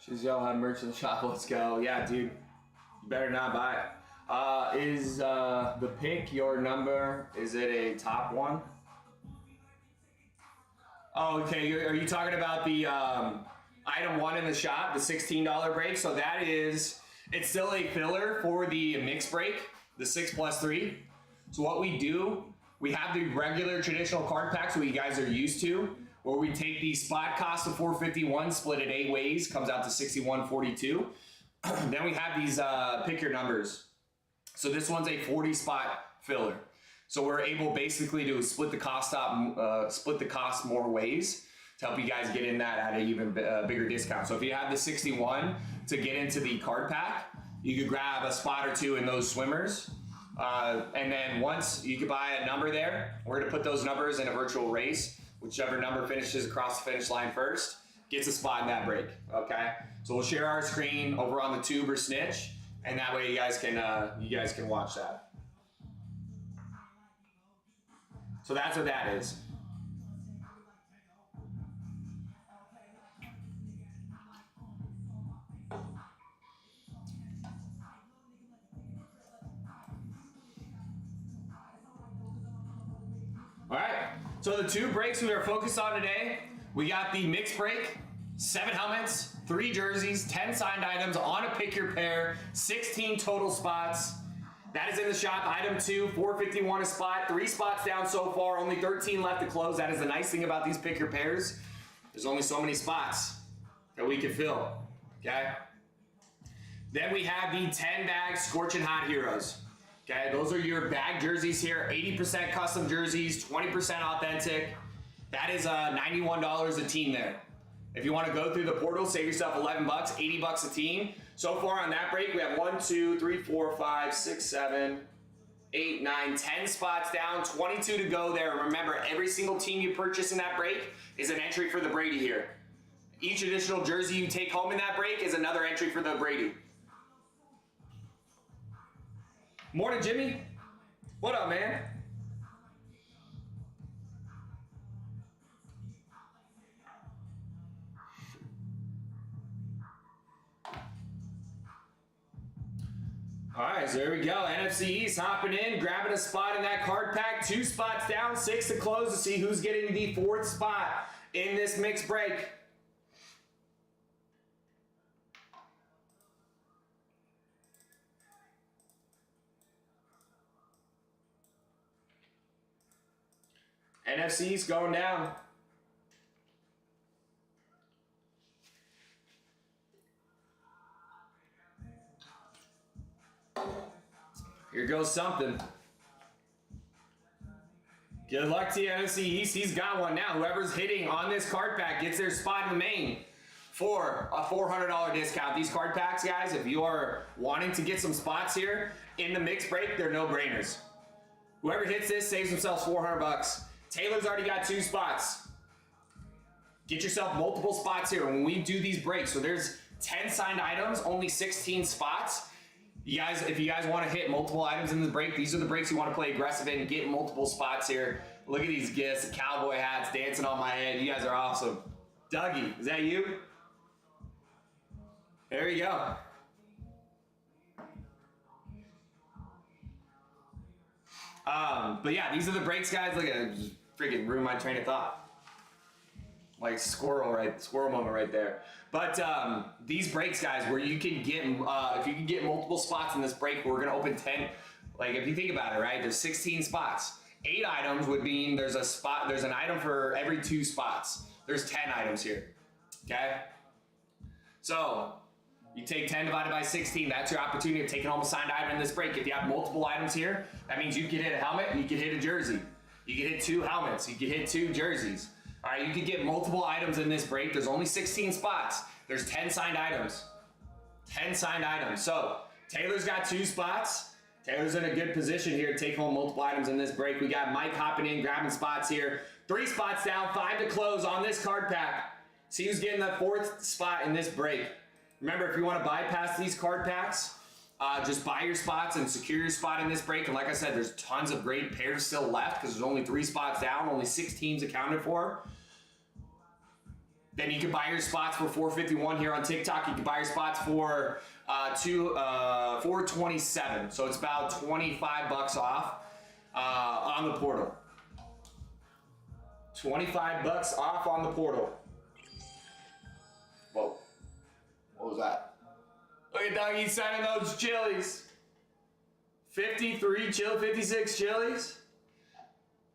She's y'all have merch in the shop. Let's go. Yeah, dude. You better not buy it. Is the pick your number? Is it a top one? Oh, okay. Are you talking about the item one in the shop, the $16 break? So that is, it's still a filler for the mixed break, the 6+3. So what we do, we have the regular traditional card packs what you guys are used to, where we take the spot cost of $451, split it 8 ways, comes out to $61.42. Then we have these pick your numbers. So this one's a 40 spot filler. So we're able basically to split the cost more ways to help you guys get in that at an even bigger discount. So if you have the 61 to get into the card pack, you could grab a spot or two in those swimmers. And then once you could buy a number there, we're gonna put those numbers in a virtual race. Whichever number finishes across the finish line first gets a spot in that break, okay? So we'll share our screen over on the tube or snitch, and that way you guys can watch that. So that's what that is. All right, so the 2 breaks we are focused on today, we got the mixed break, 7 helmets, 3 jerseys, 10 signed items on a pick your pair, 16 total spots. That is in the shop. Item 2, $451 a spot, 3 spots down so far, only 13 left to close. That is the nice thing about these pick your pairs. There's only so many spots that we can fill, okay? Then we have the 10 bag Scorching Hot Heroes. Okay, those are your bag jerseys here, 80% custom jerseys, 20% authentic. That is $91 a team there. If you want to go through the portal, save yourself 11 bucks, 80 bucks a team. So far on that break, we have 1, 2, 3, 4, 5, 6, 7, 8, 9, 10 spots down, 22 to go there. Remember, every single team you purchase in that break is an entry for the Brady here. Each additional jersey you take home in that break is another entry for the Brady. Morning, Jimmy. What up, man? All right, so there we go. NFC East hopping in, grabbing a spot in that card pack. 2 spots down, 6 to close to see who's getting the 4th spot in this mixed break. NFC East going down. Here goes something. Good luck to you, NFC East. He's got one now. Whoever's hitting on this card pack gets their spot in the main for a $400 discount. These card packs, guys, if you are wanting to get some spots here in the mixed break, they're no-brainers. Whoever hits this saves themselves 400 bucks. Taylor's already got 2 spots. Get yourself multiple spots here when we do these breaks. So there's 10 signed items, only 16 spots. You guys, if you guys want to hit multiple items in the break, these are the breaks you want to play aggressive in. Get multiple spots here. Look at these gifts, the cowboy hats dancing on my head. You guys are awesome. Dougie, is that you? There you go. But yeah, these are the breaks, guys. Look at it, just freaking ruin my train of thought. Like squirrel moment right there. But these breaks, guys, where you can get, if you can get multiple spots in this break, we're gonna open 10. Like if you think about it, right? There's 16 spots. 8 items would mean there's an item for every 2 spots. There's 10 items here, okay? So you take 10 divided by 16, that's your opportunity of taking home a signed item in this break. If you have multiple items here, that means you could hit a helmet, you could hit a jersey. You could hit 2 helmets, you could hit 2 jerseys. All right, you could get multiple items in this break. There's only 16 spots. There's 10 signed items. 10 signed items. So Taylor's got 2 spots. Taylor's in a good position here to take home multiple items in this break. We got Mike hopping in, grabbing spots here. 3 spots down, 5 to close on this card pack. See who's getting the 4th spot in this break. Remember, if you want to bypass these card packs, just buy your spots and secure your spot in this break. And like I said, there's tons of great pairs still left because there's only 3 spots down, only 6 teams accounted for. Then you can buy your spots for $4.51 here on TikTok. You can buy your spots for $4.27. So it's about 25 bucks off on the portal. 25 bucks off on the portal. Whoa. What was that? Look at Dougie sending those chilies. 53 chill, 56 chilies.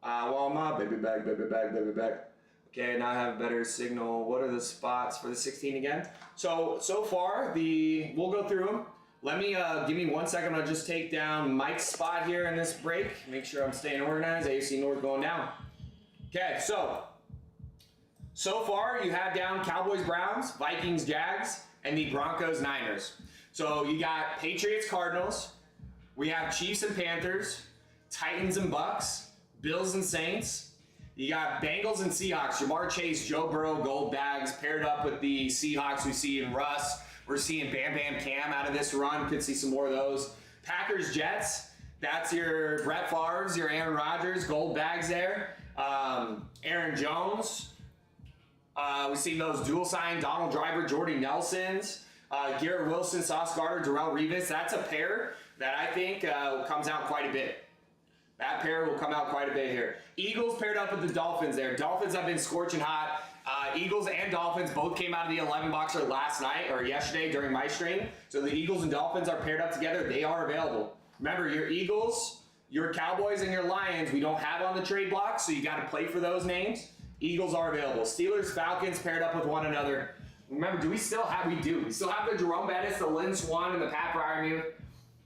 I want my baby back, baby back, baby back. Okay, now I have a better signal. What are the spots for the 16 again? So far, we'll go through them. Let me, give me 1 second. I'll just take down Mike's spot here in this break. Make sure I'm staying organized. AFC North going down. Okay, so far you have down Cowboys, Browns, Vikings, Jags, and the Broncos, Niners. So you got Patriots, Cardinals. We have Chiefs and Panthers, Titans and Bucks, Bills and Saints. You got Bengals and Seahawks. Jamar Chase, Joe Burrow, gold bags paired up with the Seahawks we see in Russ. We're seeing Bam Bam Cam out of this run. Could see some more of those. Packers, Jets. That's your Brett Favre's, your Aaron Rodgers, gold bags there. Aaron Jones. We've seen those dual sign Donald Driver, Jordy Nelsons. Garrett Wilson, Sauce Gardner, Darrelle Revis. That's a pair that I think comes out quite a bit. That pair will come out quite a bit here. Eagles paired up with the Dolphins there. Dolphins have been scorching hot. Eagles and Dolphins both came out of the 11 boxer last night or yesterday during my stream. So the Eagles and Dolphins are paired up together. They are available. Remember, your Eagles, your Cowboys, and your Lions, we don't have on the trade block, so you got to play for those names. Eagles are available. Steelers, Falcons paired up with one another. Remember, do we still have, we do. We still have the Jerome Bettis, the Lynn Swan, and the Pat Fryermuth.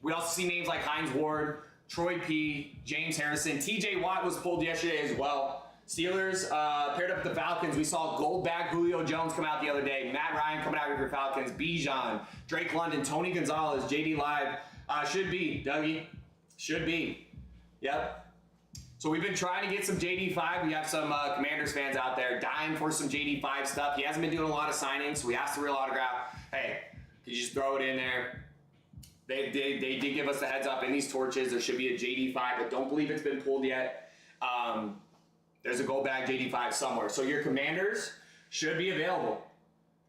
We also see names like Hines Ward, Troy P., James Harrison. TJ Watt was pulled yesterday as well. Steelers paired up with the Falcons. We saw gold bag Julio Jones come out the other day. Matt Ryan coming out with your Falcons. Bijan, Drake London, Tony Gonzalez, JD Live. Should be, Dougie. Should be. Yep. So we've been trying to get some JD5. We have some Commanders fans out there dying for some JD5 stuff. He hasn't been doing a lot of signings, so we asked the real autograph. Hey, could you just throw it in there? They did give us the heads up in these torches. There should be a JD5. I don't believe it's been pulled yet. There's a gold bag JD5 somewhere. So your Commanders should be available.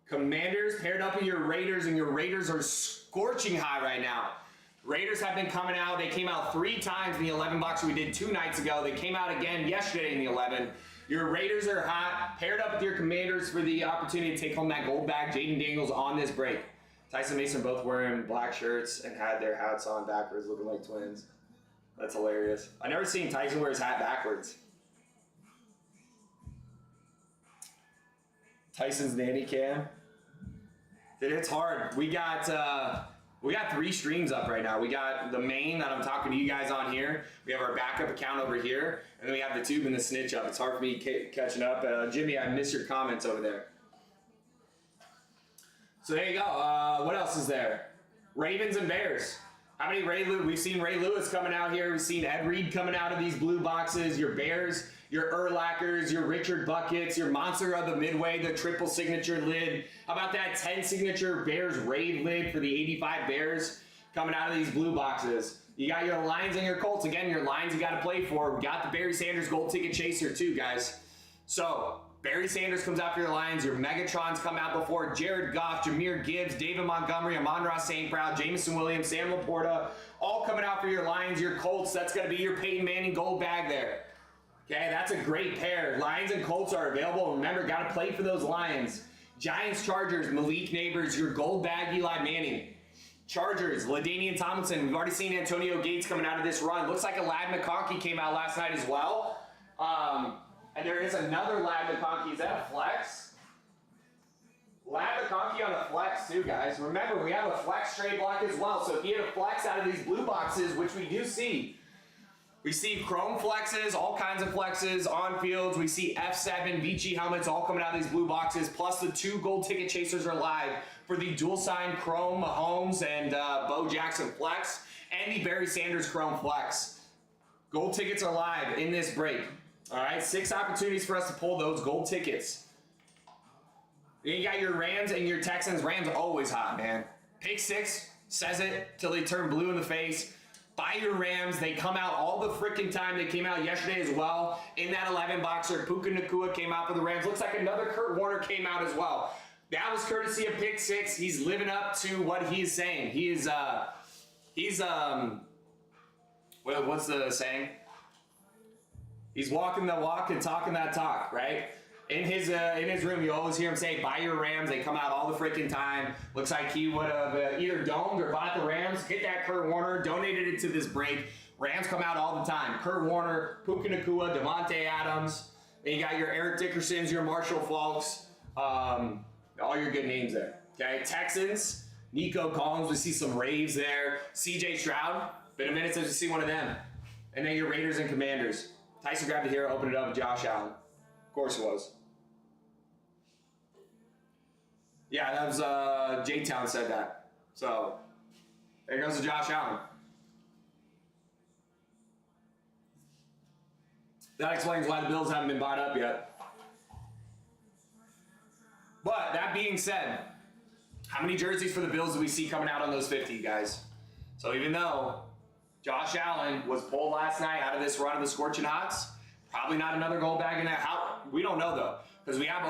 Commanders paired up with your Raiders, and your Raiders are scorching high right now. Raiders have been coming out. They came out 3 times in the 11 boxer we did 2 nights ago. They came out again yesterday in the 11. Your Raiders are hot. Paired up with your Commanders for the opportunity to take home that gold bag. Jaden Daniels on this break. Tyson Mason both wearing black shirts and had their hats on backwards looking like twins. That's hilarious. I've never seen Tyson wear his hat backwards. Tyson's nanny cam. Dude, it's hard. We got 3 streams up right now. We got the main that I'm talking to you guys on here. We have our backup account over here. And then we have the tube and the snitch up. It's hard for me catching up. Jimmy, I missed your comments over there. So there you go. What else is there? Ravens and Bears. How many Ray Lewis? We've seen Ray Lewis coming out here. We've seen Ed Reed coming out of these blue boxes. Your Bears, your Urlachers, your Richard Buckets, your Monster of the Midway, the triple signature lid. How about that 10 signature Bears raid lid for the 85 Bears coming out of these blue boxes? You got your Lions and your Colts. Again, your Lions you got to play for. We got the Barry Sanders gold ticket chaser too, guys. So Barry Sanders comes out for your Lions. Your Megatrons come out before. Jared Goff, Jahmyr Gibbs, David Montgomery, Amon-Ra St. Brown, Jameson Williams, Sam Laporta, all coming out for your Lions. Your Colts, that's going to be your Peyton Manning gold bag there. Okay, that's a great pair. Lions and Colts are available. Remember, got to play for those Lions. Giants, Chargers, Malik Neighbors, your gold bag Eli Manning. Chargers, LaDainian Tomlinson. We've already seen Antonio Gates coming out of this run. Looks like a Lad McConkey came out last night as well. And there is another Lad McConkey. Is that a flex? Lad McConkey on a flex too, guys. Remember, we have a flex trade block as well. So if you had a flex out of these blue boxes, which we do see, we see chrome flexes, all kinds of flexes on fields. We see F7 Vici helmets all coming out of these blue boxes. Plus the 2 gold ticket chasers are live for the dual sign chrome Mahomes and Bo Jackson flex and the Barry Sanders chrome flex. Gold tickets are live in this break. All right, 6 opportunities for us to pull those gold tickets. Then you got your Rams and your Texans. Rams always hot, man. Pick 6 says it till they turn blue in the face. Buy your Rams. They come out all the freaking time. They came out yesterday as well. In that 11 boxer, Puka Nacua came out for the Rams. Looks like another Kurt Warner came out as well. That was courtesy of Pick 6. He's living up to what he's saying. What's the saying? He's walking the walk and talking that talk, right? In his room, you always hear him say, buy your Rams. They come out all the freaking time. Looks like he would have either domed or bought the Rams, get that Kurt Warner, donated it to this break. Rams come out all the time. Kurt Warner, Puka Nacua, Devontae Adams. Then you got your Eric Dickersons, your Marshall Falks. All your good names there. Okay, Texans, Nico Collins. We see some Raves there. CJ Stroud. Been a minute since we see one of them. And then your Raiders and Commanders. Tyson grabbed it here, opened it up with Josh Allen. Of course it was. Yeah, that was J-Town said that. So, there goes to Josh Allen. That explains why the Bills haven't been bought up yet. But, that being said, how many jerseys for the Bills do we see coming out on those 50, guys? So, even though Josh Allen was pulled last night out of this run of the Scorching Hots, probably not another gold bag in there. We don't know, though. Because we have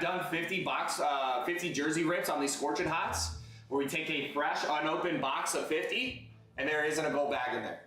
done 50 jersey rips on these Scorching Hots, where we take a fresh, unopened box of 50, and there isn't a gold bag in there.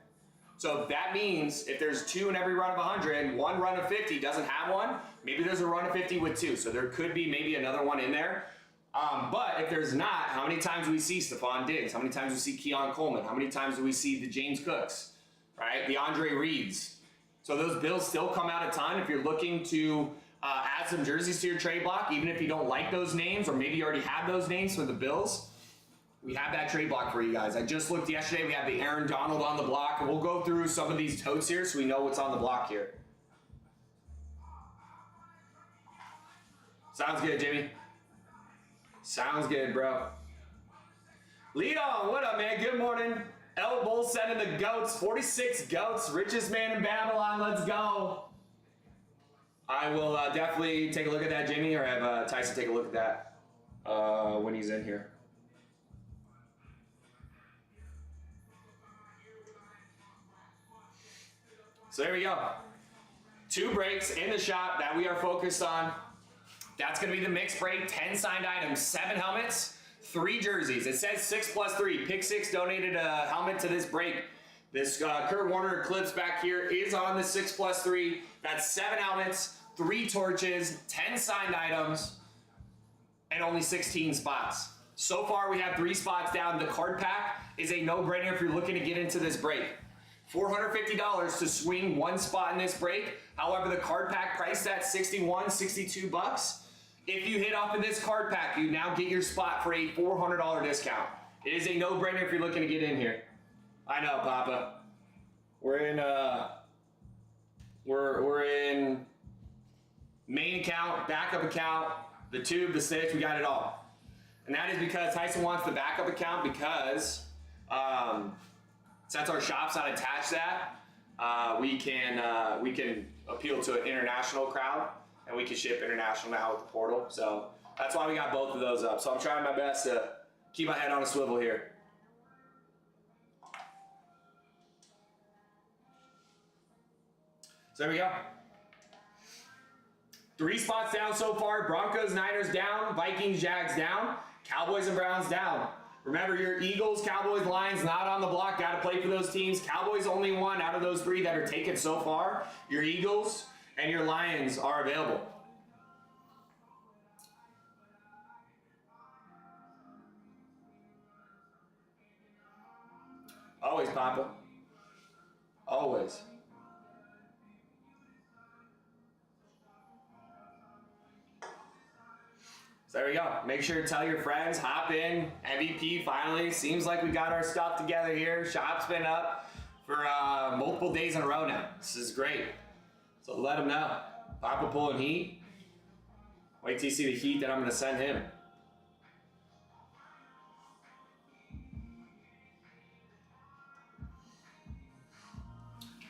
So that means if there's 2 in every run of 100, one run of 50 doesn't have one, maybe there's a run of 50 with 2. So there could be maybe another one in there. But if there's not, how many times do we see Stephon Diggs? How many times do we see Keon Coleman? How many times do we see the James Cooks, right? The Andre Reeds. So those Bills still come out a ton. If you're looking to add some jerseys to your trade block, even if you don't like those names, or maybe you already have those names for the Bills, we have that trade block for you guys. I just looked yesterday. We have the Aaron Donald on the block, and we'll go through some of these totes here so we know what's on the block here. Sounds good, Jimmy. Sounds good, bro. Leon, what up, man? Good morning. El Bull sending the goats. 46 goats. Richest man in Babylon. Let's go. I will definitely take a look at that, Jimmy, or have Tyson take a look at that when he's in here. So there we go. 2 breaks in the shop that we are focused on. That's going to be the mixed break. 10 signed items, 7 helmets, 3 jerseys. It says 6+3. Pick 6 donated a helmet to this break. This Kurt Warner Eclipse back here is on the 6+3. That's 7 helmets, 3 torches, 10 signed items, and only 16 spots. So far, we have 3 spots down. The card pack is a no-brainer if you're looking to get into this break. $450 to swing 1 spot in this break. However, the card pack priced at $62 If you hit off of this card pack, you now get your spot for a $400 discount. It is a no-brainer if you're looking to get in here. I know, Papa. We're in main account, backup account, the tube, the stitch, we got it all. And that is because Tyson wants the backup account because since our shop's not attached to that, we can appeal to an international crowd, and we can ship international now with the portal. So that's why we got both of those up. So I'm trying my best to keep my head on a swivel here. So there we go. 3 spots down so far. Broncos, Niners down. Vikings, Jags down. Cowboys and Browns down. Remember, your Eagles, Cowboys, Lions not on the block. Got to play for those teams. Cowboys only one out of those 3 that are taken so far. Your Eagles and your Lions are available. Always, Papa. Always. So there we go. Make sure to tell your friends, hop in. MVP finally. Seems like we got our stuff together here. Shop's been up for multiple days in a row now. This is great. So let them know. Papa pulling heat. Wait till you see the heat that I'm going to send him.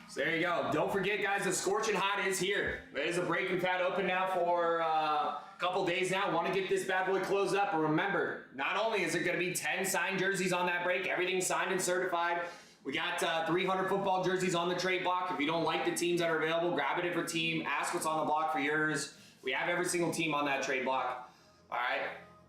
So there you go. Don't forget, guys, the Scorching Hot is here. There's a break we've had open now for a couple days now. Want to get this bad boy closed up. But remember, not only is there going to be 10 signed jerseys on that break, everything's signed and certified. We got 300 football jerseys on the trade block. If you don't like the teams that are available, grab a different team. Ask what's on the block for yours. We have every single team on that trade block. All right.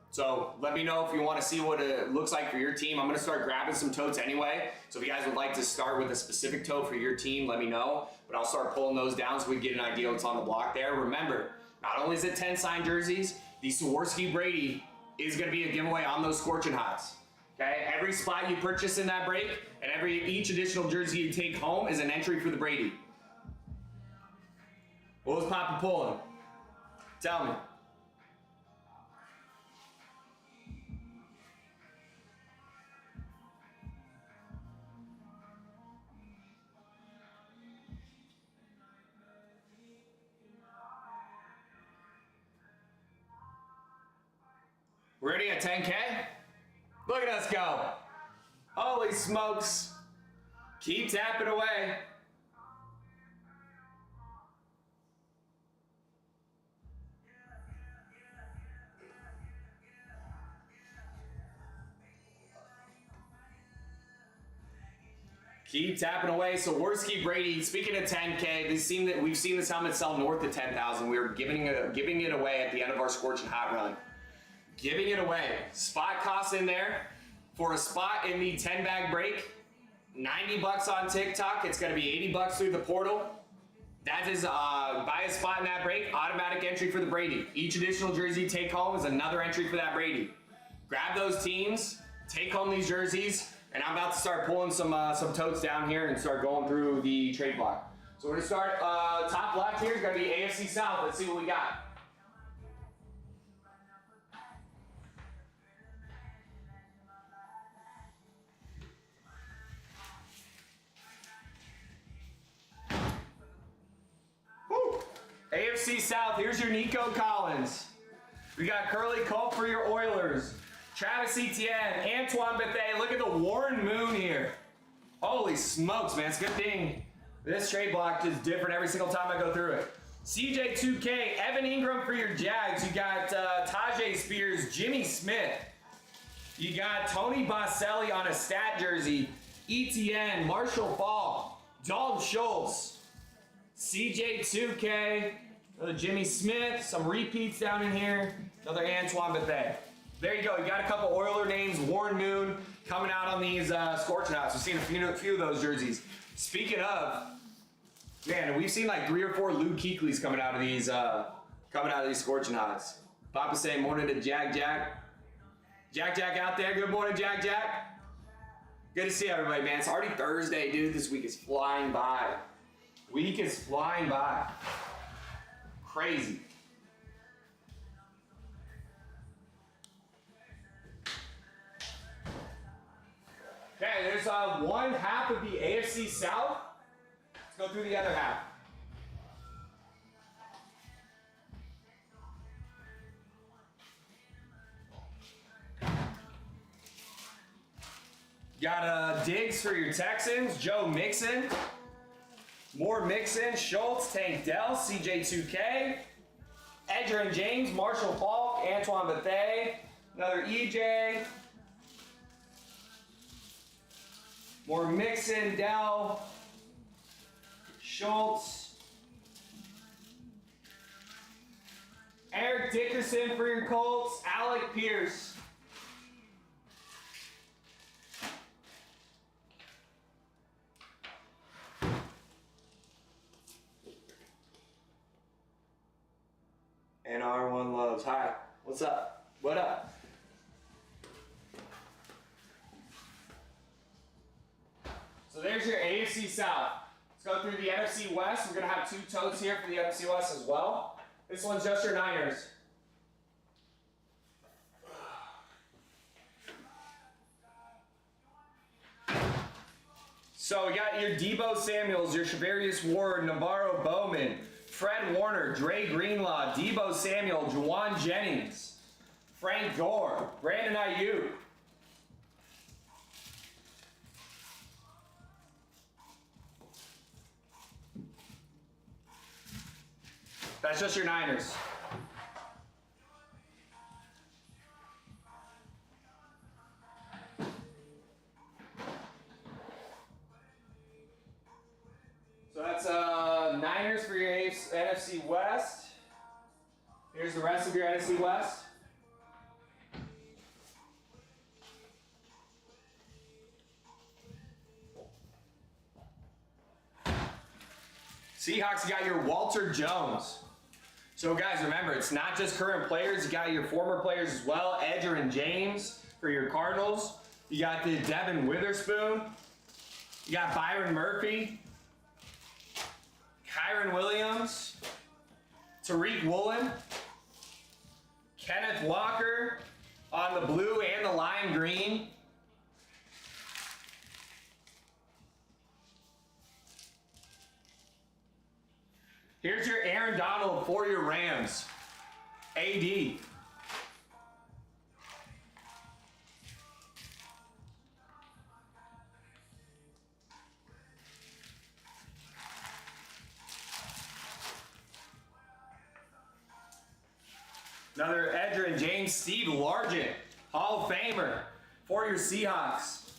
So let me know if you want to see what it looks like for your team. I'm going to start grabbing some totes anyway. So if you guys would like to start with a specific tote for your team, let me know. But I'll start pulling those down so we can get an idea what's on the block there. Remember, not only is it 10 signed jerseys, the Swarovski Brady is going to be a giveaway on those Scorching Hots. Okay, every spot you purchase in that break and each additional jersey you take home is an entry for the Brady. What was Papa pulling? Tell me. We're already at 10K? Look at us go. Holy smokes. Keep tapping away. Keep tapping away. So Swarovski Brady, speaking of 10K, we've seen this helmet sell north of 10,000. We were giving it away at the end of our Scorching Hot run. Giving it away. Spot cost in there for a spot in the 10 bag break. 90 bucks on TikTok. It's going to be 80 bucks through the portal. That is buy a spot in that break. Automatic entry for the Brady. Each additional jersey you take home is another entry for that Brady. Grab those teams. Take home these jerseys. And I'm about to start pulling some totes down here and start going through the trade block. So we're going to start top left here. It's going to be AFC South. Let's see what we got. AFC South, here's your Nico Collins. We got Curly Culp for your Oilers. Travis Etienne, Antoine Bethea. Look at the Warren Moon here. Holy smokes, man. It's a good thing this trade block is different every single time I go through it. CJ2K, Evan Ingram for your Jags. You got Tajay Spears, Jimmy Smith. You got Tony Boselli on a stat jersey. Etienne, Marshall Fall, Dalton Schultz. CJ2K, another Jimmy Smith, some repeats down in here, another Antoine Bethea. There you go. You got a couple Oiler names, Warren Moon, coming out on these Scorching Hots. We've seen a few of those jerseys. Speaking of, man, we've seen like 3 or 4 Luke Kuechly's coming out of these Scorching Hots. Papa saying morning to Jack. Jack out there. Good morning, Jack. Good to see everybody, man. It's already Thursday, dude. This week is flying by. Week is flying by. Crazy. Okay, there's one half of the AFC South. Let's go through the other half. You got Diggs for your Texans, Joe Mixon. More Mixon, Schultz, Tank Dell, CJ2K, Edgerrin James, Marshall Falk, Antoine Bethea, another EJ. More Mixon, Dell, Schultz. Eric Dickerson for your Colts, Alec Pierce. And R1 Loves. Hi. What's up? What up? So there's your AFC South. Let's go through the NFC West. We're going to have 2 totes here for the NFC West as well. This one's just your Niners. So we got your Deebo Samuels, your Shavarius Ward, Navarro Bowman, Fred Warner, Dre Greenlaw, Deebo Samuel, Juwan Jennings, Frank Gore, Brandon Ayuk. That's just your Niners. 49ers for your NFC West. Here's the rest of your NFC West. Seahawks, you got your Walter Jones. So guys, remember, it's not just current players. You got your former players as well. Edger and James for your Cardinals. You got the Devin Witherspoon. You got Byron Murphy. Kyron Williams. Tariq Woolen. Kenneth Walker on the blue and the lime green. Here's your Aaron Donald for your Rams. AD. Another Edger and James. Steve Largent, Hall of Famer for your Seahawks.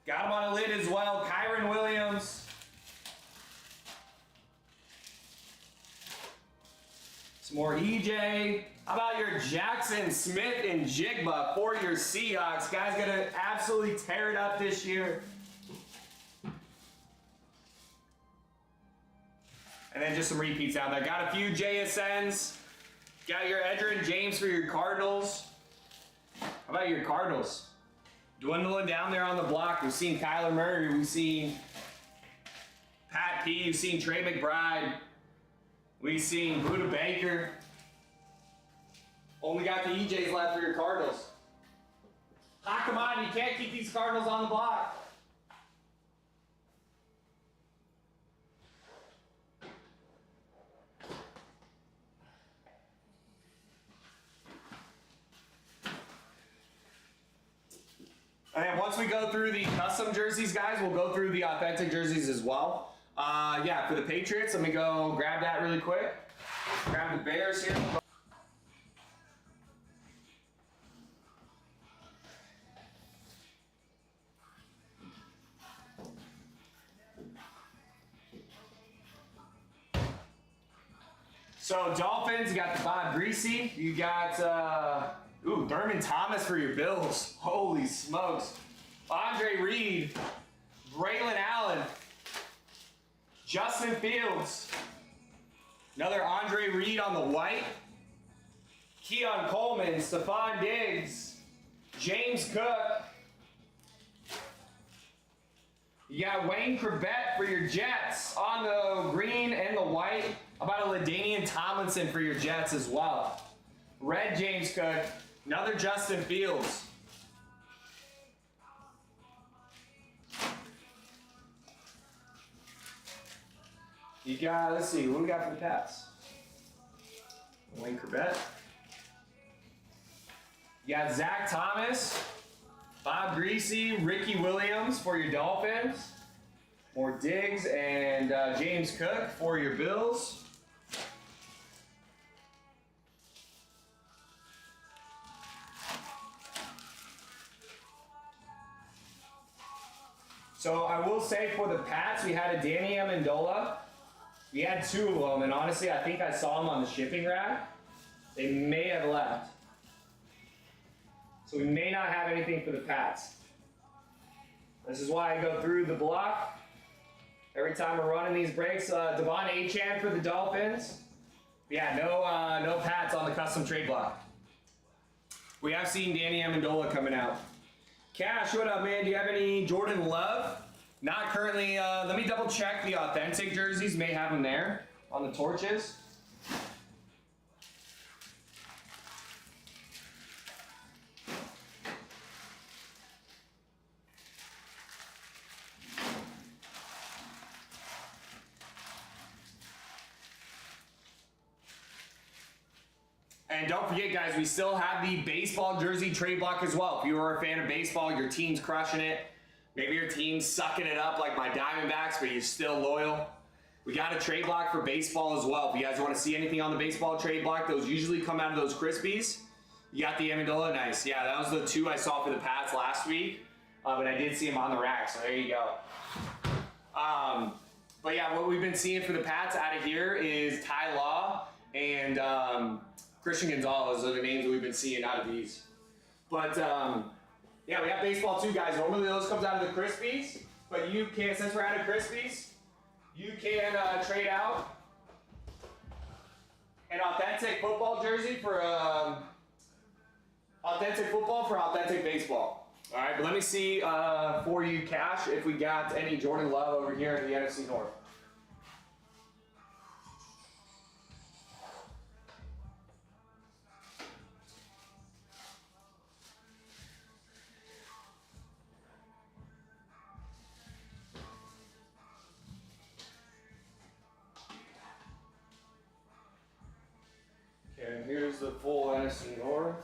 Got him on a lid as well. Kyron Williams. More EJ. How about your Jackson Smith and Jigba for your Seahawks? Guys gonna absolutely tear it up this year. And then just some repeats out there. Got a few JSNs. Got your Edger and James for your Cardinals. How about your Cardinals? Dwindling down there on the block. We've seen Kyler Murray. We've seen Pat P. We've seen Trey McBride. We've seen Buda Baker. Only got the EJs left for your Cardinals. Ah, come on, you can't keep these Cardinals on the block. And then once we go through the custom jerseys, guys, we'll go through the authentic jerseys as well. Yeah, for the Patriots, let me go grab that really quick. Grab the Bears here. So Dolphins, you got the Bob Greasy. You got Thurman Thomas for your Bills. Holy smokes. Andre Reed, Braylon Allen, Justin Fields, another Andre Reed on the white, Keon Coleman, Stephon Diggs, James Cook. You got Wayne Corbett for your Jets on the green and the white. How about a LaDainian Tomlinson for your Jets as well? Red James Cook, another Justin Fields. You got, let's see, what do we got for the Pats? Wayne Corbett. You got Zach Thomas, Bob Greasy, Ricky Williams for your Dolphins. More Diggs and James Cook for your Bills. So I will say for the Pats, we had a Danny Amendola. We had two of them, and honestly, I think I saw them on the shipping rack. They may have left. So we may not have anything for the Pats. This is why I go through the block. Every time we're running these breaks, Devon Achane for the Dolphins. Yeah, no Pats on the custom trade block. We have seen Danny Amendola coming out. Cash, what up, man? Do you have any Jordan Love? Not currently. Let me double check the authentic jerseys. May have them there on the torches. And don't forget, guys, we still have the baseball jersey trade block as well. If you are a fan of baseball, your team's crushing it. Maybe your team's sucking it up like my Diamondbacks, but you're still loyal. We got a trade block for baseball as well. If you guys want to see anything on the baseball trade block, those usually come out of those Krispies. You got the Amendola, nice. Yeah, that was the two I saw for the Pats last week, but I did see them on the rack, so there you go. But yeah, what we've been seeing for the Pats out of here is Ty Law and Christian Gonzalez are the names that we've been seeing out of these. But yeah, we have baseball too, guys. Normally those comes out of the Crispies, but you can, since we're out of Crispies, you can trade out an authentic football jersey for authentic football for authentic baseball. All right, but let me see for you, Cash, if we got any Jordan Love over here in the NFC North. Okay, here's the full NFC North.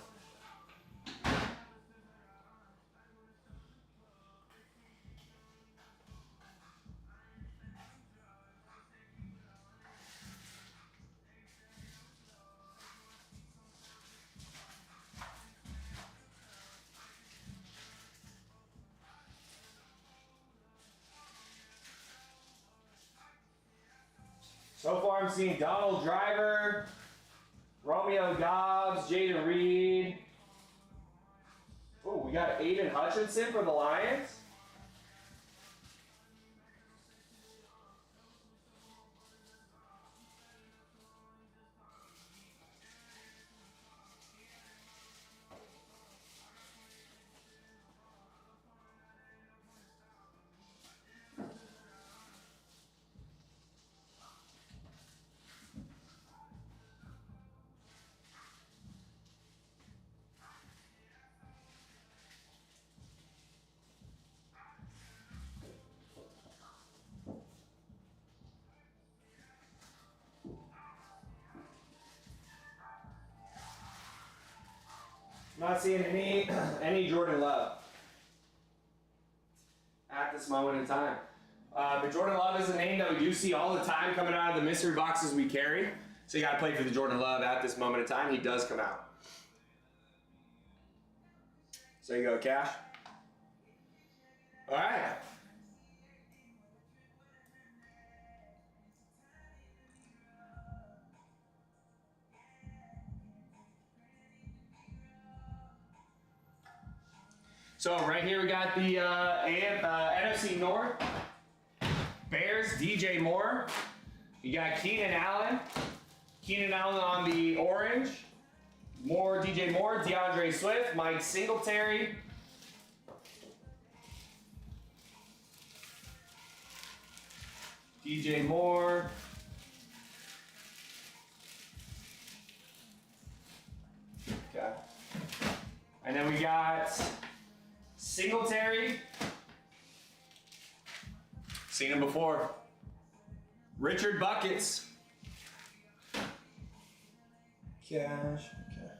So far I'm seeing Donald Driver, Romeo Dobbs, Jaden Reed. Oh, we got Aiden Hutchinson for the Lions. I'm not seeing any Jordan Love at this moment in time. But Jordan Love is a name that we do see all the time coming out of the mystery boxes we carry. So you got to play for the Jordan Love at this moment in time. He does come out. So you go, Cash. All right. So right here we got the NFC North. Bears, DJ Moore. You got Keenan Allen. Keenan Allen on the orange. Moore, DJ Moore, DeAndre Swift, Mike Singletary. DJ Moore. Okay. And then we got Singletary. Seen him before. Richard Buckets. Cash. Okay.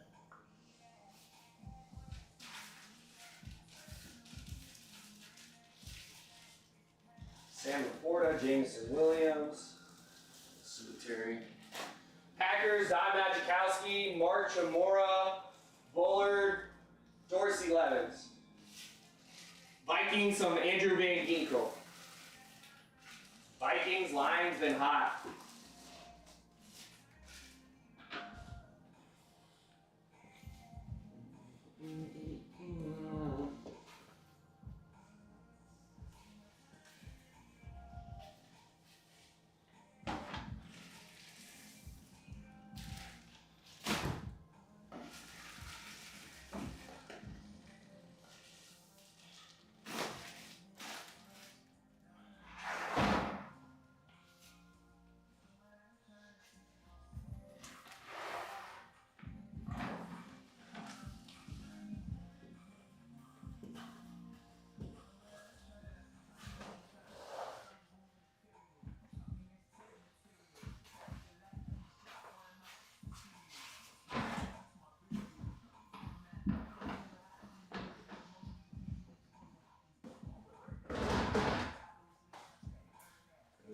Sam Laporta, Jameson Williams, Singletary. Packers, Don Majkowski, Mark Chamora, Bullard, Dorsey Levens. Vikings, some Andrew Van Ginkel. Vikings, Lions been hot.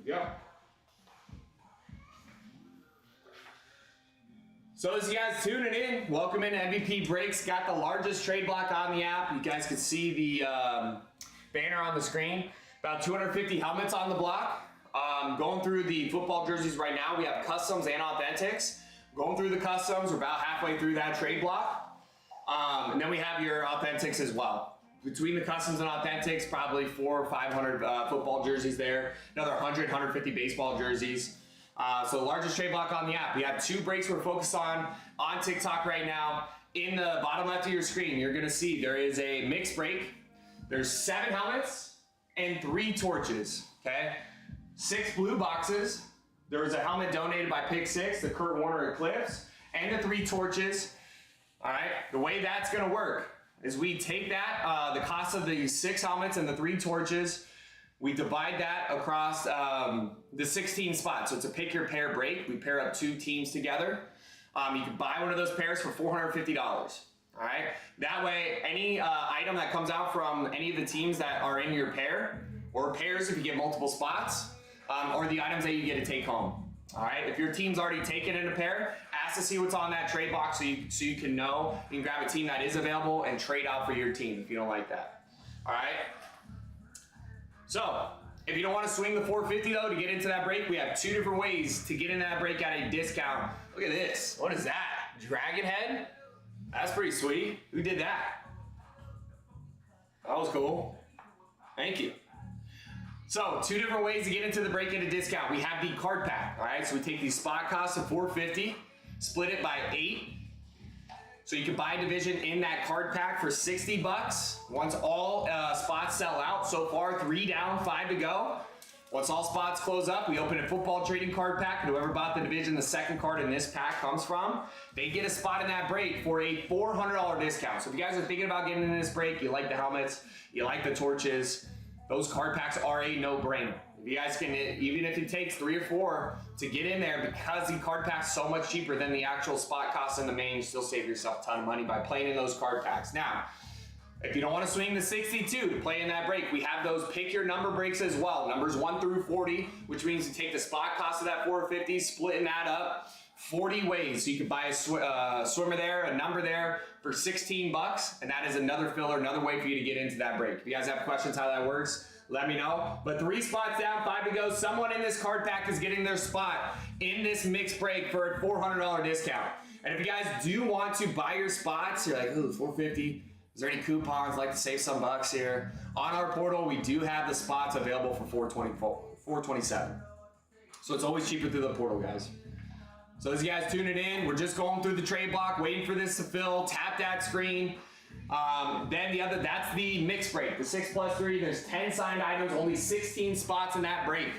Go. So as you guys tuning in, welcome in MVP Breaks. Got the largest trade block on the app. You guys can see the banner on the screen. About 250 helmets on the block. Going through the football jerseys right now, we have customs and authentics. Going through the customs, we're about halfway through that trade block. And then we have your authentics as well. Between the customs and authentics, probably 400 or 500 football jerseys there. Another 100, 150 baseball jerseys. So the largest trade block on the app. We have 2 breaks we're focused on TikTok right now. In the bottom left of your screen, you're gonna see there is a mixed break. There's 7 helmets and 3 torches, okay? 6 blue boxes. There was a helmet donated by Pick 6, the Kurt Warner Eclipse, and the 3 torches. All right, the way that's gonna work is we take that, the cost of the 6 helmets and the 3 torches, we divide that across the 16 spots. So it's a pick your pair break. We pair up 2 teams together. You can buy one of those pairs for $450. All right. That way, any item that comes out from any of the teams that are in your pair, or pairs if you get multiple spots, or the items that you get to take home. All right. If your team's already taken in a pair, ask to see what's on that trade box so you can know. You can grab a team that is available and trade out for your team if you don't like that. All right. So if you don't want to swing the $450 though to get into that break, we have 2 different ways to get into that break at a discount. Look at this. What is that? Dragon head? That's pretty sweet. Who did that? That was cool. Thank you. So 2 different ways to get into the break at a discount. We have the card pack. All right. So we take the spot cost of $450, split it by 8. So you can buy division in that card pack for $60. Once all spots sell out, so far 3 down, 5 to go. Once all spots close up, we open a football trading card pack, and whoever bought the division the second card in this pack comes from, they get a spot in that break for a $400 discount. So if you guys are thinking about getting in this break, you like the helmets, you like the torches, those card packs are a no-brainer. If you guys can, even if it takes 3 or 4 to get in there, because the card pack's so much cheaper than the actual spot cost in the main, you still save yourself a ton of money by playing in those card packs. Now, if you don't want to swing the 62 to play in that break, we have those pick your number breaks as well. Numbers 1 through 40, which means you take the spot cost of that 450, splitting that up 40 ways. So you could buy a swimmer there, a number there for $16, and that is another filler, another way for you to get into that break. If you guys have questions how that works, let me know. But 3 spots down, 5 to go. Someone in this card pack is getting their spot in this mixed break for a $400 discount. And if you guys do want to buy your spots, you're like, ooh, $450. Is there any coupons? Like to save some bucks here? On our portal, we do have the spots available for $427. So it's always cheaper through the portal, guys. So as you guys tune it in, we're just going through the trade block, waiting for this to fill. Tap that screen. Then that's the mixed break, the 6+3. There's 10 signed items, only 16 spots in that break.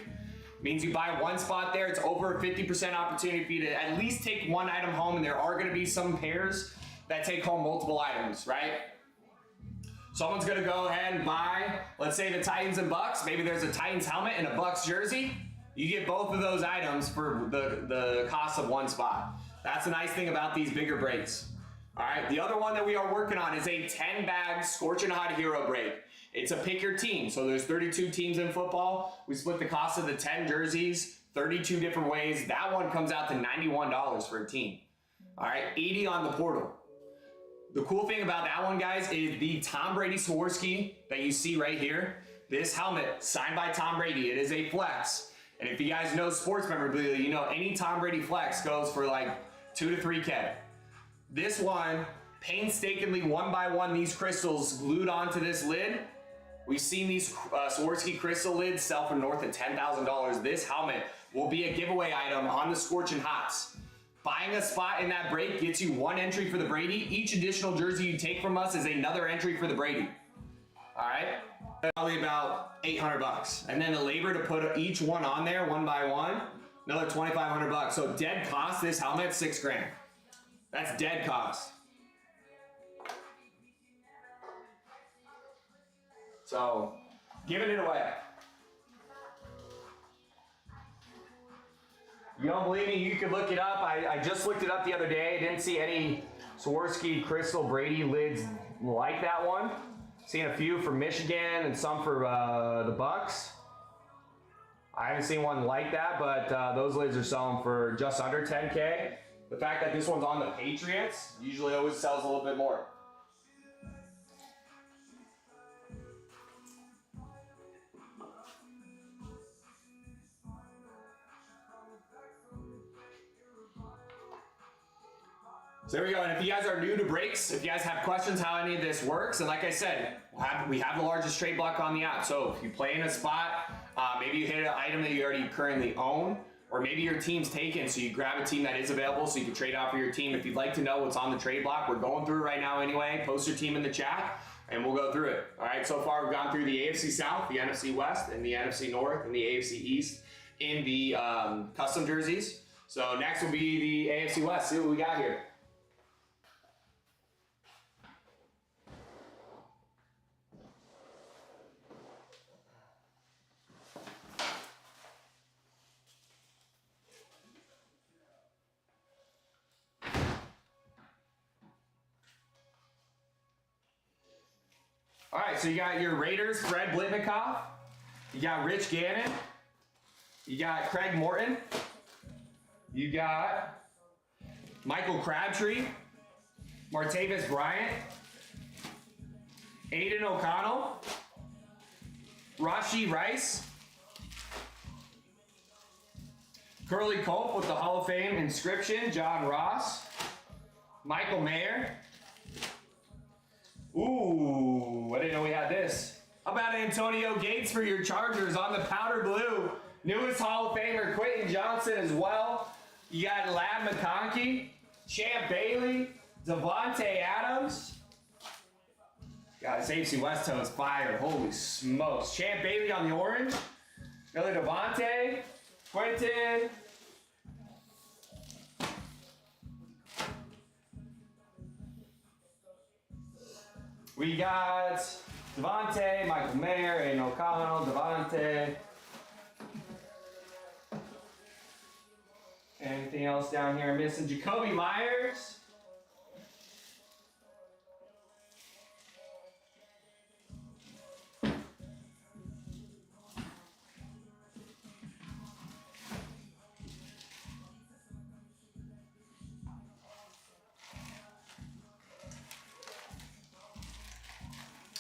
Means you buy 1 spot there, it's over a 50% opportunity for you to at least take 1 item home, and there are going to be some pairs that take home multiple items, right? Someone's going to go ahead and buy, let's say the Titans and Bucks. Maybe there's a Titans helmet and a Bucks jersey. You get both of those items for the cost of 1 spot. That's the nice thing about these bigger breaks. All right, the other one that we are working on is a 10-bag Scorching Hot Hero break. It's a pick your team. So there's 32 teams in football. We split the cost of the 10 jerseys 32 different ways. That one comes out to $91 for a team. All right, 80 on the portal. The cool thing about that one, guys, is the Tom Brady Swarovski that you see right here. This helmet, signed by Tom Brady. It is a flex. And if you guys know sports memorabilia, you know any Tom Brady flex goes for like 2 to 3K. This one, painstakingly, one by one, these crystals glued onto this lid. We've seen these Swarovski crystal lids sell for north of $10,000. This helmet will be a giveaway item on the Scorching Hots. Buying a spot in that break gets you 1 entry for the Brady. Each additional jersey you take from us is another entry for the Brady. All right? Probably about $800. And then the labor to put each one on there, one by one, another $2,500. So dead cost, this helmet, $6 grand. That's dead cost. So, giving it away. You don't believe me? You could look it up. I just looked it up the other day. Didn't see any Swarovski Crystal Brady lids like that one. Seen a few for Michigan and some for the Bucks. I haven't seen one like that, but those lids are selling for just under 10K. The fact that this one's on the Patriots usually always sells a little bit more. So there we go. And if you guys are new to breaks, if you guys have questions how any of this works, and like I said, we have the largest trade block on the app. So if you play in a spot, maybe you hit an item that you already currently own, or maybe your team's taken, so you grab a team that is available so you can trade out for your team. If you'd like to know what's on the trade block, we're going through it right now anyway. Post your team in the chat, and we'll go through it. All right, so far we've gone through the AFC South, the NFC West, and the NFC North, and the AFC East in the custom jerseys. So next will be the AFC West. See what we got here. All right, so you got your Raiders, Fred Blitnikoff. You got Rich Gannon. You got Craig Morton. You got Michael Crabtree, Martavis Bryant, Aiden O'Connell, Rashee Rice, Curly Culp with the Hall of Fame inscription, John Ross, Michael Mayer. Ooh, I didn't know we had this. How about Antonio Gates for your Chargers on the powder blue? Newest Hall of Famer Quentin Johnson as well. You got Lab McConkey, Champ Bailey, Devontae Adams. God, this AFC West toe is fire. Holy smokes. Champ Bailey on the orange. Another Devontae, Quentin. We got Devontae, Michael Mayer, Aiden O'Connell, Devontae. Anything else down here I'm missing? Jacoby Myers.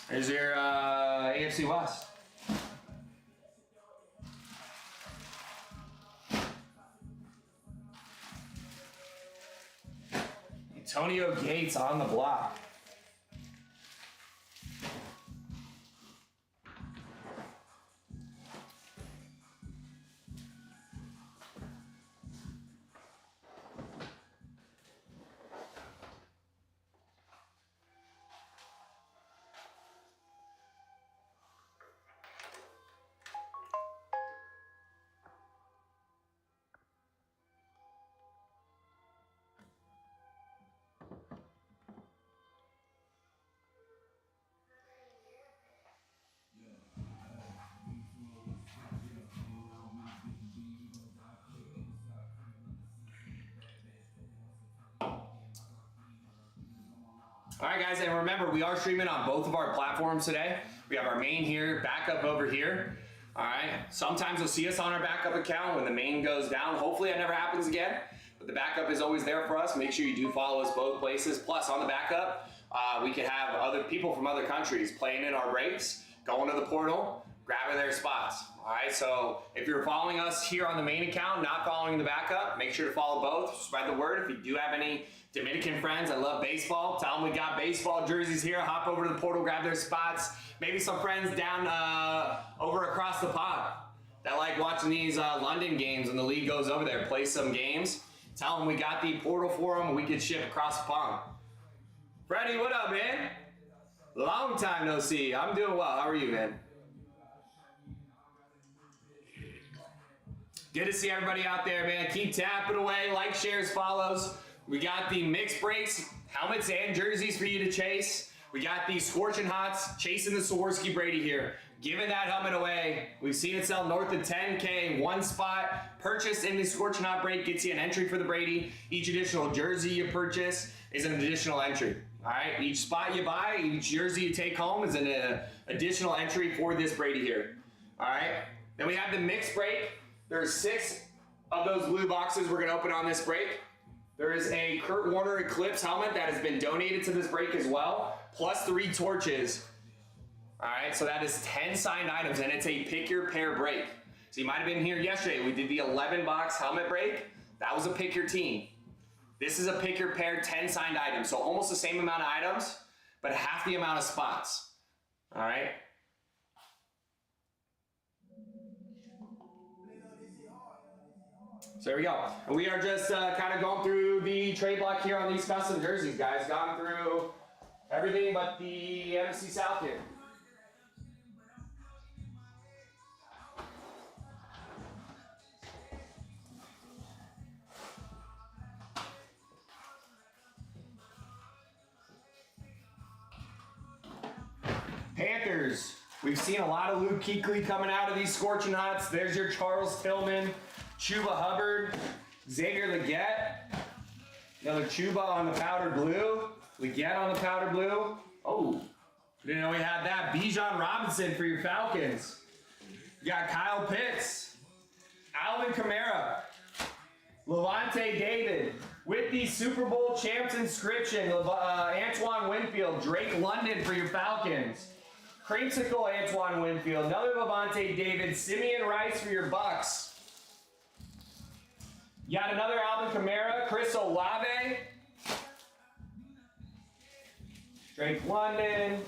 There's your AFC West. Antonio Gates on the block. All right, guys, and remember, we are streaming on both of our platforms today. We have our main here, backup over here. All right, sometimes you'll see us on our backup account when the main goes down. Hopefully that never happens again, but the backup is always there for us. Make sure you do follow us both places. Plus, on the backup, we could have other people from other countries playing in our breaks, going to the portal, grabbing their spots. All right, so if you're following us here on the main account, not following the backup, make sure to follow both. Spread the word. If you do have any Dominican friends that love baseball, tell them we got baseball jerseys here. Hop over to the portal, grab their spots. Maybe some friends down over across the pond that like watching these London games when the league goes over there, play some games. Tell them we got the portal for them and we could ship across the pond. Freddie, what up, man? Long time no see. I'm doing well. How are you, man? Good to see everybody out there, man. Keep tapping away. Like, shares, follows. We got the mixed breaks, helmets and jerseys for you to chase. We got the Scorching Hots, chasing the Swarovski Brady here. Giving that helmet away. We've seen it sell north of 10K, one spot. Purchase in the Scorching Hot break gets you an entry for the Brady. Each additional jersey you purchase is an additional entry. All right, each spot you buy, each jersey you take home is an additional entry for this Brady here. All right, then we have the mixed break. There's 6 of those blue boxes we're gonna open on this break. There is a Kurt Warner Eclipse helmet that has been donated to this break as well, plus 3 torches. All right, so that is 10 signed items, and it's a pick your pair break. So you might have been here yesterday. We did the 11 box helmet break. That was a pick your team. This is a pick your pair 10 signed items. So almost the same amount of items, but half the amount of spots. All right. So there we go. And we are just kind of going through the trade block here on these custom jerseys, guys. Gone through everything but the NFC South here. Panthers. We've seen a lot of Luke Kuechly coming out of these scorching hots. There's your Charles Tillman, Chuba Hubbard, Xavier Legette. Another Chuba on the powder blue. Legette on the powder blue. Oh, didn't know we had that. Bijan Robinson for your Falcons. You got Kyle Pitts, Alvin Kamara, Levante David. With the Super Bowl champs inscription, Antoine Winfield, Drake London for your Falcons. Creamsicle Antoine Winfield, another Levante David, Simeon Rice for your Bucks. You got another Alvin Kamara, Chris Olave, Drake London.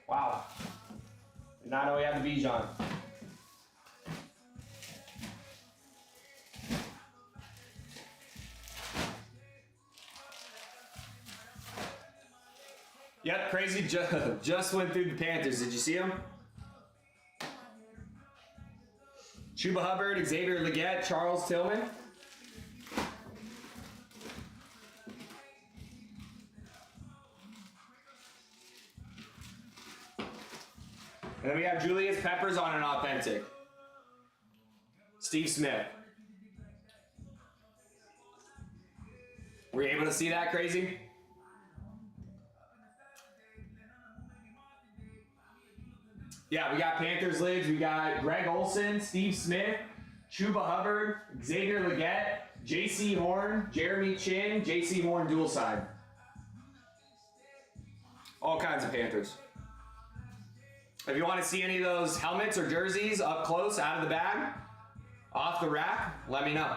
Wow. Did not know we had the Bijan. Yep, crazy just went through the Panthers. Did you see him? Chuba Hubbard, Xavier Legette, Charles Tillman. And then we have Julius Peppers on an authentic. Steve Smith. Were you able to see that, crazy? Yeah, we got Panthers lids. We got Greg Olson, Steve Smith, Chuba Hubbard, Xavier Legette, J.C. Horn, Jeremy Chin, J.C. Horn dual side. All kinds of Panthers. If you want to see any of those helmets or jerseys up close, out of the bag, off the rack, let me know.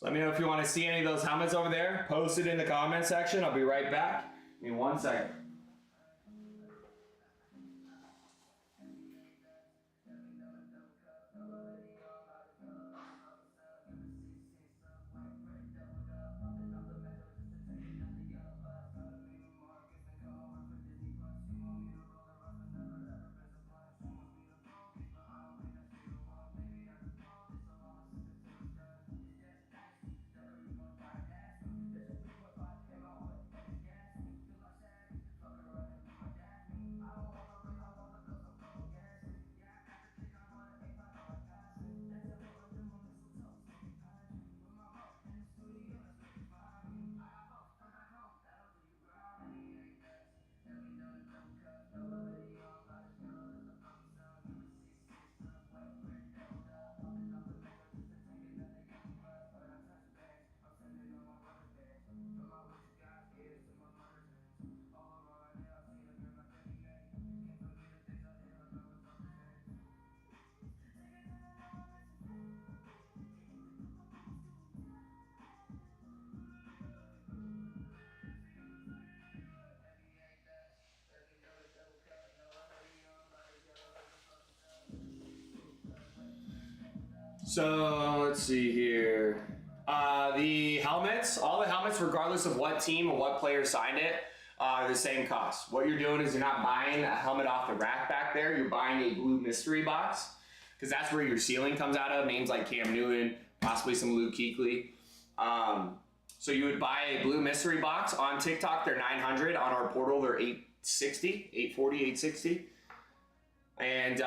Let me know if you want to see any of those helmets over there. Post it in the comment section. I'll be right back. Give me 1 second. So let's see here. The helmets, all the helmets, regardless of what team or what player signed it, are the same cost. What you're doing is you're not buying a helmet off the rack back there. You're buying a blue mystery box because that's where your ceiling comes out of. Names like Cam Newton, possibly some Luke Kuechly. So you would buy a blue mystery box. On TikTok, they're $900. On our portal, they're $860, $840, $860. And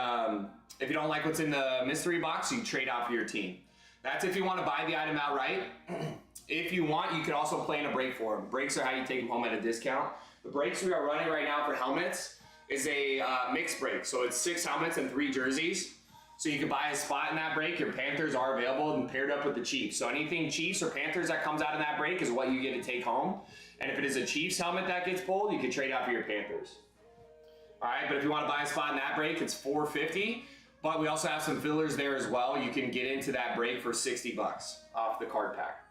if you don't like what's in the mystery box, you can trade out for your team. That's if you want to buy the item outright. If you want, you can also play in a break for them. Breaks are how you take them home at a discount. The breaks we are running right now for helmets is a mixed break. So it's 6 helmets and 3 jerseys. So you can buy a spot in that break. Your Panthers are available and paired up with the Chiefs. So anything Chiefs or Panthers that comes out of that break is what you get to take home. And if it is a Chiefs helmet that gets pulled, you can trade out for your Panthers. All right, but if you want to buy a spot in that break, it's $450. But we also have some fillers there as well. You can get into that break for $60 off the card pack.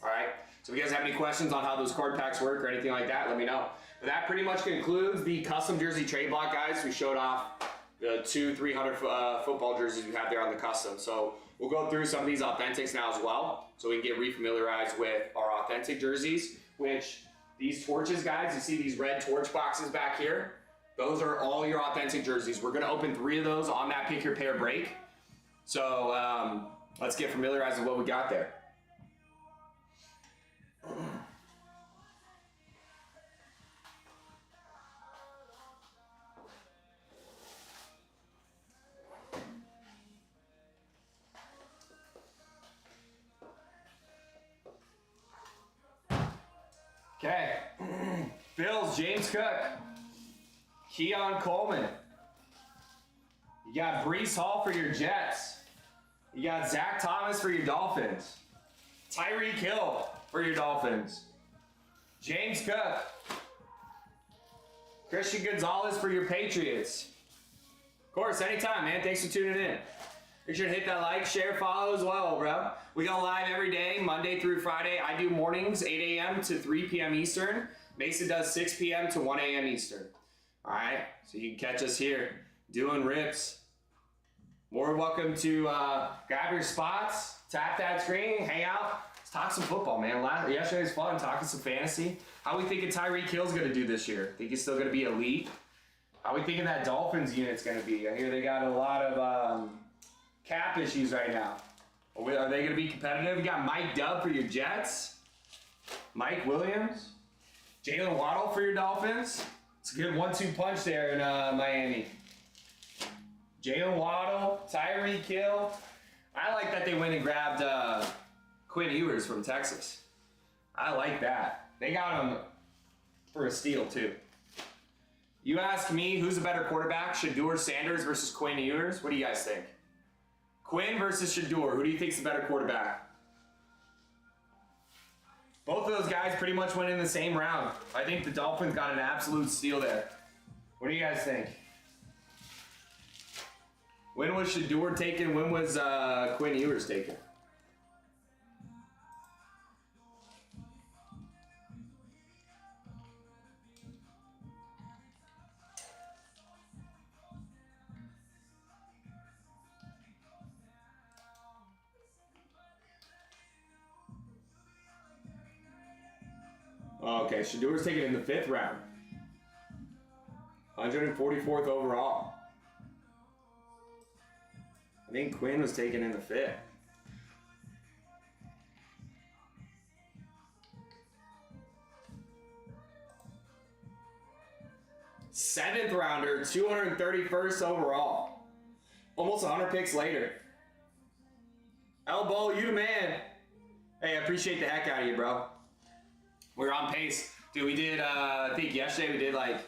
All right, so if you guys have any questions on how those card packs work or anything like that, let me know. But that pretty much concludes the custom jersey trade block, guys. We showed off the 200-300 football jerseys we have there on the custom. So we'll go through some of these authentics now as well, so we can get refamiliarized with our authentic jerseys, which these torches, guys, you see these red torch boxes back here? Those are all your authentic jerseys. We're gonna open 3 of those on that pick your pair break. So let's get familiarized with what we got there. Okay, Bills, James Cook, Keon Coleman. You got Breece Hall for your Jets. You got Zach Thomas for your Dolphins. Tyreek Hill for your Dolphins. James Cook. Christian Gonzalez for your Patriots. Of course, anytime, man. Thanks for tuning in. Be sure to hit that like, share, follow as well, bro. We go live every day, Monday through Friday. I do mornings, 8 a.m. to 3 p.m. Eastern. Mason does 6 p.m. to 1 a.m. Eastern. All right, so you can catch us here doing rips. More welcome to grab your spots, tap that screen, hang out. Let's talk some football, man. Yesterday was fun, talking some fantasy. How we thinking Tyreek Hill's going to do this year? Think he's still going to be elite? How we thinking that Dolphins unit's going to be? I hear they got a lot of cap issues right now. Are they going to be competitive? You got Mike Dubb for your Jets. Mike Williams. Jalen Waddle for your Dolphins. It's a good 1-2 punch there in Miami. Jalen Waddle, Tyreek Hill. I like that they went and grabbed Quinn Ewers from Texas. I like that. They got him for a steal, too. You ask me, who's a better quarterback? Shedeur Sanders versus Quinn Ewers? What do you guys think? Quinn versus Shedeur. Who do you think's the better quarterback? Both of those guys pretty much went in the same round. I think the Dolphins got an absolute steal there. What do you guys think? When was Shedeur taken? When was Quinn Ewers taken? Okay, Shadeur's taken in the 5th round. 144th overall. I think Quinn was taken in the 5th. Seventh rounder, 231st overall. Almost 100 picks later. Elbow, you the man. Hey, I appreciate the heck out of you, bro. We're on pace. Dude, we did, I think yesterday we did like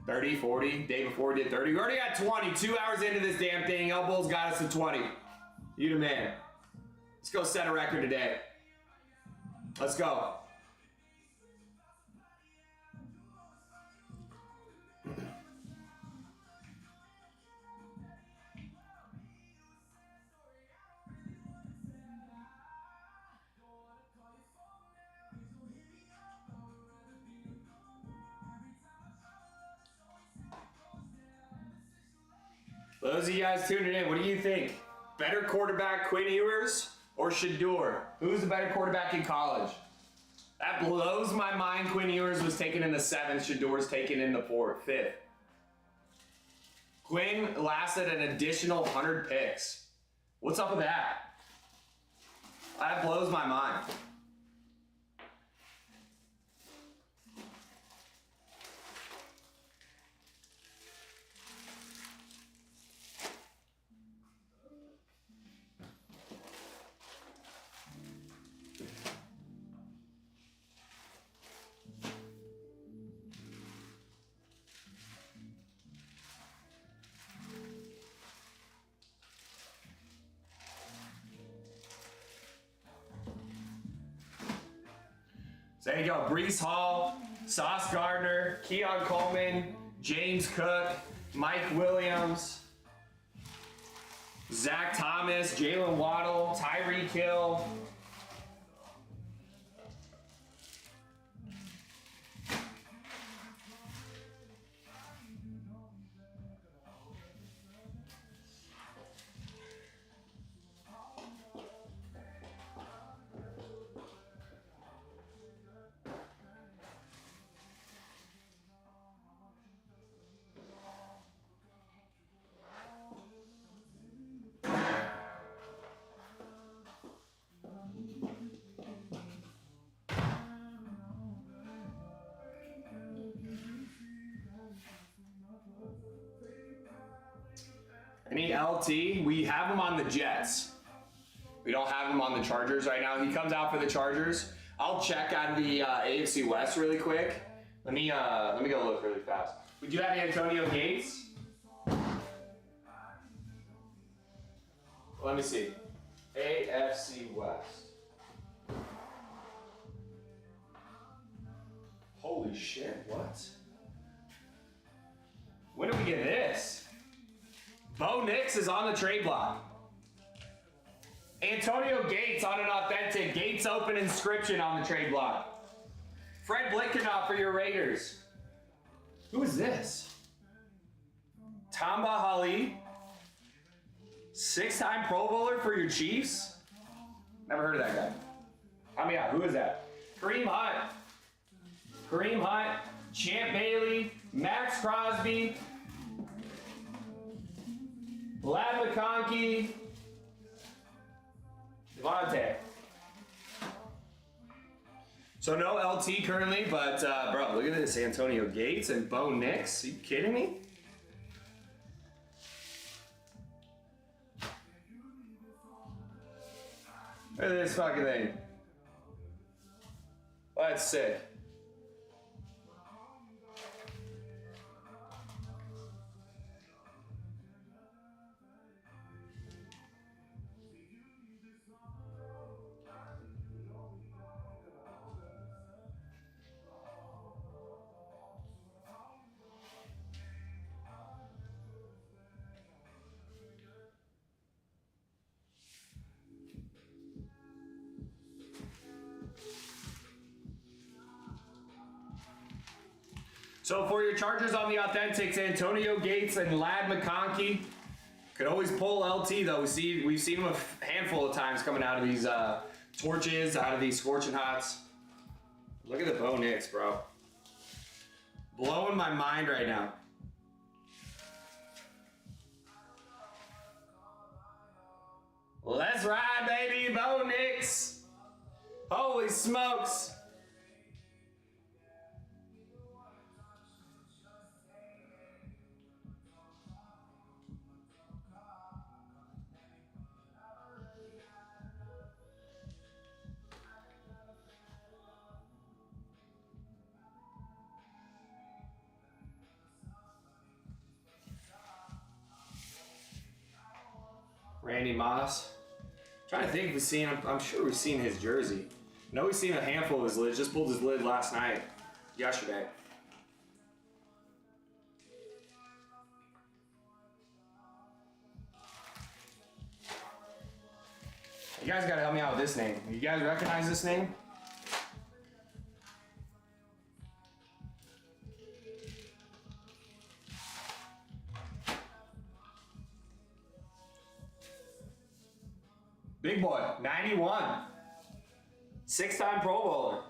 30, 40. Day before we did 30. We already got 20. 2 hours into this damn thing. Elbows got us to 20. You the man. Let's go set a record today. Let's go. For those of you guys tuning in, what do you think? Better quarterback, Quinn Ewers or Shedeur? Who's the better quarterback in college? That blows my mind. Quinn Ewers was taken in the 7th. Shadeur's taken in the 5th. Quinn lasted an additional 100 picks. What's up with that? That blows my mind. So there you go. Brees Hall, Sauce Gardner, Keon Coleman, James Cook, Mike Williams, Zach Thomas, Jalen Waddle, Tyreek Hill. Any LT? We have him on the Jets. We don't have him on the Chargers right now. He comes out for the Chargers. I'll check on the AFC West really quick. Let me go look really fast. We do have Antonio Gates. Let me see. AFC West. Holy shit, what? When did we get this? Bo Nix is on the trade block. Antonio Gates on an authentic Gates Open inscription on the trade block. Fred Blickenaught for your Raiders. Who is this? Tamba Hali. 6-time Pro Bowler for your Chiefs? Never heard of that guy. Help me out. Who is that? Kareem Hunt. Kareem Hunt. Champ Bailey. Max Crosby. Lad McConkey, Devontae. So no LT currently, but bro, look at this. Antonio Gates and Bo Nix. Are you kidding me? Look at this fucking thing. That's sick. So for your Chargers on the Authentics, Antonio Gates and Lad McConkey. Could always pull LT though. We've seen him a handful of times coming out of these torches, out of these scorching hots. Look at the Bo Nix, bro. Blowing my mind right now. Let's ride, baby, Bo Nix. Holy smokes. Randy Moss. Trying to think if we've seen him. I'm sure we've seen his jersey. I know we've seen a handful of his lids. Just pulled his lid last night. Yesterday. You guys gotta help me out with this name. You guys recognize this name? Big boy, 91. 6-time Pro Bowler.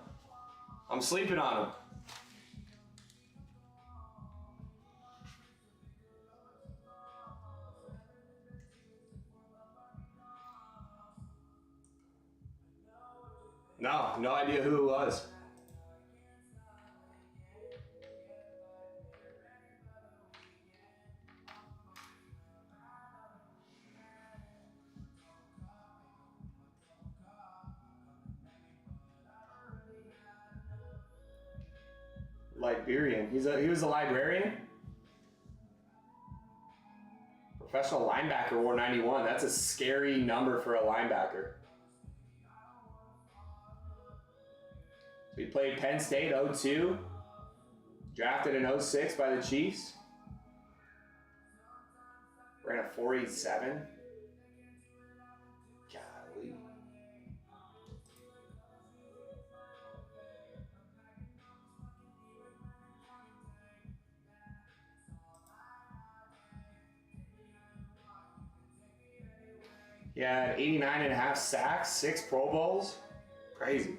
I'm sleeping on him. No idea who it was. Liberian. He was a librarian. Professional linebacker wore 91. That's a scary number for a linebacker. So he played Penn State 02. Drafted in 06 by the Chiefs. Ran a 4.87. Golly. He had 89.5 sacks, 6 Pro Bowls. Crazy.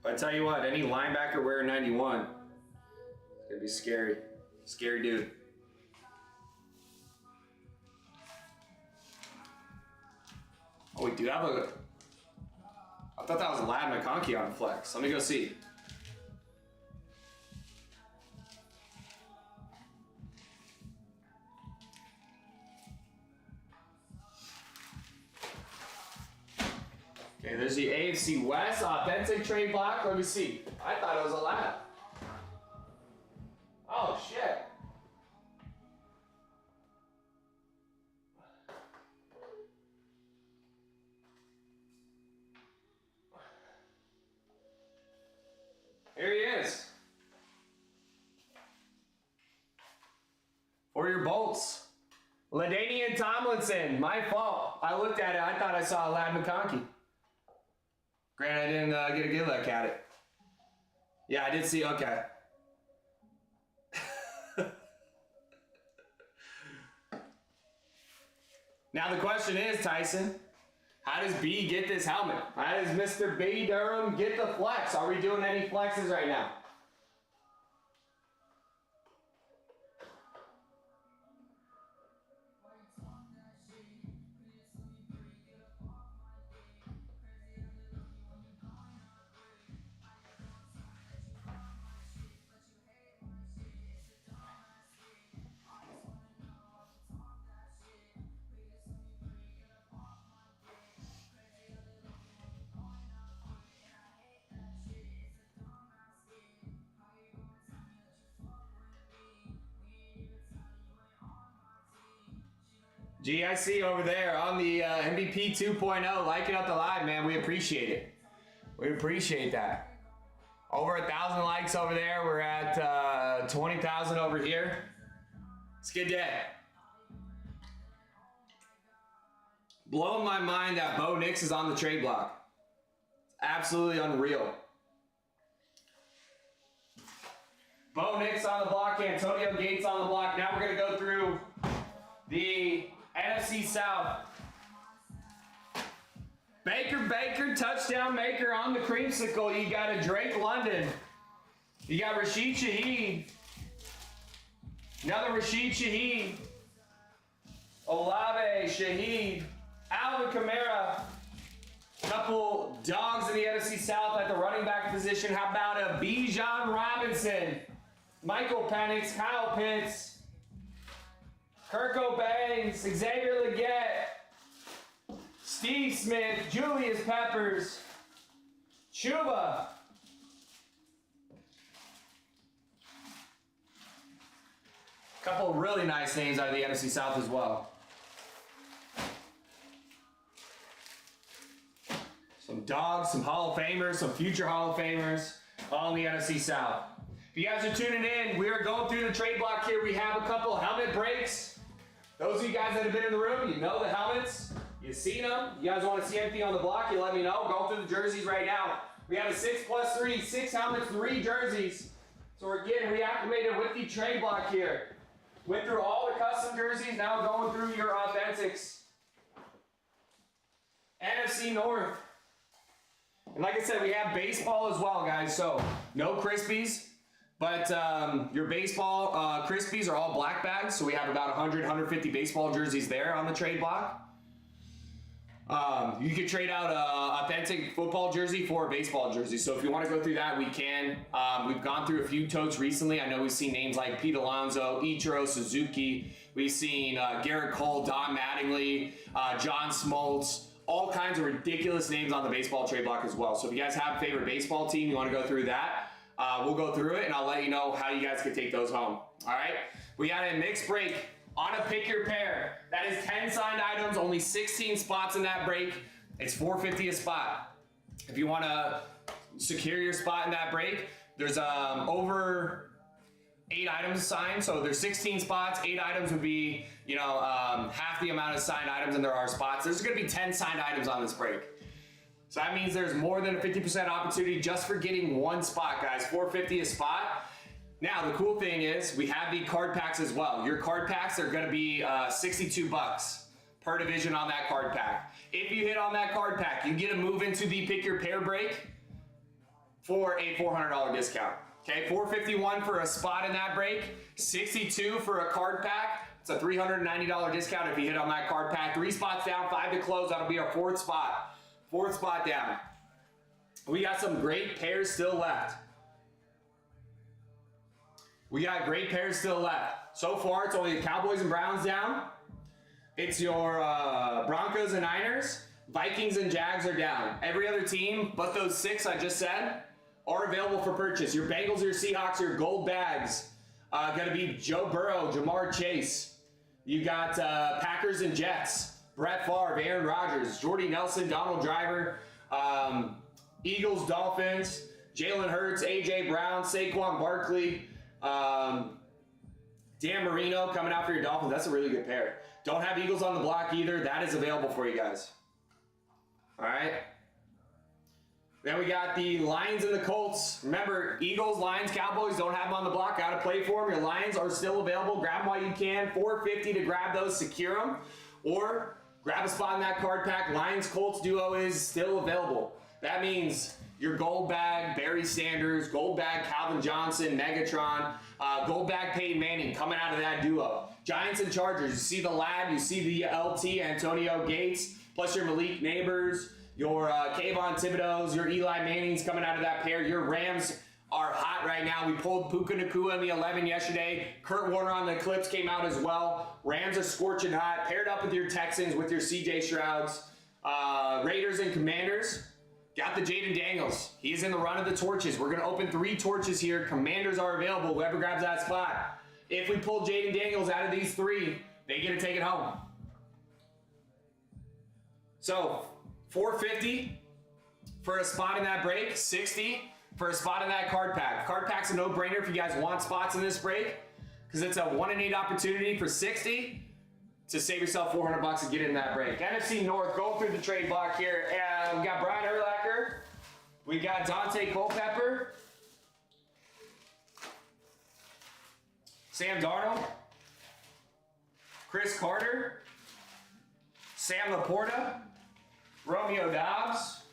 But I tell you what, any linebacker wearing 91, it's gonna be scary. Scary dude. Oh, we do have a... I thought that was Lad McConkey on the flex. Let me go see. Okay, there's the AFC West authentic trade block. Let me see. I thought it was a Lad. Oh, shit. Here he is. For your Bolts. LaDainian Tomlinson. My fault. I looked at it. I thought I saw Lad McConkey. Granted, I didn't get a good look at it. Yeah, I did see. Okay. Now the question is, Tyson, how does B get this helmet? How does Mr. B Durham get the flex? Are we doing any flexes right now? GIC over there on the MVP 2.0, liking up the live, man. We appreciate it. We appreciate that. Over 1,000 likes over there. We're at 20,000 over here. It's a good day. Blowing my mind that Bo Nix is on the trade block. Absolutely unreal. Bo Nix on the block, Antonio Gates on the block. Now we're going to go through the NFC South. Baker, touchdown maker on the creamsicle. You got a Drake London. You got Rashid Shaheed. Another Rashid Shaheed. Olave, Shaheed. Alvin Kamara. Couple dogs in the NFC South at the running back position. How about a Bijan Robinson? Michael Penix, Kyle Pitts. Kirko Bangs, Xavier Legette, Steve Smith, Julius Peppers, Chuba. Couple of really nice names out of the NFC South as well. Some dogs, some Hall of Famers, some future Hall of Famers, all in the NFC South. If you guys are tuning in, we are going through the trade block here. We have a couple helmet breaks. Those of you guys that have been in the room, you know the helmets. You've seen them. You guys want to see anything on the block, you let me know. Go through the jerseys right now. We have a 6+3, 6 helmets, 3 jerseys. So we're getting reacclimated with the trade block here. Went through all the custom jerseys, now going through your authentics. NFC North. And like I said, we have baseball as well, guys. So no Krispies. But your baseball Krispies are all black bags, so we have about 100, 150 baseball jerseys there on the trade block. You could trade out an authentic football jersey for a baseball jersey. So if you want to go through that, we can. We've gone through a few totes recently. I know we've seen names like Pete Alonso, Ichiro Suzuki. We've seen Garrett Cole, Don Mattingly, John Smoltz, all kinds of ridiculous names on the baseball trade block as well. So if you guys have a favorite baseball team, you want to go through that, we'll go through it and I'll let you know how you guys can take those home. All right, we got a mixed break on a pick your pair. That is 10 signed items, only 16 spots in that break. It's $4.50 a spot. If you want to secure your spot in that break, there's over 8 items signed, so there's 16 spots. 8 items would be, you know, half the amount of signed items, and there are spots. There's going to be 10 signed items on this break. So that means there's more than a 50% opportunity just for getting one spot, guys. $4.50 a spot. Now, the cool thing is we have the card packs as well. Your card packs are going to be $62 per division on that card pack. If you hit on that card pack, you get to move into the pick your pair break for a $400 discount. Okay, $451 for a spot in that break, $62 for a card pack. It's a $390 discount if you hit on that card pack. 3 spots down, 5 to close. That'll be our 4th spot. 4th spot down. We got some great pairs still left. We got great pairs still left. So far, it's only the Cowboys and Browns down. It's your Broncos and Niners. Vikings and Jags are down. Every other team but those 6 I just said are available for purchase. Your Bengals, your Seahawks, your gold bags. Gonna be Joe Burrow, Jamar Chase. You got Packers and Jets. Brett Favre, Aaron Rodgers, Jordy Nelson, Donald Driver. Eagles, Dolphins. Jalen Hurts, AJ Brown, Saquon Barkley. Dan Marino coming out for your Dolphins. That's a really good pair. Don't have Eagles on the block either. That is available for you guys. All right. Then we got the Lions and the Colts. Remember, Eagles, Lions, Cowboys, don't have them on the block. Got to play for them. Your Lions are still available. Grab them while you can. $4.50 to grab those, secure them. Or grab a spot in that card pack. Lions-Colts duo is still available. That means your gold bag, Barry Sanders, gold bag, Calvin Johnson, Megatron, gold bag, Peyton Manning coming out of that duo. Giants and Chargers. You see the lad, you see the LT, Antonio Gates, plus your Malik Neighbors, your Kayvon Thibodeau's, your Eli Manning's coming out of that pair. Your Rams are hot right now. We pulled Puka Nacua in the 11 yesterday. Kurt Warner on the Clips came out as well. Rams are scorching hot. Paired up with your Texans, with your CJ Strouds. Raiders and Commanders. Got the Jaden Daniels. He's in the run of the torches. We're going to open 3 torches here. Commanders are available. Whoever grabs that spot. If we pull Jaden Daniels out of these 3, they get to take it home. So, $4.50 for a spot in that break. $60 for a spot in that card pack. Card pack's a no-brainer if you guys want spots in this break, because it's a 1 in 8 opportunity for $60 to save yourself $400 and get in that break. NFC North, go through the trade block here. We got Brian Urlacher. We got Dante Culpepper. Sam Darnold. Chris Carter. Sam Laporta. Romeo Dobbs.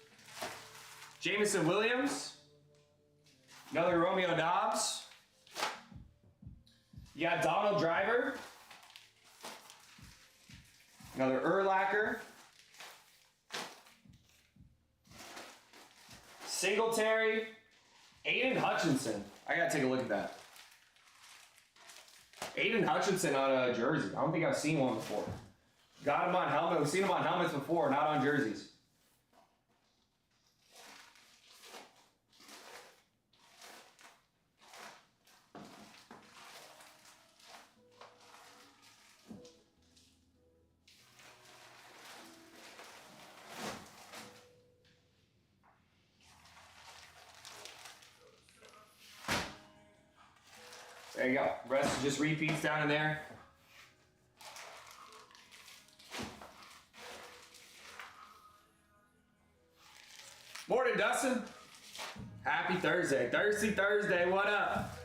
Jameson Williams. Another Romeo Dobbs. You got Donald Driver. Another Urlacher. Singletary. Aiden Hutchinson. I gotta take a look at that. Aiden Hutchinson on a jersey. I don't think I've seen one before. Got him on helmet. We've seen him on helmets before, not on jerseys. There you go. Rest is just repeats down in there. Morning, Dustin. Happy Thursday. Thirsty Thursday. What up?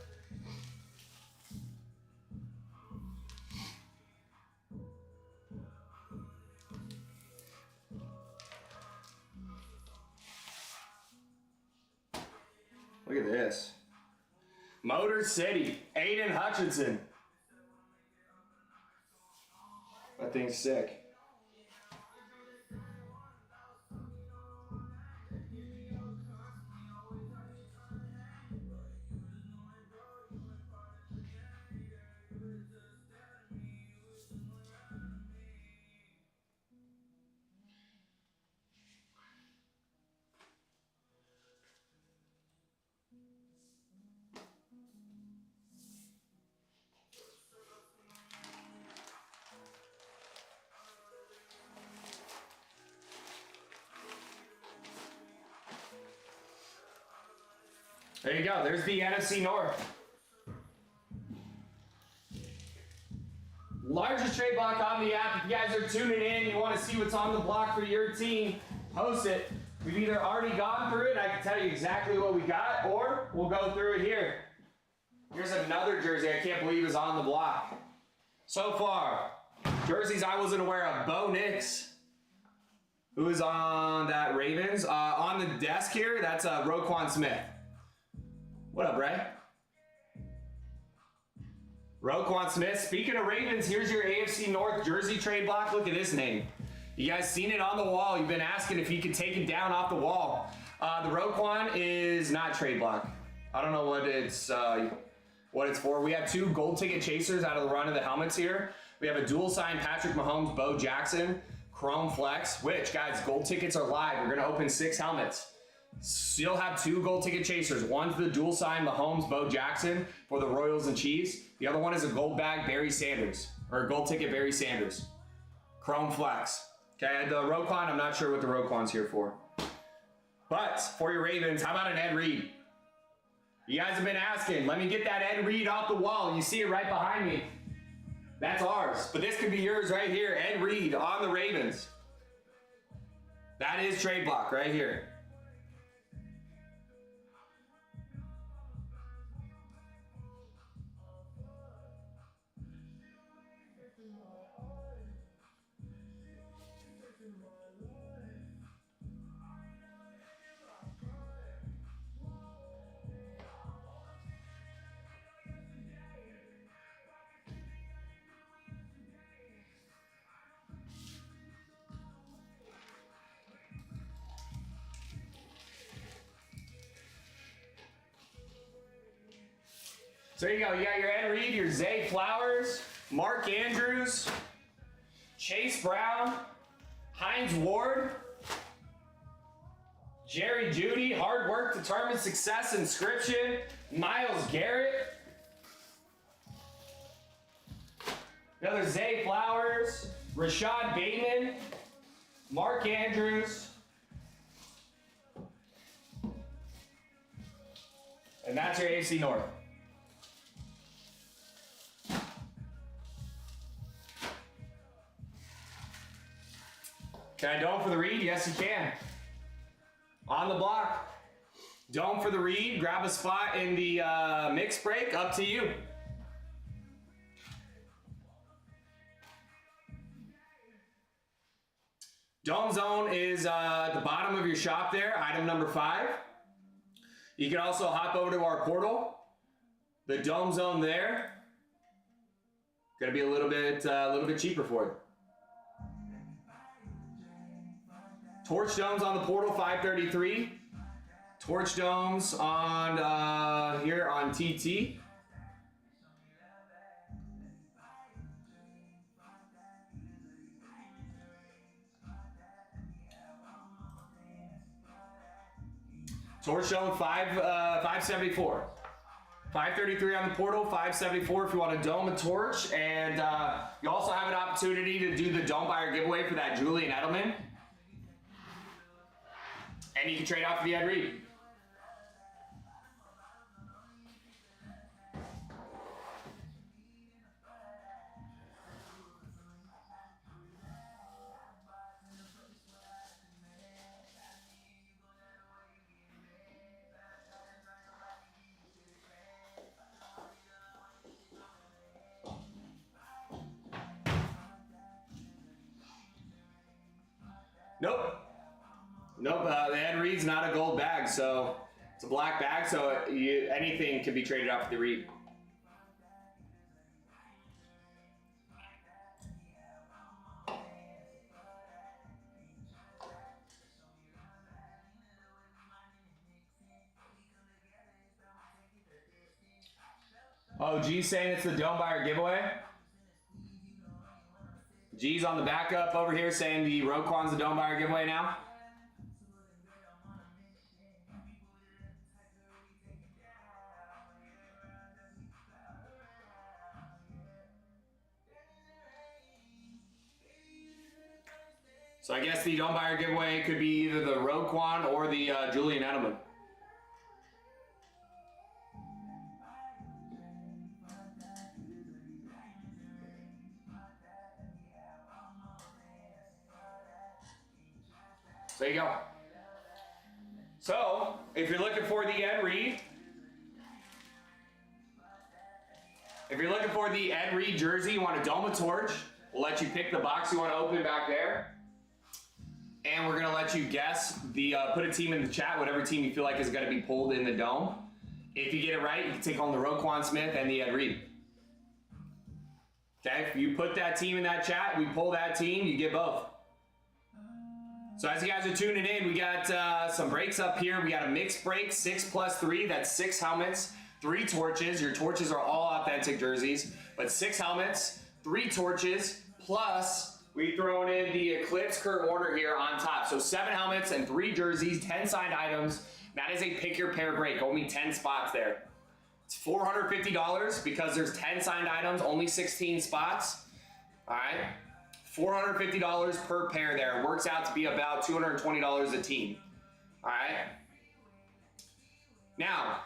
Look at this. Motor City, Aiden Hutchinson. That thing's sick. There you go. There's the NFC North. Largest trade block on the app. If you guys are tuning in, you want to see what's on the block for your team, post it. We've either already gone through it, I can tell you exactly what we got, or we'll go through it here. Here's another jersey I can't believe is on the block. So far, jerseys I wasn't aware of. Bo Nix, who is on that Ravens. On the desk here, that's Roquan Smith. What up, Ray? Roquan Smith. Speaking of Ravens, here's your AFC North jersey trade block. Look at this name. You guys seen it on the wall. You've been asking if you could take it down off the wall. The Roquan is not trade block. I don't know what it's for. We have 2 gold ticket chasers out of the run of the helmets here. We have a dual sign Patrick Mahomes, Bo Jackson, Chrome Flex, which, guys, gold tickets are live. We're going to open 6 helmets. Still have 2 gold ticket chasers. One's the dual sign Mahomes, Bo Jackson for the Royals and Chiefs. The other one is a gold bag Barry Sanders, or a gold ticket Barry Sanders. Chrome Flex. Okay, the Roquan, I'm not sure what the Roquan's here for. But for your Ravens, how about an Ed Reed? You guys have been asking. Let me get that Ed Reed off the wall. You see it right behind me. That's ours. But this could be yours right here. Ed Reed on the Ravens. That is trade block right here. So there you go. You got your Ed Reed, your Zay Flowers, Mark Andrews, Chase Brown, Hines Ward, Jerry Jeudy, hard work determines success inscription, Myles Garrett, another Zay Flowers, Rashad Bateman, Mark Andrews, and that's your AFC North. Can I dome for the read? Yes, you can. On the block. Dome for the read. Grab a spot in the mix break. Up to you. Dome zone is at the bottom of your shop there. Item number 5. You can also hop over to our portal. The dome zone there. Gonna be a little bit cheaper for you. Torch domes on the portal, 533. Torch domes on here on TT. Torch dome 574. 533 on the portal, 574 if you want to dome a torch, and you also have an opportunity to do the dome buyer giveaway for that Julian Edelman. And you can trade out for the Ed Reed. Nope. Nope, the Ed Reed's not a gold bag, so it's a black bag, so anything can be traded out for the Reed. Oh, G's saying it's the dome buyer giveaway. G's on the backup over here saying the Roquan's the dome buyer giveaway now. So I guess the dome buyer giveaway could be either the Roquan or the Julian Edelman. there you go. So, if you're looking for the Ed Reed, jersey, you want a Dome of Torch, we'll let you pick the box you want to open back there. And we're going to let you guess put a team in the chat, whatever team you feel like is going to be pulled in the Dome. If you get it right, you can take home the Roquan Smith and the Ed Reed. Okay, if you put that team in that chat, we pull that team, you get both. So as you guys are tuning in, we got some breaks up here. We got a mixed break, 6 plus 3, that's 6 helmets, 3 torches. Your torches are all authentic jerseys, but 6 helmets, 3 torches, plus we thrown in the Eclipse Kurt Warner here on top. So 7 helmets and 3 jerseys, 10 signed items. That is a pick your pair break, only 10 spots there. It's $450 because there's 10 signed items, only 16 spots. All right, $450 per pair there. It works out to be about $220 a team. All right. Now,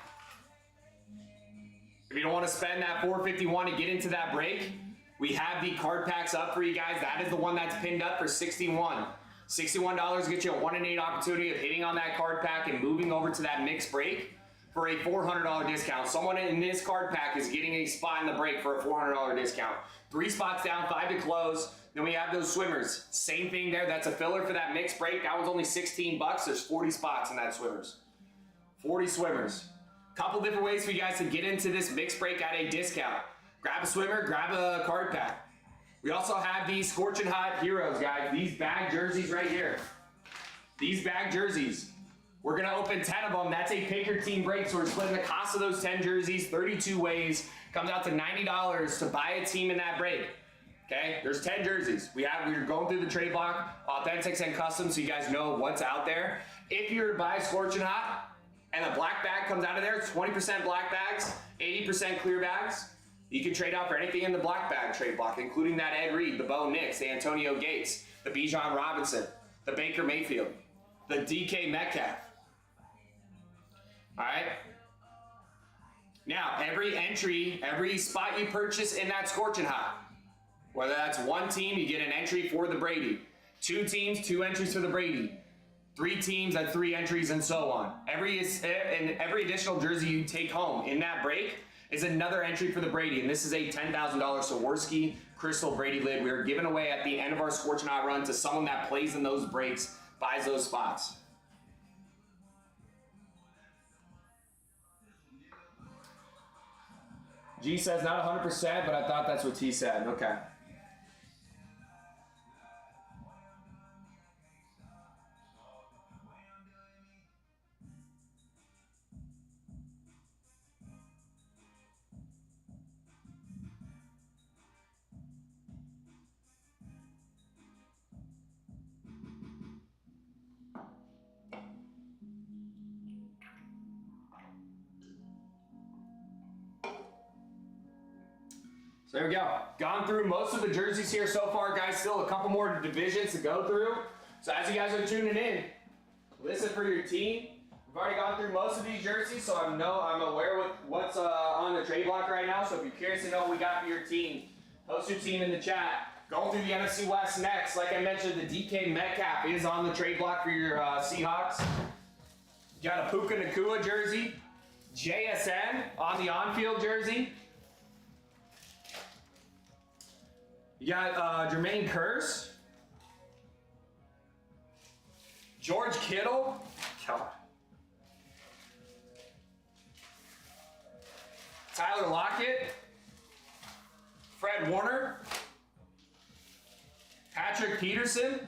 if you don't want to spend that $451 to get into that break, we have the card packs up for you guys. That is the one that's pinned up for $61. $61 gets you a 1 in 8 opportunity of hitting on that card pack and moving over to that mixed break for a $400 discount. Someone in this card pack is getting a spot in the break for a $400 discount. 3 spots down, 5 to close. Then we have those swimmers. Same thing there. That's a filler for that mixed break. That one's only 16 bucks. There's 40 spots in that swimmers. 40 swimmers. Couple different ways for you guys to get into this mixed break at a discount. Grab a swimmer, grab a card pack. We also have these Scorching Hot Heroes, guys. These bag jerseys right here. These bag jerseys. We're going to open 10 of them. That's a pick your team break. So we're splitting the cost of those 10 jerseys 32 ways. Comes out to $90 to buy a team in that break. Okay, there's 10 jerseys. We're going through the trade block, authentics and custom, so you guys know what's out there. If you're to buy Scorching Hot and a black bag comes out of there, it's 20% black bags, 80% clear bags. You can trade out for anything in the black bag trade block, including that Ed Reed, the Bo Nix, the Antonio Gates, the Bijan Robinson, the Baker Mayfield, the DK Metcalf. All right. Now, every spot you purchase in that Scorching Hot, whether that's 1 team, you get an entry for the Brady. 2 teams, 2 entries for the Brady. 3 teams, that's 3 entries, and so on. Every additional jersey you take home in that break is another entry for the Brady, and this is a $10,000 Swarovski Crystal Brady lid we are giving away at the end of our Scorching Hot run to someone that plays in those breaks, buys those spots. G says not 100%, but I thought that's what T said. Okay. So there we go. Gone through most of the jerseys here so far, guys. Still a couple more divisions to go through. So as you guys are tuning in, listen for your team. We've already gone through most of these jerseys, so I'm aware with what's on the trade block right now. So if you're curious to know what we got for your team, post your team in the chat. Going through the NFC West next. Like I mentioned, the DK Metcalf is on the trade block for your Seahawks. You got a Puka Nacua jersey. JSN on the on-field jersey. You got Jermaine Kearse. George Kittle. God. Tyler Lockett. Fred Warner. Patrick Peterson.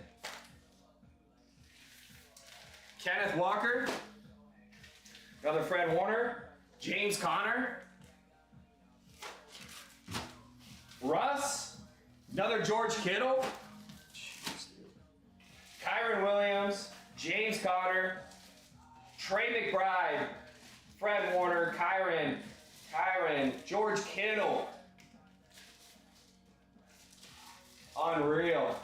Kenneth Walker. Another Fred Warner. James Conner. Russ. Another George Kittle. Kyron Williams. James Conner. Trey McBride. Fred Warner. Kyron. George Kittle. Unreal.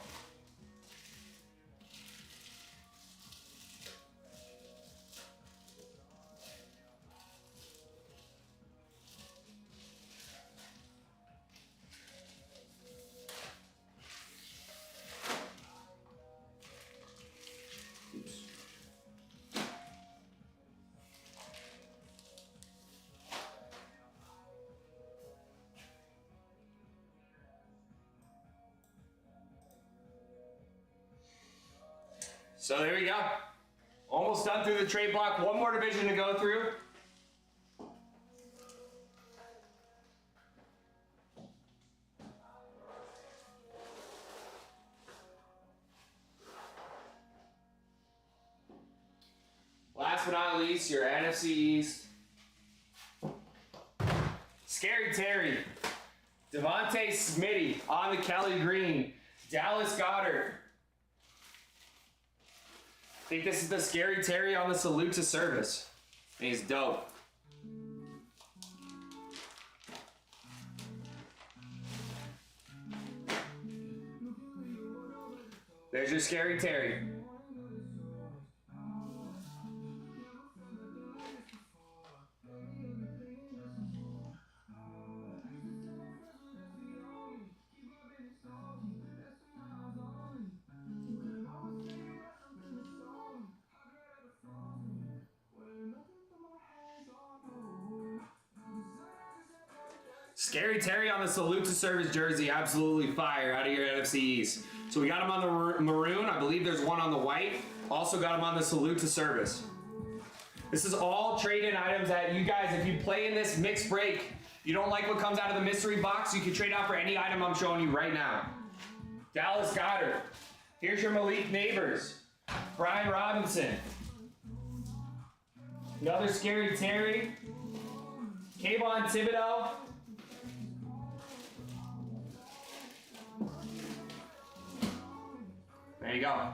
Oops. So there we go. Almost done through the trade block. One more division to go through. Last but not least, your NFC East. Scary Terry. Devontae Smitty on the Kelly Green. Dallas Goedert. I think this is the Scary Terry on the Salute to Service. And he's dope. There's your Scary Terry. Scary Terry on the Salute to Service jersey, absolutely fire out of your NFC East. So we got him on the maroon. I believe there's one on the white. Also got him on the Salute to Service. This is all trade-in items that you guys, if you play in this mixed break, you don't like what comes out of the mystery box, you can trade out for any item I'm showing you right now. Dallas Goedert. Here's your Malik Neighbors. Brian Robinson. Another Scary Terry. Kayvon Thibodeau. There you go.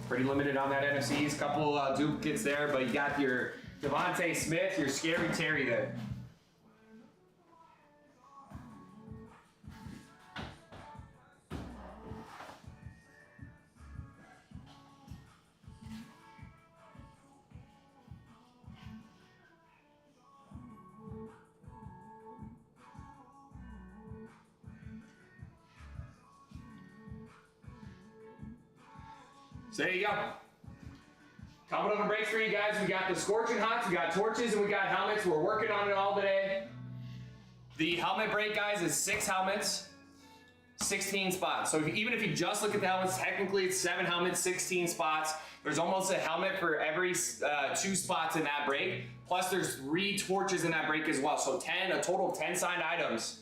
Pretty limited on that NFC East. Couple duplicates there, but you got your Devontae Smith, your Scary Terry there. So there you go. Couple of breaks for you guys. We got the Scorching Hots, we got torches, and we got helmets. We're working on it all today. The helmet break, guys, is 6 helmets, 16 spots. So even if you just look at the helmets, technically it's 7 helmets, 16 spots. There's almost a helmet for every 2 spots in that break. Plus there's 3 torches in that break as well. So a total of 10 signed items,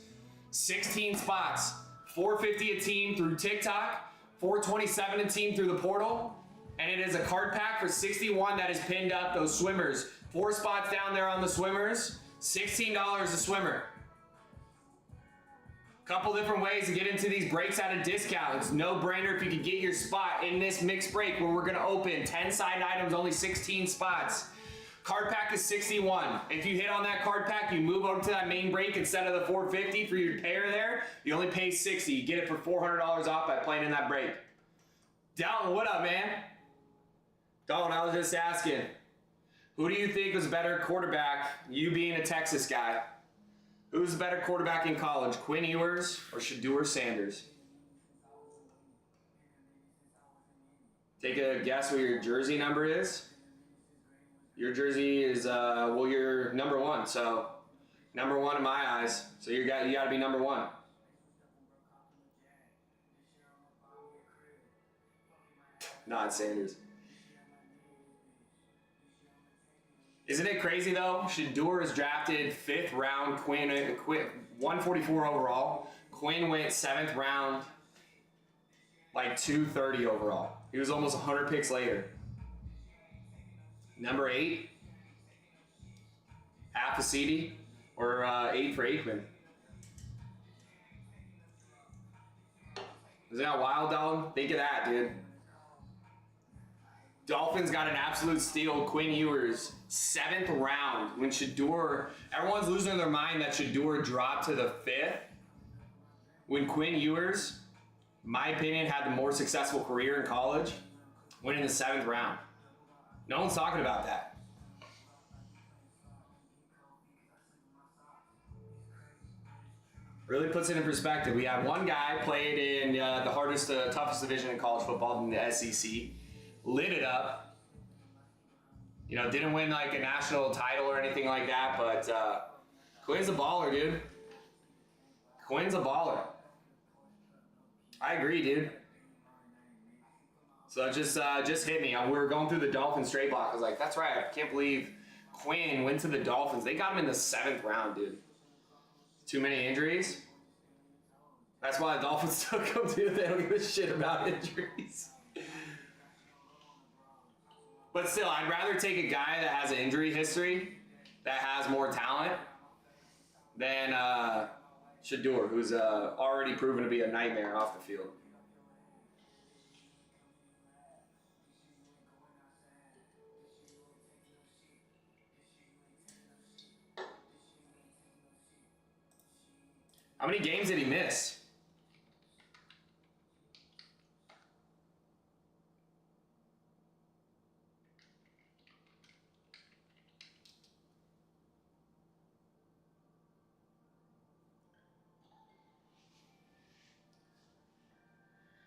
16 spots, $450 a team through TikTok. $427 a team through the portal, and it is a card pack for $61 that is pinned up. Those swimmers, 4 spots down there on the swimmers, $16 a swimmer. Couple different ways to get into these breaks at a discount. It's no brainer if you could get your spot in this mixed break where we're gonna open 10 signed items, only 16 spots. Card pack is $61. If you hit on that card pack, you move over to that main break instead of the $450 for your pair there. You only pay $60. You get it for $400 off by playing in that break. Dalton, what up, man? Dalton, I was just asking, who do you think was a better quarterback, you being a Texas guy? Who's the better quarterback in college, Quinn Ewers or Shedeur Sanders? Take a guess what your jersey number is. Your jersey is, well, you're number 1, so number 1 in my eyes. So you got to be number 1. Not Sanders. Isn't it crazy though? Shedeur is drafted 5th round. Quinn 144 overall. Quinn went 7th round, like 230 overall. He was almost 100 picks later. Number 8, half a CD, or 8 for Aikman. Isn't that wild, Dalton? Think of that, dude. Dolphins got an absolute steal. Quinn Ewers, 7th round. When Shedeur, everyone's losing their mind that Shedeur dropped to the 5th. When Quinn Ewers, in my opinion, had the more successful career in college, went in the 7th round. No one's talking about that. Really puts it in perspective. We had one guy played in the hardest, toughest division in college football, in the SEC, lit it up. You know, didn't win like a national title or anything like that, but Quinn's a baller, dude. Quinn's a baller. I agree, dude. So it just hit me. We were going through the Dolphins trade block. I was like, that's right. I can't believe Quinn went to the Dolphins. They got him in the 7th round, dude. Too many injuries. That's why the Dolphins took him, dude. They don't give a shit about injuries. But still, I'd rather take a guy that has an injury history, that has more talent, than Shador, who's already proven to be a nightmare off the field. How many games did he miss?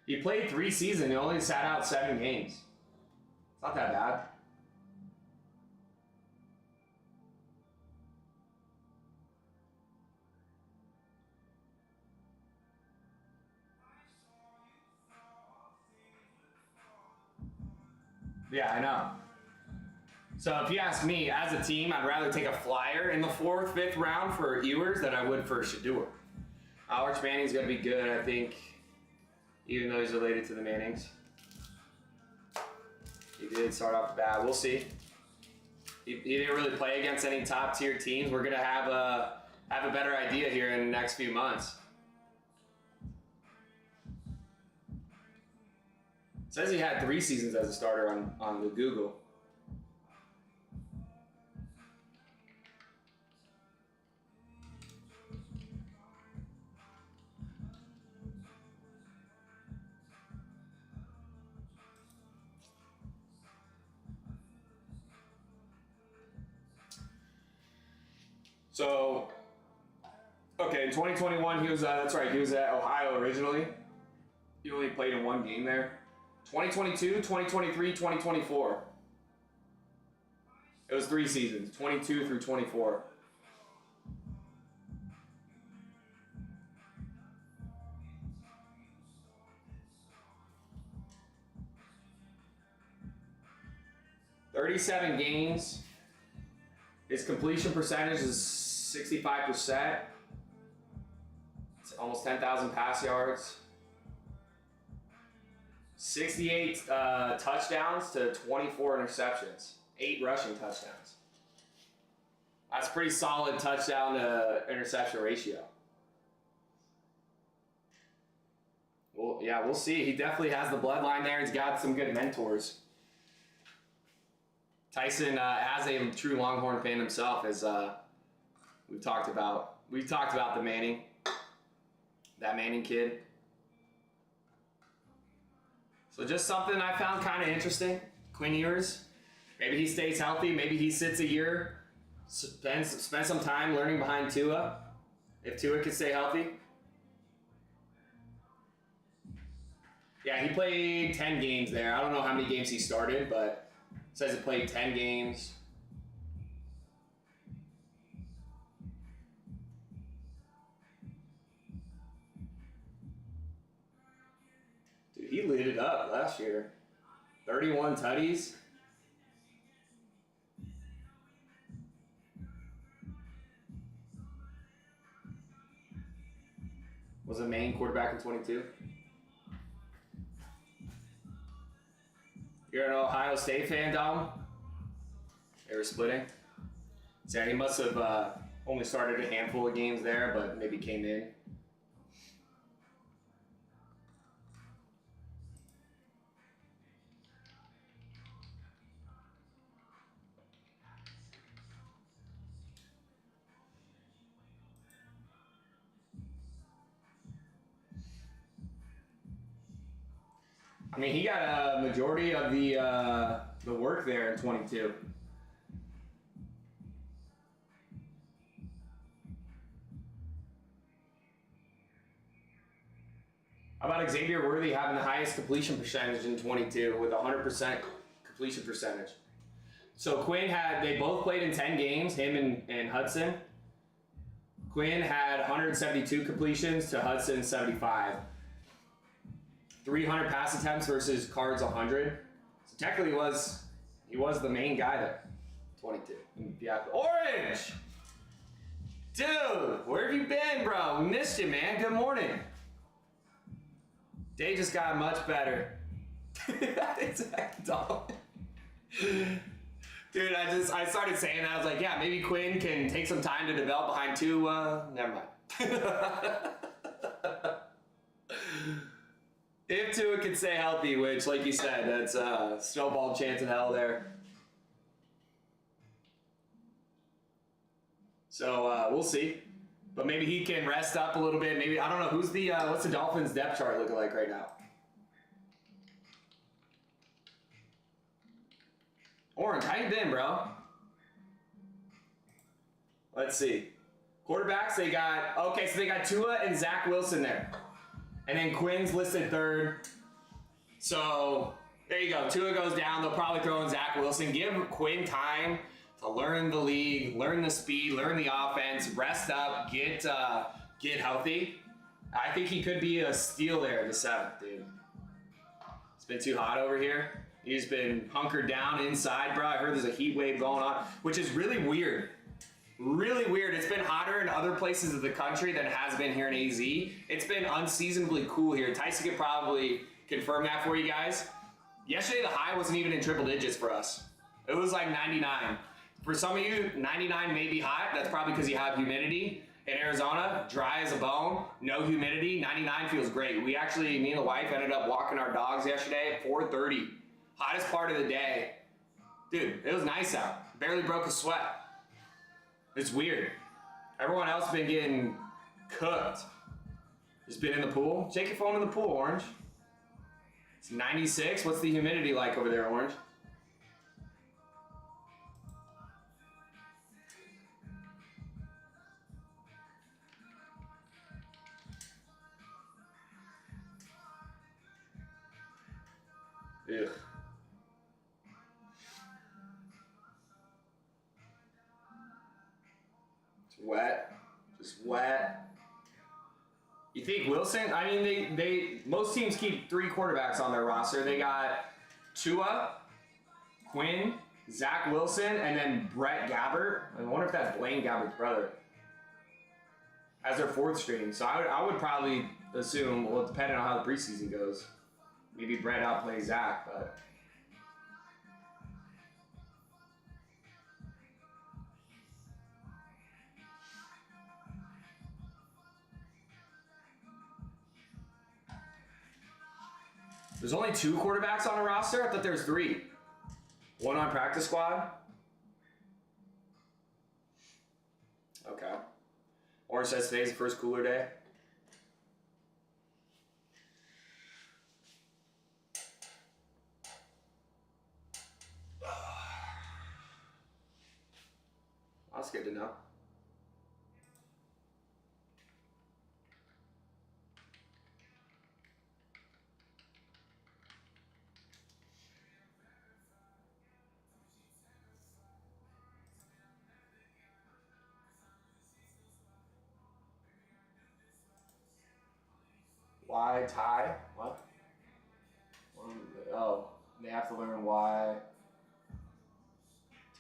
He played 3 seasons. He only sat out 7 games. It's not that bad. Yeah, I know. So if you ask me, as a team, I'd rather take a flyer in the 4th, 5th round for Ewers than I would for Shador. Arch Manning's going to be good, I think, even though he's related to the Mannings. He did start off bad. We'll see. He didn't really play against any top-tier teams. We're going to have a better idea here in the next few months. It says he had 3 seasons as a starter on the Google. So, okay, in 2021, he was, that's right, he was at Ohio originally. He only played in 1 game there. 2022, 2023, 2024. It was 3 seasons, 22 through 24. "37 games. His completion percentage is 65%. It's almost 10,000 pass yards. 68 touchdowns to 24 interceptions. 8 rushing touchdowns. That's pretty solid touchdown to interception ratio. Well, yeah, we'll see. He definitely has the bloodline there. He's got some good mentors. Tyson, as a true Longhorn fan himself, is we've talked about the Manning, that Manning kid. So just something I found kind of interesting. Quinn Ewers, maybe he stays healthy. Maybe he sits a year, spend some time learning behind Tua. If Tua can stay healthy. Yeah, he played 10 games there. I don't know how many games he started, but it says he played 10 games. Dude, he lit it up last year. 31 tutties. Was a main quarterback in 22. You're an Ohio State fan, Dom? They were splitting. So yeah, he must have only started a handful of games there, but maybe came in. I mean, he got a majority of the work there in 22. How about Xavier Worthy having the highest completion percentage in 22 with 100% completion percentage? So they both played in 10 games, him and Hudson. Quinn had 172 completions to Hudson 75. 300 pass attempts versus Cards 100. So technically he was the main guy there. 22. Yeah. Orange! Dude, where have you been, bro? We missed you, man. Good morning. Day just got much better. Exact dog. Dude, I started saying that. I was like, yeah, maybe Quinn can take some time to develop behind two. Never mind. If Tua can stay healthy, which, like you said, that's a snowball chance in hell there. So we'll see. But maybe he can rest up a little bit. Maybe, I don't know, who's the, what's the Dolphins depth chart looking like right now? Orange, how you been, bro? Let's see. Quarterbacks, they got, okay, so they got Tua and Zach Wilson there. And then Quinn's listed third. So, there you go. Tua goes down. They'll probably throw in Zach Wilson. Give Quinn time to learn the league, learn the speed, learn the offense, rest up, get healthy. I think he could be a steal there at the 7th, dude. It's been too hot over here. He's been hunkered down inside, bro. I heard there's a heat wave going on, which is really weird. Really weird. It's been hotter in other places of the country than it has been here in AZ. It's been unseasonably cool here. Tyson could probably confirm that for you guys. Yesterday, the high wasn't even in triple digits for us. It was like 99. For some of you, 99 may be hot. That's probably because you have humidity. In Arizona, dry as a bone, no humidity. 99 feels great. We actually, me and the wife ended up walking our dogs yesterday at 4:30. Hottest part of the day. Dude, it was nice out. Barely broke a sweat. It's weird. Everyone else been getting cooked. Just been in the pool. Check your phone in the pool, Orange. It's 96. What's the humidity like over there, Orange? Ugh. It's wet. Just wet. You think Wilson? I mean, they most teams keep 3 quarterbacks on their roster. They got Tua, Quinn, Zach Wilson, and then Brett Gabbert. I wonder if that's Blaine Gabbert's brother as their 4th string. So I would probably assume, well, depending on how the preseason goes, maybe Brett outplays Zach, but. There's only 2 quarterbacks on a roster? I thought there was 3. 1 on practice squad? Okay. Orange says today's the first cooler day. That's good to know. Why tie? What? Oh, they have to learn why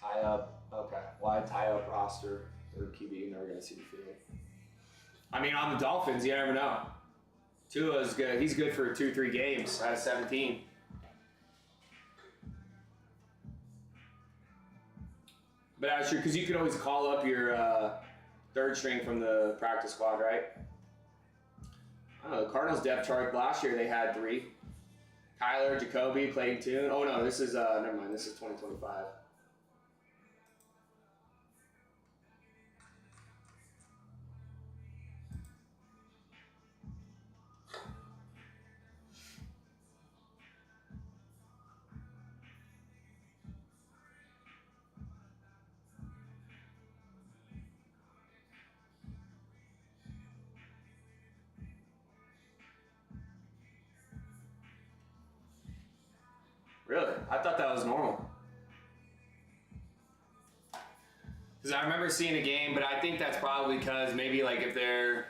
tie up. Okay, why tie up roster or QB? Never gonna see the field. I mean, on the Dolphins, you never know. Tua's good. He's good for 2-3 games out of 17. But that's true because you can always call up your 3rd string from the practice squad, right? I don't know, the Cardinals depth chart last year they had 3. Kyler, Jacoby, Clayton Tune. Oh no, this is never mind. This is 2025. Really? I thought that was normal. Because I remember seeing a game, but I think that's probably because maybe like if they're,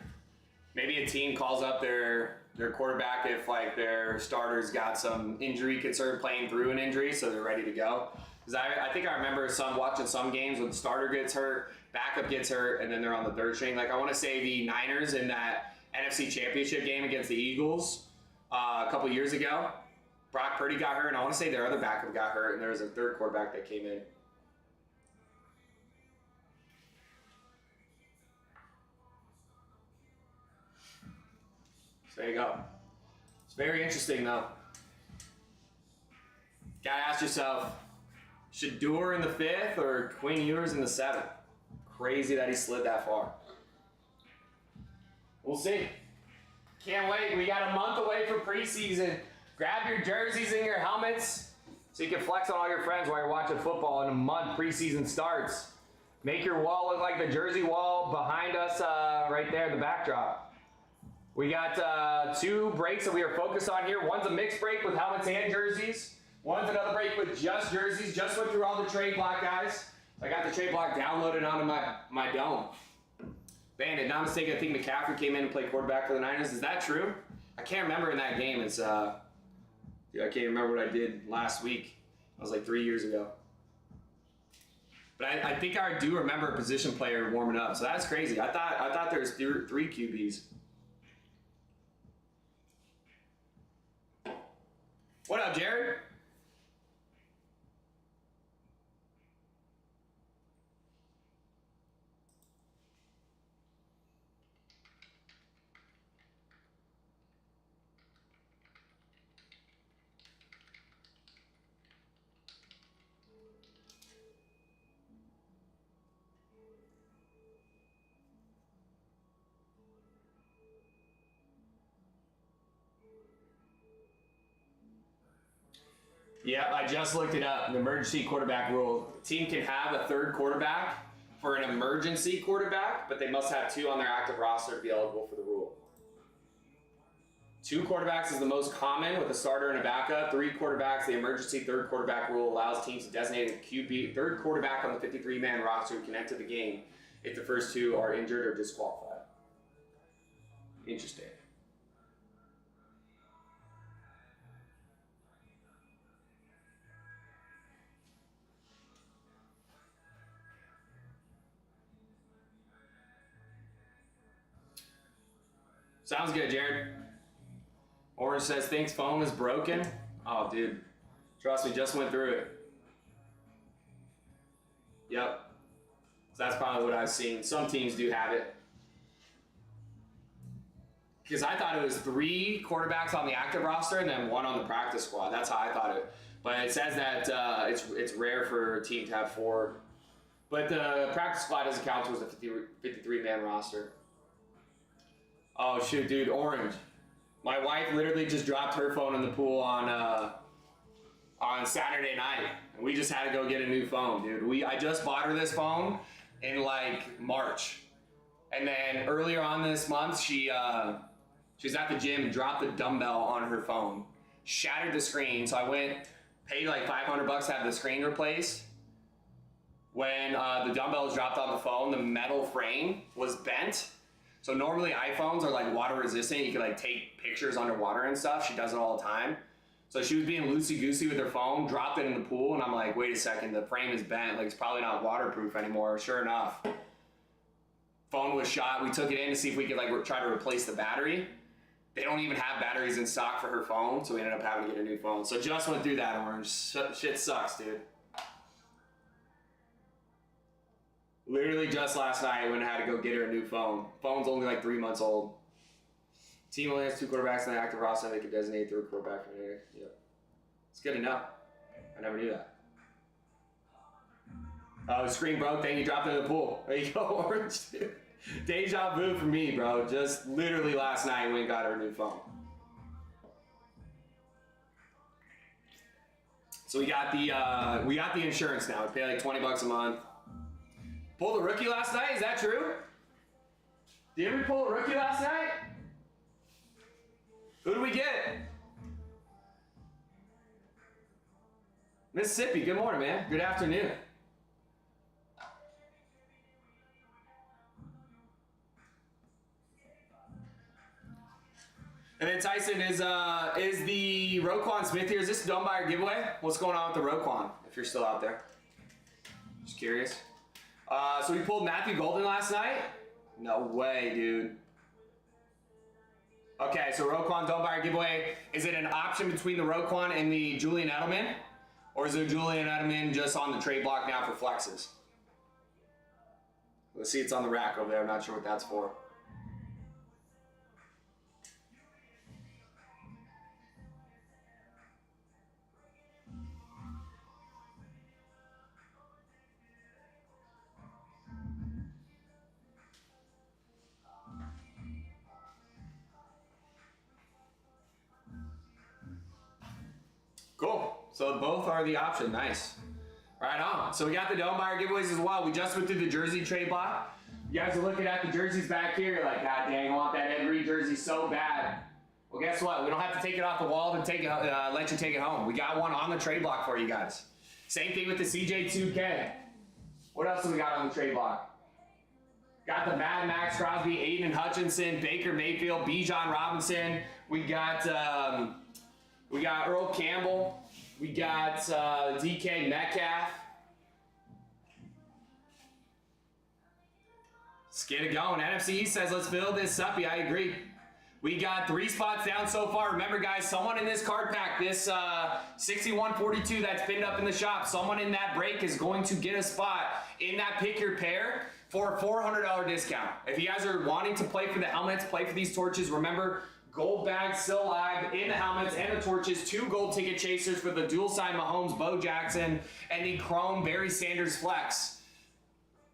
maybe a team calls up their their quarterback if like their starter's got some injury concern playing through an injury, so they're ready to go. Because I think I remember watching some games when the starter gets hurt, backup gets hurt, and then they're on the third string. Like I want to say the Niners in that NFC Championship game against the Eagles a couple years ago, Brock Purdy got hurt, and I want to say their other backup got hurt, and there was a third quarterback that came in. So there you go. It's very interesting though. Gotta ask yourself, Shador in the 5th or Quinn Ewers in the 7th? Crazy that he slid that far. We'll see. Can't wait. We got a month away from preseason. Grab your jerseys and your helmets so you can flex on all your friends while you're watching football. In a month, preseason starts. Make your wall look like the jersey wall behind us right there in the backdrop. We got 2 breaks that we are focused on here. One's a mixed break with helmets and jerseys. One's another break with just jerseys. Just went through all the trade block, guys. I got the trade block downloaded onto my dome. Bandit, not mistaken, I think McCaffrey came in and played quarterback for the Niners. Is that true? I can't remember in that game. It's I can't remember what I did last week. It was like 3 years ago. But I think I do remember a position player warming up. So that's crazy. I thought there was 3 QBs. What up, Jared? Yeah, I just looked it up. The emergency quarterback rule. The team can have a 3rd quarterback for an emergency quarterback, but they must have 2 on their active roster to be eligible for the rule. 2 quarterbacks is the most common with a starter and a backup. 3 quarterbacks, the emergency 3rd quarterback rule allows teams to designate a QB, 3rd quarterback on the 53-man roster who can enter the game if the first 2 are injured or disqualified. Interesting. Sounds good, Jared. Orange says, thinks phone is broken. Oh, dude. Trust me, just went through it. Yep. So that's probably what I've seen. Some teams do have it. Because I thought it was 3 quarterbacks on the active roster and then 1 on the practice squad. That's how I thought it. But it says that it's rare for a team to have 4. But the practice squad doesn't count towards the 53-man roster. Oh, shoot, dude. Orange. My wife literally just dropped her phone in the pool on Saturday night. And we just had to go get a new phone, dude. I just bought her this phone in like March. And then earlier on this month, she was at the gym and dropped the dumbbell on her phone. Shattered the screen. So I went, paid like $500 to have the screen replaced. When the dumbbell was dropped on the phone, the metal frame was bent. So normally iPhones are like water resistant. You can like take pictures underwater and stuff. She does it all the time. So she was being loosey-goosey with her phone, dropped it in the pool, and I'm like, wait a second, the frame is bent. Like it's probably not waterproof anymore. Sure enough, phone was shot. We took it in to see if we could like try to replace the battery. They don't even have batteries in stock for her phone, so we ended up having to get a new phone. So just went through that, Orange. Shit sucks, dude. Literally just last night when I had to go get her a new phone. Phone's only like 3 months old. Team only has 2 quarterbacks in the active roster. They could designate 3rd quarterback from there. Yep. It's good to know. I never knew that. Oh, the screen broke. Then you dropped it in the pool. There you go, Orange. Deja vu for me, bro. Just literally last night we got her a new phone. So we got the insurance now. We pay like $20 a month. Pulled a rookie last night? Is that true? Did we pull a rookie last night? Who did we get? Mississippi. Good morning, man. Good afternoon. And then Tyson, is the Roquan Smith here? Is this done by our giveaway? What's going on with the Roquan? If you're still out there, just curious. So we pulled Matthew Golden last night. No way, dude. Okay, so Roquan done by our giveaway. Is it an option between the Roquan and the Julian Edelman, or is there Julian Edelman just on the trade block now for flexes? Let's see, it's on the rack over there. I'm not sure what that's for. Cool. So both are the option. Nice. Right on. So we got the Dome Buyer giveaways as well. We just went through the jersey trade block. You guys are looking at the jerseys back here. You're like, God dang, I want that Ed Reed jersey so bad. Well, guess what? We don't have to take it off the wall to take it, let you take it home. We got one on the trade block for you guys. Same thing with the CJ2K. What else do we got on the trade block? Got the Mad Max Crosby, Aiden Hutchinson, Baker Mayfield, Bijan Robinson. We got Earl Campbell. We got DK Metcalf. Let's get it going. NFC East says, let's fill this up. Yeah, I agree. We got 3 spots down so far. Remember, guys, someone in this card pack, this 6142 that's pinned up in the shop, someone in that break is going to get a spot in that pick your pair for a $400 discount. If you guys are wanting to play for the helmets, play for these torches, remember, gold bags still live in the helmets and the torches. 2 gold ticket chasers for the dual sign Mahomes, Bo Jackson, and the chrome Barry Sanders flex.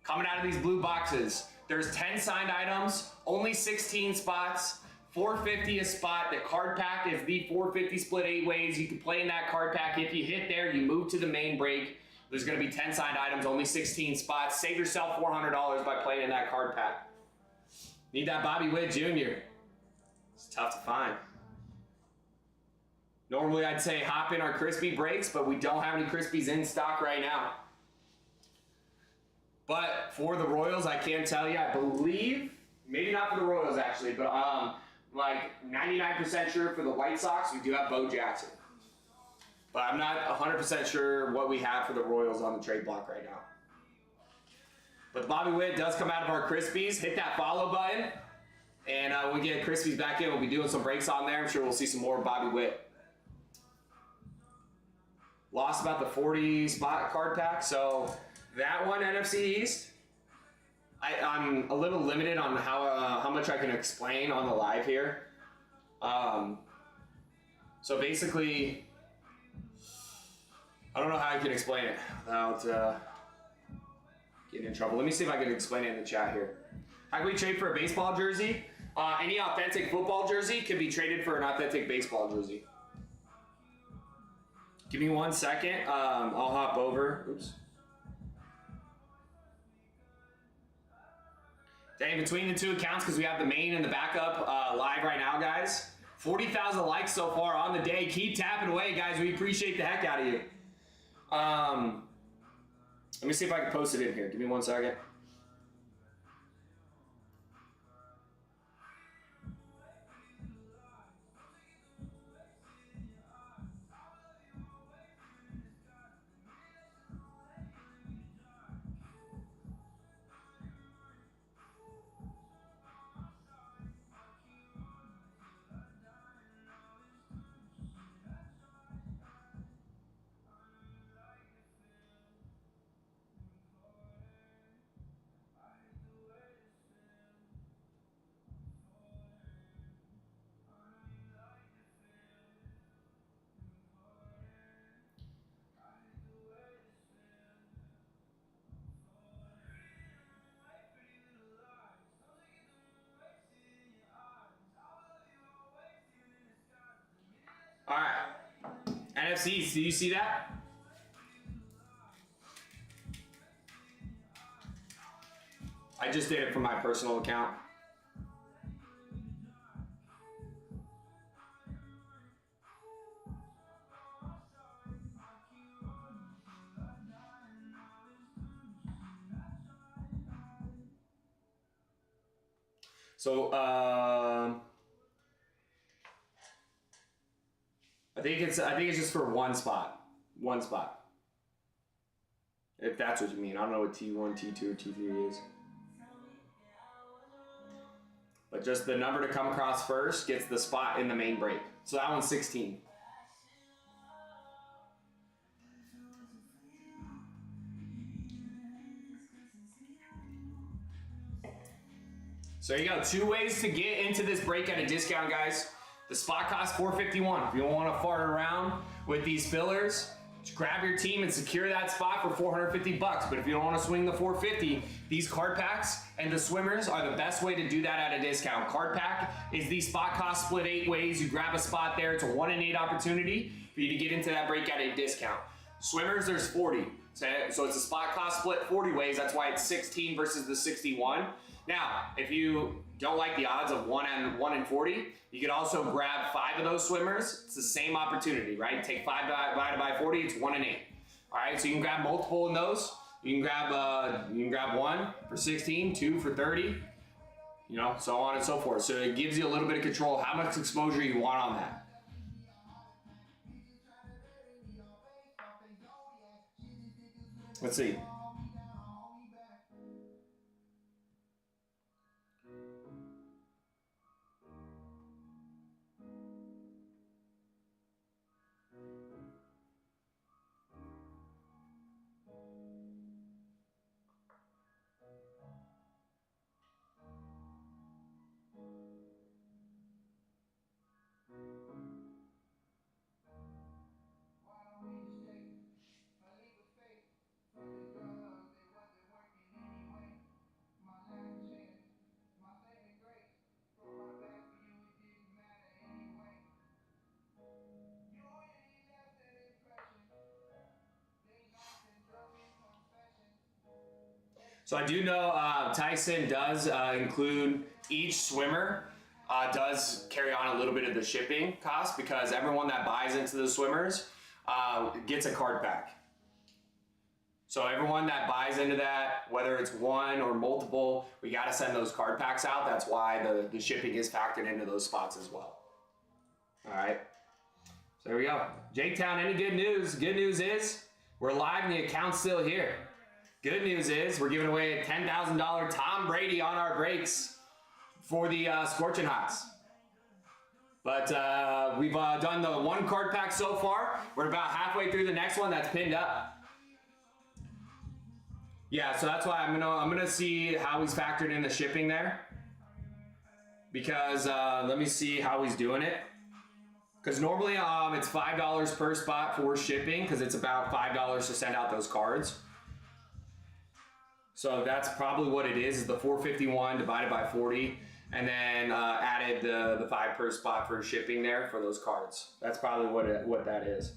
Coming out of these blue boxes. There's 10 signed items, only 16 spots, $450 a spot. The card pack is the 450 split 8 ways. You can play in that card pack. If you hit there, you move to the main break. There's going to be 10 signed items, only 16 spots. Save yourself $400 by playing in that card pack. Need that Bobby Witt Jr. It's tough to find. Normally I'd say hop in our crispy breaks, but we don't have any crispies in stock right now. But for the Royals, I can tell you, I believe, maybe not for the Royals actually, but like 99% sure for the White Sox, we do have Bo Jackson. But I'm not 100% sure what we have for the Royals on the trade block right now. But the Bobby Witt does come out of our crispies. Hit that follow button. And when we get Crispies back in, we'll be doing some breaks on there. I'm sure we'll see some more Bobby Witt. Lost about the 40 spot card pack. So that one, NFC East, I'm a little limited on how much I can explain on the live here. So basically, I don't know how I can explain it without getting in trouble. Let me see if I can explain it in the chat here. How can we trade for a baseball jersey? Any authentic football jersey can be traded for an authentic baseball jersey. Give me 1 second. I'll hop over. Oops. Dang, between the 2 accounts, because we have the main and the backup live right now, guys. 40,000 likes so far on the day. Keep tapping away, guys. We appreciate the heck out of you. Let me see if I can post it in here. Give me 1 second. All right. NFC, do you see that? I just did it from my personal account. So, I think it's just for one spot. One spot. If that's what you mean. I don't know what T1, T2, or T3 is. But just the number to come across first gets the spot in the main break. So that one's 16. So there you go. 2 ways to get into this break at a discount, guys. The spot costs $451. If you don't want to fart around with these fillers, just grab your team and secure that spot for $450. But if you don't want to swing the $450, these card packs and the swimmers are the best way to do that at a discount. Card pack is the spot cost split 8 ways. You grab a spot there. It's a 1 in 8 opportunity for you to get into that break at a discount. Swimmers, there's 40. So it's a spot cost split 40 ways. That's why it's 16 versus the 61. Now, if you don't like the odds of 1 in 40, you can also grab 5 of those swimmers. It's the same opportunity, right? Take 5 divided by 40, it's 1 in 8. All right, so you can grab multiple in those. You can grab 1 for 16, 2 for 30, you know, so on and so forth. So it gives you a little bit of control how much exposure you want on that. Let's see. So I do know Tyson does include each swimmer does carry on a little bit of the shipping cost because everyone that buys into the swimmers gets a card pack. So everyone that buys into that, whether it's one or multiple, we got to send those card packs out. That's why the shipping is factored into those spots as well. All right. So there we go. J-Town, any good news? Good news is we're live and the account's still here. Good news is we're giving away a $10,000 Tom Brady on our breaks for the Scorching Hots. But we've done the 1 card pack so far. We're about halfway through the next one that's pinned up. Yeah, so that's why I'm gonna see how he's factored in the shipping there. Because let me see how he's doing it. Because normally it's $5 per spot for shipping because it's about $5 to send out those cards. So that's probably what it is the 451 divided by 40, and then added the 5 per spot for shipping there for those cards. That's probably what that is.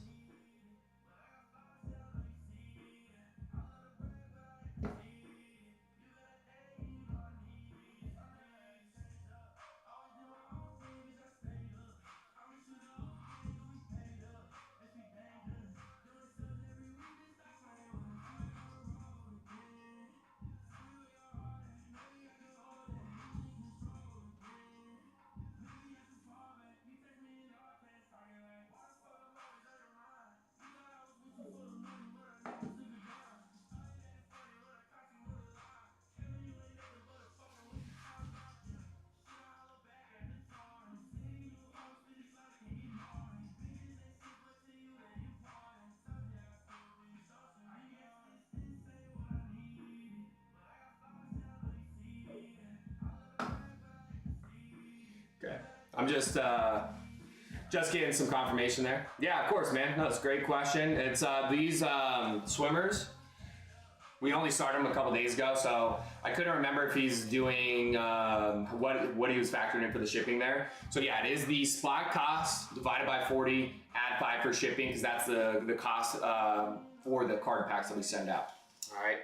Okay, I'm just getting some confirmation there. Yeah, of course, man. No, it's a great question. It's these swimmers. We only started them a couple days ago, so I couldn't remember if he's doing what he was factoring in for the shipping there. So yeah, it is the spot cost divided by 40, add 5 for shipping because that's the cost for the card packs that we send out. All right.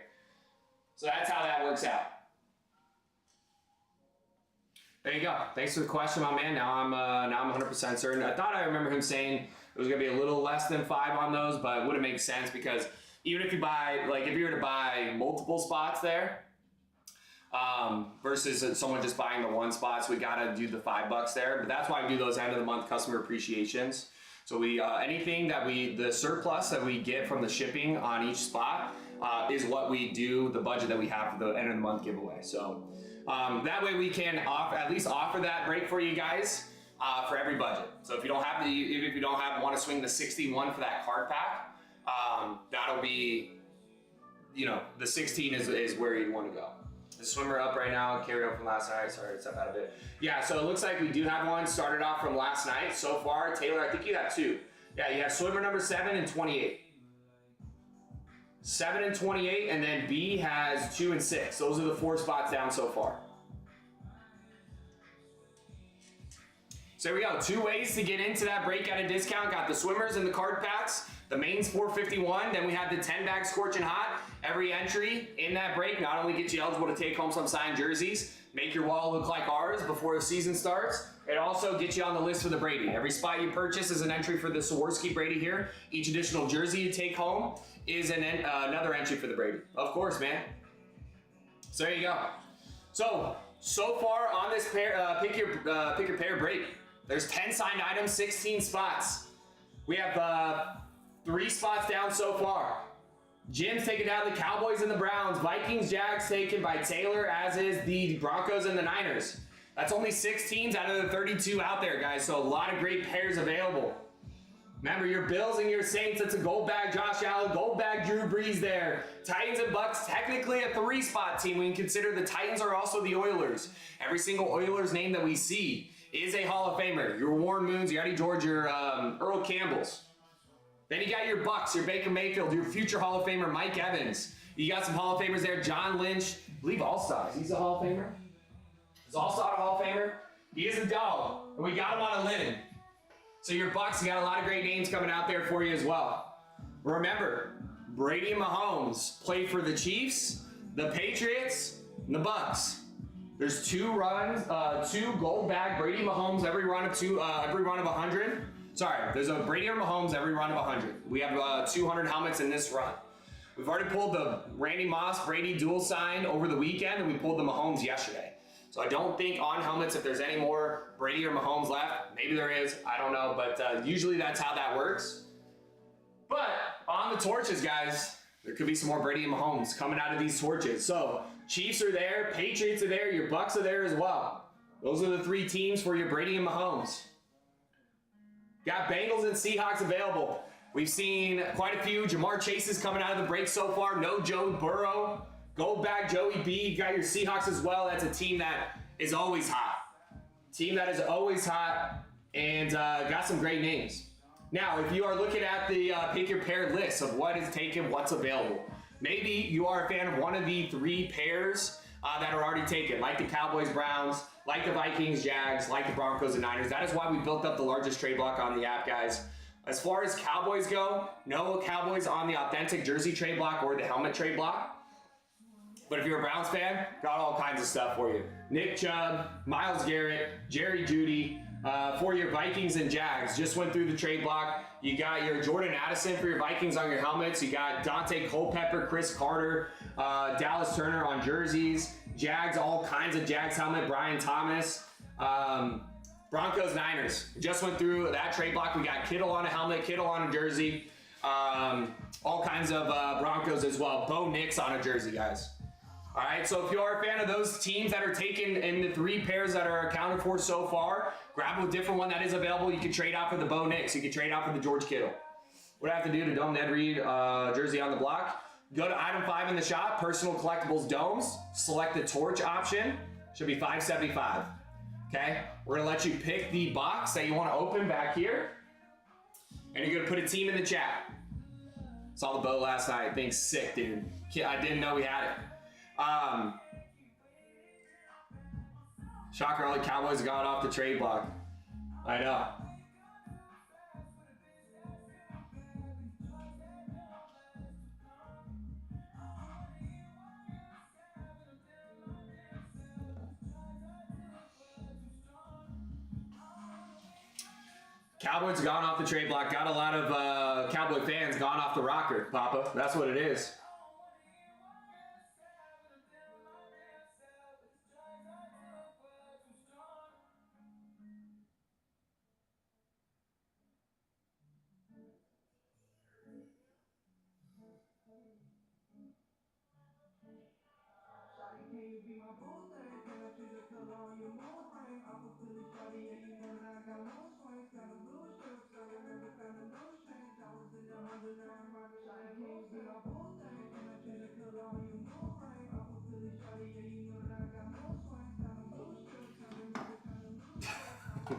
So that's how that works out. There you go. Thanks for the question, my man. Now I'm 100% certain. I thought I remember him saying it was gonna be a little less than 5 on those, but it wouldn't make sense because even if you buy, like if you were to buy multiple spots there, versus someone just buying the 1 spot, so we gotta do the $5 there. But that's why we do those end of the month customer appreciations. So we anything that the surplus that we get from the shipping on each spot is what we do, the budget that we have for the end of the month giveaway. So that way we can at least offer that break for you guys for every budget. So if you don't have want to swing the 61 for that card pack, that'll be, you know, the 16 is where you want to go. The swimmer up right now, carry over from last night. Sorry to step out a bit. Yeah, so it looks like we do have one started off from last night so far. Taylor, I think you have two. Yeah, you have swimmer number 7 and 28. 7 and 28, and then B has 2 and 6. Those are the 4 spots down so far. So there we go. 2 ways to get into that break at a discount. Got the swimmers and the card packs. The main's $451. Then we have the 10-bag scorching hot. Every entry in that break not only gets you eligible to take home some signed jerseys, make your wall look like ours before the season starts, it also gets you on the list for the Brady. Every spot you purchase is an entry for the Swarovski Brady here. Each additional jersey you take home is another entry for the Brady. Of course, man. So there you go. So far on this pair, pick your pair break, there's 10 signed items, 16 spots. We have 3 spots down so far. Jim's taken down the Cowboys and the Browns. Vikings, Jags taken by Taylor, as is the Broncos and the Niners. That's only 6 teams out of the 32 out there, guys. So a lot of great pairs available. Remember, your Bills and your Saints, it's a gold bag Josh Allen, gold bag Drew Brees there. Titans and Bucks, technically a 3-spot team. We can consider the Titans are also the Oilers. Every single Oilers name that we see is a Hall of Famer. Your Warren Moons, your Eddie George, your Earl Campbells. Then you got your Bucks, your Baker Mayfield, your future Hall of Famer, Mike Evans. You got some Hall of Famers there. John Lynch, I believe All-Star. He's a Hall of Famer? Is All-Star a Hall of Famer? He is a dog, and we got him on a linen. So your Bucks, you got a lot of great names coming out there for you as well. Remember, Brady and Mahomes play for the Chiefs, the Patriots, and the Bucks. There's 2 runs, 2 gold bag Brady Mahomes every run of 100. Sorry, there's a Brady or Mahomes every run of 100. We have 200 helmets in this run. We've already pulled the Randy Moss Brady dual sign over the weekend, and we pulled the Mahomes yesterday. So I don't think on helmets if there's any more Brady or Mahomes left. Maybe there is, I don't know, but usually that's how that works. But on the torches, guys, there could be some more Brady and Mahomes coming out of these torches. So Chiefs are there, Patriots are there, your Bucks are there as well. Those are the 3 teams for your Brady and Mahomes. Got Bengals and Seahawks available. We've seen quite a few. Jamar Chase is coming out of the break so far. No Joe Burrow. Gold bag Joey B. You got your Seahawks as well. That's a team that is always hot. Team that is always hot and got some great names. Now, if you are looking at the pick your pair list of what is taken, what's available, maybe you are a fan of one of the 3 pairs that are already taken, like the Cowboys, Browns, like the Vikings, Jags, like the Broncos and Niners. That is why we built up the largest trade block on the app, guys. As far as Cowboys go, no Cowboys on the authentic jersey trade block or the helmet trade block. But if you're a Browns fan, got all kinds of stuff for you. Nick Chubb, Myles Garrett, Jerry Jeudy. For your Vikings and Jags, just went through the trade block. You got your Jordan Addison for your Vikings on your helmets. You got Dante Culpepper, Chris Carter, Dallas Turner on jerseys. Jags, all kinds of Jags helmet. Brian Thomas. Broncos, Niners. Just went through that trade block. We got Kittle on a helmet, Kittle on a jersey. All kinds of Broncos as well. Bo Nix on a jersey, guys. All right, so if you are a fan of those teams that are taken in the 3 pairs that are accounted for so far, grab a different one that is available. You can trade out for the Bo Nix. You can trade out for the George Kittle. What I have to do to dome Ned Reed jersey on the block, go to item 5 in the shop, personal collectibles domes, select the torch option. Should be $5.75. Okay, we're gonna let you pick the box that you want to open back here, and you're gonna put a team in the chat. Saw the Bo last night. Thing's sick, dude. I didn't know we had it. Shocker, all the Cowboys got off the trade block. I know. Cowboys gone off the trade block. Got a lot of Cowboy fans gone off the rocker, Papa. That's what it is.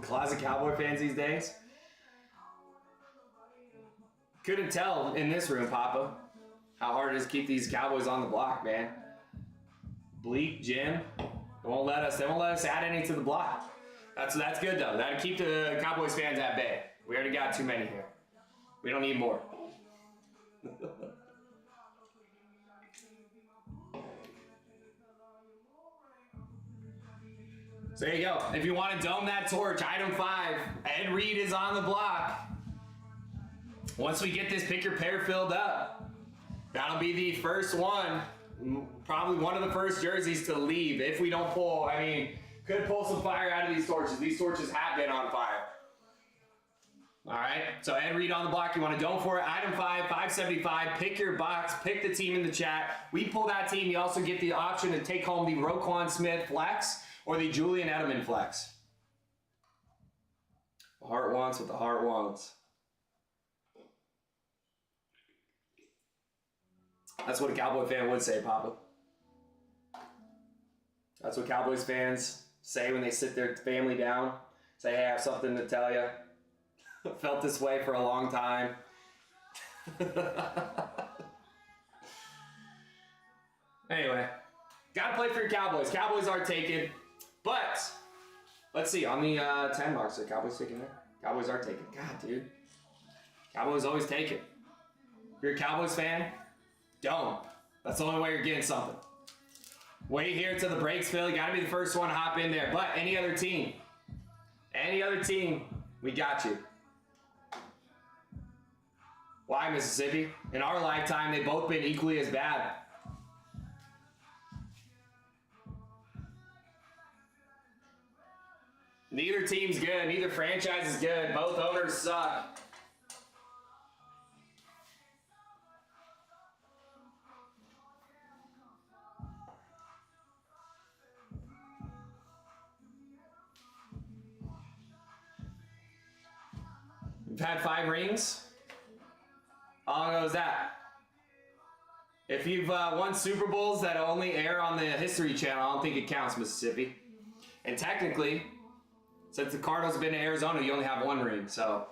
Closet Cowboy fans these days. Couldn't tell in this room, Papa, how hard it is to keep these Cowboys on the block, man. Bleak, Jim, they won't let us add any to the block. That's good though. That'll keep the Cowboys fans at bay. We already got too many here. We don't need more. So there you go. If you want to dome that torch, item 5, Ed Reed is on the block. Once we get this pick your pair filled up, that'll be the first one, probably one of the first jerseys to leave. If we don't pull, I mean, could pull some fire out of these torches. These torches have been on fire. All right, so Ed Reed on the block. You want to dome for it. Item 5, 575. Pick your box. Pick the team in the chat. We pull that team. You also get the option to take home the Roquan Smith flex or the Julian Edelman flex. The heart wants what the heart wants. That's what a Cowboy fan would say, Papa. That's what Cowboys fans say when they sit their family down. Say, hey, I have something to tell you. Felt this way for a long time. Anyway, gotta play for your Cowboys. Cowboys are taken. But, let's see, on the 10 marks, are Cowboys taken there? Cowboys are taken. God, dude. Cowboys always taken. If you're a Cowboys fan, don't. That's the only way you're getting something. Wait here till the breaks fill. You gotta be the first one to hop in there. But any other team, we got you. Why, Mississippi? In our lifetime, they've both been equally as bad. Neither team's good. Neither franchise is good. Both owners suck. We've had 5 rings. How long ago was that? If you've won Super Bowls that only air on the History Channel, I don't think it counts, Mississippi. And technically, since the Cardinals have been to Arizona, you only have 1 ring, so.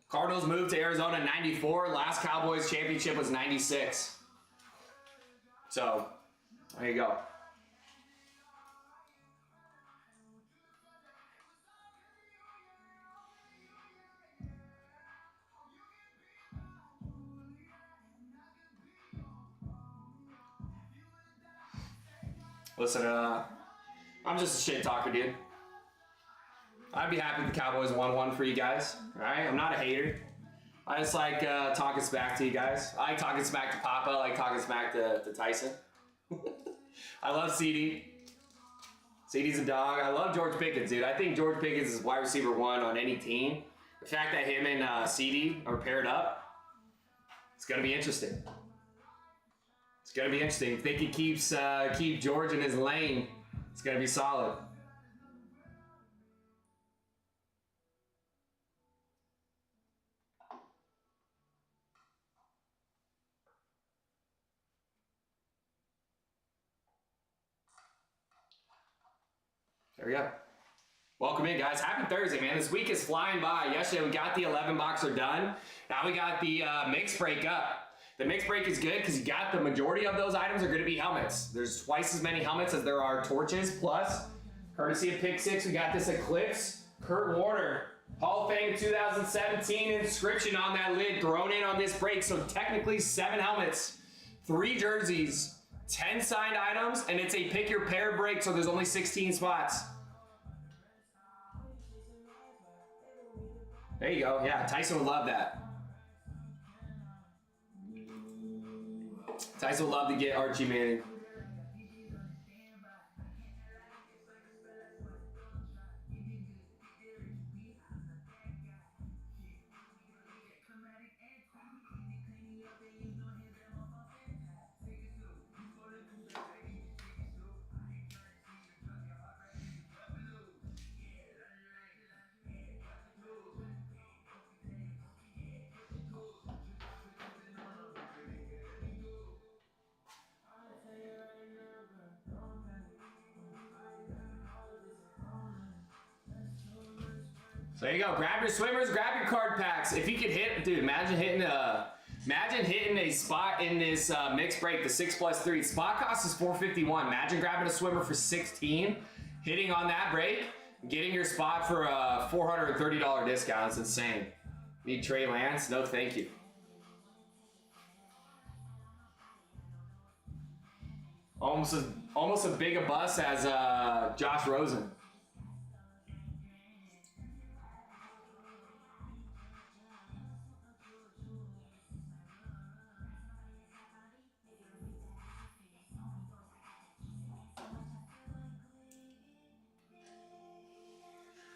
Cardinals moved to Arizona in 94. Last Cowboys championship was 96. So, there you go. Listen, I'm just a shit talker, dude. I'd be happy if the Cowboys won 1 for you guys. All right, I'm not a hater. I just like talking smack to you guys. I like talking smack to Papa. I like talking smack to Tyson. I love CD. CD's a dog. I love George Pickens, dude. I think George Pickens is wide receiver 1 on any team. The fact that him and CD are paired up, it's gonna be interesting. It's gonna be interesting. If they can keep George in his lane, it's gonna be solid. There we go. Welcome in, guys. Happy Thursday, man. This week is flying by. Yesterday we got the 11 boxer done. Now we got the mix break up. The mix break is good because you got the majority of those items are going to be helmets. There's twice as many helmets as there are torches. Plus, courtesy of Pick 6, we got this Eclipse Kurt Warner Hall of Fame 2017 inscription on that lid thrown in on this break. So technically 7 helmets, 3 jerseys, 10 signed items, and it's a pick your pair break, so there's only 16 spots. There you go. Yeah, Tyson would love that. Tyson would love to get Archie Manning. So there you go. Grab your swimmers, grab your card packs. If you could hit, dude, imagine hitting a spot in this mixed break, the 6+3. Spot cost is $451. Imagine grabbing a swimmer for 16, hitting on that break, getting your spot for a $430 discount. It's insane. Need Trey Lance? No, thank you. Almost as big a bust as Josh Rosen.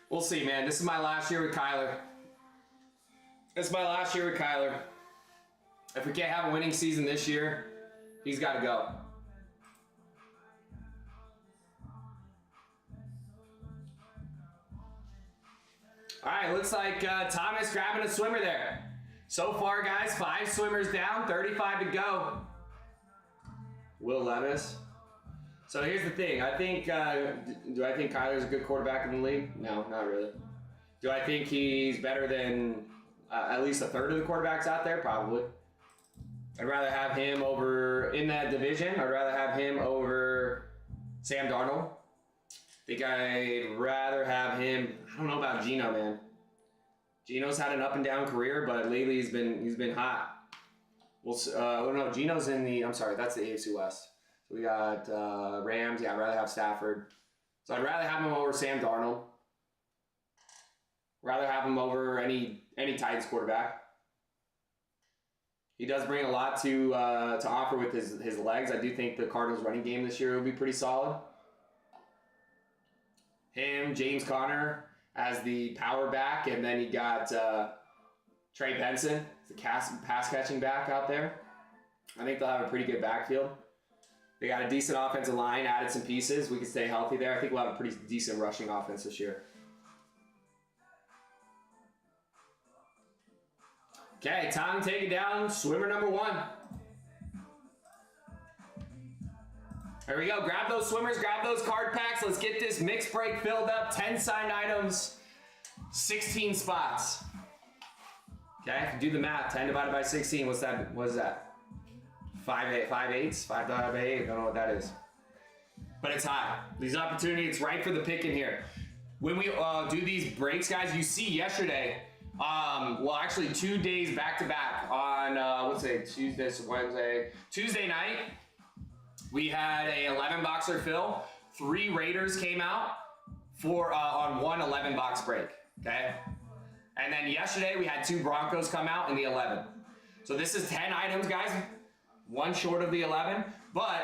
We'll see, man. This is my last year with Kyler. If we can't have a winning season this year, he's got to go. All right, looks like Thomas grabbing a swimmer there. So far, guys, 5 swimmers down, 35 to go. Will Levis. So here's the thing. I think, do I think Kyler's a good quarterback in the league? No, not really. Do I think he's better than at least a third of the quarterbacks out there? Probably. I'd rather have him over in that division. I'd rather have him over Sam Darnold. I think I'd rather have him. I don't know about Geno, man. Geno's had an up and down career, but lately he's been hot. Well, no, Geno's in the. I'm sorry, that's the AFC West. So we got Rams. Yeah, I'd rather have Stafford. So I'd rather have him over Sam Darnold. Rather have him over any Titans quarterback. He does bring a lot to offer with his legs. I do think the Cardinals' running game this year will be pretty solid. Him, James Conner as the power back, and then you got Trey Benson, the pass catching back out there. I think they'll have a pretty good backfield. They got a decent offensive line, added some pieces. We can stay healthy there. I think we'll have a pretty decent rushing offense this year. Okay, time to take it down. Swimmer number 1. There we go. Grab those swimmers, grab those card packs. Let's get this mixed break filled up. 10 signed items, 16 spots. Okay, do the math. 10 divided by 16. What's that? What is that? 5 eighths? 5 divided by 8? I don't know what that is. But it's high. These opportunities, it's right for the picking here. When we do these breaks, guys, you see yesterday, well, actually 2 days back to back on, let's say Tuesday, Wednesday, Tuesday night, we had a 11 boxer fill. 3 Raiders came out for on one 11 box break. Okay, and then yesterday we had 2 Broncos come out in the 11. So this is 10 items, guys. 1 short of the 11, but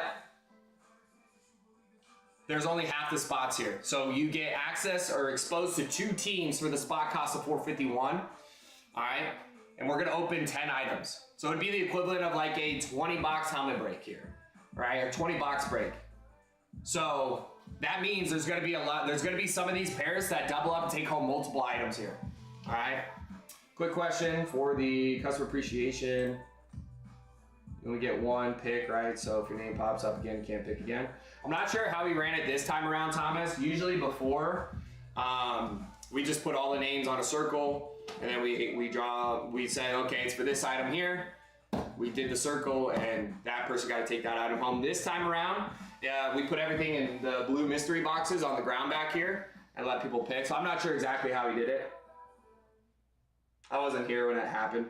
there's only half the spots here. So you get access or exposed to 2 teams for the spot cost of $451. All right, and we're gonna open 10 items. So it'd be the equivalent of like a 20 box helmet break here. Right, or 20 box break. So that means there's going to be a lot. There's going to be some of these pairs that double up and take home multiple items here. All right. Quick question for the customer appreciation. You only get 1 pick, right? So if your name pops up again, you can't pick again. I'm not sure how we ran it this time around, Thomas. Usually before, we just put all the names on a circle, and then we say, okay, it's for this item here. We did the circle, and that person got to take that item home. This time around, we put everything in the blue mystery boxes on the ground back here and let people pick. So I'm not sure exactly how he did it. I wasn't here when it happened.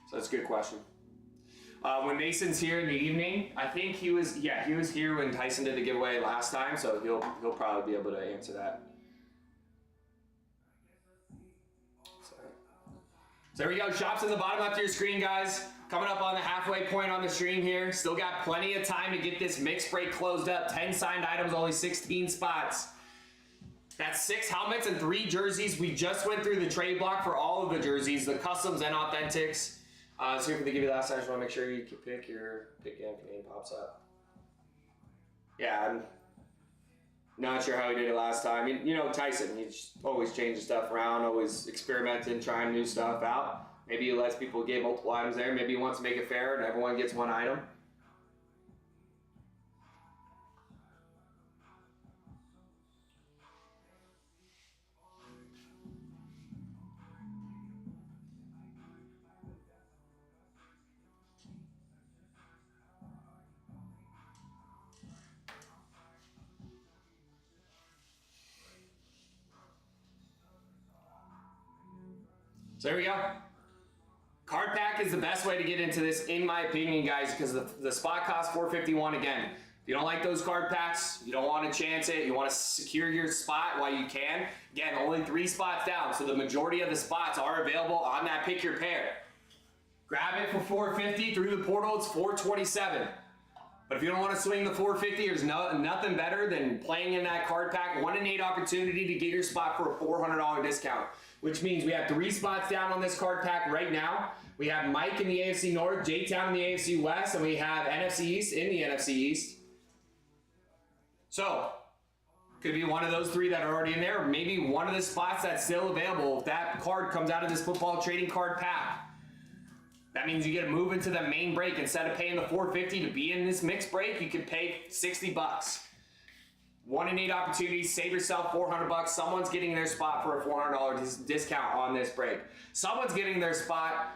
So that's a good question. When Mason's here in the evening, I think he was here when Tyson did the giveaway last time, so he'll probably be able to answer that. So there we go. Shops in the bottom left of your screen, guys. Coming up on the halfway point on the stream here. Still got plenty of time to get this mixed break closed up. 10 signed items, only 16 spots. That's 6 helmets and 3 jerseys. We just went through the trade block for all of the jerseys, the customs and authentics. So if they give you the last time, I just want to make sure you can pick again if your name pops up. Yeah, Not sure how he did it last time. You know, Tyson, he's always changing stuff around, always experimenting, trying new stuff out. Maybe he lets people get multiple items there. Maybe he wants to make it fair and everyone gets one item. So there we go. Card pack is the best way to get into this, in my opinion, guys, because the spot costs $4.51 again. If you don't like those card packs, you don't want to chance it, you want to secure your spot while you can. Again, only 3 spots down, so the majority of the spots are available on that pick your pair. Grab it for $4.50 through the portal, it's $4.27. But if you don't want to swing the $4.50, there's nothing better than playing in that card pack. 1 in 8 opportunity to get your spot for a $400 discount, which means we have 3 spots down on this card pack right now. We have Mike in the AFC North, J-Town in the AFC West, and we have NFC East in the NFC East. So, could be one of those 3 that are already in there, or maybe one of the spots that's still available if that card comes out of this football trading card pack. That means you get to move into the main break. Instead of paying the $4.50 to be in this mixed break, you can pay $60. 1 in 8 opportunities, save yourself $400. Someone's getting their spot for a $400 discount on this break. Someone's getting their spot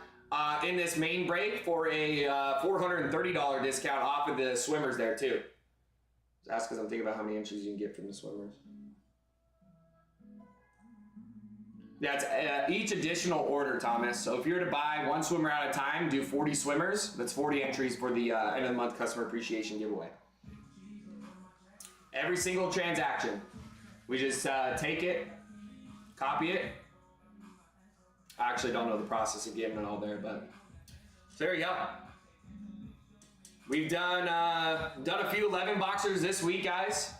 in this main break for a $430 discount off of the swimmers there too. That's because I'm thinking about how many entries you can get from the swimmers. That's each additional order, Thomas. So if you're to buy 1 swimmer at a time, do 40 swimmers. That's 40 entries for the end of the month customer appreciation giveaway. Every single transaction. We just take it, copy it. I actually don't know the process of getting it all there, but there you go. We've done a few 11 boxers this week, guys.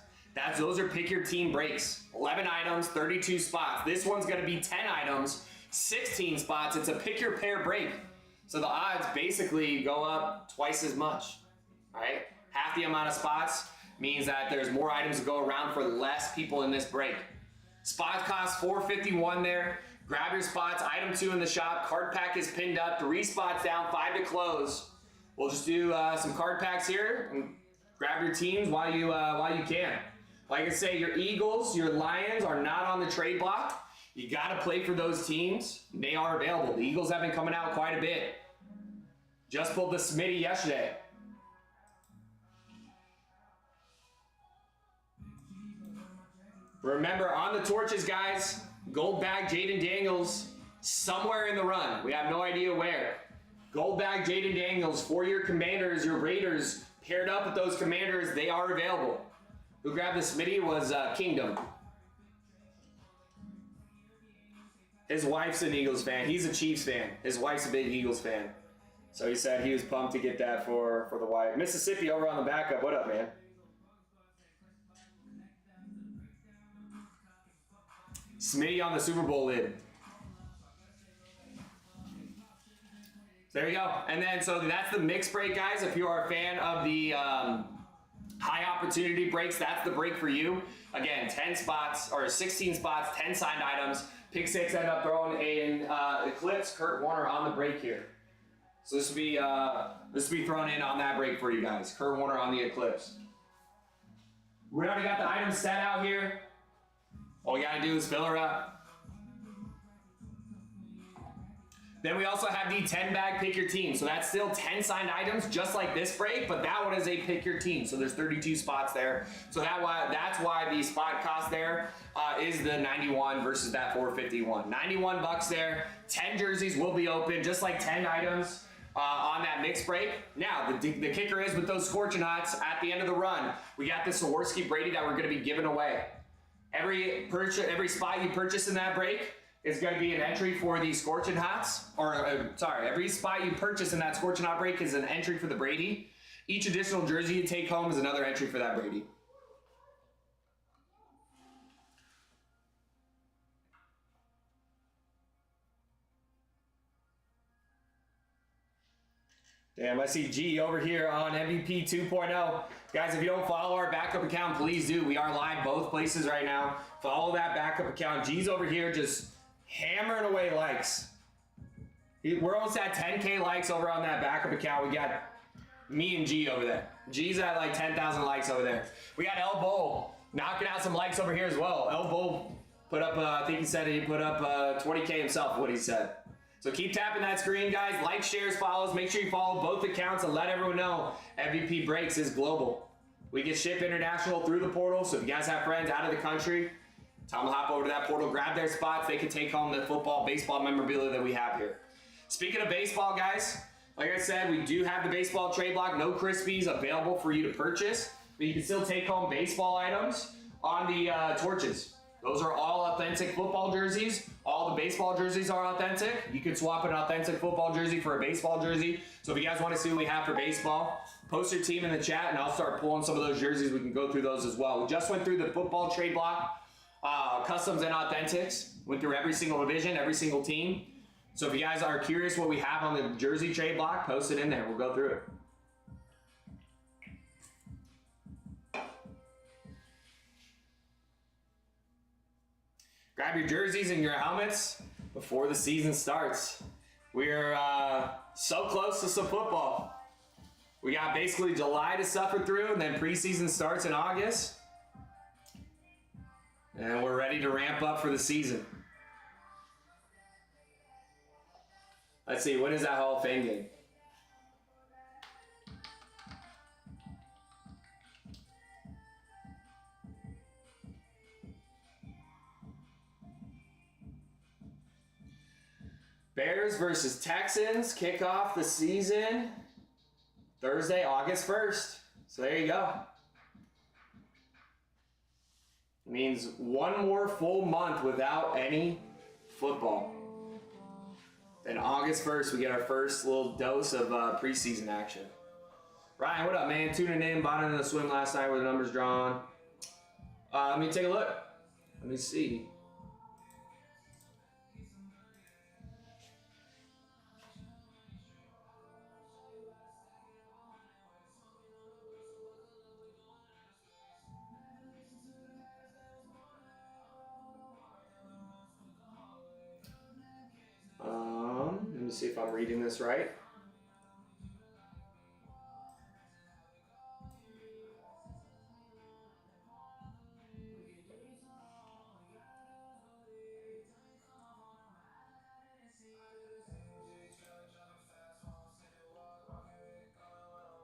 Those are pick your team breaks. 11 items, 32 spots. This one's gonna be 10 items, 16 spots. It's a pick your pair break. So the odds basically go up twice as much, all right? Half the amount of spots means that there's more items to go around for less people in this break. Spots cost $4.51 there. Grab your spots, item 2 in the shop. Card pack is pinned up, 3 spots down, 5 to close. We'll just do some card packs here and grab your teams while you can. Like I say, your Eagles, your Lions are not on the trade block. You got to play for those teams. They are available. The Eagles have been coming out quite a bit. Just pulled the Smitty yesterday. Remember, on the torches, guys, gold bag Jaden Daniels somewhere in the run. We have no idea where. Gold bag Jaden Daniels for your Commanders, your Raiders, paired up with those Commanders, they are available. Who grabbed the Smitty was Kingdom. His wife's an Eagles fan. He's a Chiefs fan. His wife's a big Eagles fan. So he said he was pumped to get that for the wife. Mississippi over on the backup. What up, man? Smitty on the Super Bowl lid. There you go. And then, so that's the mixed break, guys. If you are a fan of the high opportunity breaks, that's the break for you. Again, 10 spots, or 16 spots, 10 signed items. Pick 6 end up throwing in Eclipse, Kurt Warner on the break here. So this will be thrown in on that break for you guys. Kurt Warner on the Eclipse. We already got the items set out here. All we gotta do is fill her up. Then we also have the 10 bag pick your team. So that's still 10 signed items, just like this break, but that one is a pick your team. So there's 32 spots there. So that's why the spot cost there is the 91 versus that 451. 91 bucks there. 10 jerseys will be open, just like 10 items on that mixed break. Now, the kicker is with those Scorching Hots at the end of the run, we got the Saworski Brady that we're gonna be giving away. Every spot you purchase in that break is going to be an entry for the Scorching Hots, every spot you purchase in that Scorching Hot break is an entry for the Brady. Each additional jersey you take home is another entry for that Brady. Damn, I see G over here on MVP 2.0. Guys, if you don't follow our backup account, please do. We are live both places right now. Follow that backup account. G's over here just hammering away likes. We're almost at 10K likes over on that backup account. We got me and G over there. G's at like 10,000 likes over there. We got El Bull knocking out some likes over here as well. El Bull put up, I think he said he put up 20K himself, what he said. So keep tapping that screen, guys. Like, shares, follows. Make sure you follow both accounts and let everyone know MVP Breaks is global. We get shipped international through the portal, so if you guys have friends out of the country, tell them to hop over to that portal, grab their spots. They can take home the football, baseball memorabilia that we have here. Speaking of baseball, guys, like I said, we do have the baseball trade block. No Crispies available for you to purchase, but you can still take home baseball items on the torches. Those are all authentic football jerseys. All the baseball jerseys are authentic. You can swap an authentic football jersey for a baseball jersey. So if you guys want to see what we have for baseball, post your team in the chat and I'll start pulling some of those jerseys. We can go through those as well. We just went through the football trade block, customs and authentics. Went through every single division, every single team. So if you guys are curious what we have on the jersey trade block, post it in there. We'll go through it. Grab your jerseys and your helmets before the season starts. We're so close to some football. We got basically July to suffer through, and then preseason starts in August. And we're ready to ramp up for the season. Let's see, when is that Hall of Fame game? Bears versus Texans kick off the season Thursday, August 1st. So there you go. It means one more full month without any football. Then August 1st, we get our first little dose of preseason action. Ryan, what up, man? Tuning in, bottom of the swim last night where the numbers drawn. Let me take a look. Let me see. Let me see if I'm reading this right.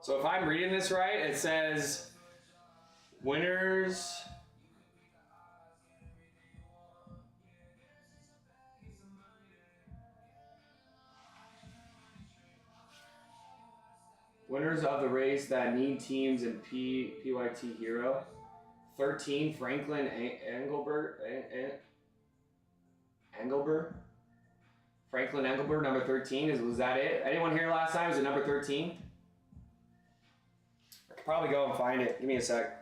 So if I'm reading this right, it says winners. Winners of the race that need teams in PYT Hero. 13, Franklin Engelbert. Franklin Engelbert, number 13. Was that it? Anyone here last time? Was it number 13? I could probably go and find it. Give me a sec.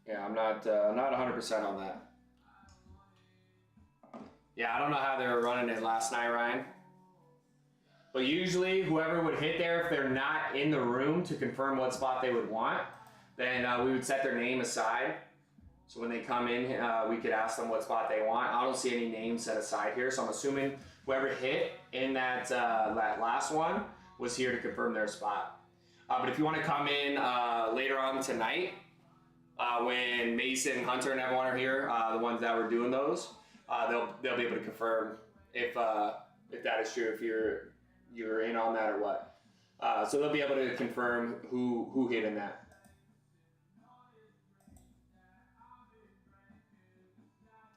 Yeah, I'm not 100% on that. Yeah, I don't know how they were running it last night, Ryan. But usually, whoever would hit there, if they're not in the room to confirm what spot they would want, then we would set their name aside. So when they come in, we could ask them what spot they want. I don't see any names set aside here, so I'm assuming whoever hit in that last one was here to confirm their spot. But if you want to come in later on tonight, when Mason, Hunter, and everyone are here, the ones that were doing those, they'll be able to confirm if that is true, if you're in on that or what. So they'll be able to confirm who hit in that.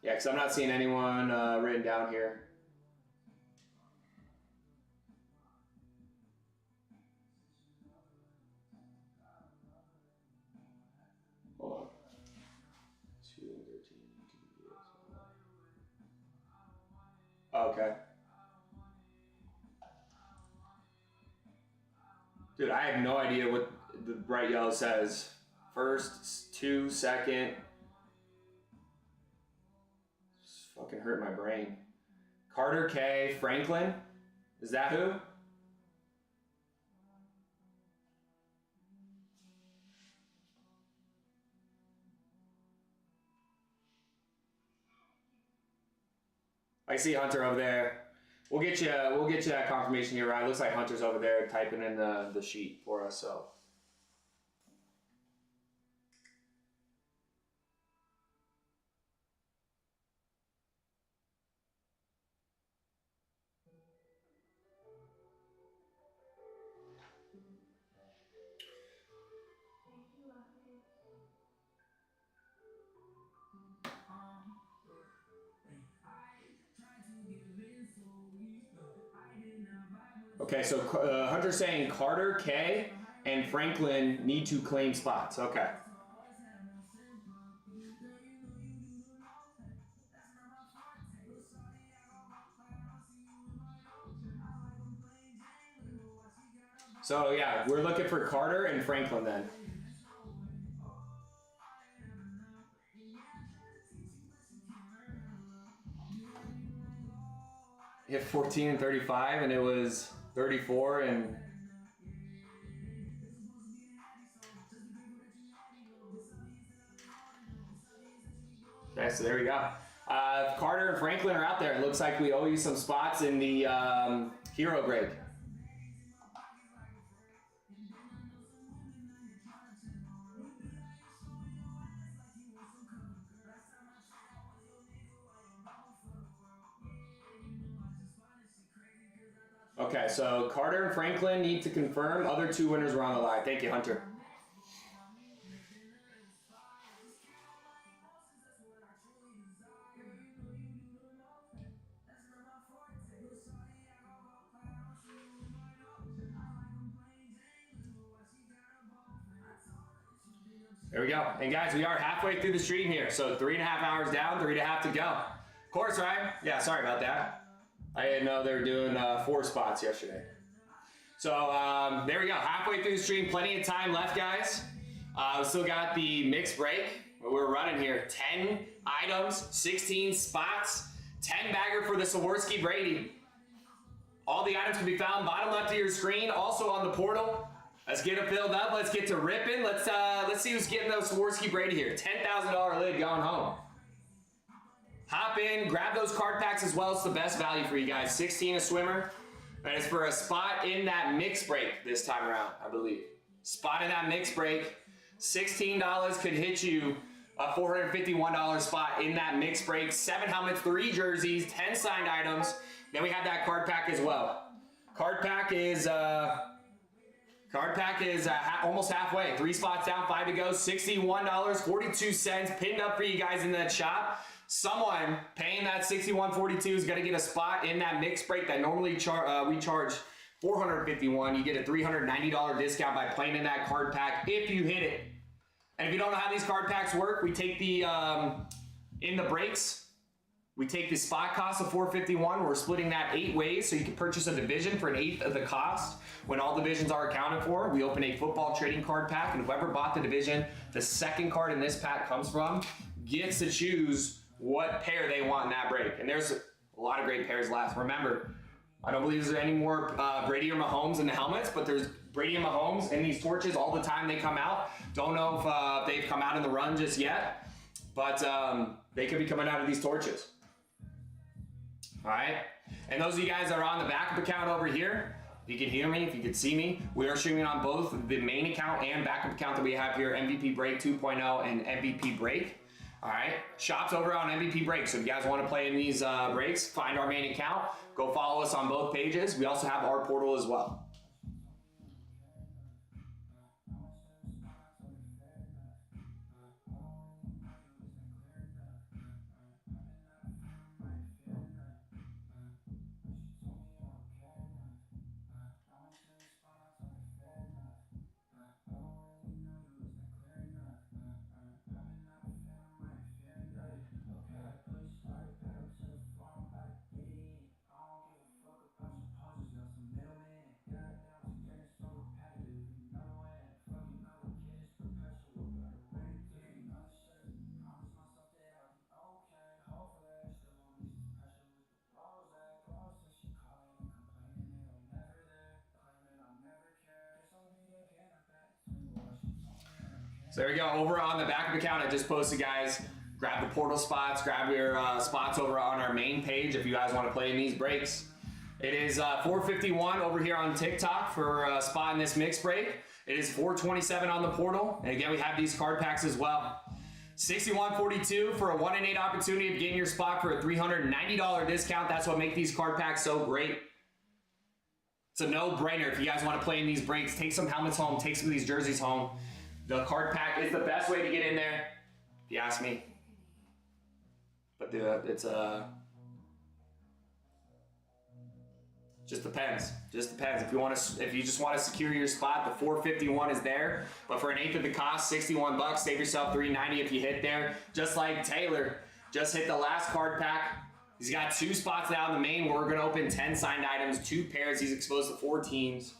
Yeah, because I'm not seeing anyone written down here. Hold on. 2 and 13. Okay. Dude, I have no idea what the bright yellow says. First, 2, second. It's fucking hurt my brain. Carter K. Franklin. Is that who? I see Hunter over there. We'll get you that confirmation here, right? Looks like Hunter's over there typing in the sheet for us, so. Okay, so Hunter's saying Carter, K, and Franklin need to claim spots. Okay. So yeah, we're looking for Carter and Franklin then. Hit 14 and 35, and it was 34 and. Okay, so there we go. Carter and Franklin are out there. It looks like we owe you some spots in the hero break. Okay, so Carter and Franklin need to confirm. Other 2 winners were on the line. Thank you, Hunter. There we go. And guys, we are halfway through the stream here. So 3.5 hours down, 3.5 to go. Of course, right? Yeah, sorry about that. I didn't know they were doing 4 spots yesterday. So there we go. Halfway through the stream. Plenty of time left, guys. We still got the mixed break. We're running here. 10 items, 16 spots, 10 bagger for the Swarovski Brady. All the items can be found bottom left of your screen. Also on the portal. Let's get it filled up. Let's get to ripping. Let's see who's getting those Swarovski Brady here. $10,000 lid going home. Hop in, grab those card packs as well. It's the best value for you guys. 16 a swimmer. And it's for a spot in that mix break this time around, I believe. Spot in that mix break. $16 could hit you a $451 spot in that mix break. 7 helmets, 3 jerseys, 10 signed items. Then we have that card pack as well. Card pack is almost halfway. 3 spots down, 5 to go. $61.42 pinned up for you guys in that shop. Someone paying that $61.42 is going to get a spot in that mix break that normally we charge $451. You get a $390 discount by playing in that card pack if you hit it. And if you don't know how these card packs work, we take the in the breaks. We take the spot cost of $451. We're splitting that 8 ways, so you can purchase a division for 1/8 of the cost. When all divisions are accounted for, we open a football trading card pack, and whoever bought the division the second card in this pack comes from gets to choose what pair they want in that break. And there's a lot of great pairs left. Remember, I don't believe there's any more Brady or Mahomes in the helmets, but there's Brady and Mahomes in these torches all the time they come out. Don't know if they've come out in the run just yet, but they could be coming out of these torches. All right, and those of you guys that are on the backup account over here, If you can hear me, if you can see me, we are streaming on both the main account and backup account that we have here, MVP Break 2.0 and MVP Break. All right, shop's over on MVP Break. So if you guys want to play in these breaks, find our main account, go follow us on both pages. We also have our portal as well. So there we go. Over on the backup account, I just posted, guys. Grab the portal spots. Grab your spots over on our main page if you guys want to play in these breaks. It is 4:51 over here on TikTok for a spot in this mixed break. It is 4:27 on the portal. And again, we have these card packs as well. 61.42 for a 1 in 8 opportunity of getting your spot for a $390 discount. That's what makes these card packs so great. It's a no-brainer if you guys want to play in these breaks. Take some helmets home. Take some of these jerseys home. The card pack is the best way to get in there, if you ask me. But it's just depends. Just depends. If you just want to secure your spot, the 451 is there. But for an eighth of the cost, 61 bucks, save yourself 390 if you hit there. Just like Taylor, just hit the last card pack. He's got 2 spots now in the main. We're going to open 10 signed items, 2 pairs. He's exposed to 4 teams.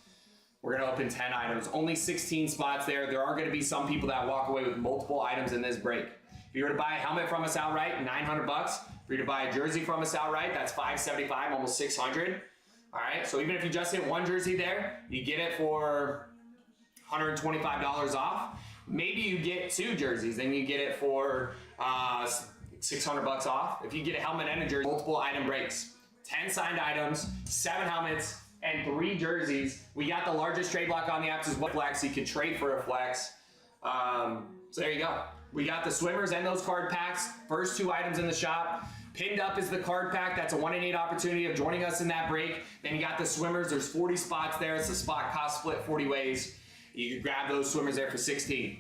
We're going to open 10 items. Only 16 spots there. There are going to be some people that walk away with multiple items in this break. If you were to buy a helmet from us outright, 900 bucks. If you were to buy a jersey from us outright, that's 575, almost 600. All right, so even if you just hit 1 jersey there, you get it for $125 off. Maybe you get 2 jerseys, then you get it for 600 bucks off. If you get a helmet and a jersey, multiple item breaks. 10 signed items, 7 helmets, and 3 jerseys. We got the largest trade block on the apps as well, flex, so you can trade for a flex. So there you go. We got the swimmers and those card packs. First 2 items in the shop. Pinned up is the card pack. That's a 1 in 8 opportunity of joining us in that break. Then you got the swimmers. There's 40 spots there. It's a spot cost split 40 ways. You can grab those swimmers there for 16.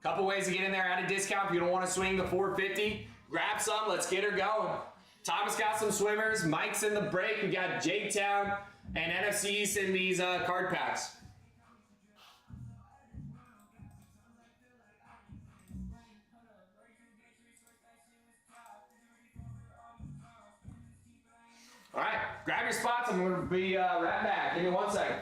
Couple ways to get in there at a discount. If you don't want to swing the 450, grab some. Let's get her going. Thomas got some swimmers. Mike's in the break. We got J-Town and NFC East in these card packs. All right, grab your spots. I'm going to be right back. Give me 1 second.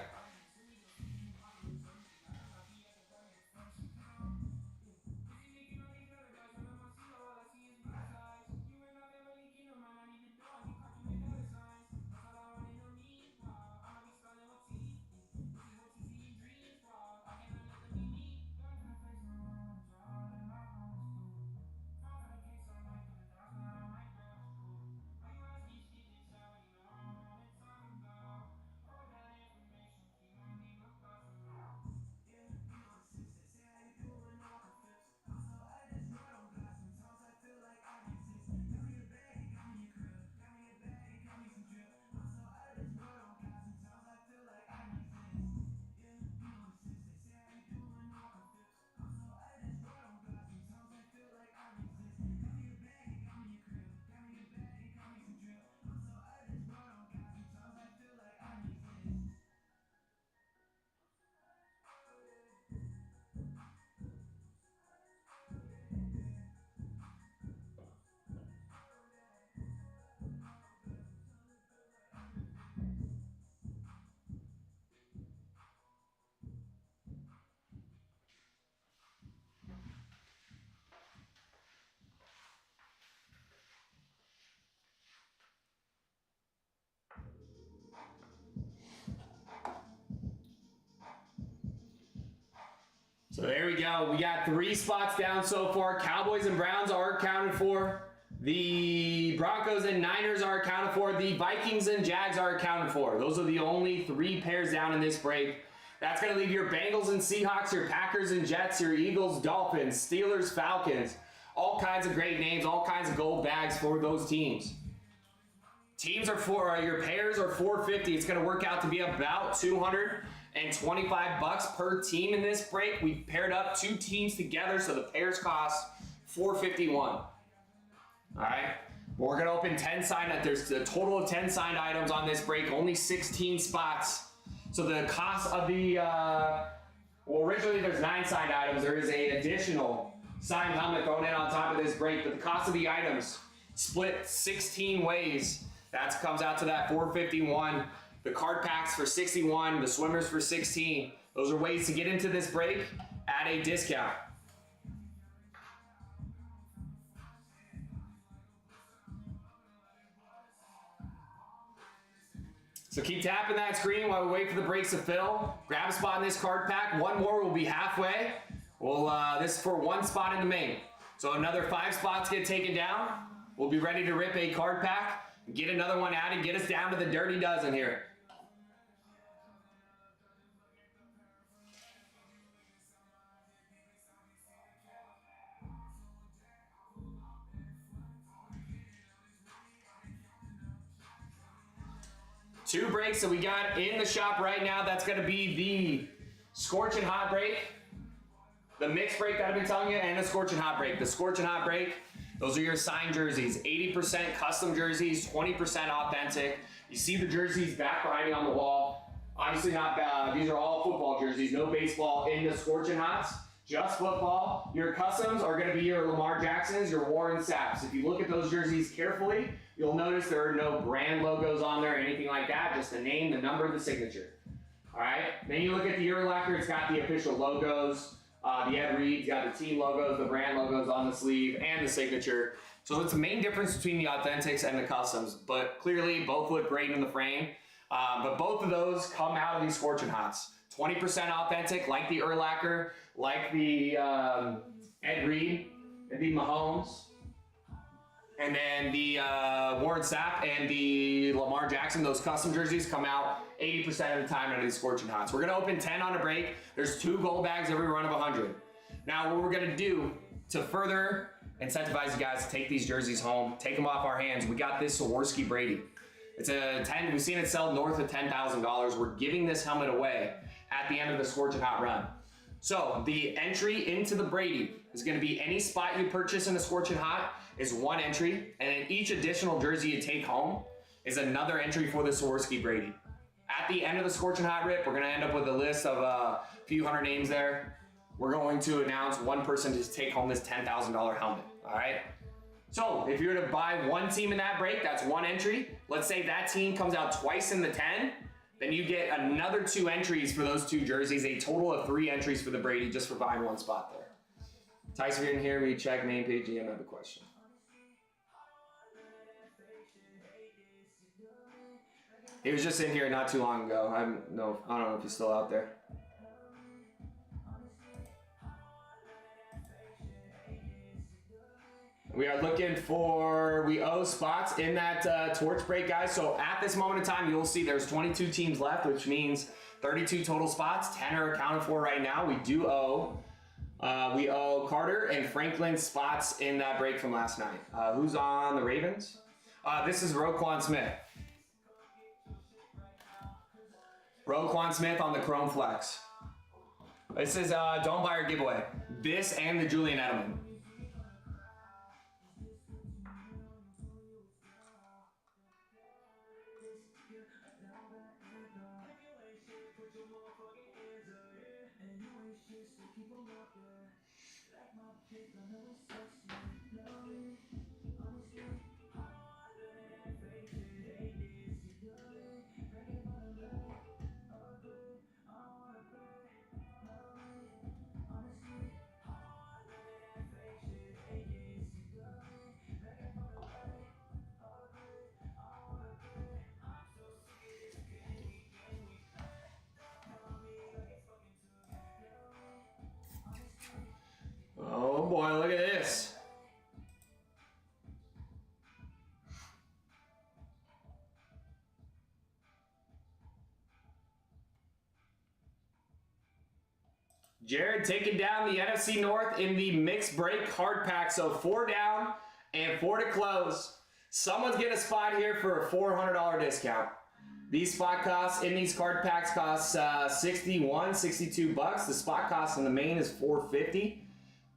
So there we go. We got 3 spots down so far. Cowboys and Browns are accounted for. The Broncos and Niners are accounted for. The Vikings and Jags are accounted for. Those are the only 3 pairs down in this break. That's going to leave your Bengals and Seahawks, your Packers and Jets, your Eagles, Dolphins, Steelers, Falcons. All kinds of great names, all kinds of gold bags for those teams. Teams are your pairs are $450. It's going to work out to be about $225 per team in this break. We paired up 2 teams together, so the pairs cost $451. All right. We're going to open 10 signed. There's a total of 10 signed items on this break. Only 16 spots. So the cost of the well, originally there's 9 signed items. There is an additional signed helmet thrown in on top of this break, but the cost of the items split 16 ways. That comes out to that $451. The card packs for $61, the swimmers for $16. Those are ways to get into this break at a discount. So keep tapping that screen while we wait for the breaks to fill. Grab a spot in this card pack. One more will be halfway. This is for 1 spot in the main. So another 5 spots get taken down. We'll be ready to rip a card pack, get another one added, get us down to the dirty dozen here. Two breaks that we got in the shop right now. That's going to be the Scorching Hot break, the mixed break that I've been telling you, and the Scorching Hot break. The Scorching Hot break, those are your signed jerseys. 80% custom jerseys, 20% authentic. You see the jerseys back behind you on the wall. Obviously not bad. These are all football jerseys. No baseball in the Scorching Hots. Just football. Your customs are going to be your Lamar Jacksons, your Warren Sapps. If you look at those jerseys carefully, you'll notice there are no brand logos on there or anything like that. Just the name, the number, the signature. All right. Then you look at the Urlacher. It's got the official logos. The Ed Reed's got the team logos, the brand logos on the sleeve, and the signature. So it's the main difference between the authentics and the customs. But clearly, both look great in the frame. But both of those come out of these Scorching Hots. 20% authentic, like the Urlacher, like the Ed Reed, and the Mahomes. And then the Warren Sapp and the Lamar Jackson, those custom jerseys come out 80% of the time out of these Scorching Hots. We're going to open 10 on a break. There's 2 gold bags every run of 100. Now, what we're going to do to further incentivize you guys to take these jerseys home, take them off our hands, we got this Swarovski Brady. It's a 10. We've seen it sell north of $10,000. We're giving this helmet away at the end of the Scorching Hot run. So the entry into the Brady is going to be any spot you purchase in the Scorching Hot is 1 entry, and then each additional jersey you take home is another entry for the Swarovski Brady. At the end of the Scorching Hot rip, we're going to end up with a list of a few hundred names there. We're going to announce one person to take home this $10,000 helmet. All right. So if you're to buy 1 team in that break, that's 1 entry. Let's say that team comes out twice in the 10. Then you get another 2 entries for those 2 jerseys, a total of 3 entries for the Brady just for buying 1 spot there. Tyson, if you didn't hear me, check main page DM. I have a question. He was just in here not too long ago. I don't know if he's still out there. We are looking for, we owe spots in that torch break, guys. So at this moment in time, you'll see there's 22 teams left, which means 32 total spots. 10 are accounted for right now. We do owe, we owe Carter and Franklin spots in that break from last night. Who's on the Ravens? This is Roquan Smith. Roquan Smith on the Chrome Flex. This is Don't Buy or Giveaway. This and the Julian Edelman. Oh boy, look at this. Jared taking down the NFC North in the mixed break hard pack. So 4 down and 4 to close. Someone's getting a spot here for a $400 discount. These spot costs in these card packs cost 61, 62 bucks. The spot cost in the main is $450.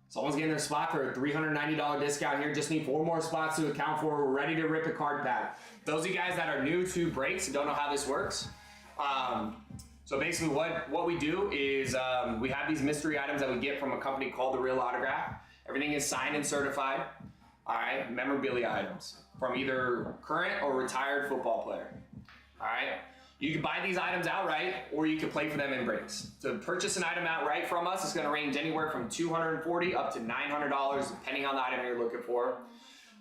Someone's getting their spot for a $390 discount here. Just need 4 more spots to account for. We're ready to rip a card pack. Those of you guys that are new to breaks and don't know how this works, so basically what we do is we have these mystery items that we get from a company called The Real Autograph. Everything is signed and certified. All right, memorabilia items from either current or retired football player. All right, you can buy these items outright or you can play for them in breaks. To purchase an item outright from us, it's going to range anywhere from $240 up to $900 depending on the item you're looking for.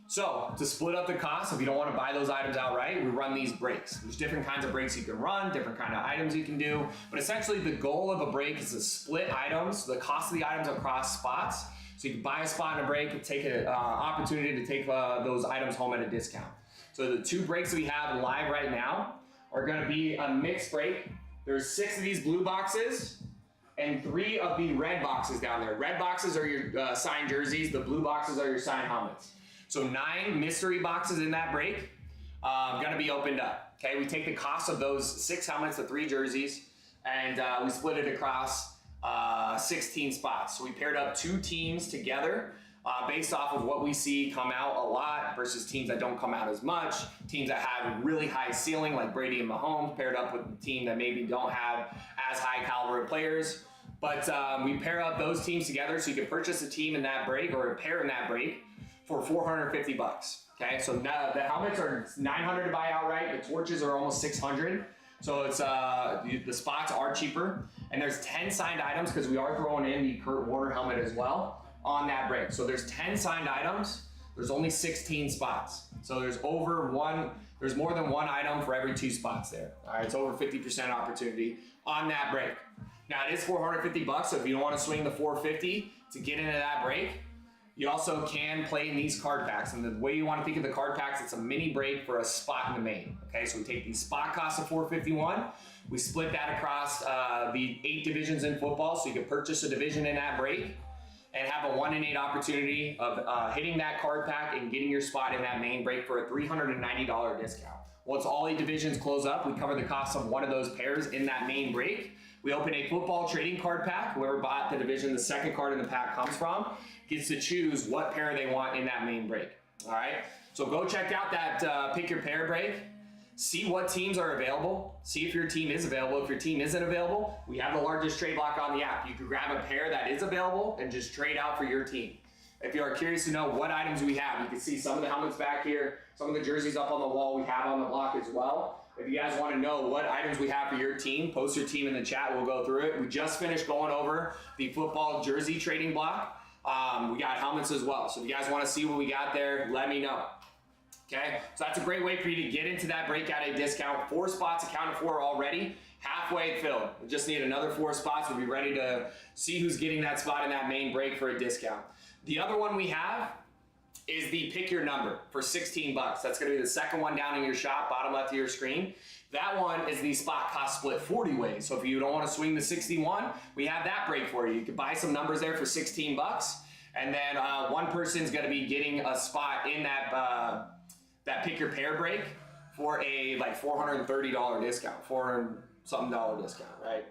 So to split up the cost, if you don't want to buy those items outright, we run these breaks. There's different kinds of breaks you can run, different kind of items you can do, but essentially the goal of a break is to split items, the cost of the items across spots. So you can buy a spot in a break and take an opportunity to take those items home at a discount. So the 2 breaks that we have live right now are going to be a mixed break. There's 6 of these blue boxes and 3 of the red boxes down there. Red boxes are your signed jerseys. The blue boxes are your signed helmets. So 9 mystery boxes in that break going to be opened up. Okay, we take the cost of those 6 helmets, the 3 jerseys, and we split it across 16 spots. So we paired up 2 teams together based off of what we see come out a lot versus teams that don't come out as much. Teams that have really high ceiling like Brady and Mahomes paired up with a team that maybe don't have as high caliber of players. But we pair up those teams together so you can purchase a team in that break or a pair in that break for 450 bucks. Okay, so now the helmets are $900 to buy outright. The torches are almost $600. So it's the spots are cheaper, and there's 10 signed items because we are throwing in the Kurt Warner helmet as well on that break. So there's 10 signed items. There's only 16 spots. So there's more than 1 item for every 2 spots there. All right, it's over 50% opportunity on that break. Now it is 450 bucks, so if you don't want to swing the 450 to get into that break, you also can play in these card packs. And the way you want to think of the card packs, it's a mini break for a spot in the main. Okay, so we take the spot cost of $451, we split that across the 8 divisions in football, so you can purchase a division in that break and have a 1 in 8 opportunity of hitting that card pack and getting your spot in that main break for a $390 discount. Once all 8 divisions close up, we cover the cost of one of those pairs in that main break. We open a football trading card pack. Whoever bought the division the second card in the pack comes from gets to choose what pair they want in that main break. All right, so go check out that pick your pair break. See what teams are available. See if your team is available. If your team isn't available, we have the largest trade block on the app. You can grab a pair that is available and just trade out for your team. If you are curious to know what items we have, you can see some of the helmets back here, some of the jerseys up on the wall we have on the block as well. If you guys want to know what items we have for your team, post your team in the chat. We'll go through it. We just finished going over the football jersey trading block. We got helmets as well. So if you guys want to see what we got there, let me know. Okay, so that's a great way for you to get into that break at a discount. 4 spots accounted for already, halfway filled. We just need another 4 spots. We'll be ready to see who's getting that spot in that main break for a discount. The other one we have is the pick your number for 16 bucks. That's going to be the second one down in your shop, bottom left of your screen. That one is the spot cost split 40 ways. So if you don't want to swing the 61, we have that break for you. You can buy some numbers there for 16 bucks. And then one person's going to be getting a spot in that that pick your pair break for a like $430 discount, $400 something discount, right?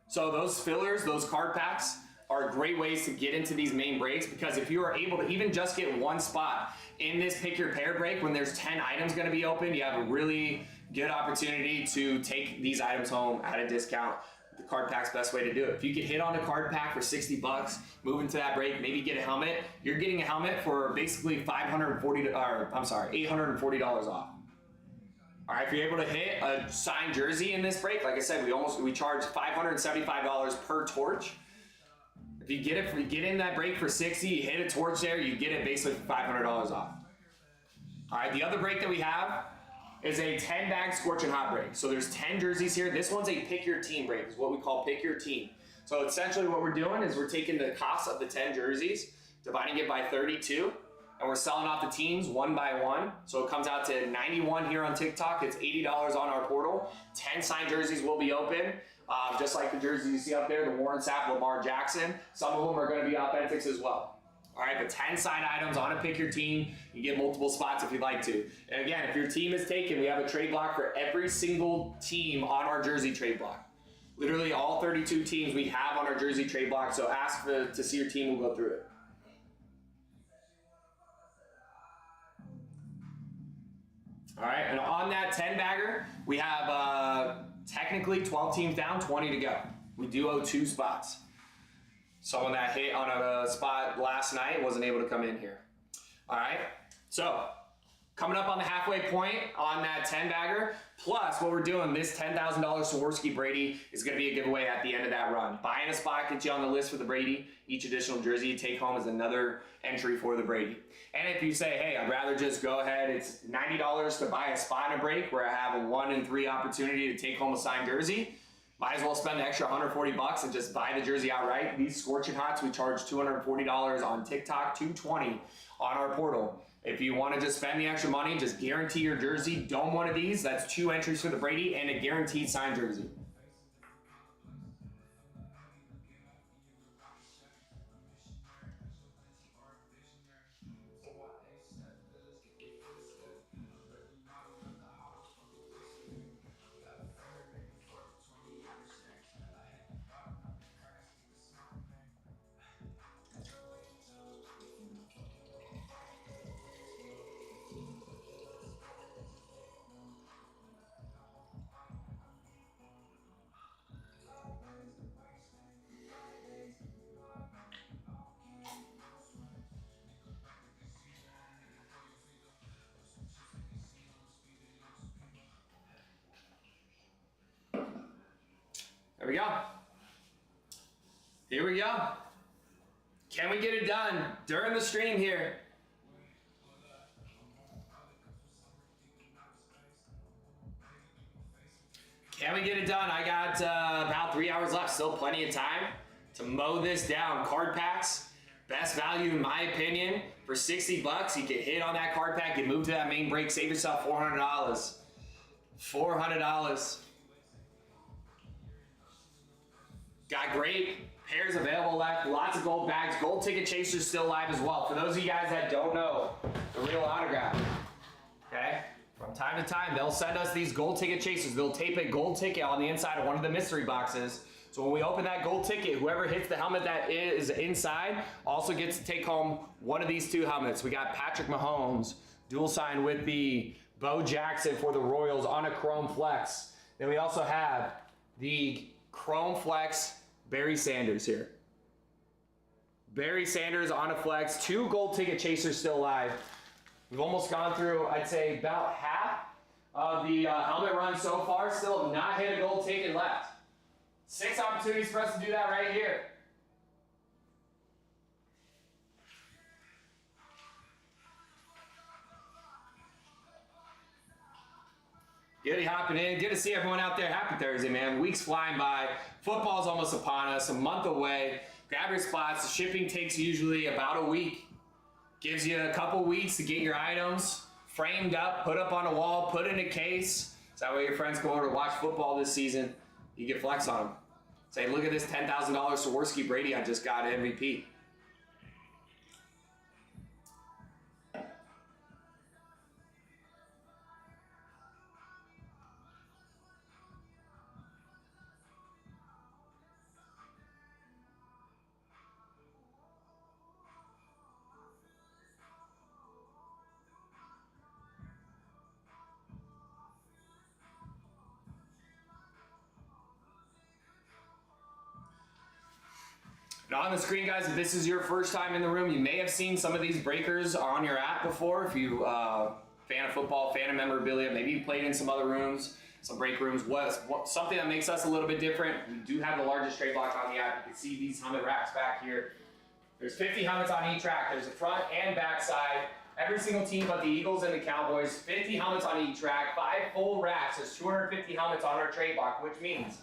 So those fillers, those card packs are great ways to get into these main breaks, because if you are able to even just get 1 spot in this pick your pair break when there's 10 items going to be open, you have a really good opportunity to take these items home at a discount. The card pack's best way to do it. If you could hit on a card pack for 60 bucks, move into that break, maybe get a helmet, you're getting a helmet for basically $840 off. All right, if you're able to hit a signed jersey in this break, like I said, we charge $575 per torch. If you get in that break for 60, you hit a torch there, you get it basically for $500 off. All right, the other break that we have is a 10-bag Scorching Hot break. So there's 10 jerseys here. This one's a pick your team break, is what we call pick your team. So essentially what we're doing is we're taking the cost of the 10 jerseys, dividing it by 32, and we're selling off the teams one by one. So it comes out to $91 here on TikTok. It's $80 on our portal. 10 signed jerseys will be open. Just like the jerseys you see up there, the Warren Sapp, Lamar Jackson, some of them are going to be authentics as well. All right, but 10 side items on a pick your team. You get multiple spots if you'd like to. And again, if your team is taken, we have a trade block for every single team on our jersey trade block. Literally all 32 teams we have on our jersey trade block, so ask to see your team, we'll go through it. All right, and on that 10 bagger, we have technically 12 teams down, 20 to go. We do owe 2 spots. Someone that hit on a spot last night wasn't able to come in here. All right, so coming up on the halfway point on that 10 bagger, plus what we're doing, this $10,000 Swarovski Brady is going to be a giveaway at the end of that run. Buying a spot gets you on the list for the Brady. Each additional jersey you take home is another entry for the Brady. And if you say, hey, I'd rather just go ahead, it's $90 to buy a spot in a break where I have a 1 in 3 opportunity to take home a signed jersey, might as well spend the extra $140 and just buy the jersey outright. These Scorching Hots, we charge $240 on TikTok, $220 on our portal. If you want to just spend the extra money, just guarantee your jersey. Dome one of these, that's 2 entries for the Brady and a guaranteed signed jersey. There we go. Here we go. Can we get it done during the stream here? Can we get it done? I got about 3 hours left. Still plenty of time to mow this down. Card packs, best value in my opinion. For 60 bucks, you can hit on that card pack, you move to that main break, save yourself $400. $400. Got great pairs available left. Lots of gold bags. Gold ticket chasers still live as well. For those of you guys that don't know the real autograph, okay? From time to time, they'll send us these gold ticket chasers. They'll tape a gold ticket on the inside of one of the mystery boxes. So when we open that gold ticket, whoever hits the helmet that is inside also gets to take home one of these 2 helmets. We got Patrick Mahomes, dual sign with the Bo Jackson for the Royals on a chrome flex. Then we also have the chrome flex Barry Sanders here. Barry Sanders on a flex. 2 gold ticket chasers still live. We've almost gone through, I'd say, about half of the helmet run so far. Still have not hit a gold ticket left. 6 opportunities for us to do that right here. Good hopping in. Good to see everyone out there. Happy Thursday, man. Week's flying by. Football's almost upon us. A month away. Grab your spots. The shipping takes usually about a week. Gives you a couple weeks to get your items framed up, put up on a wall, put in a case. So that way your friends go over to watch football this season. You get flex on them. Say, look at this $10,000 Swarovski Brady I just got at MVP. Now on the screen, guys, if this is your first time in the room, you may have seen some of these breakers on your app before. If you fan of football, fan of memorabilia, maybe you played in some other rooms, some break rooms. Something that makes us a little bit different, we do have the largest trade block on the app. You can see these helmet racks back here. There's 50 helmets on each rack. There's a front and back side. Every single team but the Eagles and the Cowboys, 50 helmets on each rack, 5 full racks. There's 250 helmets on our trade block, which means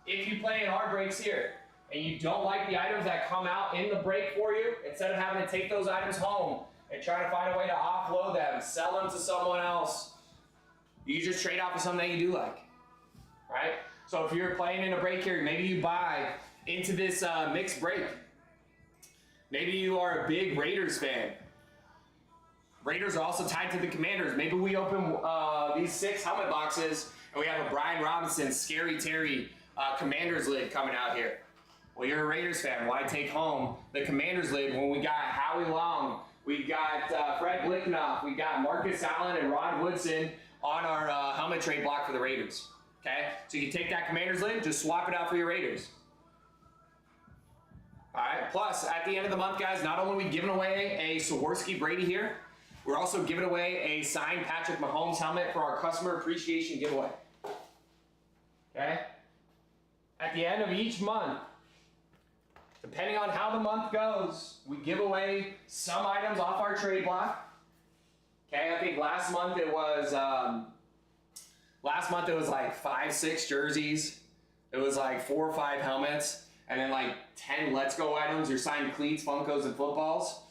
if you play in our breaks here, and you don't like the items that come out in the break for you, instead of having to take those items home and try to find a way to offload them, sell them to someone else, you just trade out for something that you do like, right? So if you're playing in a break here, maybe you buy into this mixed break. Maybe you are a big Raiders fan. Raiders are also tied to the Commanders. Maybe we open these 6 helmet boxes and we have a Brian Robinson, Scary Terry Commanders lid coming out here. Well, you're a Raiders fan. Why take home the Commanders lid when we got Howie Long, we got Fred Blicknoff, we got Marcus Allen and Rod Woodson on our helmet trade block for the Raiders. Okay? So you can take that Commanders lid, just swap it out for your Raiders. Alright, plus at the end of the month, guys, not only are we giving away a Swarovski Brady here, we're also giving away a signed Patrick Mahomes helmet for our customer appreciation giveaway. Okay? At the end of each month, depending on how the month goes, we give away some items off our trade block. Okay, I think last month it was like 5, 6 jerseys. It was like 4 or 5 helmets, and then like 10 Let's Go items, your signed cleats, Funkos, and footballs.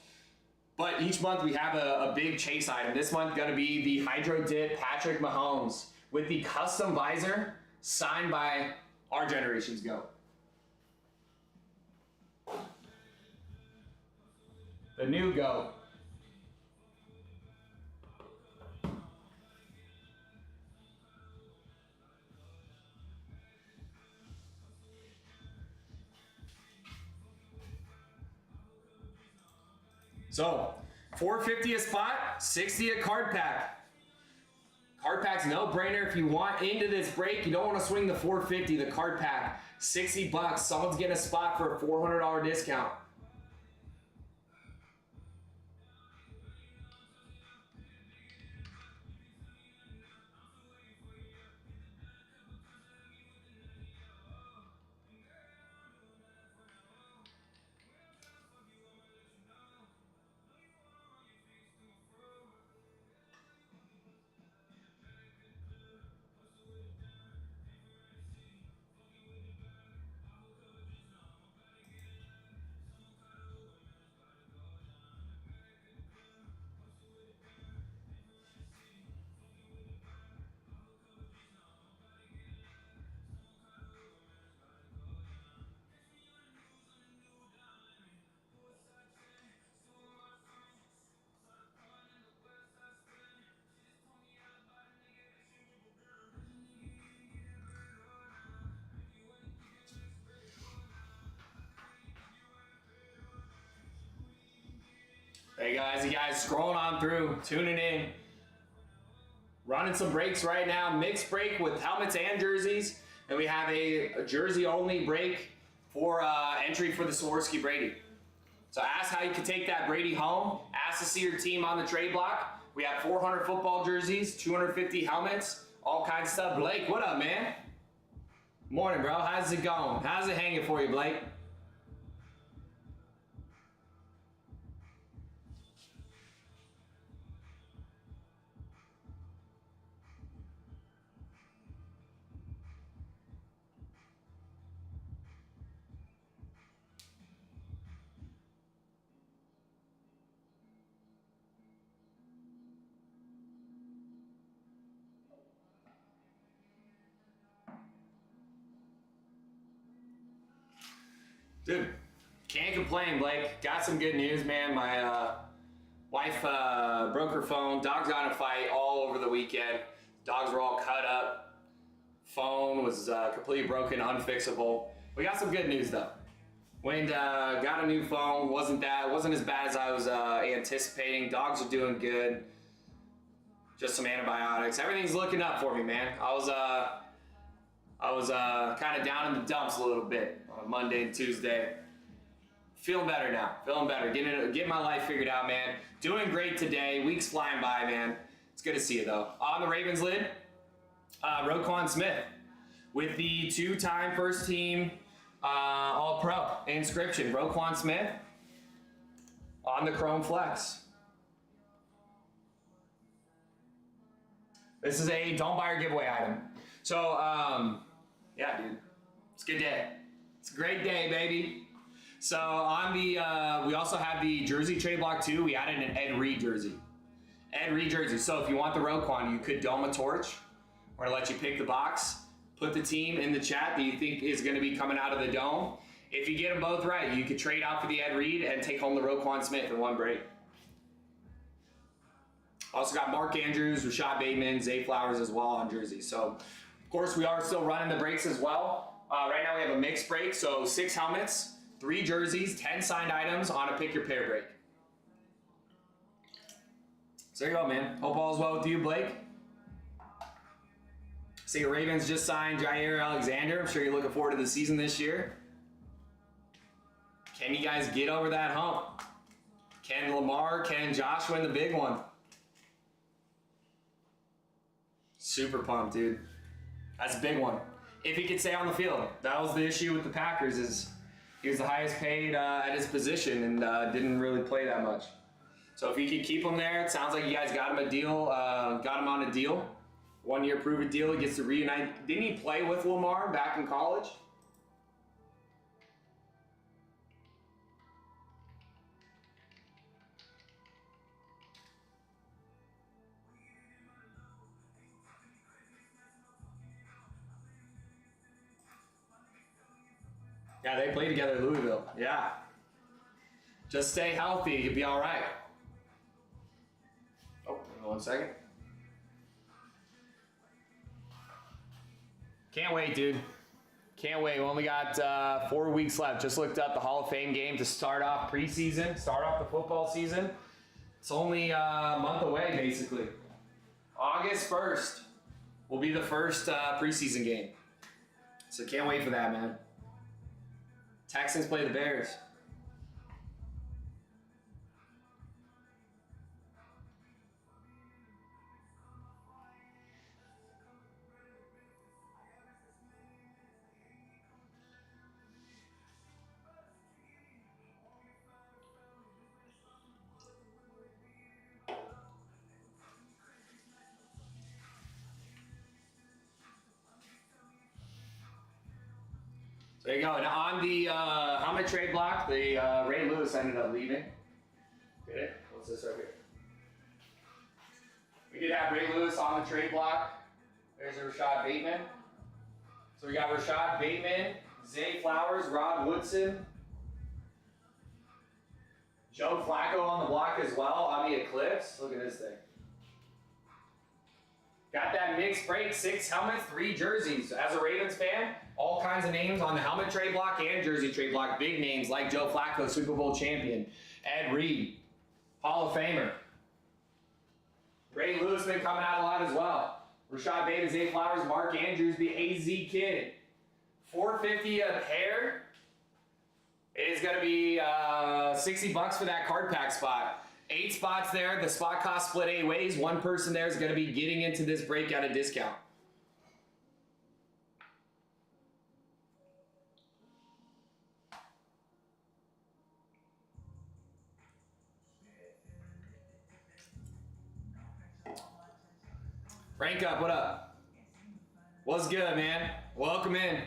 But each month we have a big chase item. This month gonna be the Hydro Dip Patrick Mahomes with the custom visor signed by our generation's GOAT. The new GOAT. So, $4.50 a spot, $60 a card pack. Card pack's no brainer. If you want into this break, you don't want to swing the $4.50, the card pack, $60. Someone's getting a spot for a $400 discount. Hey guys, you guys scrolling on through, tuning in. Running some breaks right now. Mixed break with helmets and jerseys. And we have a jersey only break for entry for the Swarovski Brady. So ask how you can take that Brady home. Ask to see your team on the trade block. We have 400 football jerseys, 250 helmets, all kinds of stuff. Blake, what up, man? Morning, bro. How's it going? How's it hanging for you, Blake? Dude, can't complain, Blake. Got some good news, man. My wife broke her phone. Dogs got in a fight all over the weekend. Dogs were all cut up. Phone was completely broken, unfixable. We got some good news though. Went got a new phone. Wasn't as bad as I was anticipating. Dogs are doing good. Just some antibiotics. Everything's looking up for me, man. I was kind of down in the dumps a little bit on Monday and Tuesday. Feeling better now. Feeling better. Getting my life figured out, man. Doing great today. Week's flying by, man. It's good to see you, though. On the Ravens lid, Roquan Smith with the 2-time first team All-Pro inscription. Roquan Smith on the Chrome Flex. This is a don't buy or giveaway item. So, yeah, dude, it's a good day. It's a great day, baby. So on the, we also have the jersey trade block too. We added an Ed Reed jersey. Ed Reed jersey. So if you want the Roquan, you could dome a torch. We're gonna let you pick the box, Put the team in the chat that you think is going to be coming out of the dome. If you get them both right, you could trade out for the Ed Reed and take home the Roquan Smith in one break. Also got Mark Andrews, Rashad Bateman, Zay Flowers as well on jerseys. So, of course, we are still running the breaks as well. Right now we have a mixed break, so 6 helmets, 3 jerseys, 10 signed items on a pick your pair break. So there you go, man. Hope all's well with you, Blake. See, your Ravens just signed Jair Alexander. I'm sure you're looking forward to the season this year. Can you guys get over that hump? Can Lamar, can Josh win the big one? Super pumped, dude. That's a big one. If he could stay on the field. That was the issue with the Packers, is he was the highest paid at his position and didn't really play that much. So if he could keep him there, it sounds like you guys got him a deal, got him on a deal. 1-year prove-it deal. He gets to reunite. Didn't he play with Lamar back in college? Yeah, they play together at Louisville. Yeah. Just stay healthy. You'll be all right. Oh, 1 second. Can't wait, dude. Can't wait. We only got 4 weeks left. Just looked up the Hall of Fame game to start off preseason, start off the football season. It's only a month away, basically. August 1st will be the first preseason game. So can't wait for that, man. Texans play the Bears. There you go. And on the helmet trade block, the Ray Lewis ended up leaving. Get it? What's this right here? We did have Ray Lewis on the trade block. There's a Rashad Bateman. So we got Rashad Bateman, Zay Flowers, Rod Woodson, Joe Flacco on the block as well on the Eclipse. Look at this thing. Got that mixed break, 6 helmets, 3 jerseys. As a Ravens fan, all kinds of names on the helmet trade block and jersey trade block. Big names like Joe Flacco, Super Bowl champion. Ed Reed, Hall of Famer. Ray Lewis been coming out a lot as well. Rashad Bateman, Zay Flowers, Mark Andrews, the AZ kid. $450 a pair. It is going to be $60 for that card pack spot. 8 spots there. The spot cost split 8 ways. One person there is going to be getting into this break at a discount. Frank up, what up? What's good, man? Welcome in.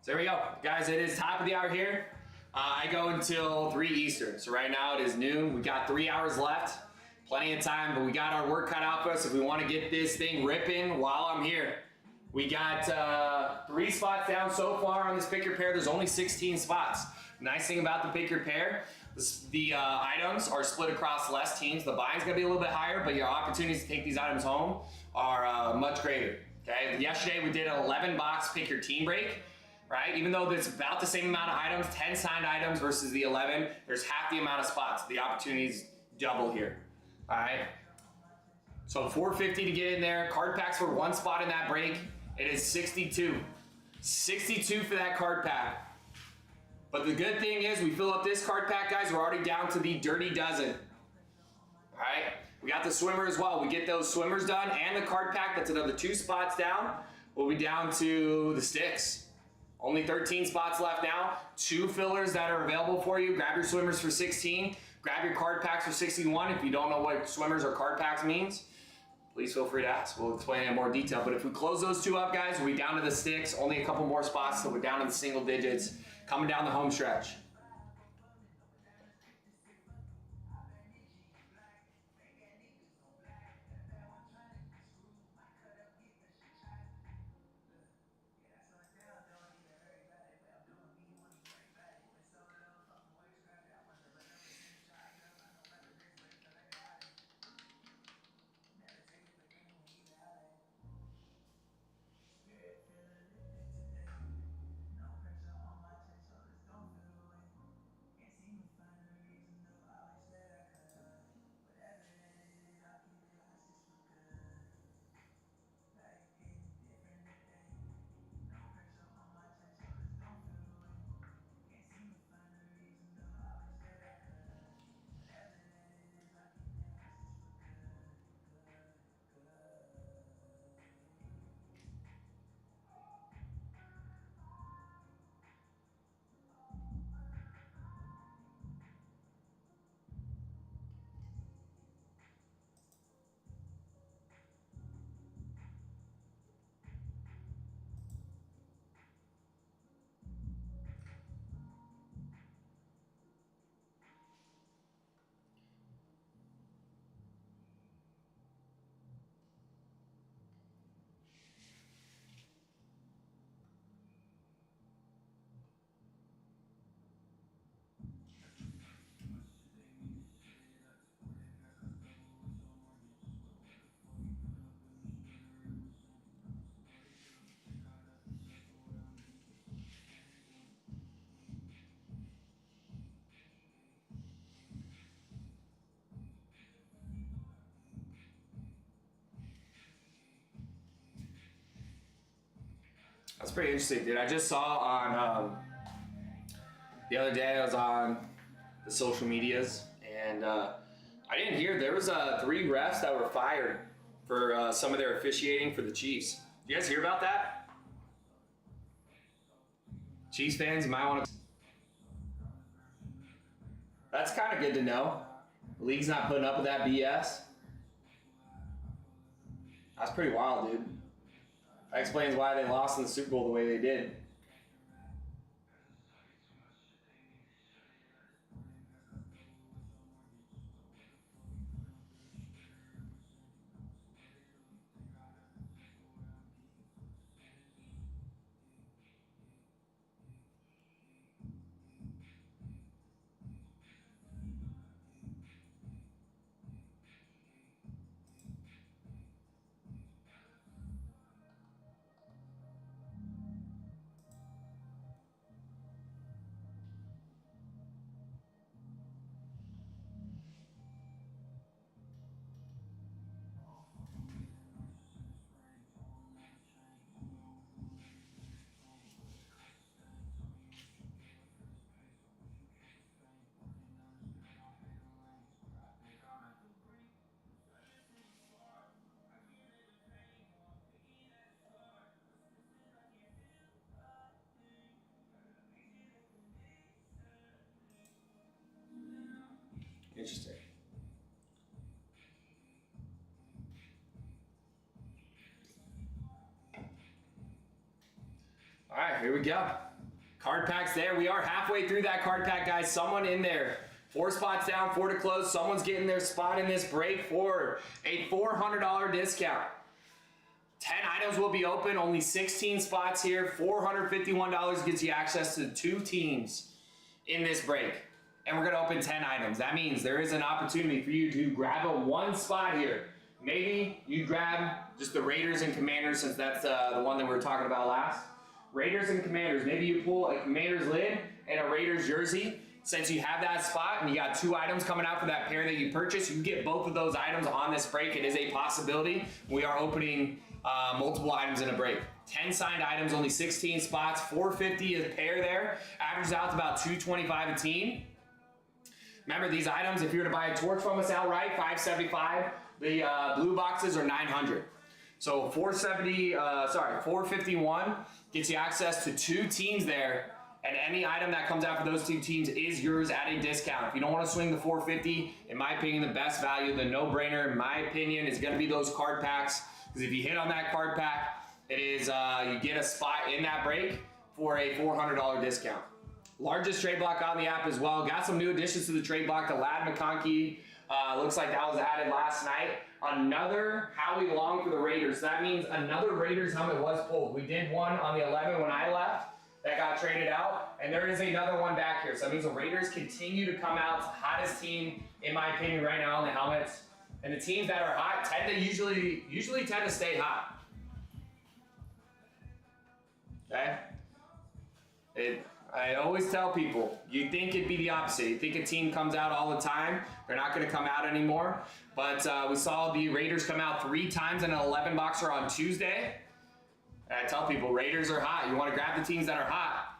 So there we go. Guys, it is top of the hour here. I go until 3 Eastern. So right now it is noon. We got 3 hours left. Plenty of time, but we got our work cut out for us if we want to get this thing ripping while I'm here. We got 3 spots down so far on this pick your pair. There's only 16 spots. Nice thing about the pick your pair, the items are split across less teams. The buying's going to be a little bit higher, but your opportunities to take these items home are much greater. Okay. Yesterday we did an 11 box pick your team break. Right? Even though there's about the same amount of items, 10 signed items versus the 11, there's half the amount of spots. The opportunities double here. All right? So $450 to get in there. Card packs for 1 spot in that break. It is 62. 62 for that card pack. But the good thing is we fill up this card pack, guys. We're already down to the dirty dozen. All right? We got the swimmer as well. We get those swimmers done and the card pack. That's another 2 spots down. We'll be down to the sticks. Only 13 spots left now. 2 fillers that are available for you. Grab your swimmers for 16. Grab your card packs for 61. If you don't know what swimmers or card packs means, please feel free to ask. We'll explain it in more detail. But if we close those 2 up, guys, we'll be down to the sticks. Only a couple more spots, so we're down to the single digits. Coming down the home stretch. That's pretty interesting, dude. I just saw on the other day, I was on the social medias, and I didn't hear there was 3 refs that were fired for some of their officiating for the Chiefs. Did you guys hear about that? Chiefs fans, you might want to. That's kind of good to know. The league's not putting up with that BS. That's pretty wild, dude. That explains why they lost in the Super Bowl the way they did. Interesting. All right, here we go. Card packs there. We are halfway through that card pack, guys. Someone in there. 4 spots down, 4 to close. Someone's getting their spot in this break for a $400 discount. 10 items will be open. Only 16 spots here. $451 gets you access to 2 teams in this break. And we're going to open 10 items. That means there is an opportunity for you to grab a 1 spot here. Maybe you grab just the Raiders and Commanders, since that's the one that we were talking about last. Raiders and Commanders. Maybe you pull a Commanders lid and a Raiders jersey. Since you have that spot and you got 2 items coming out for that pair that you purchased, you can get both of those items on this break. It is a possibility. We are opening multiple items in a break. 10 signed items, only 16 spots, $450 a pair there. Averages out to about $225 a team. Remember, these items, if you were to buy a torch from us outright, $575. The blue boxes are $900. So 451 gets you access to 2 teams there, and any item that comes out for those 2 teams is yours at a discount. If you don't want to swing the 450, in my opinion, the best value, the no-brainer, in my opinion, is going to be those card packs. Because if you hit on that card pack, it is you get a spot in that break for a $400 discount. Largest trade block on the app as well. Got some new additions to the trade block. The Lad McConkey looks like that was added last night. Another Howie Long for the Raiders. That means another Raiders helmet was pulled. We did one on the 11 when I left that got traded out, and there is another one back here. So that means the Raiders continue to come out. It's the hottest team, in my opinion, right now on the helmets. And the teams that are hot tend to usually tend to stay hot. Okay? I always tell people, you think it'd be the opposite. You think a team comes out all the time. They're not going to come out anymore. But we saw the Raiders come out 3 times in an 11 boxer on Tuesday. And I tell people, Raiders are hot. You want to grab the teams that are hot.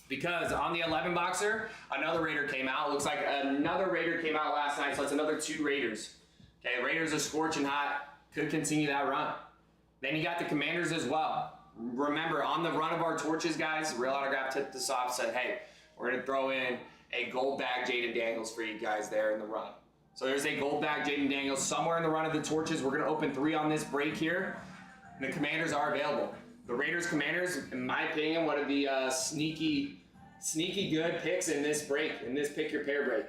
Because on the 11 boxer, another Raider came out. Looks like another Raider came out last night, so it's another 2 Raiders. Okay, Raiders are scorching hot. Could continue that run. Then you got the Commanders as well. Remember, on the run of our torches, guys, Real Autograph tipped us off, said, hey, we're going to throw in a gold bag Jaden Daniels for you guys there in the run. So there's a gold bag Jaden Daniels somewhere in the run of the torches. We're going to open 3 on this break here. And the Commanders are available. The Raiders Commanders, in my opinion, one of the sneaky good picks in this break, in this pick your pair break.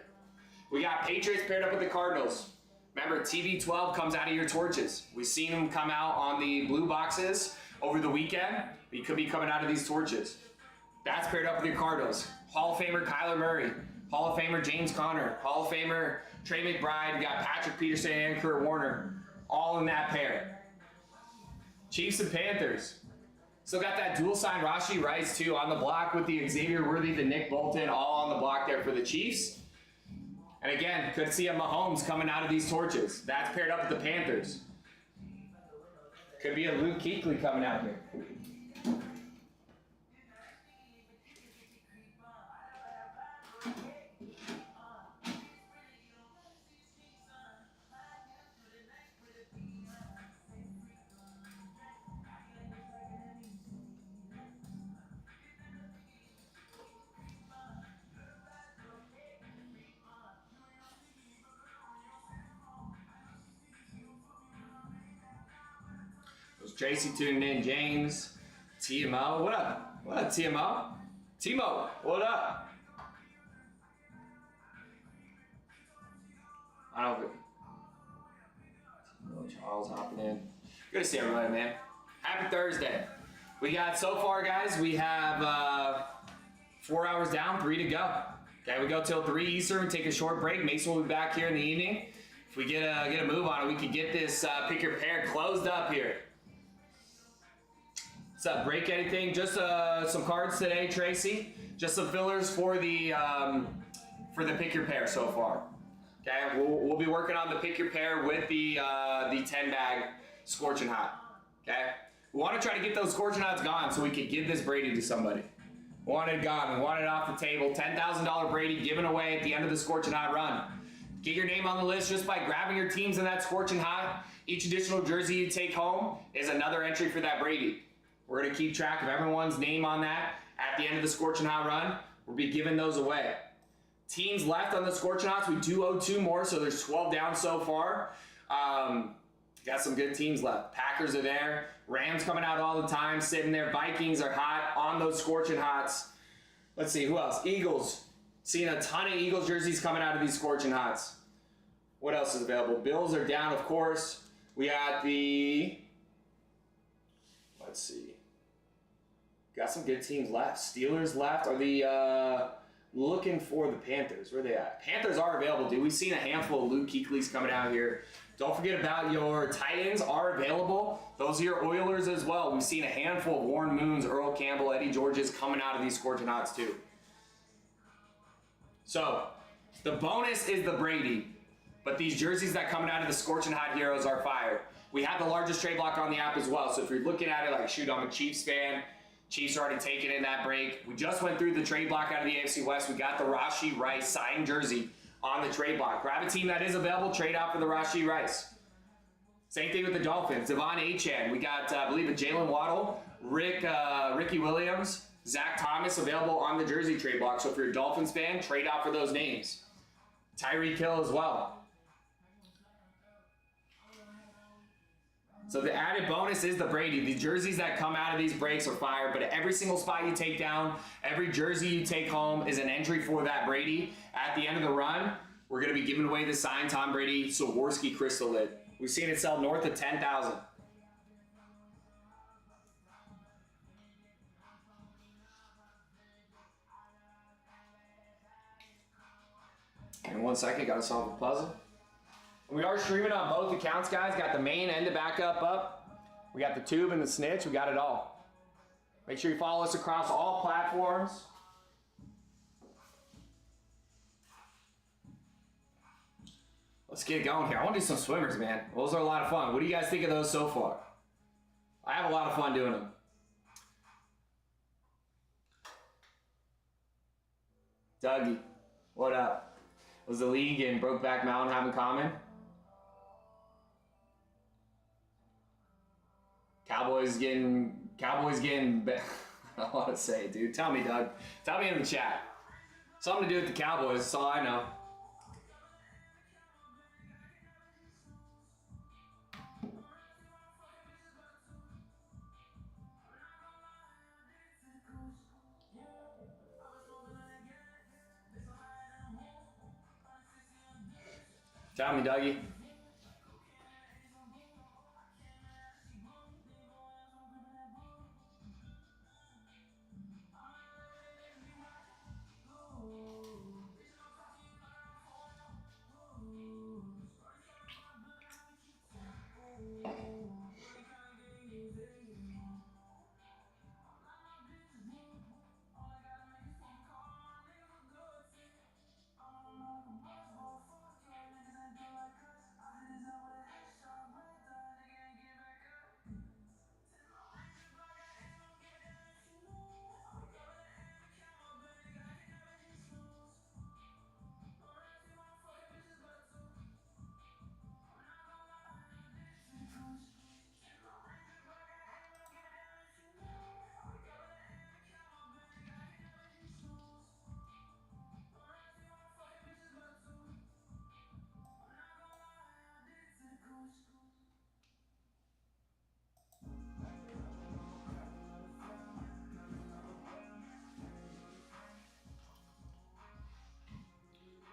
We got Patriots paired up with the Cardinals. Remember, TV12 comes out of your torches. We've seen them come out on the blue boxes over the weekend. He could be coming out of these torches. That's paired up with your Cardinals. Hall of Famer Kyler Murray. Hall of Famer James Conner. Hall of Famer Trey McBride. You got Patrick Peterson and Kurt Warner. All in that pair. Chiefs and Panthers. Still got that dual sign Rashee Rice too on the block with the Xavier Worthy, the Nick Bolton, all on the block there for the Chiefs. And again, could see a Mahomes coming out of these torches. That's paired up with the Panthers. Could be a Luke Kuechly coming out here. Tracy tuning in, James, TMO, what up? What up, TMO? Timo, what up? I don't know. Charles hopping in. Good to see everybody, man. Happy Thursday. We got so far, guys. We have 4 hours down, 3 to go. Okay, we go till 3 Eastern. Take a short break. Mason will be back here in the evening. If we get a move on it, we can get this pick your pair closed up here. What's up, break anything? Just some cards today, Tracy. Just some fillers for the pick your pair so far. Okay, we'll be working on the pick your pair with the 10 bag scorching hot. Okay, we want to try to get those scorching hots gone so we could give this Brady to somebody. We want it gone. We want it off the table. $10,000 Brady given away at the end of the scorching hot run. Get your name on the list just by grabbing your teams in that scorching hot. Each additional jersey you take home is another entry for that Brady. We're going to keep track of everyone's name on that at the end of the Scorching Hot run. We'll be giving those away. Teams left on the Scorching Hots, we do owe 2 more, so there's 12 down so far. Got some good teams left. Packers are there. Rams coming out all the time, sitting there. Vikings are hot on those Scorching Hots. Let's see, who else? Eagles. Seeing a ton of Eagles jerseys coming out of these Scorching Hots. What else is available? Bills are down, of course. We got the... Let's see. Got some good teams left. Steelers left. Are the looking for the Panthers? Where are they at? Panthers are available, dude. We've seen a handful of Luke Kuechlys coming out here. Don't forget about your Titans are available. Those are your Oilers as well. We've seen a handful of Warren Moons, Earl Campbell, Eddie Georges coming out of these Scorching Hots too. So the bonus is the Brady, but these jerseys that coming out of the Scorching Hot Heroes are fire. We have the largest trade block on the app as well. So if you're looking at it like, shoot, I'm a Chiefs fan. Chiefs are already taking in that break. We just went through the trade block out of the AFC West. We got the Rashee Rice signed jersey on the trade block. Grab a team that is available, trade out for the Rashee Rice. Same thing with the Dolphins. Devon Achane. We got, I believe, a Jalen Waddle, Ricky Williams, Zach Thomas available on the jersey trade block. So if you're a Dolphins fan, trade out for those names. Tyreek Hill as well. So the added bonus is the Brady. The jerseys that come out of these breaks are fire, but every single spot you take down, every jersey you take home is an entry for that Brady. At the end of the run, we're going to be giving away the signed Tom Brady Swarovski crystal lid. We've seen it sell north of 10,000. In 1 second, got to solve the puzzle. We are streaming on both accounts, guys. Got the main and the backup up. We got the tube and the snitch. We got it all. Make sure you follow us across all platforms. Let's get going here. I want to do some swimmers, man. Those are a lot of fun. What do you guys think of those so far? I have a lot of fun doing them. Dougie, what up? Was the league and Brokeback Mountain have in common? Cowboys getting. I don't want to say it, dude. Tell me, Doug. Tell me in the chat. Something to do with the Cowboys. That's all I know. Tell me, Dougie.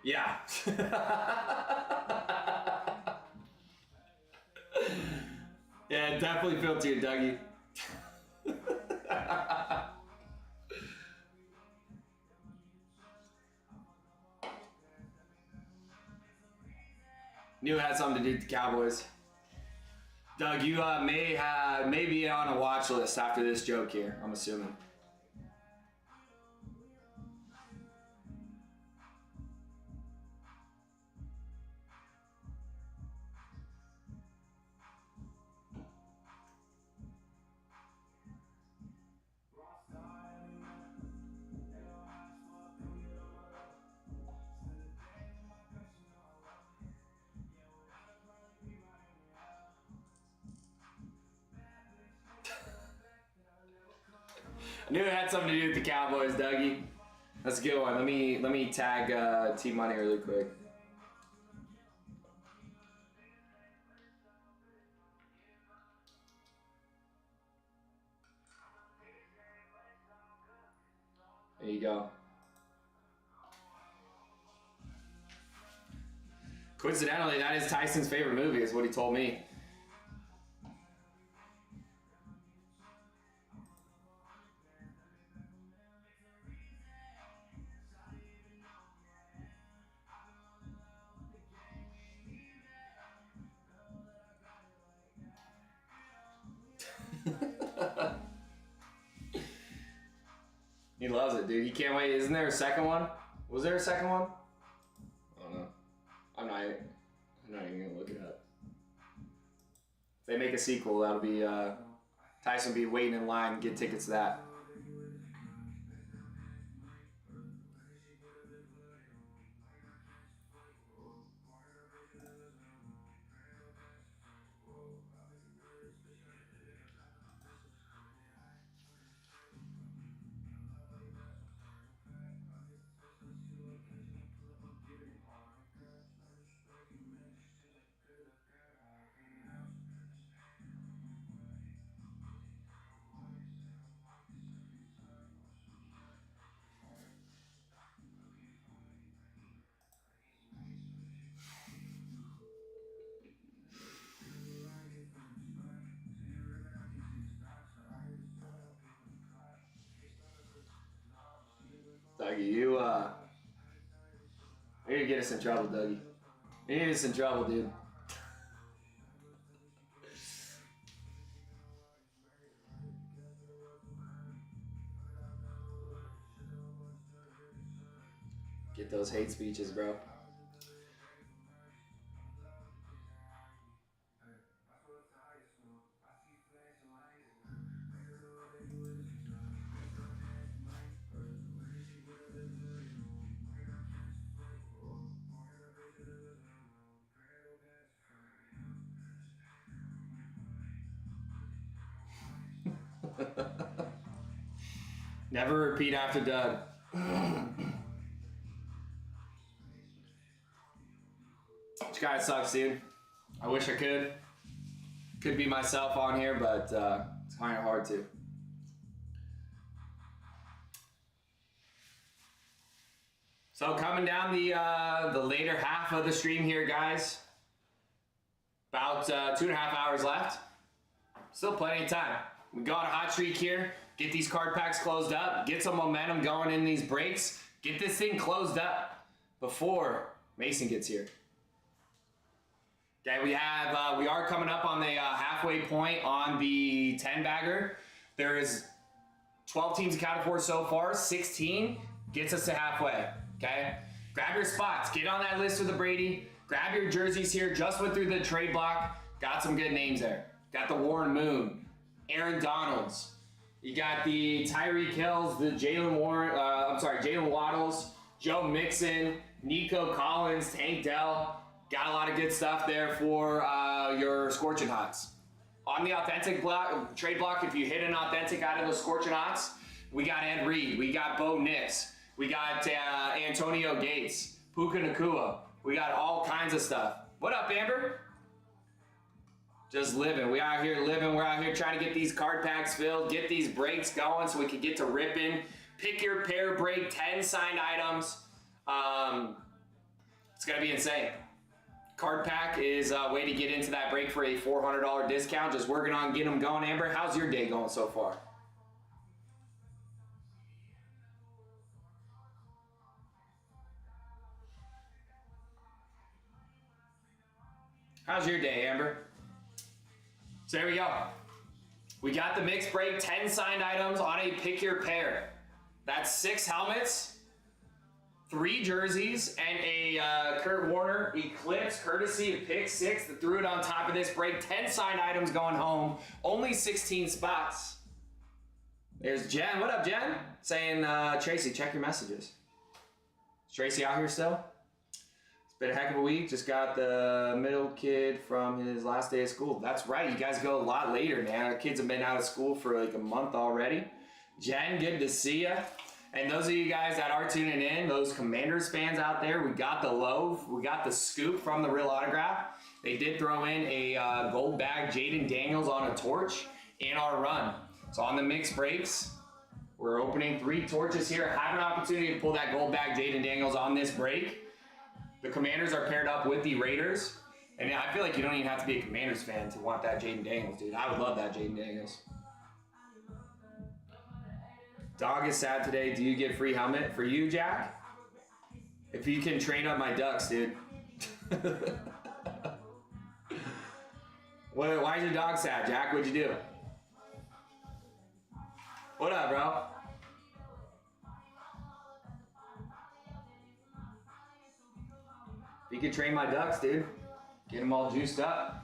Yeah. Yeah, it definitely felt to you, Dougie. Knew it had something to do with the Cowboys. Doug, you may be on a watch list after this joke here, I'm assuming. I knew it had something to do with the Cowboys, Dougie. That's a good one. Let me tag T Money really quick. There you go. Coincidentally, that is Tyson's favorite movie, is what he told me. He loves it, dude. He can't wait. Isn't there a second one? Was there a second one? I don't know. I'm not even gonna look it up. If they make a sequel, that'll be Tyson will be waiting in line to get tickets to that. Dougie, you you're gonna get us in trouble, Dougie. You're gonna get us in trouble, dude. Get those hate speeches, bro. Never repeat after Doug. Which guy sucks, dude. I wish I could. Could be myself on here, but it's kind of hard to. So coming down the later half of the stream here, guys. About 2.5 hours left. Still plenty of time. We got a hot streak here. Get these card packs closed up. Get some momentum going in these breaks. Get this thing closed up before Mason gets here. Okay, we are coming up on the halfway point on the 10-bagger. There is 12 teams accounted for so far. 16 gets us to halfway. Okay, grab your spots. Get on that list with the Brady. Grab your jerseys here. Just went through the trade block. Got some good names there. Got the Warren Moon, Aaron Donalds. You got the Tyreek Hills, the Jalen Waddles, Joe Mixon, Nico Collins, Tank Dell. Got a lot of good stuff there for your Scorching Hots. On the authentic block, trade block, if you hit an authentic out of the Scorching Hots, we got Ed Reed, we got Bo Nix, we got Antonio Gates, Puka Nacua. We got all kinds of stuff. What up, Amber? Just living. We out here living. We're out here trying to get these card packs filled, get these breaks going so we can get to ripping. Pick your pair break, 10 signed items. It's going to be insane. Card pack is a way to get into that break for a $400 discount. Just working on getting them going. Amber, how's your day going so far? How's your day, Amber? So there we go. We got the mixed break, 10 signed items on a pick your pair. That's 6 helmets, 3 jerseys, and a Kurt Warner Eclipse, courtesy of Pick 6 that threw it on top of this break. 10 signed items going home, only 16 spots. There's Jen. What up, Jen? Saying, Tracy, check your messages. Is Tracy out here still? Been a heck of a week. Just got the middle kid from his last day of school. That's right. You guys go a lot later, man. Our kids have been out of school for like a month already. Jen, good to see ya. And those of you guys that are tuning in, those Commanders fans out there, we got the loaf. We got the scoop from the Real Autograph. They did throw in a gold bag Jaden Daniels on a torch in our run. So on the mixed breaks, we're opening 3 torches here. Have an opportunity to pull that gold bag Jaden Daniels on this break. The Commanders are paired up with the Raiders. And I feel like you don't even have to be a Commanders fan to want that Jaden Daniels, dude. I would love that Jaden Daniels. Dog is sad today. Do you get free helmet? For you, Jack? If you can train up my ducks, dude. Why is your dog sad, Jack? What'd you do? What up, bro? You can train my ducks, dude. Get them all juiced up.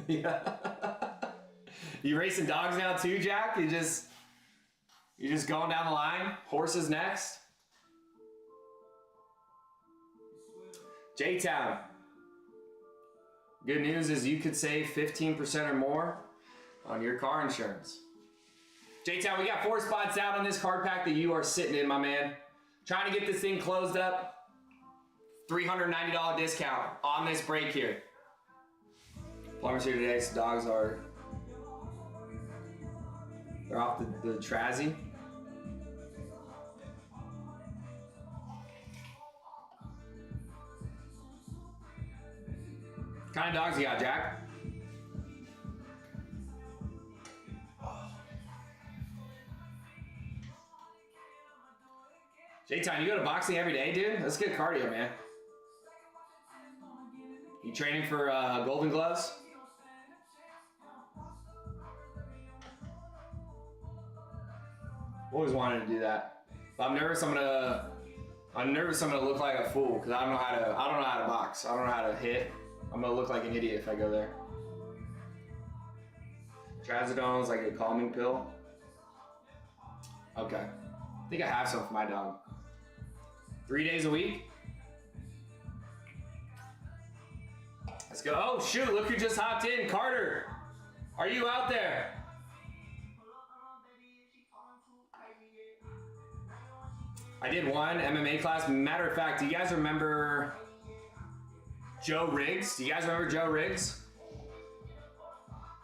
Yeah. You racing dogs now too, Jack? You just going down the line? Horses next? J-Town. Good news is you could save 15% or more on your car insurance. J-Town, we got 4 spots out on this card pack that you are sitting in, my man. Trying to get this thing closed up. $390 discount on this break here. Plumber's here today, so dogs are... They're off the Trazzy. What kind of dogs you got, Jack? J-Time, you go to boxing every day, dude? That's good cardio, man. You training for Golden Gloves? Always wanted to do that. But I'm nervous I'm gonna look like a fool because I don't know how to box. I don't know how to hit. I'm gonna look like an idiot if I go there. Trazodone is like a calming pill. Okay. I think I have some for my dog. 3 days a week? Let's go. Oh shoot, look who just hopped in. Carter, are you out there? I did one MMA class. Matter of fact, do you guys remember Joe Riggs? Do you guys remember Joe Riggs?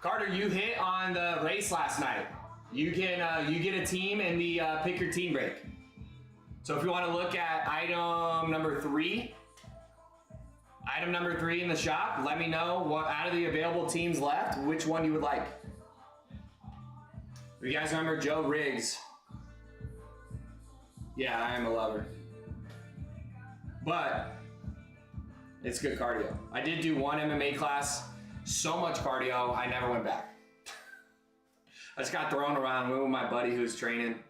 Carter, you hit on the race last night. You can you get a team in the pick your team break. So if you want to look at item number 3 in the shop, let me know what out of the available teams left, which one you would like. You guys remember Joe Riggs? Yeah, I am a lover. But it's good cardio. I did do one MMA class, so much cardio, I never went back. I just got thrown around with my buddy who was training,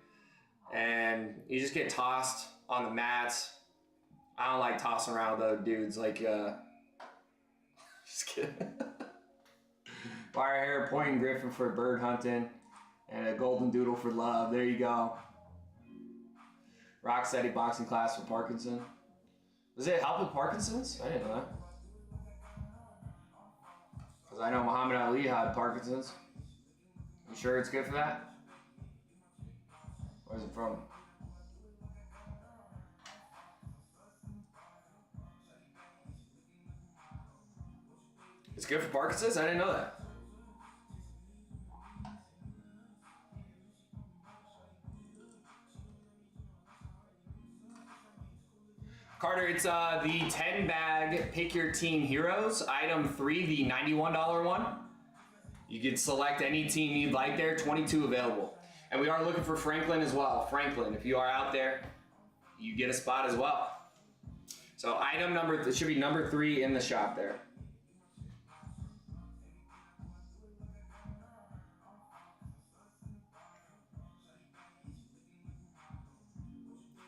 and you just get tossed on the mats. I don't like tossing around with those dudes, like, just kidding. Wire hair, pointing griffin for bird hunting, and a golden doodle for love. There you go. Rocksteady boxing class for Parkinson. Does it help with Parkinson's? I didn't know that. Because I know Muhammad Ali had Parkinson's. You sure it's good for that? Where's it from? It's good for Parkinson's? I didn't know that. Carter, it's the 10-bag Pick Your Team Heroes. Item 3, the $91 one. You can select any team you'd like there, 22 available. And we are looking for Franklin as well. Franklin, if you are out there, you get a spot as well. So item number, it should be number 3 in the shop there.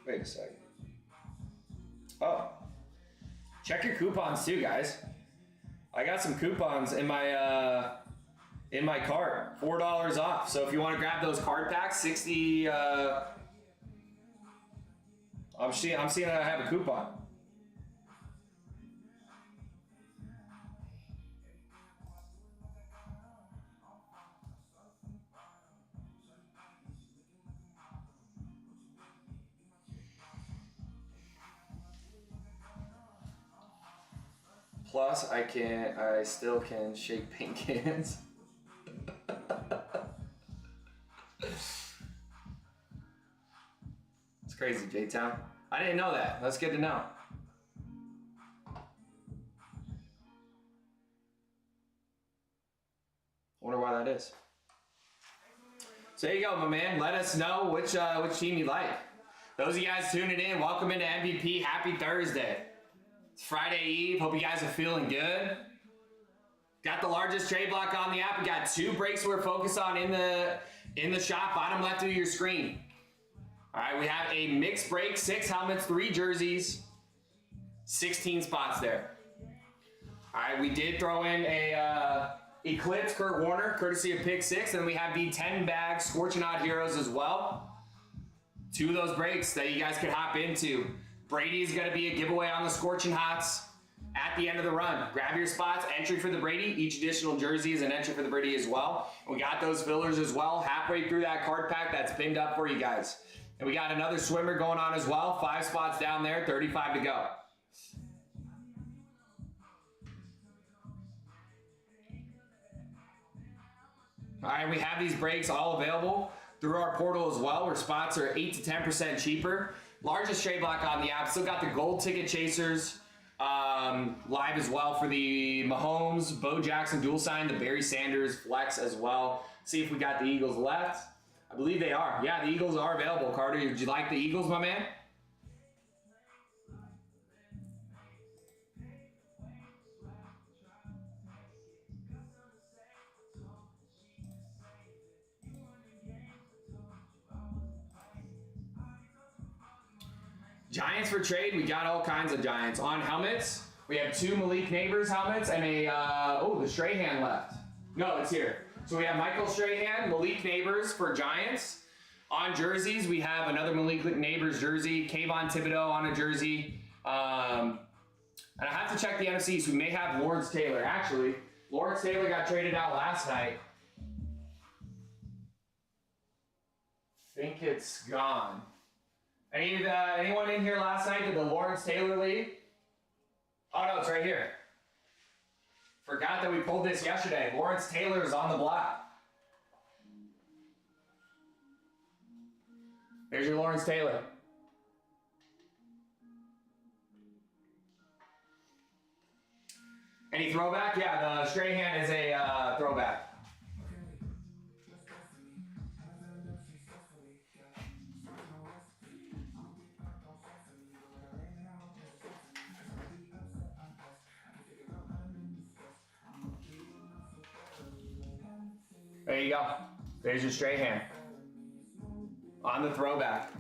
Wait a second. Oh, check your coupons too, guys. I got some coupons in my cart, $4 off. So if you want to grab those card packs, 60. I'm seeing I have a coupon. Plus, I still can shake paint cans. It's crazy, J-Town. I didn't know that. That's good to know. Wonder why that is. So there you go, my man. Let us know which team you like. Those of you guys tuning in, welcome into MVP. Happy Thursday. It's Friday Eve. Hope you guys are feeling good. Got the largest trade block on the app. We got 2 breaks we're focused on in the shop, bottom left of your screen. All right, we have a mixed break, 6 helmets, 3 jerseys, 16 spots there. All right, we did throw in a Eclipse Kurt Warner, courtesy of Pick 6, and we have the 10-bag Scorching Hot Heroes as well. 2 of those breaks that you guys could hop into. Brady's going to be a giveaway on the Scorching Hots at the end of the run. Grab your spots, entry for the Brady. Each additional jersey is an entry for the Brady as well. We got those fillers as well, halfway through that card pack that's pinned up for you guys. And we got another swimmer going on as well. 5 spots down there, 35 to go. All right, we have these breaks all available through our portal as well, where spots are 8 to 10% cheaper. Largest trade block on the app. Still got the gold ticket chasers, Live as well for the Mahomes, Bo Jackson dual sign, the Barry Sanders flex as well. See if we got the Eagles left. I believe they are. Yeah, the Eagles are available. Carter, would you like the Eagles, my man? Giants for trade. We got all kinds of Giants. On helmets, we have 2 Malik Neighbors helmets and a, the Strahan left. No, it's here. So we have Michael Strahan, Malik Neighbors for Giants. On jerseys, we have another Malik Neighbors jersey, Kayvon Thibodeau on a jersey. And I have to check the NFCs. We may have Lawrence Taylor. Actually, Lawrence Taylor got traded out last night. I think it's gone. Anyone in here last night did the Lawrence Taylor league? Oh no, it's right here. Forgot that we pulled this yesterday. Lawrence Taylor is on the block. There's your Lawrence Taylor. Any throwback? Yeah, the Strahan is a throwback. There you go. There's your Strahan on the throwback.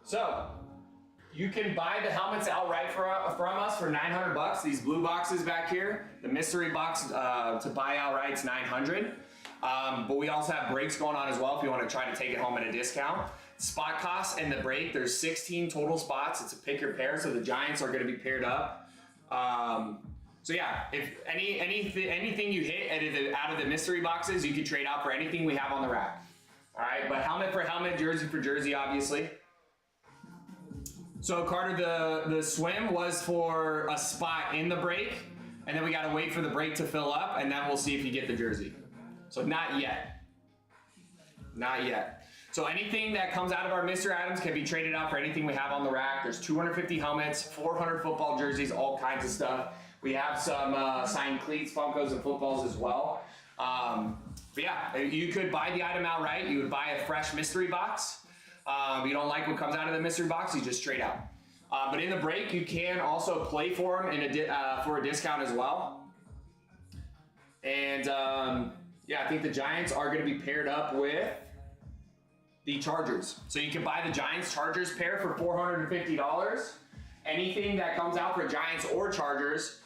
So you can buy the helmets outright from us for $900. These blue boxes back here, the mystery box to buy outright is $900. But we also have breaks going on as well if you want to try to take it home at a discount. Spot costs and the break, there's 16 total spots. It's a pick your pair, so the Giants are going to be paired up. So yeah, if anything you hit out of the mystery boxes, you can trade out for anything we have on the rack. All right, but helmet for helmet, jersey for jersey, obviously. So Carter, the swim was for a spot in the break, and then we got to wait for the break to fill up, and then we'll see if you get the jersey. So not yet. Not yet. So anything that comes out of our mystery items can be traded out for anything we have on the rack. There's 250 helmets, 400 football jerseys, all kinds of stuff. We have some signed cleats, Funkos, and footballs as well. But yeah, you could buy the item outright. You would buy a fresh mystery box. If you don't like what comes out of the mystery box, you just trade out. But in the break, you can also play for them for a discount as well. And yeah, I think the Giants are going to be paired up with the Chargers. So you can buy the Giants Chargers pair for $450. Anything that comes out for Giants or Chargers,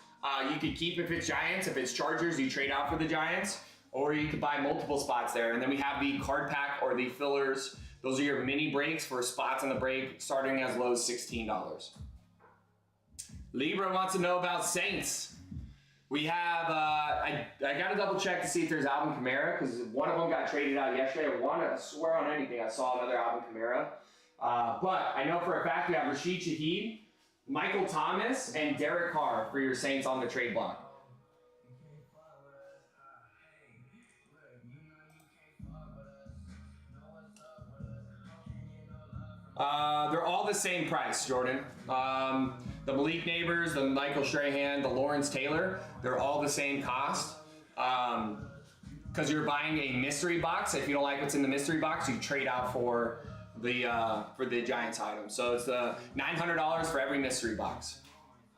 you could keep if it's Giants. If it's Chargers, you trade out for the Giants. Or you could buy multiple spots there. And then we have the card pack or the fillers. Those are your mini breaks for spots on the break, starting as low as $16. Libra wants to know about Saints. We have, I got to double check to see if there's Alvin Kamara, because one of them got traded out yesterday. I want to swear on anything I saw another Alvin Kamara. But I know for a fact we have Rashid Shaheed, Michael Thomas, and Derek Carr for your Saints on the trade block. They're all the same price, Jordan. The Malik Neighbors, the Michael Strahan, the Lawrence Taylor, they're all the same cost. Because you're buying a mystery box. If you don't like what's in the mystery box, you trade out for the Giants item. So it's the $900 for every mystery box.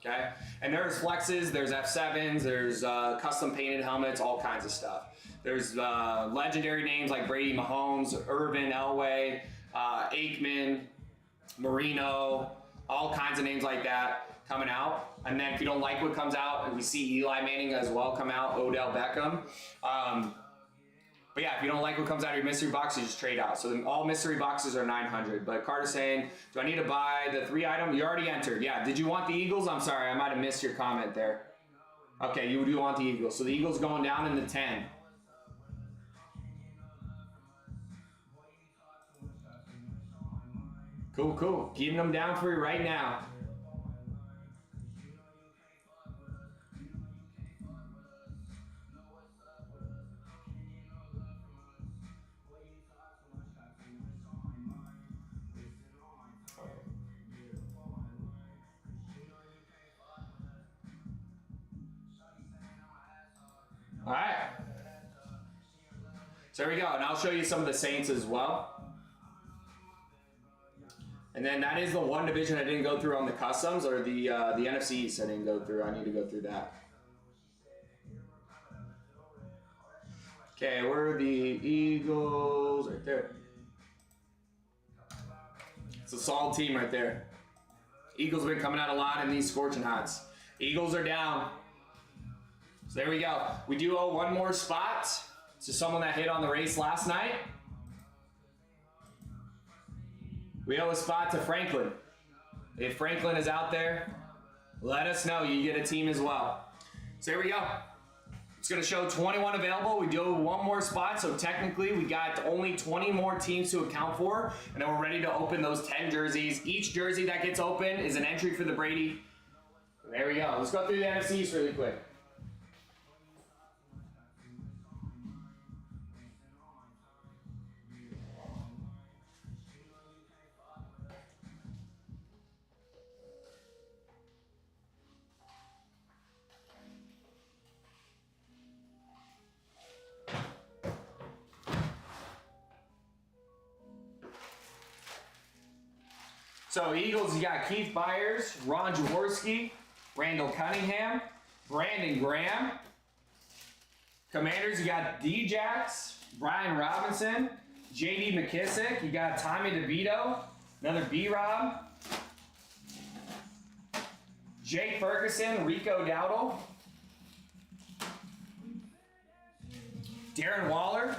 Okay, and there's flexes, there's F7s, there's custom painted helmets, all kinds of stuff. There's legendary names like Brady Mahomes, Irvin Elway, Aikman, Marino, all kinds of names like that coming out. And then if you don't like what comes out, and we see Eli Manning as well come out, Odell Beckham. But yeah, if you don't like what comes out of your mystery box, you just trade out. So then all mystery boxes are $900. But Carter's saying, do I need to buy the 3 item? You already entered. Yeah, did you want the Eagles? I'm sorry, I might have missed your comment there. Okay, you do want the Eagles. So the Eagles going down in the 10. Cool, cool. Keeping them down for you right now. All right. So there we go, and I'll show you some of the Saints as well. And then that is the one division I didn't go through on the customs, or the NFC East I didn't go through. I need to go through that. Okay, where are the Eagles? Right there. It's a solid team right there. Eagles have been coming out a lot in these scorching hots. Eagles are down. So there we go. We do owe one more spot to someone that hit on the race last night. We owe a spot to Franklin. If Franklin is out there, let us know. You get a team as well. So there we go. It's going to show 21 available. We do one more spot, so technically we got only 20 more teams to account for, and then we're ready to open those 10 jerseys. Each jersey that gets open is an entry for the Brady. There we go. Let's go through the NFCs really quick. So Eagles, you got Keith Byers, Ron Jaworski, Randall Cunningham, Brandon Graham. Commanders, you got D-Jax, Brian Robinson, J.D. McKissick. You got Tommy DeVito, another B-Rob. Jake Ferguson, Rico Dowdle. Darren Waller.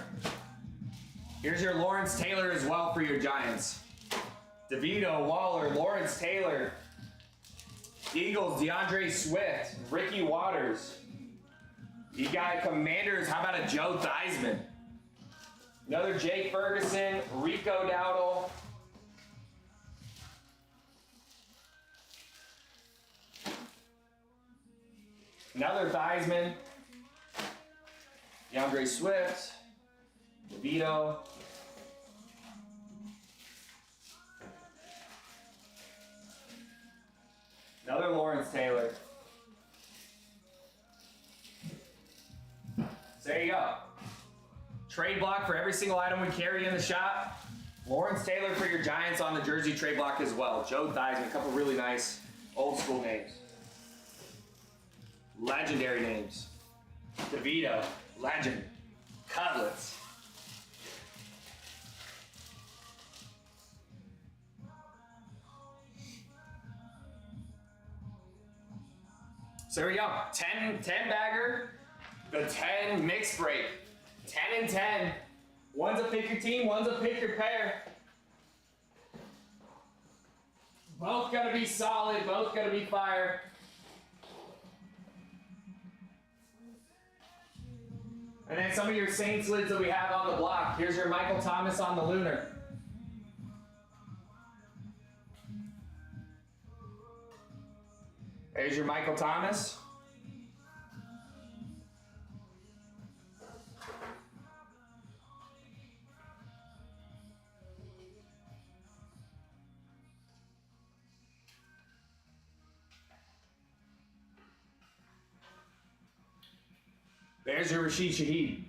Here's your Lawrence Taylor as well for your Giants. DeVito, Waller, Lawrence Taylor. Eagles, DeAndre Swift, Ricky Waters. You got Commanders, how about a Joe Theismann? Another Jake Ferguson, Rico Dowdle. Another Theismann. DeAndre Swift, DeVito. Another Lawrence Taylor. So there you go. Trade block for every single item we carry in the shop. Lawrence Taylor for your Giants on the jersey trade block as well. Joe Theismann, a couple really nice old school names. Legendary names. DeVito, legend. Cutlets. So there we go. 10 bagger, the 10 mixed break. 10 and 10. One's a pick your team, one's a pick your pair. Both gotta be solid, both gotta be fire. And then some of your Saints lids that we have on the block. Here's your Michael Thomas on the Lunar. There's your Michael Thomas. There's your Rashid Shaheed.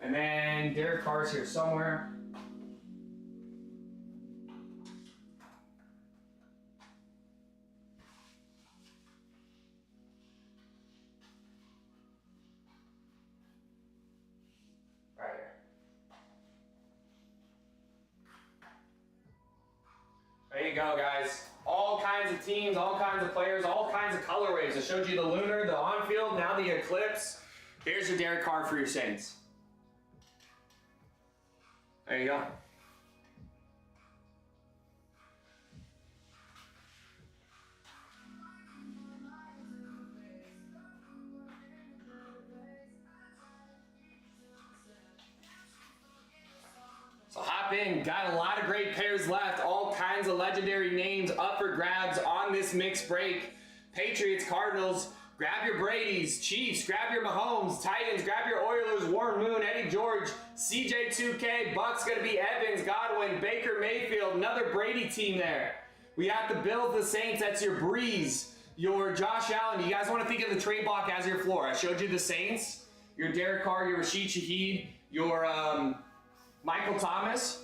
And then Derek Carr's here somewhere. Right here. There you go, guys. All kinds of teams, all kinds of players, all kinds of colorways. I showed you the Lunar, the on-field, now the Eclipse. Here's your Derek Carr for your Saints. There you go. So hop in, got a lot of great pairs left, all kinds of legendary names up for grabs on this mixed break. Patriots, Cardinals, grab your Brady's, Chiefs, grab your Mahomes, Titans, grab your Oilers, Warren Moon, Eddie George, CJ2K, Bucks gonna be Evans, Godwin, Baker Mayfield, another Brady team there. We got the Bills, the Saints, that's your Breeze, your Josh Allen, you guys want to think of the trade block as your floor. I showed you the Saints, your Derek Carr, your Rashid Shaheed, your Michael Thomas.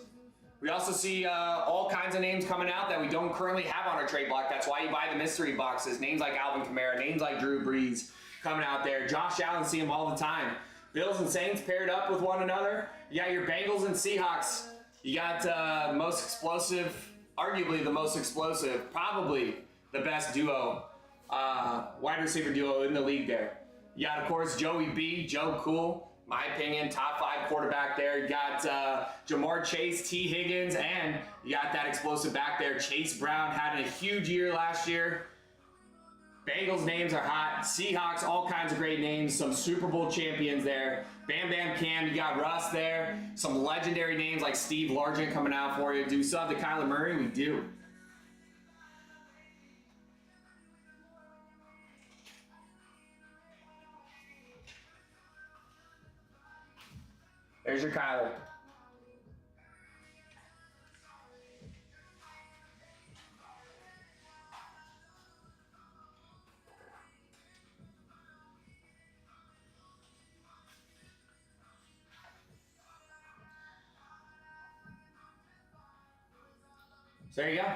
We also see all kinds of names coming out that we don't currently have on our trade block. That's why you buy the mystery boxes. Names like Alvin Kamara, names like Drew Brees coming out there. Josh Allen, see him all the time. Bills and Saints paired up with one another. You got your Bengals and Seahawks. You got most explosive, arguably the most explosive, probably the best duo, wide receiver duo in the league there. You got, of course, Joey B, Joe Cool. My opinion, top 5 quarterback there. You got Jamar Chase, T. Higgins, and you got that explosive back there. Chase Brown had a huge year last year. Bengals names are hot. Seahawks, all kinds of great names. Some Super Bowl champions there. Bam Bam Cam, you got Russ there. Some legendary names like Steve Largent coming out for you. Do we still have the Kyler Murray? We do. There's your Kyler. So there you go.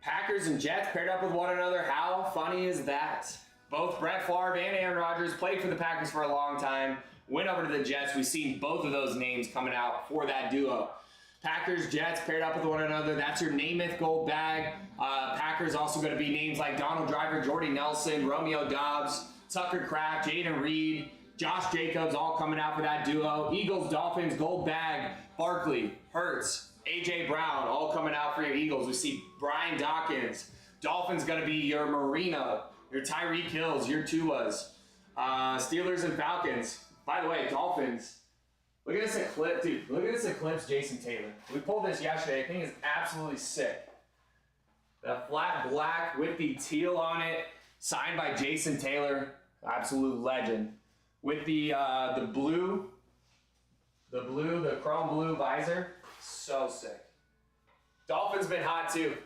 Packers and Jets paired up with one another. How funny is that? Both Brett Favre and Aaron Rodgers played for the Packers for a long time. Went over to the Jets. We've seen both of those names coming out for that duo. Packers, Jets paired up with one another. That's your Namath gold bag. Packers also going to be names like Donald Driver, Jordy Nelson, Romeo Doubs, Tucker Kraft, Jaden Reed, Josh Jacobs, all coming out for that duo. Eagles, Dolphins, gold bag, Barkley, Hurts, A.J. Brown, all coming out for your Eagles. We see Brian Dawkins. Dolphins going to be your Marino, your Tyreek Hills, your Tuas. Steelers and Falcons. By the way, Dolphins. Look at this eclipse, dude. Look at this eclipse, Jason Taylor. We pulled this yesterday. I think it's absolutely sick. The flat black with the teal on it, signed by Jason Taylor, absolute legend. With the blue, the chrome blue visor, so sick. Dolphins been hot too.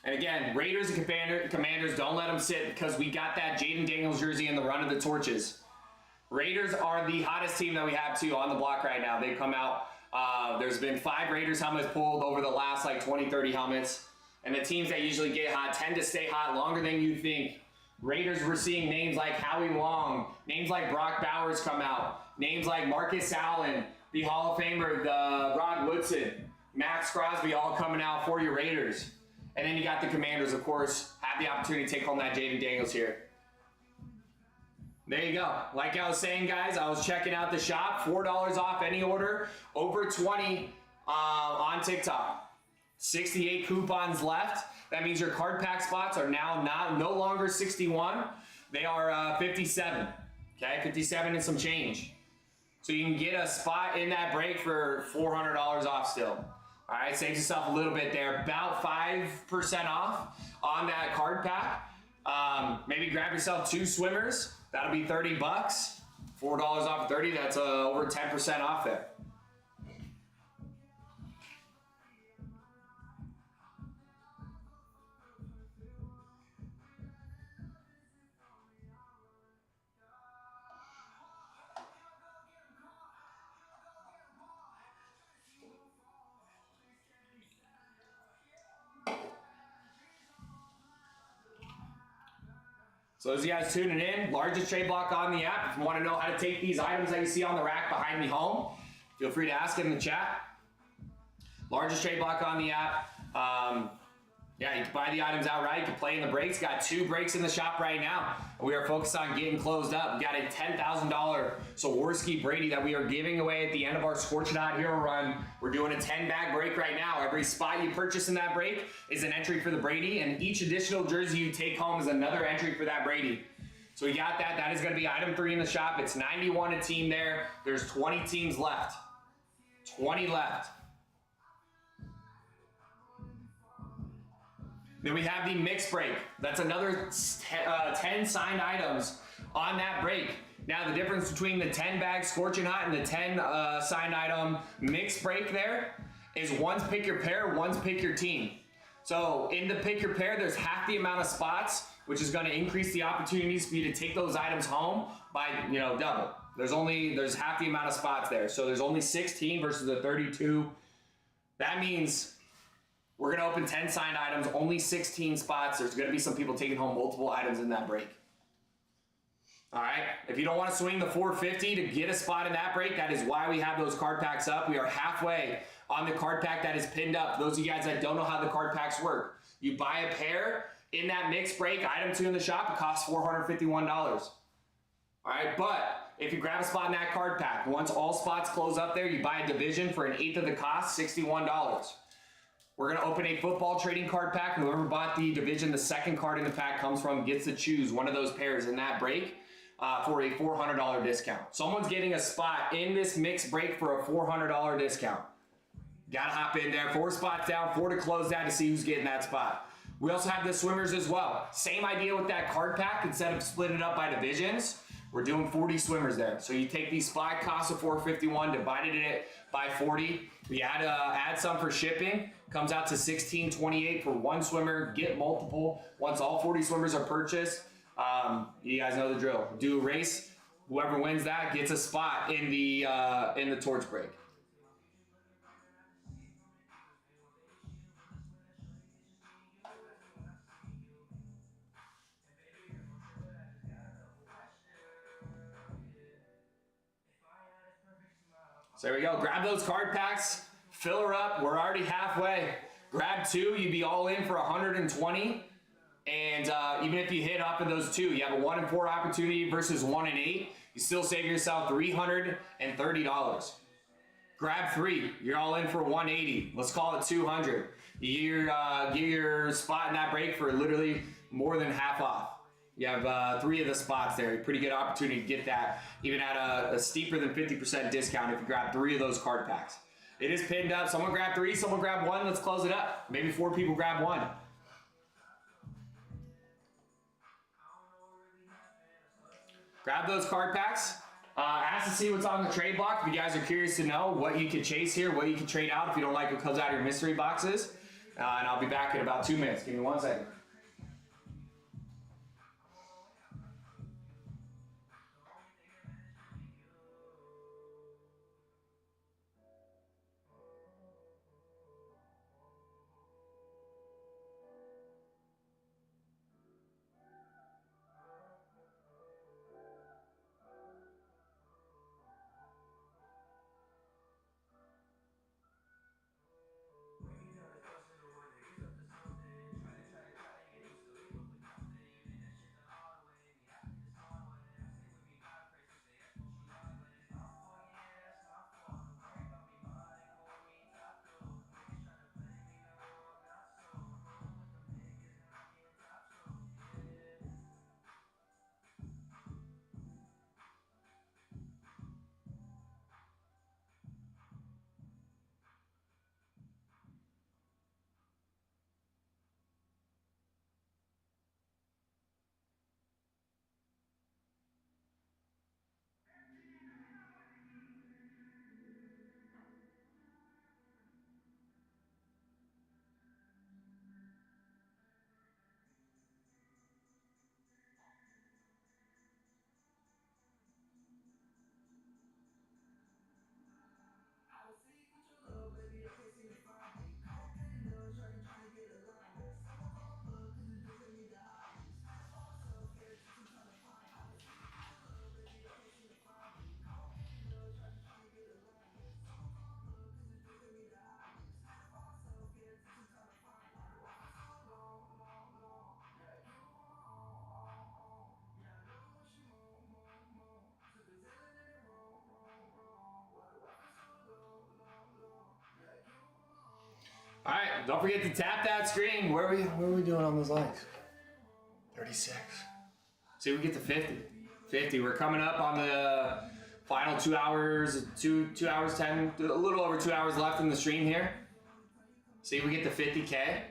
And again, Raiders and Commanders, don't let them sit because we got that Jaden Daniels jersey in the run of the torches. Raiders are the hottest team that we have too on the block right now. They've come out. There's been 5 Raiders helmets pulled over the last like 20, 30 helmets. And the teams that usually get hot tend to stay hot longer than you think. Raiders, we're seeing names like Howie Long, names like Brock Bowers come out, names like Marcus Allen, the Hall of Famer, the Rod Woodson, Max Crosby, all coming out for your Raiders. And then you got the Commanders, of course, have the opportunity to take home that Jaden Daniels here. There you go. Like I was saying, guys, I was checking out the shop. $4 off any order, over 20 on TikTok. 68 coupons left. That means your card pack spots are now no longer 61. They are 57. Okay, 57 and some change. So you can get a spot in that break for $400 off still. All right, saves yourself a little bit there. About 5% off on that card pack. Maybe grab yourself 2 swimmers. That'll be $30. $4 off of 30. That's over 10% off there. So as you guys tuning in, largest trade block on the app. If you want to know how to take these items that you see on the rack behind me home, feel free to ask it in the chat. Largest trade block on the app. Yeah, you can buy the items outright. You can play in the breaks. Got 2 breaks in the shop right now. We are focused on getting closed up. We got a $10,000 Saworski Brady that we are giving away at the end of our Scorched Hot Hero run. We're doing a 10-bag break right now. Every spot you purchase in that break is an entry for the Brady, and each additional jersey you take home is another entry for that Brady. So we got that. That is going to be item 3 in the shop. It's 91 a team there. There's 20 teams left. 20 left. Then we have the mix break. That's another 10 signed items on that break. Now the difference between the 10 bag Scorching Hot and the 10 signed item mixed break there is one's pick your pair, one's pick your team. So in the pick your pair, there's half the amount of spots, which is going to increase the opportunities for you to take those items home by, double. There's half the amount of spots there. So there's only 16 versus the 32. That means we're going to open 10 signed items, only 16 spots. There's going to be some people taking home multiple items in that break. All right. If you don't want to swing the 450 to get a spot in that break, that is why we have those card packs up. We are halfway on the card pack that is pinned up. For those of you guys that don't know how the card packs work, you buy a pair in that mixed break, item 2 in the shop, it costs $451. All right. But if you grab a spot in that card pack, once all spots close up there, you buy a division for an eighth of the cost, $61. We're going to open a football trading card pack. Whoever bought the division, the second card in the pack comes from, gets to choose one of those pairs in that break. For a $400 discount. Someone's getting a spot in this mixed break for a $400 discount. Gotta hop in there. 4 spots down, 4 to close down to see who's getting that spot. We also have the swimmers as well. Same idea with that card pack. Instead of splitting it up by divisions, we're doing 40 swimmers there. So you take the spot cost of $451, divided it by 40. We add some for shipping. Comes out to $16.28 for one swimmer. Get multiple. Once all 40 swimmers are purchased, you guys know the drill. Do a race. Whoever wins that gets a spot in the torch break. So there we go. Grab those card packs. Fill her up. We're already halfway. Grab 2. You'd be all in for 120. And even if you hit up in those 2, you have a 1 in 4 opportunity versus 1 in 8. You still save yourself $330. Grab 3. You're all in for 180. Let's call it 200. You get your spot in that break for literally more than half off. You have 3 of the spots there. Pretty good opportunity to get that, even at a steeper than 50% discount if you grab 3 of those card packs. It is pinned up. Someone grab 3, someone grab 1. Let's close it up. Maybe 4 people grab 1. Grab those card packs. Ask to see what's on the trade block. If you guys are curious to know what you can chase here, what you can trade out if you don't like what comes out of your mystery boxes. And I'll be back in about 2 minutes. Give me 1 second. All right, don't forget to tap that screen. Where are we doing on those likes? 36. See, we get to 50. 50. We're coming up on the final 2 hours, 2 hours 10, a little over 2 hours left in the stream here. See, we get to 50K.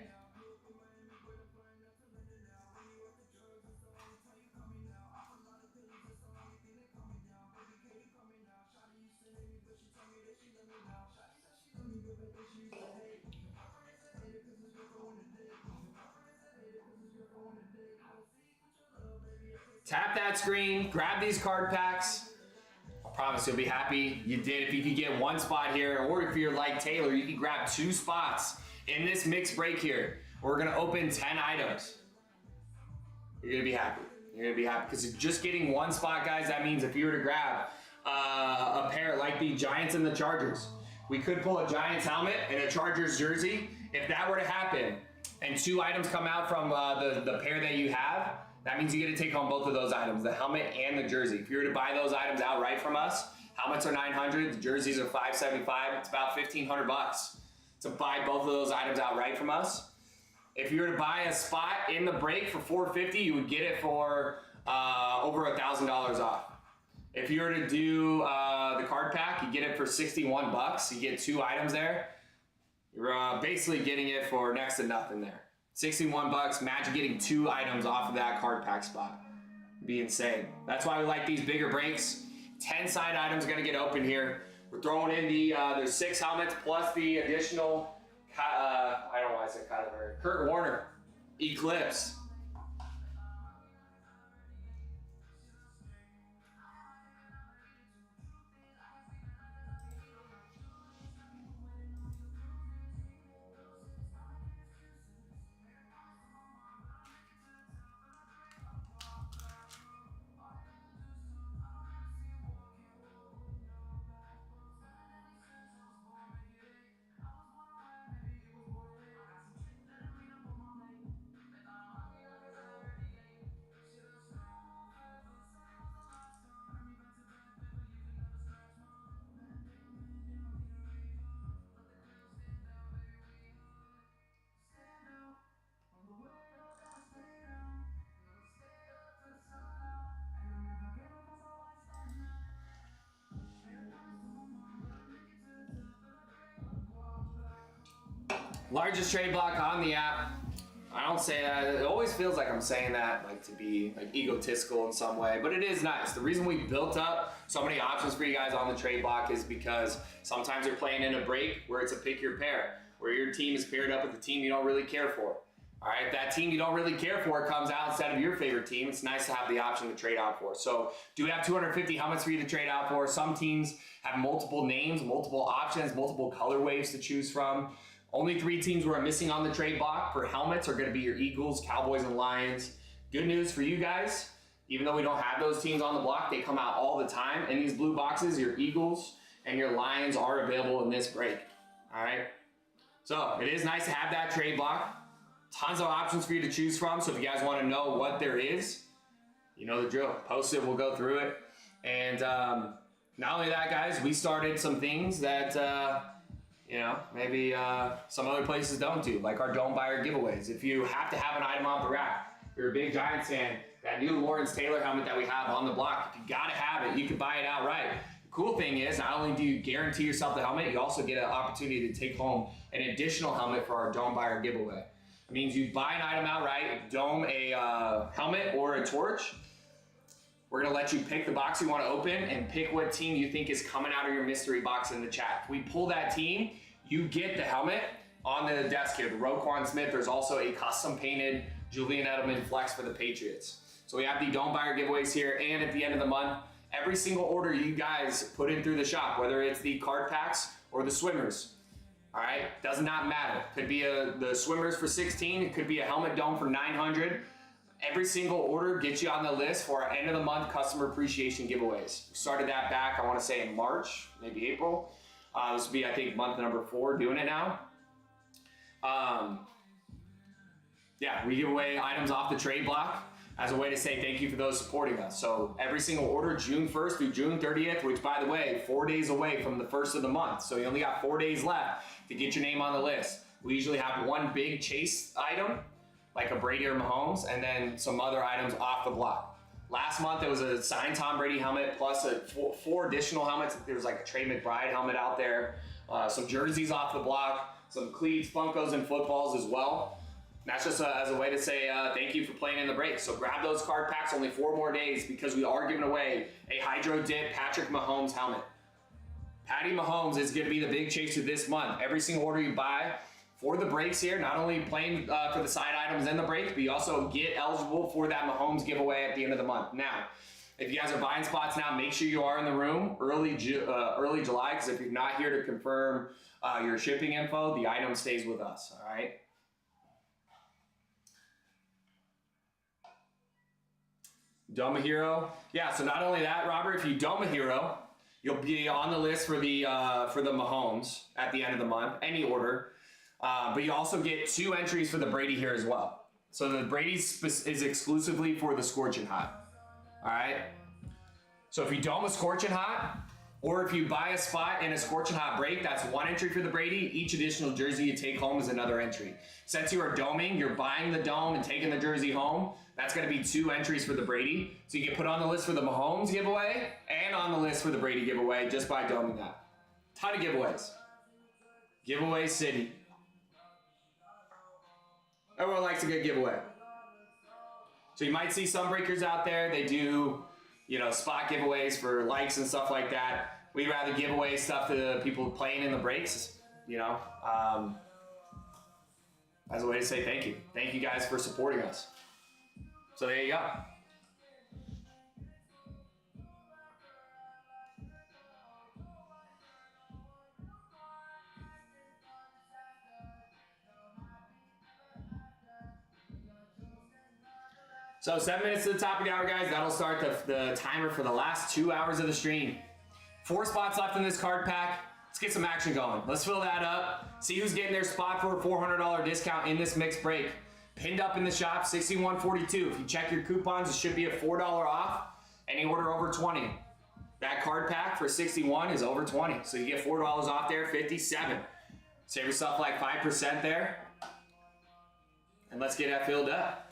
Tap that screen, grab these card packs. I promise you'll be happy you did. If you could get one spot here, or if you're like Taylor, you can grab 2 spots in this mixed break here. We're gonna open 10 items. You're gonna be happy. You're gonna be happy because just getting 1 spot, guys, that means if you were to grab a pair like the Giants and the Chargers, we could pull a Giants helmet and a Chargers jersey. If that were to happen and 2 items come out from the pair that you have, that means you get to take home both of those items, the helmet and the jersey. If you were to buy those items outright from us, helmets are $900, the jerseys are $575. It's about $1,500 to buy both of those items outright from us. If you were to buy a spot in the break for $450, you would get it for over $1,000 off. If you were to do the card pack, you get it for $61. You get 2 items there. You're basically getting it for next to nothing there. $61. Imagine getting 2 items off of that card pack spot. It'd be insane. That's why we like these bigger breaks. 10 side items are gonna get open here. We're throwing in the there's 6 helmets plus the additional. I don't know why I said Kyler. Kurt Warner Eclipse. Largest trade block on the app. I don't say that. It always feels like I'm saying that like to be like egotistical in some way, but it is nice. The reason we built up so many options for you guys on the trade block is because sometimes you're playing in a break where it's a pick your pair, where your team is paired up with a team you don't really care for. All right, if that team you don't really care for comes out instead of your favorite team, it's nice to have the option to trade out for. So do we have 250 helmets for you to trade out for? Some teams have multiple names, multiple options, multiple colorways to choose from. Only 3 teams we're missing on the trade block for helmets are going to be your Eagles, Cowboys, and Lions. Good news for you guys, even though we don't have those teams on the block, they come out all the time. In these blue boxes, your Eagles and your Lions are available in this break. All right? So it is nice to have that trade block. Tons of options for you to choose from. So if you guys want to know what there is, you know the drill. Post it, we'll go through it. And not only that, guys, we started some things that... maybe some other places don't do, like our Dome Buyer giveaways. If you have to have an item off the rack, if you're a big Giants fan, that new Lawrence Taylor helmet that we have on the block, if you gotta have it, you can buy it outright. The cool thing is, not only do you guarantee yourself the helmet, you also get an opportunity to take home an additional helmet for our Dome Buyer giveaway. It means you buy an item outright, Dome a helmet or a torch. We're gonna let you pick the box you wanna open and pick what team you think is coming out of your mystery box in the chat. If we pull that team, you get the helmet on the desk here, the Roquan Smith. There's also a custom painted Julian Edelman flex for the Patriots. So we have the Dome Buyer giveaways here, and at the end of the month, every single order you guys put in through the shop, whether it's the card packs or the swimmers, all right, does not matter. Could be the swimmers for 16, it could be a helmet dome for 900. Every single order gets you on the list for our end of the month customer appreciation giveaways. We started that back, I want to say in March, maybe April. This will be, I think, month number 4 doing it now. Yeah, we give away items off the trade block as a way to say thank you for those supporting us. So every single order, June 1st through June 30th, which, by the way, 4 days away from the 1st of the month. So you only got 4 days left to get your name on the list. We usually have one big chase item, like a Brady or Mahomes, and then some other items off the block. Last month, it was a signed Tom Brady helmet plus 4 additional helmets. There was like a Trey McBride helmet out there, some jerseys off the block, some cleats, Funkos, and footballs as well. And that's just as a way to say thank you for playing in the break. So grab those card packs, only 4 more days, because we are giving away a Hydro Dip Patrick Mahomes helmet. Patty Mahomes is going to be the big chaser this month. Every single order you buy for the breaks here, not only playing for the side items and the breaks, but you also get eligible for that Mahomes giveaway at the end of the month. Now, if you guys are buying spots now, make sure you are in the room early July, because if you're not here to confirm your shipping info, the item stays with us, all right? Dome a Hero. Yeah, so not only that, Robert, if you Dome a Hero, you'll be on the list for the Mahomes at the end of the month, any order. But you also get 2 entries for the Brady here as well. So the Brady is exclusively for the Scorching Hot. All right. So if you Dome a Scorching Hot, or if you buy a spot in a Scorching Hot break, that's 1 entry for the Brady. Each additional jersey you take home is another entry. Since you are doming, you're buying the dome and taking the jersey home. That's going to be 2 entries for the Brady. So you get put on the list for the Mahomes giveaway and on the list for the Brady giveaway just by doming that. Ton of giveaways. Giveaway city. Everyone likes a good giveaway. So you might see some breakers out there. They do, spot giveaways for likes and stuff like that. We'd rather give away stuff to the people playing in the breaks, as a way to say thank you. Thank you guys for supporting us. So there you go. So 7 minutes to the top of the hour, guys. That'll start the timer for the last 2 hours of the stream. 4 spots left in this card pack. Let's get some action going. Let's fill that up. See who's getting their spot for a $400 discount in this mixed break. Pinned up in the shop, $61.42. If you check your coupons, it should be a $4 off. Any order over 20. That card pack for 61 is over 20. So you get $4 off there, 57. Save yourself like 5% there. And let's get that filled up.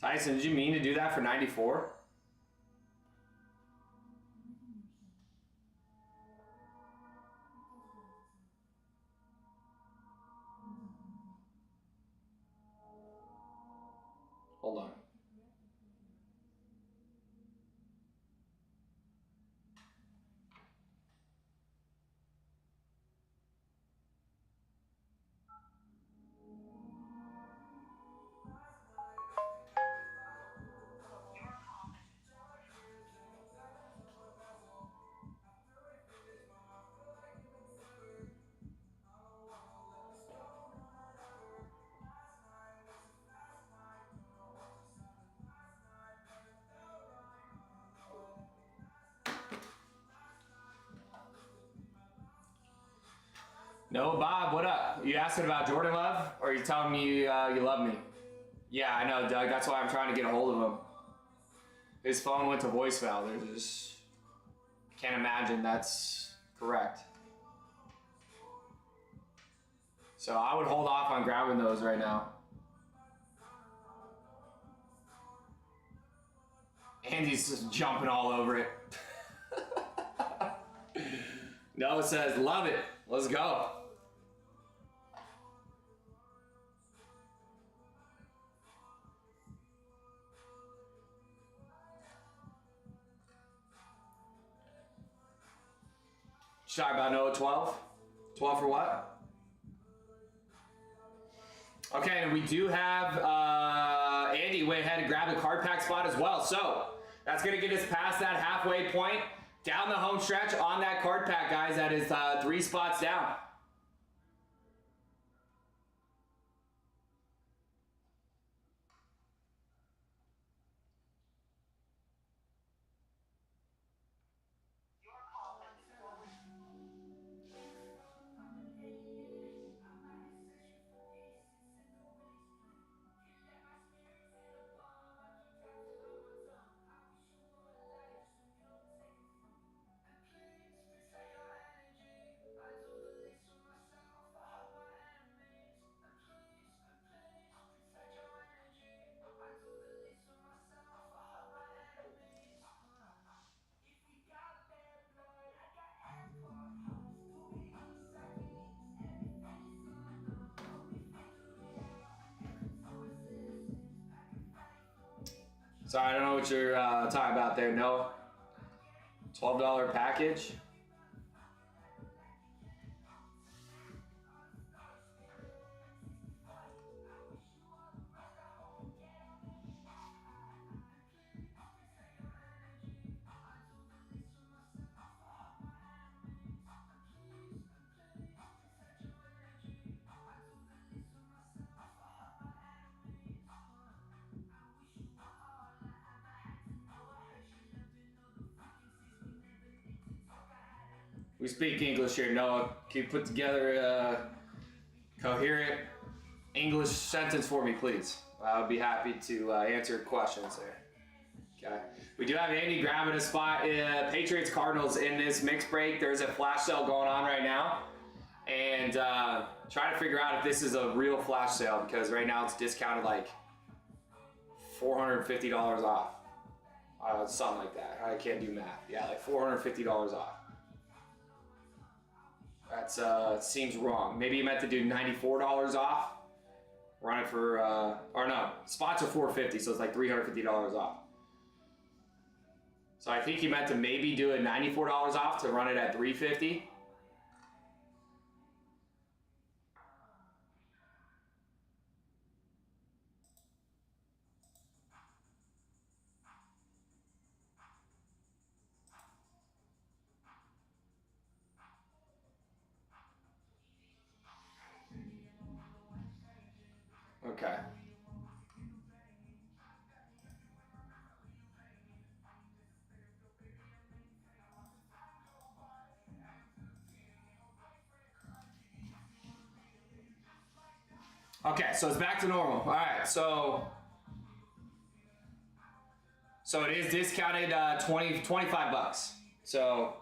Tyson, did you mean to do that for 94? Hold on. No, Bob, what up? You asking about Jordan Love, or are you telling me you love me? Yeah, I know, Doug. That's why I'm trying to get a hold of him. His phone went to voicemail. There's can't imagine that's correct. So I would hold off on grabbing those right now. Andy's just jumping all over it. Noah says, love it. Let's go. You talking about Noah 12? 12 for what? Okay, and we do have Andy went ahead and grabbed a card pack spot as well. So that's going to get us past that halfway point. Down the home stretch on that card pack, guys. That is 3 spots down. Sorry, I don't know what you're talking about there. No. $12 package. We speak English here, Noah. Can you put together a coherent English sentence for me, please? I would be happy to answer questions there. Okay. We do have Andy grabbing a spot. Patriots Cardinals in this mixed break. There's a flash sale going on right now. And trying to figure out if this is a real flash sale because right now it's discounted like $450 off. Something like that. I can't do math. Yeah, like $450 off. That's seems wrong. Maybe you meant to do $94 off. Run it for or no, spots are $450, so it's like $350 off. So I think you meant to maybe do it $94 off to run it at $350. Okay. Okay, so it's back to normal. All right, so it is discounted 25 bucks. So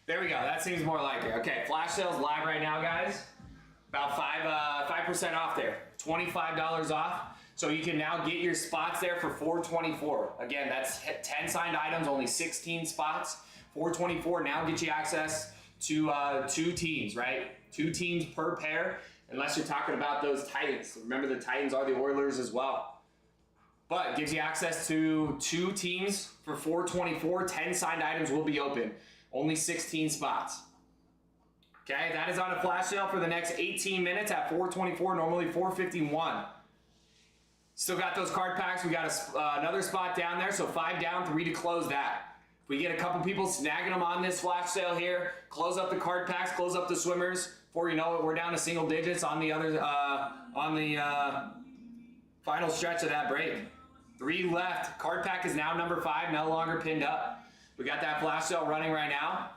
there we go. That seems more like it. Okay, flash sales live right now, guys. About 5% off there. $25 off. So you can now get your spots there for $424. Again, that's 10 signed items, only 16 spots. $424 now gets you access to 2 teams, right? 2 teams per pair, unless you're talking about those Titans. Remember, the Titans are the Oilers as well. But it gives you access to 2 teams for $424. 10 signed items will be open. Only 16 spots. Okay, that is on a flash sale for the next 18 minutes at $424, normally $451. Still got those card packs. We got another spot down there, so 5 down, 3 to close that. If we get a couple people snagging them on this flash sale here, close up the card packs, close up the swimmers. Before you know it, we're down to single digits on the other final stretch of that break. 3 left. Card pack is now number 5, no longer pinned up. We got that flash sale running right now.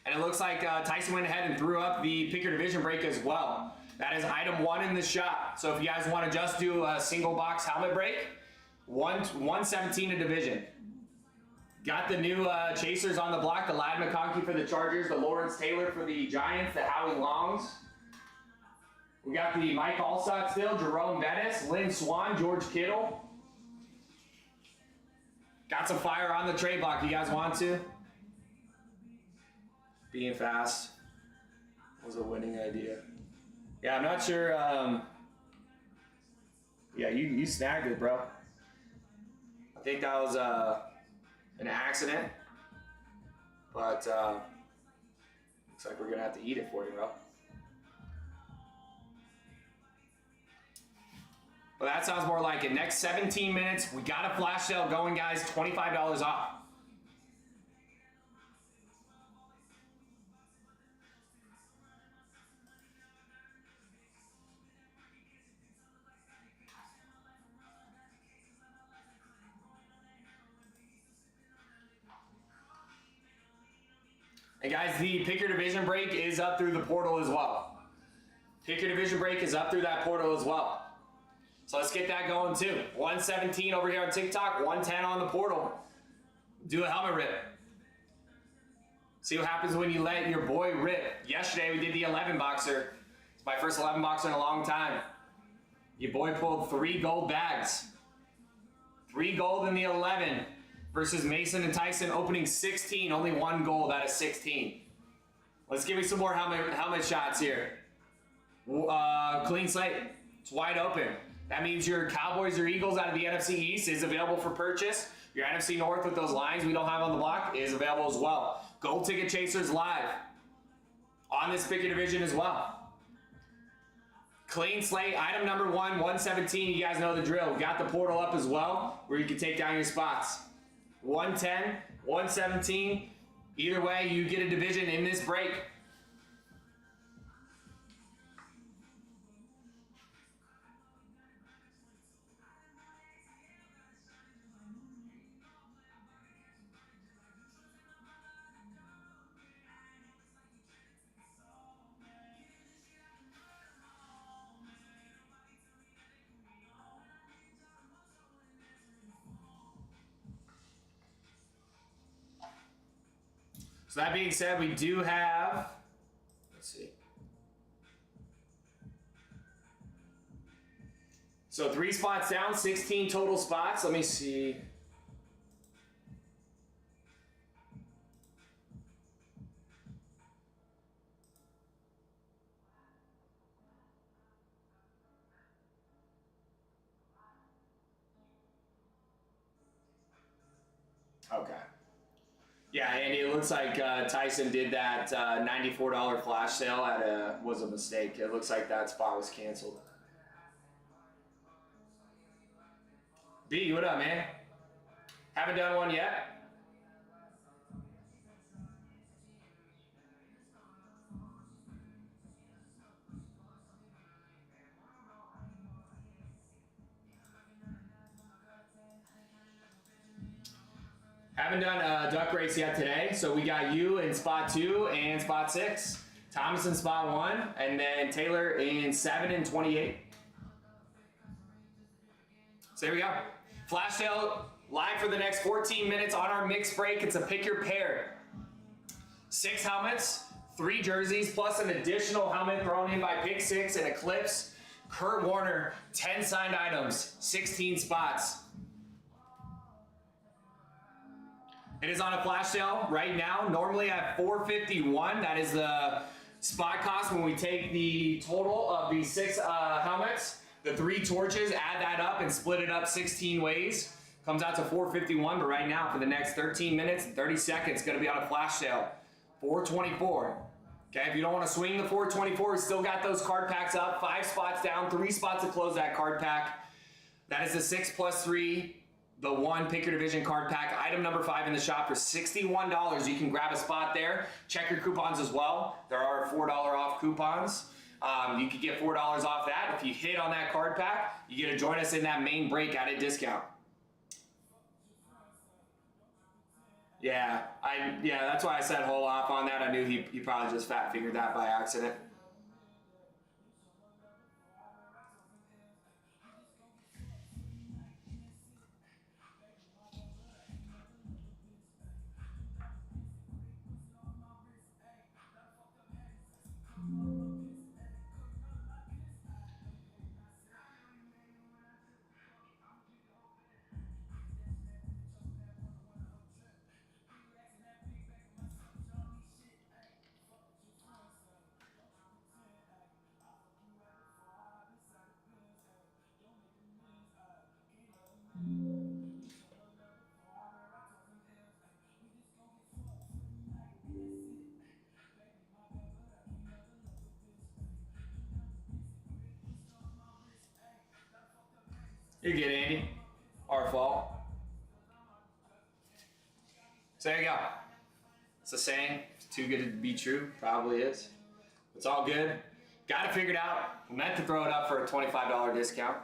And it looks like Tyson went ahead and threw up the pick your division break as well. That is item 1 in the shop. So if you guys want to just do a single box helmet break, 117 a division. Got the new chasers on the block, the Ladd McConkey for the Chargers, the Lawrence Taylor for the Giants, the Howie Longs. We got the Mike Allstott still, Jerome Bettis, Lynn Swan, George Kittle. Got some fire on the trade block. You guys want to? Being fast was a winning idea. Yeah, I'm not sure. Yeah, you snagged it, bro. I think that was an accident. But looks like we're going to have to eat it for you, bro. But that sounds more like it. Next 17 minutes, we got a flash sale going, guys. $25 off. And guys, the pick your division break is up through the portal as well. Pick your division break is up through that portal as well. So let's get that going too. 117 over here on TikTok, 110 on the portal. Do a helmet rip. See what happens when you let your boy rip. Yesterday we did the 11 boxer. It's my first 11 boxer in a long time. Your boy pulled 3 gold bags. 3 gold in the 11 versus Mason and Tyson opening 16. Only 1 gold out of 16. Let's give me some more helmet shots here. Clean slate. It's wide open. That means your Cowboys or Eagles out of the NFC East is available for purchase. Your NFC North with those lines we don't have on the block is available as well. Gold Ticket Chasers live on this pick your division as well. Clean slate, item number 1, 117. You guys know the drill. We got the portal up as well, where you can take down your spots. 110, 117. Either way, you get a division in this break. So that being said, we do have, let's see. So 3 spots down, 16 total spots. Let me see. Okay. Yeah, Andy, it looks like Tyson did that $94 flash sale was a mistake. It looks like that spot was canceled. B, what up, man? Haven't done one yet? Haven't done duck race yet today, so we got you in spot 2 and spot 6. Thomas in spot 1, and then Taylor in 7 and 28. So there we go. Flash sale live for the next 14 minutes on our mixed break. It's a pick your pair. 6 helmets, 3 jerseys, plus an additional helmet thrown in by Pick 6 and Eclipse. Kurt Warner, 10 signed items, 16 spots. It is on a flash sale right now, normally at $451. That is the spot cost when we take the total of the 6 helmets, the 3 torches, add that up and split it up 16 ways. Comes out to $451, but right now for the next 13 minutes and 30 seconds, it's going to be on a flash sale. $424. Okay, if you don't want to swing the $424, we still got those card packs up. 5 spots down, 3 spots to close that card pack. That is the 6 plus 3. The 1 pick your division card pack, item number 5 in the shop for $61. You can grab a spot there. Check your coupons as well. There are $4 off coupons. You could get $4 off that. If you hit on that card pack, you get to join us in that main break at a discount. Yeah, that's why I said hold off on that. I knew he probably just fat fingered that by accident. You're good, Andy. Our fault. So there you go. It's a saying. It's too good to be true. Probably is. It's all good. Got it figured out. We meant to throw it up for a $25 discount.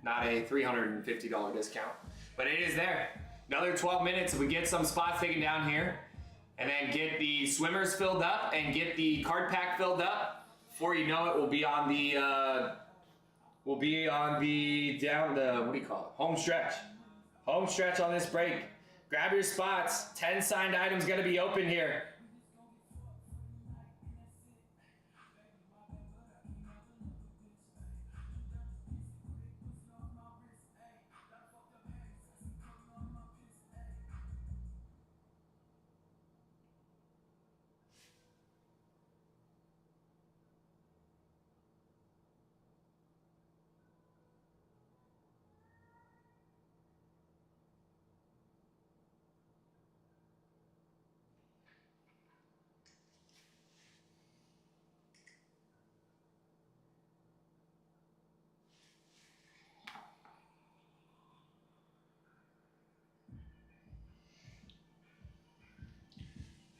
Not a $350 discount. But it is there. Another 12 minutes if we get some spots taken down here. And then get the swimmers filled up and get the card pack filled up. Before you know it, we'll be on the will be on the what do you call it? Home stretch. Home stretch on this break. Grab your spots. 10 signed items going to be open here.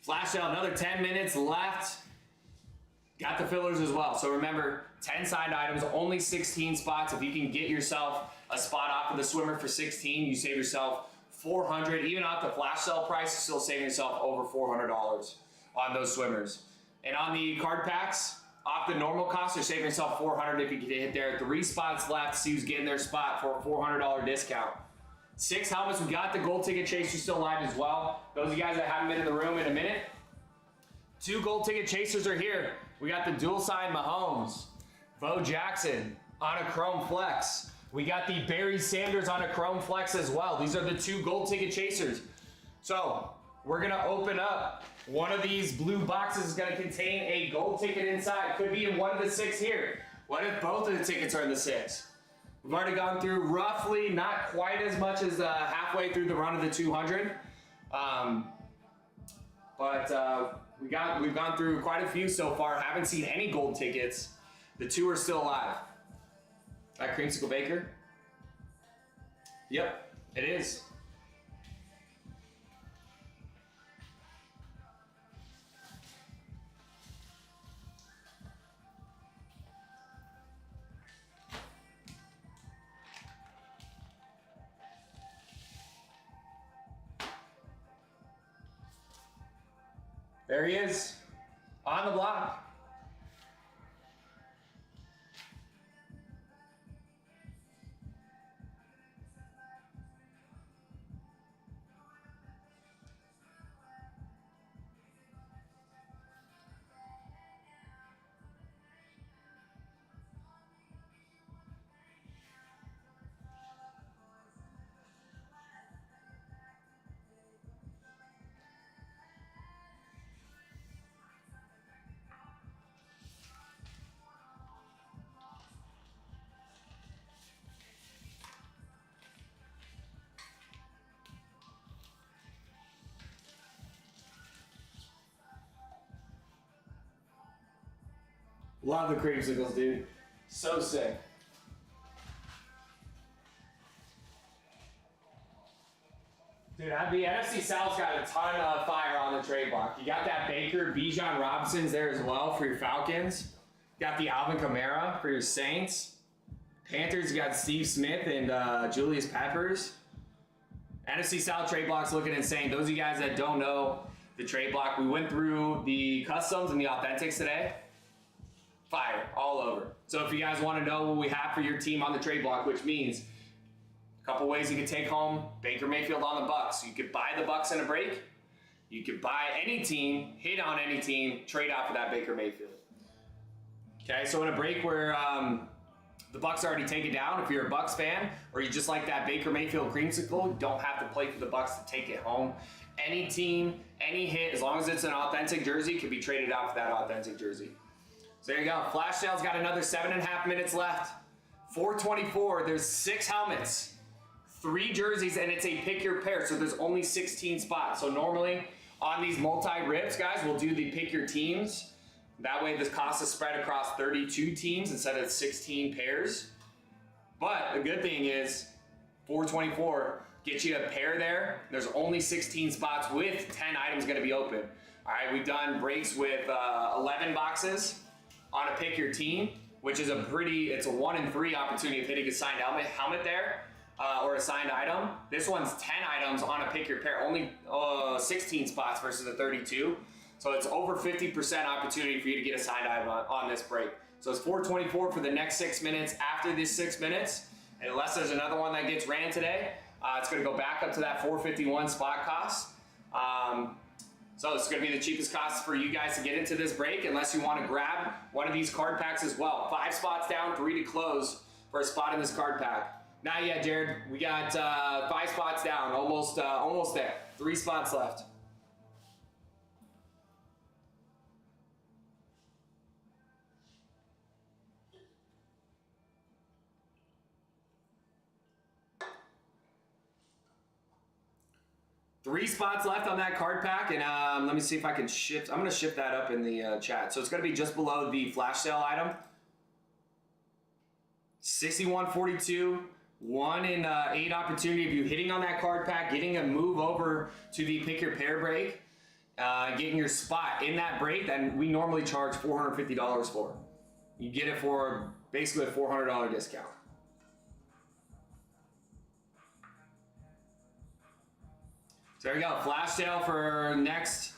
Flash sale, another 10 minutes left. Got the fillers as well. So remember, 10 signed items, only 16 spots. If you can get yourself a spot off of the swimmer for 16, you save yourself $400. Even off the flash sale price, you're still saving yourself over $400 on those swimmers. And on the card packs, off the normal cost, you're saving yourself $400 if you can hit there. 3 spots left. See who's getting their spot for a $400 discount. 6 helmets. We got the gold ticket chasers still live as well. Those of you guys that haven't been in the room in a minute, 2 gold ticket chasers are here. We got the dual sign Mahomes, Bo Jackson on a chrome flex. We got the Barry Sanders on a chrome flex as well. These are the 2 gold ticket chasers. So we're gonna open up. One of these blue boxes is gonna contain a gold ticket inside. Could be in one of the 6 here. What if both of the tickets are in the 6? We've already gone through roughly, not quite as much as halfway through the run of the 200. We've gone through quite a few so far. Haven't seen any gold tickets. The 2 are still alive. That Creamsicle Baker? Yep, it is. There he is, on the block. Love the creamsicles, dude. So sick. Dude, the NFC South's got a ton of fire on the trade block. You got that Baker, Bijan Robinson's there as well for your Falcons. Got the Alvin Kamara for your Saints. Panthers, you got Steve Smith and Julius Peppers. NFC South trade block's looking insane. Those of you guys that don't know the trade block, we went through the customs and the authentics today. Fire all over. So if you guys want to know what we have for your team on the trade block, which means a couple ways you can take home Baker Mayfield on the Bucks. You could buy the Bucks in a break. You could buy any team, hit on any team, trade out for that Baker Mayfield. Okay, so in a break where the Bucks already take it down, if you're a Bucks fan or you just like that Baker Mayfield creamsicle, you don't have to play for the Bucks to take it home. Any team, any hit, as long as it's an authentic jersey, can be traded out for that authentic jersey. So there you go. Flash sale's got another 7.5 minutes left. 424. There's 6 helmets, 3 jerseys, and it's a pick your pair. So there's only 16 spots. So normally on these multi-rips, guys, we'll do the pick your teams. That way this cost is spread across 32 teams instead of 16 pairs. But the good thing is 424 gets you a pair there. There's only 16 spots with 10 items going to be open. All right, we've done breaks with 11 boxes on a pick your team, which is it's a 1 in 3 opportunity of hitting a signed helmet there, or a signed item. This one's 10 items on a pick your pair, only 16 spots versus the 32. So it's over 50% opportunity for you to get a signed item on this break. So it's 424 for the next 6 minutes. After these 6 minutes, and unless there's another one that gets ran today, it's going to go back up to that 451 spot cost. So it's going to be the cheapest cost for you guys to get into this break, unless you want to grab one of these card packs as well. 5 spots down, 3 to close for a spot in this card pack. Not yet, Jared. We got 5 spots down, almost there. 3 spots left. Three spots left on that card pack, and let me see if I can shift. I'm going to shift that up in the chat. So it's going to be just below the flash sale item. 61.42, 1 in 8 opportunity of you hitting on that card pack, getting a move over to the pick your pair break, getting your spot in that break that we normally charge $450 for. You get it for basically a $400 discount. So there we go, flash sale for next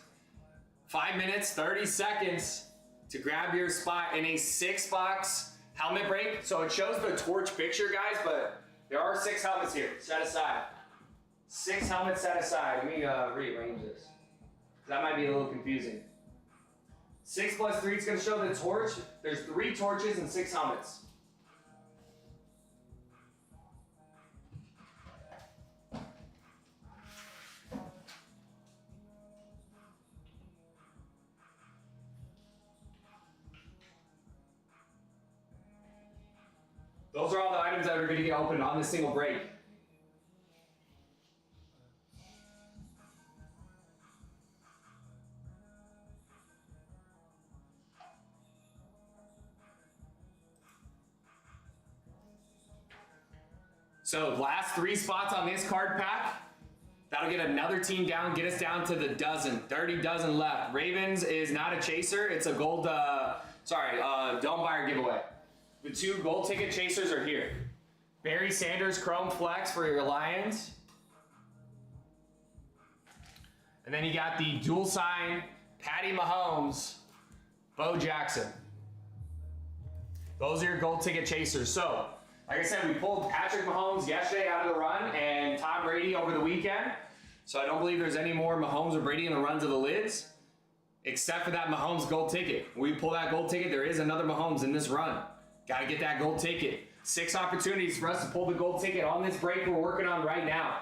5 minutes, 30 seconds to grab your spot in a 6-box helmet break. So it shows the torch picture, guys, but there are 6 helmets here, set aside. 6 helmets set aside. Let me rearrange this. That might be a little confusing. 6 plus 3 is gonna show the torch. There's 3 torches and 6 helmets. Those are all the items that are going to get opened on this single break. So last 3 spots on this card pack. That'll get another team down, get us down to the dozen, 30 dozen left. Ravens is not a chaser, it's a gold, dome buyer giveaway. The 2 gold ticket chasers are here. Barry Sanders Chrome Flex for your Lions. And then you got the dual sign Patty Mahomes, Bo Jackson. Those are your gold ticket chasers. So, like I said, we pulled Patrick Mahomes yesterday out of the run and Tom Brady over the weekend. So I don't believe there's any more Mahomes or Brady in the runs of the lids, except for that Mahomes gold ticket. When we pull that gold ticket, there is another Mahomes in this run. Got to get that gold ticket. 6 opportunities for us to pull the gold ticket on this break we're working on right now.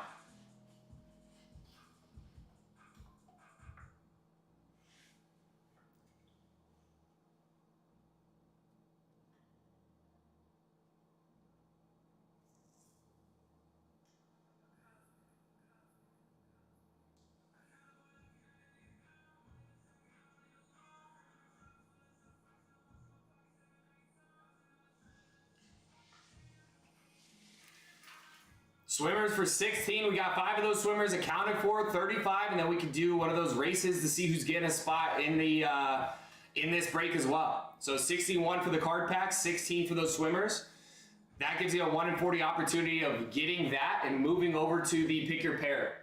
Swimmers for 16. We got 5 of those swimmers accounted for, 35, and then we can do one of those races to see who's getting a spot in the in this break as well. So 61 for the card pack, 16 for those swimmers. That gives you a 1 in 40 opportunity of getting that and moving over to the pick your pair.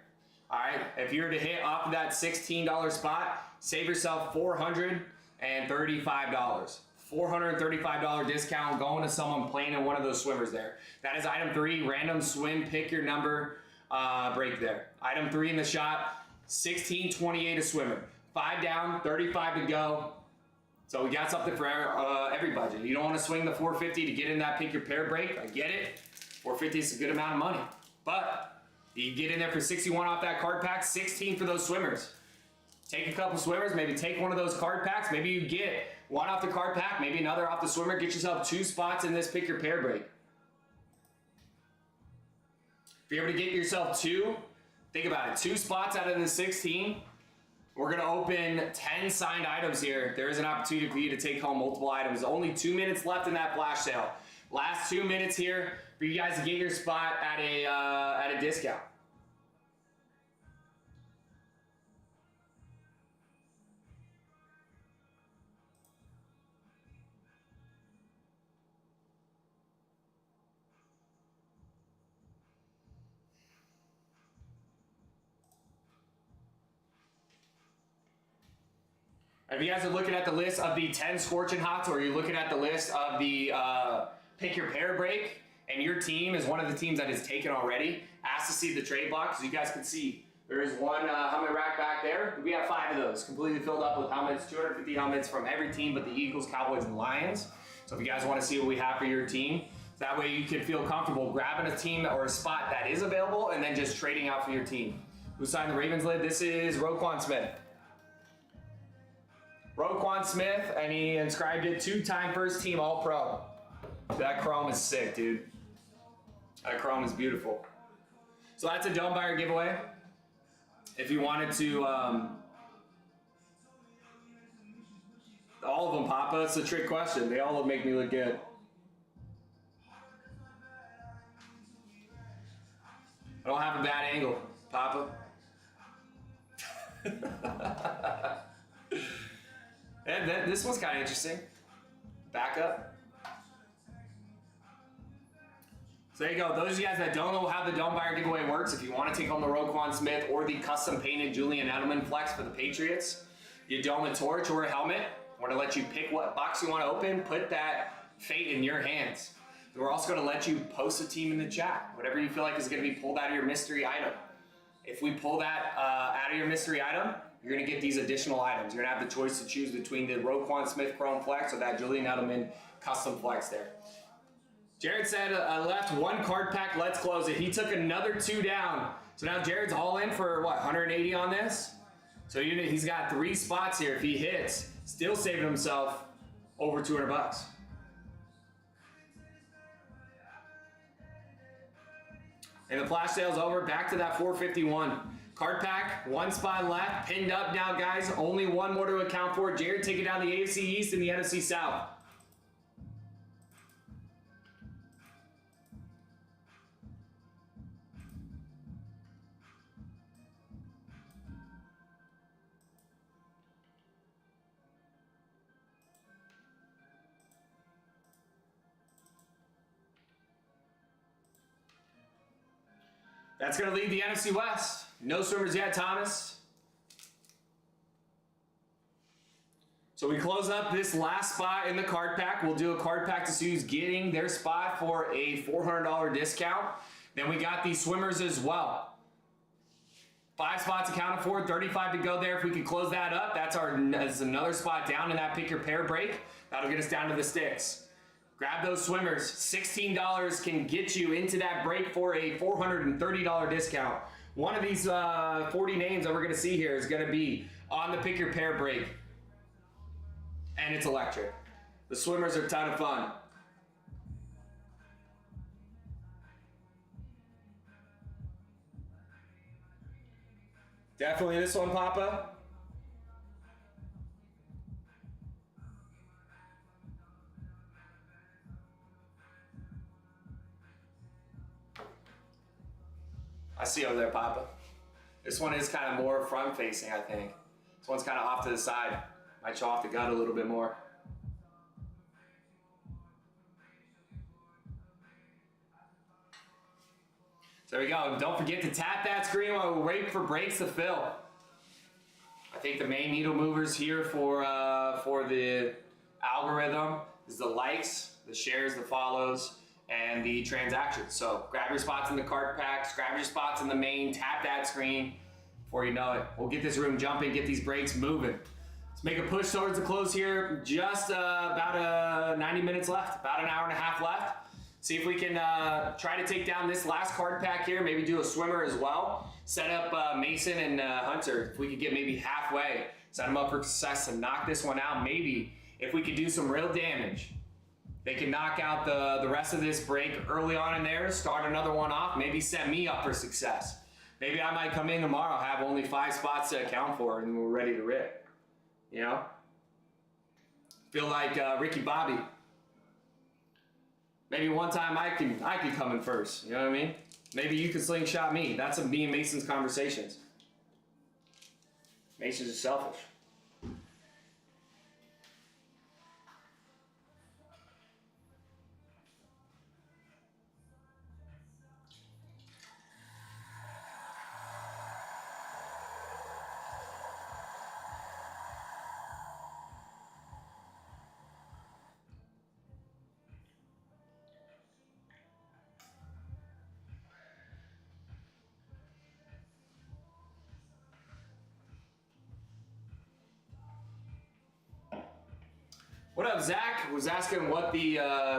All right, if you were to hit off of that $16 spot, save yourself $435. $435 discount going to someone playing in one of those swimmers there. That is item 3, random swim, pick your number break there. Item 3 in the shot, 16.28 a swimmer. 5 down, 35 to go. So we got something for every budget. You don't want to swing the 450 to get in that pick your pair break. I get it. 450 is a good amount of money. But you get in there for 61 off that card pack, 16 for those swimmers. Take a couple swimmers, maybe take one of those card packs. Maybe you get 1 off the card pack, maybe another off the swimmer. Get yourself 2 spots in this pick your pair break. If you're able to get yourself 2, think about it. 2 spots out of the 16. We're going to open 10 signed items here. There is an opportunity for you to take home multiple items. Only 2 minutes left in that flash sale. Last 2 minutes here for you guys to get your spot at a discount. If you guys are looking at the list of the 10 Scorching Hots, or you're looking at the list of the Pick Your Pair break, and your team is one of the teams that is taken already, ask to see the trade block. So you guys can see there is one helmet rack back there. We have 5 of those completely filled up with helmets, 250 helmets from every team but the Eagles, Cowboys, and Lions. So if you guys want to see what we have for your team, that way you can feel comfortable grabbing a team or a spot that is available and then just trading out for your team. Who signed the Ravens lid? This is Roquan Smith. Roquan Smith, and he inscribed it 2-time first team All-Pro. That chrome is sick, dude. That chrome is beautiful. So that's a dome buyer giveaway. If you wanted to, all of them, Papa, it's a trick question. They all make me look good. I don't have a bad angle, Papa. And this one's kind of interesting. Back up. So there you go. Those of you guys that don't know how the dome buyer giveaway works, if you want to take home the Roquan Smith or the custom painted Julian Edelman flex for the Patriots, you dome a torch or a helmet. We're going to let you pick what box you want to open, put that fate in your hands. We're also going to let you post a team in the chat, whatever you feel like is going to be pulled out of your mystery item. If we pull that out of your mystery item, you're going to get these additional items. You're going to have the choice to choose between the Roquan Smith Chrome Flex or that Julian Edelman custom flex there. Jared said, left 1 card pack, let's close it. He took another 2 down. So now Jared's all in for, what, 180 on this? So he's got 3 spots here. If he hits, still saving himself over 200 bucks. And the flash sale's over. Back to that 451. Card pack, 1 spot left. Pinned up now, guys. Only 1 more to account for. Jared taking down the AFC East and the NFC South. That's going to leave the NFC West. No swimmers yet, Thomas. So we close up this last spot in the card pack. We'll do a card pack to see who's getting their spot for a $400 discount. Then we got the swimmers as well. 5 spots accounted for, 35 to go there. If we can close that up, that's another spot down in that pick your pair break. That'll get us down to the sticks. Grab those swimmers. $16 can get you into that break for a $430 discount. One of these 40 names that we're going to see here is going to be on the pick your pair break. And it's electric. The swimmers are a ton of fun. Definitely this one, Papa. I see over there, Papa. This one is kind of more front facing, I think. This one's kind of off to the side. Might show off the gut a little bit more. So there we go. Don't forget to tap that screen while we wait for breaks to fill. I think the main needle movers here for the algorithm is the likes, the shares, the follows, and the transactions. So grab your spots in the card packs, grab your spots in the main, tap that screen. Before you know it, we'll get this room jumping, get these breaks moving. Let's make a push towards the close here. Just about 90 minutes left, about an hour and a half left. See if we can try to take down this last card pack here, maybe do a swimmer as well. Set up Mason and Hunter. If we could get maybe halfway, set them up for success to knock this one out. Maybe if we could do some real damage, they can knock out the rest of this break early on in there, start another one off, maybe set me up for success. Maybe I might come in tomorrow, have only 5 spots to account for, and we're ready to rip. You know? Feel like Ricky Bobby. Maybe one time I can come in first. You know what I mean? Maybe you can slingshot me. That's me and Mason's conversations. Mason's just selfish. What up, Zach? Was asking what the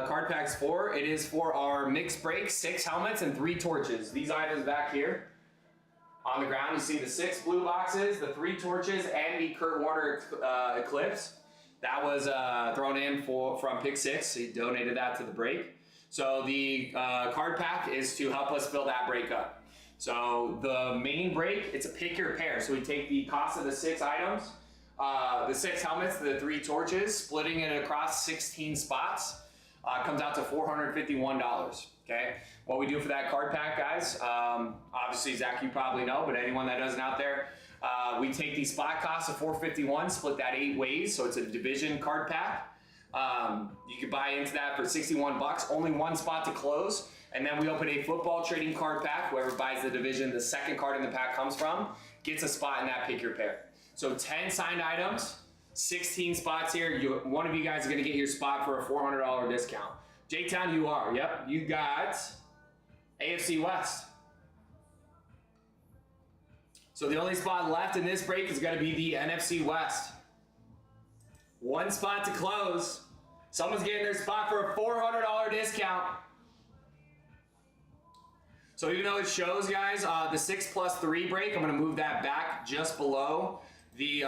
card pack's for. It is for our mixed break, 6 helmets and 3 torches. These items back here on the ground, you see the 6 blue boxes, the 3 torches, and the Kurt Warner Eclipse. That was thrown in from Pick 6. He donated that to the break. So the card pack is to help us fill that break up. So the main break, it's a pick your pair. So we take the cost of the 6 items, the 6 helmets, the 3 torches, splitting it across 16 spots, comes out to $451. Okay, what we do for that card pack, guys, obviously Zach, you probably know, but anyone that doesn't out there, we take the spot cost of $451, split that 8 ways, so it's a division card pack. You can buy into that for 61 bucks, only 1 spot to close, and then we open a football trading card pack. Whoever buys the division the second card in the pack comes from gets a spot in that pick your pair. So 10 signed items, 16 spots here. One of you guys is going to get your spot for a $400 discount. J-Town, you are. Yep, you got AFC West. So the only spot left in this break is going to be the NFC West. 1 spot to close. Someone's getting their spot for a $400 discount. So even though it shows, guys, the 6+3 break, I'm going to move that back just below the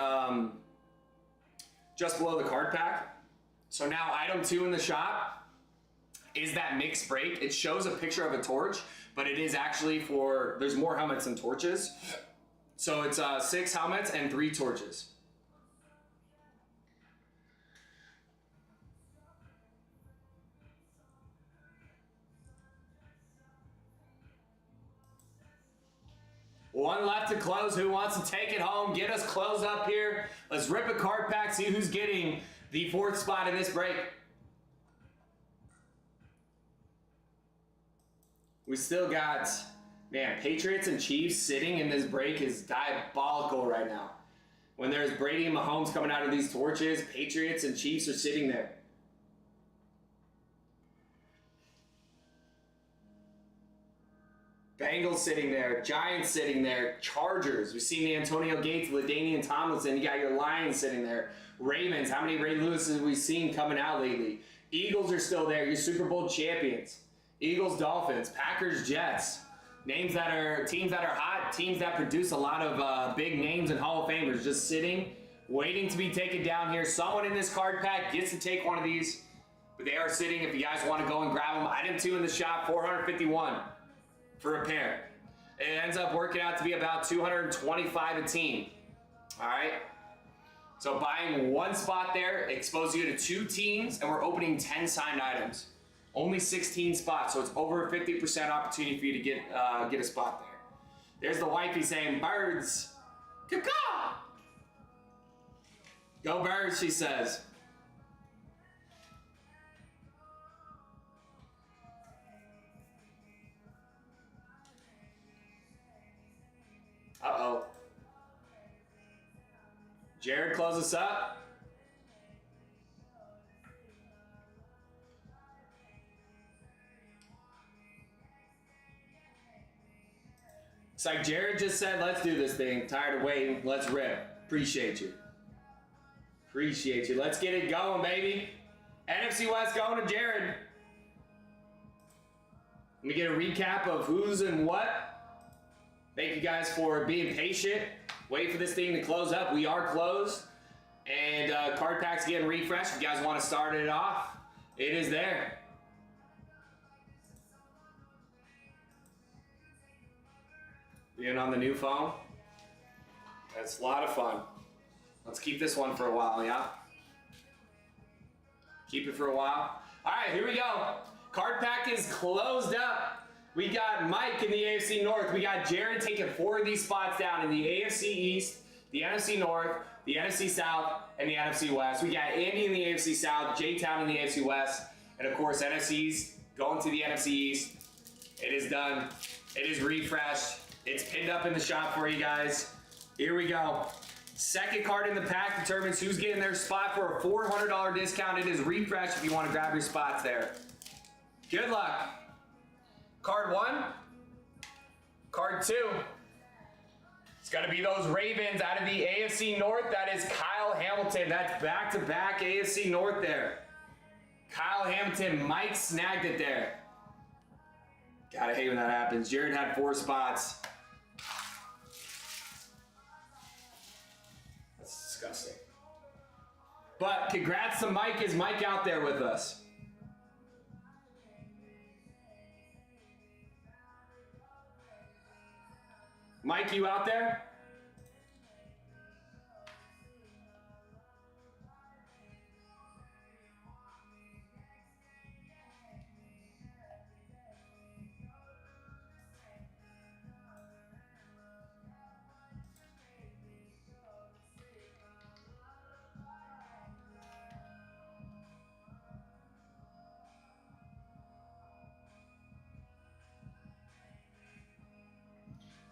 card pack. So now item 2 in the shop is that mixed break. It shows a picture of a torch, but it is actually for, there's more helmets than torches. So it's 6 helmets and 3 torches. One left to close. Who wants to take it home? Get us closed up here. Let's rip a card pack, see who's getting the 4th spot in this break. We still got, man, Patriots and Chiefs sitting in this break is diabolical right now. When there's Brady and Mahomes coming out of these torches, Patriots and Chiefs are sitting there. Bengals sitting there, Giants sitting there, Chargers. We've seen the Antonio Gates, LaDainian Tomlinson. You got your Lions sitting there. Ravens, how many Ray Lewis's have we seen coming out lately? Eagles are still there, your Super Bowl champions. Eagles, Dolphins, Packers, Jets. Teams that are hot, teams that produce a lot of big names and Hall of Famers just sitting, waiting to be taken down here. Someone in this card pack gets to take one of these, but they are sitting. If you guys want to go and grab them, item 2 in the shop, $451 for a pair. It ends up working out to be about $225 a team. All right. So buying 1 spot there exposes you to 2 teams, and we're opening 10 signed items. Only 16 spots, so it's over a 50% opportunity for you to get a spot there. There's the wifey saying, "Birds, caw-caw." Go Birds, she says. Uh-oh. Jared, close us up. It's like Jared just said, let's do this thing. Tired of waiting. Let's rip. Appreciate you. Appreciate you. Let's get it going, baby. NFC West going to Jared. Let me get a recap of who's and what. Thank you guys for being patient. Wait for this thing to close up. We are closed. And card pack's getting refreshed. If you guys want to start it off, it is there. Being on the new phone, that's a lot of fun. Let's keep this one for a while, yeah? Keep it for a while. All right, here we go. Card pack is closed up. We got Mike in the AFC North. We got Jared taking 4 of these spots down in the AFC East, the NFC North, the NFC South, and the NFC West. We got Andy in the AFC South, J-Town in the AFC West, and of course NFC's going to the NFC East. It is done. It is refreshed. It's pinned up in the shop for you guys. Here we go. Second card in the pack determines who's getting their spot for a $400 discount. It is refreshed if you want to grab your spots there. Good luck. Card 1. Card 2. Let's Got to be those Ravens out of the AFC North. That is Kyle Hamilton. That's back-to-back AFC North there. Kyle Hamilton, Mike snagged it there. Gotta hate when that happens. Jared had 4 spots. That's disgusting. But congrats to Mike. Is Mike out there with us? Mike, you out there?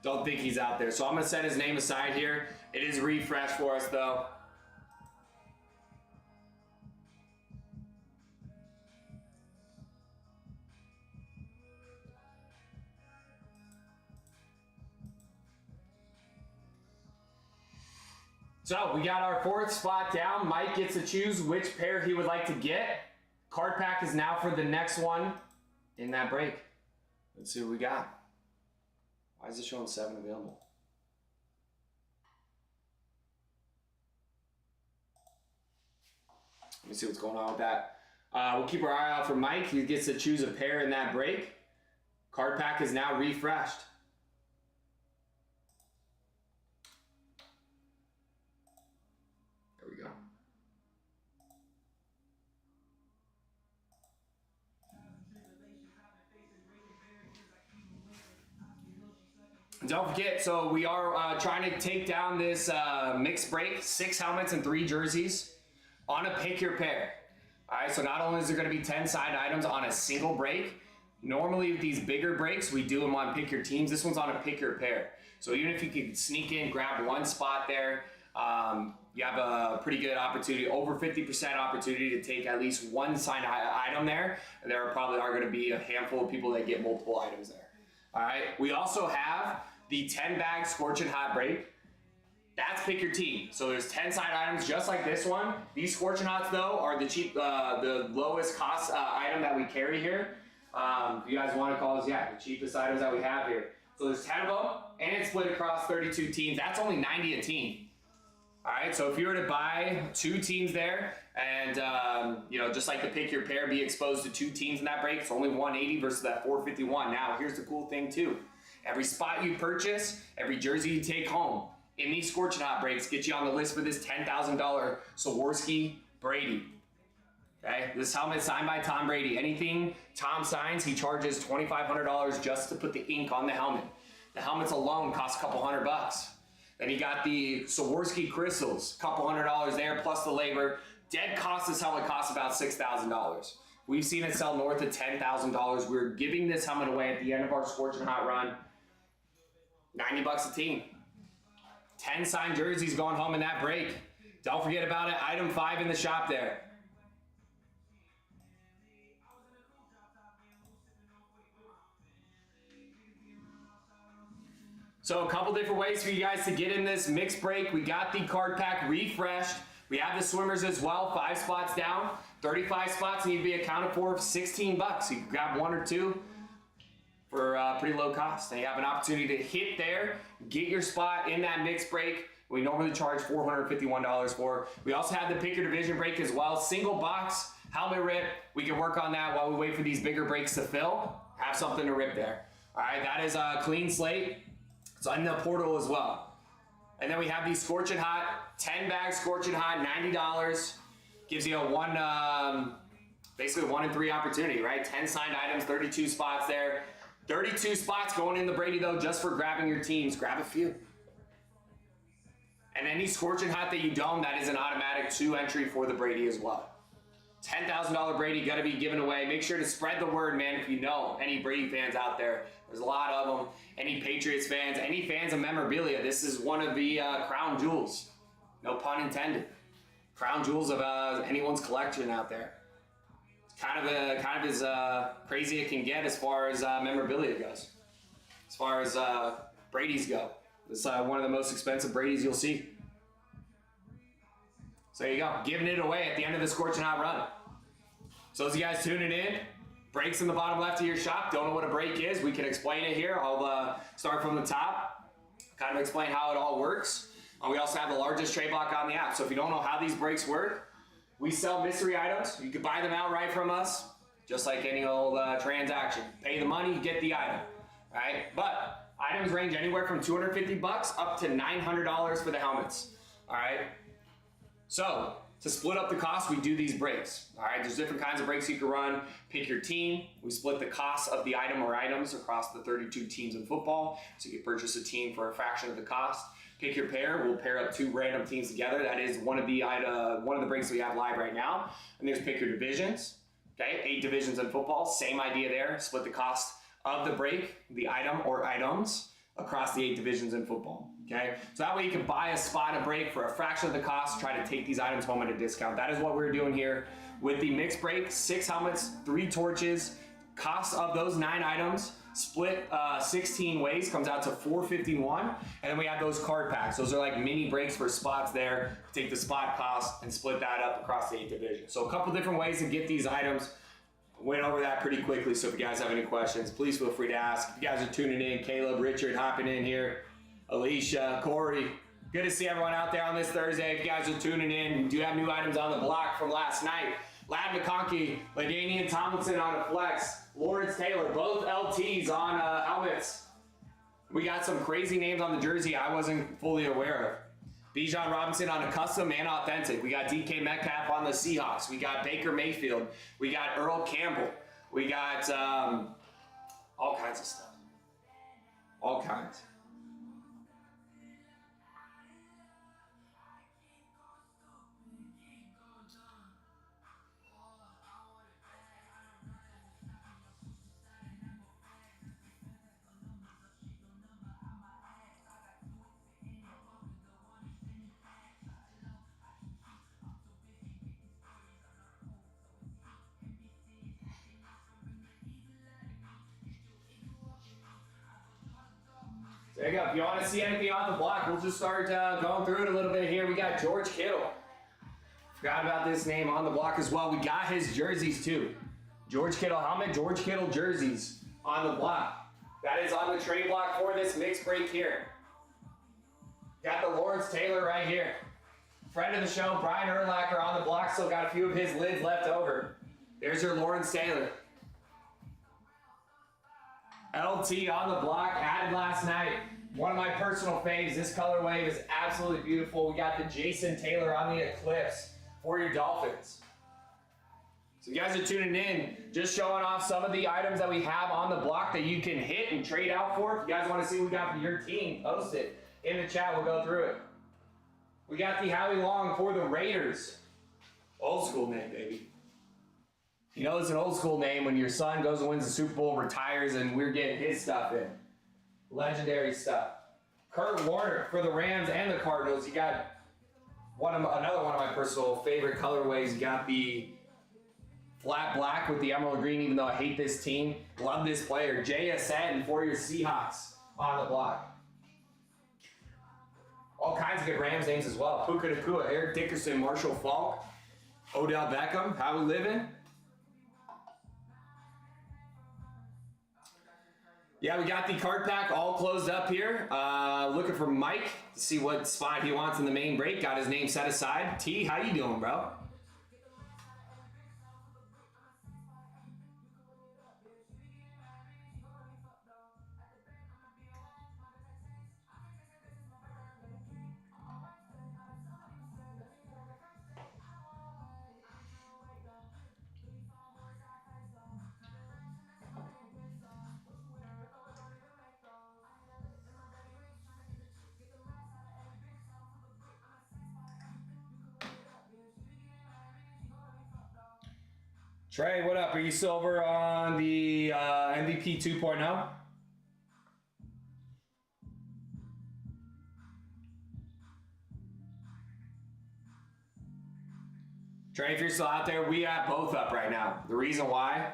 Don't think he's out there. So I'm going to set his name aside here. It is refresh for us, though. So we got our 4th spot down. Mike gets to choose which pair he would like to get. Card pack is now for the next one in that break. Let's see what we got. Why is it showing 7 available? Let me see what's going on with that. We'll keep our eye out for Mike. He gets to choose a pair in that break. Card pack is now refreshed. There we go. Don't forget, so we are trying to take down this mixed break, 6 helmets and 3 jerseys on a pick your pair. All right, so not only is there going to be 10 side items on a single break, normally with these bigger breaks, we do them on pick your teams. This one's on a pick your pair. So even if you can sneak in, grab one spot there, you have a pretty good opportunity, over 50% opportunity to take at least one signed item there. And there probably are going to be a handful of people that get multiple items there. All right, we also have the 10 bag Scorching Hot break. That's pick your team. So there's 10 side items just like this one. These Scorching Hots though are the cheap, the lowest cost item that we carry here. If you guys want to call us, yeah, the cheapest items that we have here. So there's 10 of them and it's split across 32 teams. That's only 90 a team. All right, so if you were to buy 2 teams there and, you know, just like the pick your pair, be exposed to 2 teams in that break, it's only 180 versus that 451. Now, here's the cool thing too. Every spot you purchase, every jersey you take home in these Scorching Hot breaks get you on the list for this $10,000 Swarovski Brady. Okay, this helmet signed by Tom Brady. Anything Tom signs, he charges $2,500 just to put the ink on the helmet. The helmets alone cost a couple $100. Then you got the Swarovski crystals, a couple $100 there, plus the labor. Dead cost, this helmet costs about $6,000. We've seen it sell north of $10,000. We're giving this helmet away at the end of our Scorching Hot run. $90 a team. 10 signed jerseys going home in that break. Don't forget about it. Item 5 in the shop there. So a couple different ways for you guys to get in this mixed break. We got the card pack refreshed. We have the swimmers as well, 5 spots down. 35 spots need to be accounted for $16. You can grab 1 or 2 for pretty low cost. And you have an opportunity to hit there, get your spot in that mixed break. We normally charge $451 for. We also have the pick your division break as well. Single box, helmet rip. We can work on that while we wait for these bigger breaks to fill. Have something to rip there. All right, that is a clean slate. It's on the portal as well. And then we have these Scorching Hot, 10 bags Scorching Hot, $90. Gives you a basically 1 in 3 opportunity, right? 10 signed items, 32 spots there. 32 spots going in the Brady though, just for grabbing your teams. Grab a few. And any Scorching Hot that you don't, that is an automatic 2 entry for the Brady as well. $10,000 Brady gotta be given away. Make sure to spread the word, man, if you know any Brady fans out there. There's a lot of them. Any Patriots fans, any fans of memorabilia. This is one of the crown jewels. No pun intended. Crown jewels of anyone's collection out there. It's kind of as crazy it can get as far as memorabilia goes. As far as Brady's go. It's one of the most expensive Brady's you'll see. So there you go, giving it away at the end of the Scorching Hot run. So as you guys tuning in, breaks in the bottom left of your shop. Don't know what a break is? We can explain it here. I'll start from the top, kind of explain how it all works. We also have the largest trade block on the app. So if you don't know how these breaks work, we sell mystery items. You can buy them outright from us, just like any old transaction. Pay the money, you get the item, right? But items range anywhere from $250 up to $900 for the helmets, all right? So to split up the cost, we do these breaks, all right? There's different kinds of breaks you can run. Pick your team. We split the cost of the item or items across the 32 teams in football. So you can purchase a team for a fraction of the cost. Pick your pair. We'll pair up 2 random teams together. That is one of the breaks we have live right now. And there's pick your divisions. Okay, 8 divisions in football. Same idea there. Split the cost of the break, the item or items, across the 8 divisions in football. Okay, so that way you can buy a spot, a break for a fraction of the cost. Try to take these items home at a discount. That is what we're doing here with the mixed break. 6 helmets, 3 torches. Cost of those 9 items split 16 ways comes out to $451, and then we have those card packs. Those are like mini breaks for spots there. Take the spot cost and split that up across the 8 divisions. So a couple different ways to get these items. Went over that pretty quickly, so if you guys have any questions, please feel free to ask. If you guys are tuning in, Caleb, Richard hopping in here, Alicia, Corey, good to see everyone out there on this Thursday. If you guys are tuning in, we do have new items on the block from last night. Lad McConkey, LaDainian Tomlinson on a flex, Lawrence Taylor, both LTs on helmets. We got some crazy names on the jersey I wasn't fully aware of. Bijan Robinson on a custom and authentic. We got DK Metcalf on the Seahawks. We got Baker Mayfield. We got Earl Campbell. We got all kinds of stuff. All kinds. There you go. If you want to see anything off the block, we'll just start going through it a little bit here. We got George Kittle. Forgot about this name on the block as well. We got his jerseys too. George Kittle helmet, George Kittle jerseys on the block. That is on the trade block for this mixed break here. Got the Lawrence Taylor right here. Friend of the show, Brian Urlacher on the block. Still got a few of his lids left over. There's your Lawrence Taylor. LT on the block, added last night. One of my personal faves. This colorway is absolutely beautiful. We got the Jason Taylor on the Eclipse for your Dolphins. So you guys are tuning in, just showing off some of the items that we have on the block that you can hit and trade out for. If you guys want to see what we got for your team, post it in the chat. We'll go through it. We got the Howie Long for the Raiders. Old school name, baby. You know it's an old school name when your son goes and wins the Super Bowl, retires, and we're getting his stuff in. Legendary stuff. Kurt Warner for the Rams and the Cardinals. You got another one of my personal favorite colorways. You got the flat black with the emerald green, even though I hate this team. Love this player. JSN for your Seahawks on the block. All kinds of good Rams names as well. Puka Nacua, Eric Dickerson, Marshall Faulk, Odell Beckham. How we living? Yeah, we got the card pack all closed up here. Looking for Mike to see what spot he wants in the main break. Got his name set aside. T, how you doing, bro? Trey, what up? Are you still over on the MVP 2.0? Trey, if you're still out there, we have both up right now. The reason why,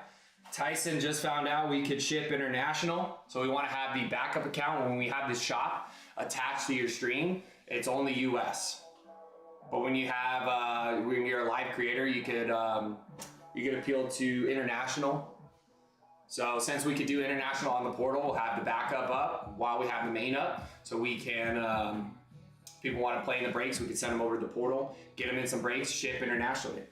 Tyson just found out we could ship international, so we want to have the backup account when we have this shop. attached to your stream, it's only US. But when you have, when you're a live creator, you could appeal to international. So since we could do international on the portal, we'll have the backup up while we have the main up. So we can, people want to play in the breaks, we can send them over to the portal, get them in some breaks, ship internationally.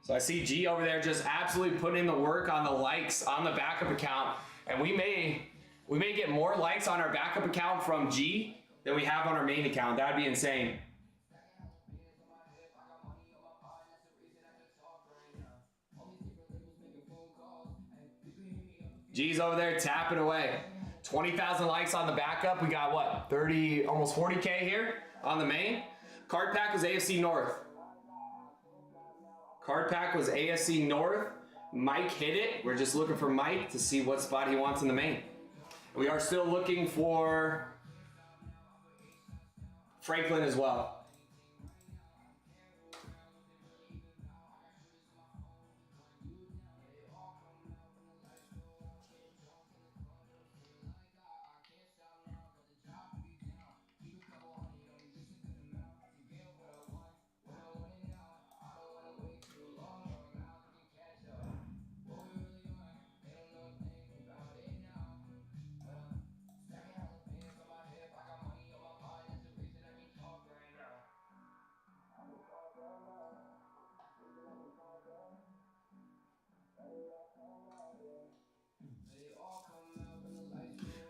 So I see G over there just absolutely putting in the work on the likes on the backup account. And we may get more likes on our backup account from G than we have on our main account. That'd be insane. G's over there tapping away. 20,000 likes on the backup. We got what? 30, almost 40K here on the main. Card pack was AFC North. Card pack was AFC North. Mike hit it. We're just looking for Mike to see what spot he wants in the main. We are still looking for Franklin as well.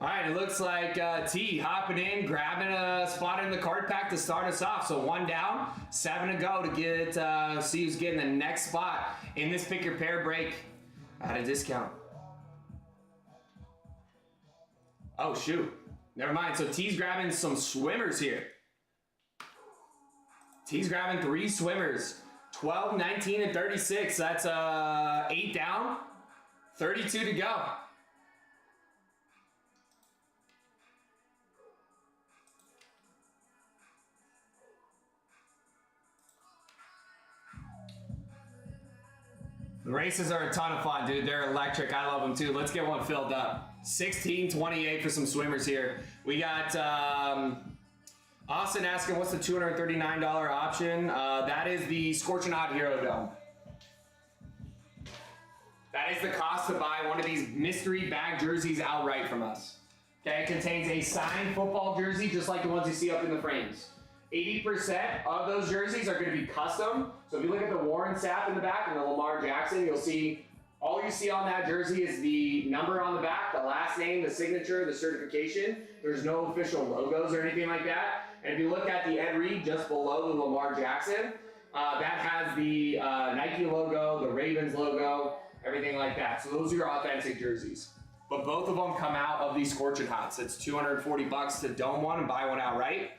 All right, it looks like T hopping in, grabbing a spot in the card pack to start us off. So 1 down, 7 to go to get see who's getting the next spot in this pick your pair break at a discount. Oh shoot, never mind. So T's grabbing some swimmers here. T's grabbing 3 swimmers, 12, 19, and 36. That's 8 down, 32 to go. The races are a ton of fun, dude. They're electric. I love them too. Let's get one filled up. 16.28 for some swimmers here. We got Austin asking, what's the $239 option? That is the Scorching Hot Hero Dome. That is the cost to buy one of these mystery bag jerseys outright from us. Okay, it contains a signed football jersey, just like the ones you see up in the frames. 80% of those jerseys are going to be custom. So if you look at the Warren Sapp in the back and the Lamar Jackson, you'll see all you see on that jersey is the number on the back, the last name, the signature, the certification. There's no official logos or anything like that. And if you look at the Ed Reed just below the Lamar Jackson, that has the Nike logo, the Ravens logo, everything like that. So those are your authentic jerseys. But both of them come out of these Scorching Hots. It's $240 to dome one and buy one outright.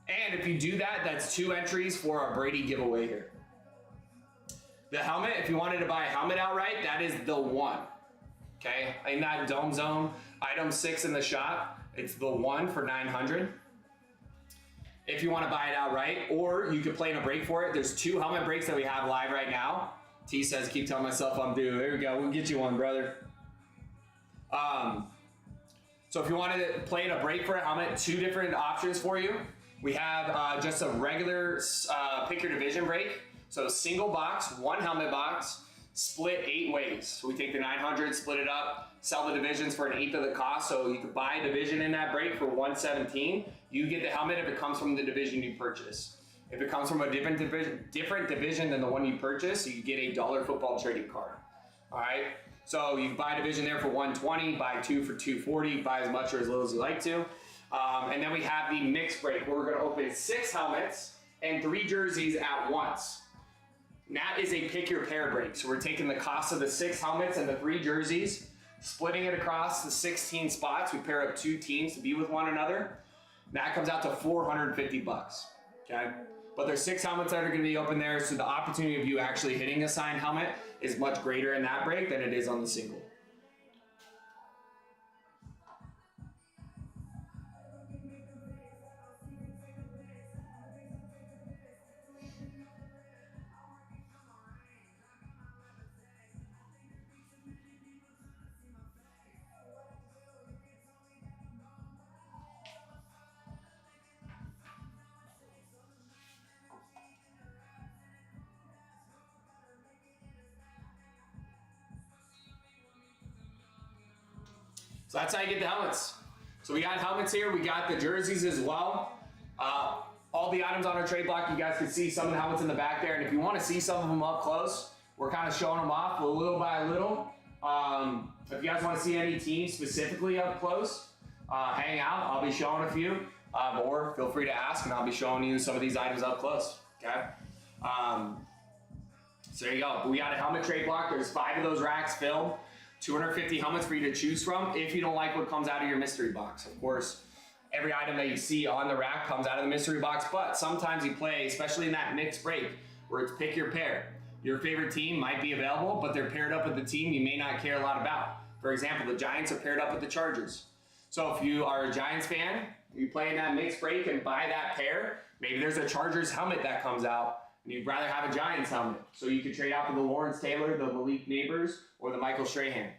And if you do that, that's 2 entries for our Brady giveaway here. The helmet, if you wanted to buy a helmet outright, that is the one. Okay, in that dome zone, item 6 in the shop, it's the one for $900. If you want to buy it outright, or you could play in a break for it. There's 2 helmet breaks that we have live right now. T says, keep telling myself I'm due. There we go, we'll get you one, brother. So if you wanted to play in a break for a helmet, 2 different options for you. We have just a regular pick your division break. So single box, 1 helmet box, split 8 ways. So we take the 900, split it up, sell the divisions for an 1/8 of the cost. So you could buy a division in that break for $117. You get the helmet if it comes from the division you purchase. If it comes from a different division than the one you purchase, you get a dollar football trading card. All right. So you can buy a division there for $120, buy 2 for $240, buy as much or as little as you like to. And then we have the mixed break where we're going to open 6 helmets and 3 jerseys at once. And that is a pick your pair break. So we're taking the cost of the 6 helmets and the 3 jerseys, splitting it across the 16 spots. We pair up 2 teams to be with one another. That comes out to $450. Okay. But there's 6 helmets that are going to be open there. So the opportunity of you actually hitting a signed helmet is much greater in that break than it is on the single. So that's how you get the helmets. So we got helmets here. We got the jerseys as well. All the items on our trade block, you guys can see some of the helmets in the back there. And if you want to see some of them up close, we're kind of showing them off a little by little. If you guys want to see any teams specifically up close, hang out. I'll be showing a few. Or feel free to ask, and I'll be showing you some of these items up close. Okay. So there you go. We got a helmet trade block. There's 5 of those racks filled. 250 helmets for you to choose from if you don't like what comes out of your mystery box. Of course, every item that you see on the rack comes out of the mystery box, but sometimes you play, especially in that mixed break, where it's pick your pair. Your favorite team might be available, but they're paired up with the team you may not care a lot about. For example, the Giants are paired up with the Chargers. So if you are a Giants fan, you play in that mixed break and buy that pair, maybe there's a Chargers helmet that comes out, and you'd rather have a Giants helmet. So you could trade out for the Lawrence Taylor, the Malik Neighbors, or the Michael Strahan.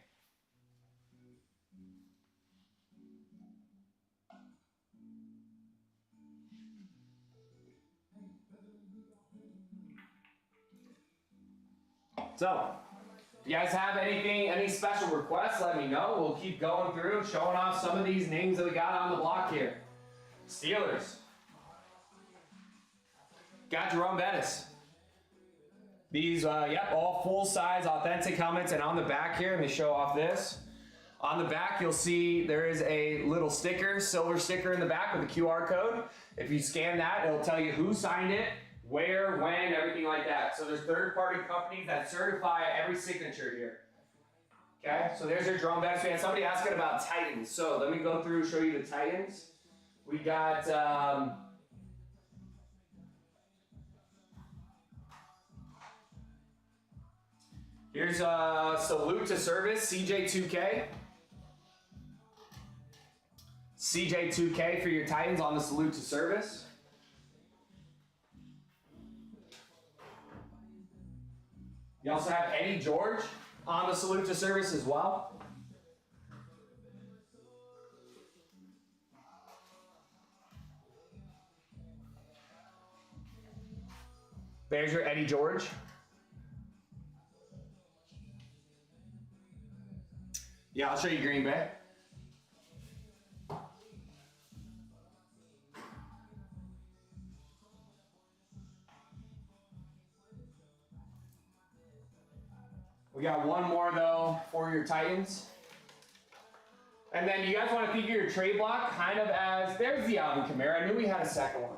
So, if you guys have anything, any special requests, let me know. We'll keep going through, showing off some of these names that we got on the block here. Steelers. Got Jerome Bettis. These, yep, all full-size authentic helmets. And on the back here, let me show off this. On the back, you'll see there is a little sticker, silver sticker in the back with a QR code. If you scan that, it'll tell you who signed it, where, when, everything like that. So there's third-party companies that certify every signature here. Okay, so there's your Jerome Bettis fan. Somebody asking about Titans. So let me go through, show you the Titans. We got here's a salute to service, CJ2K. CJ2K for your Titans on the salute to service. You also have Eddie George on the salute to service as well. There's your Eddie George. Yeah, I'll show you Green Bay. We got one more though for your Titans. And then you guys want to think of your trade block kind of as, there's the Alvin Kamara. I knew we had a second one.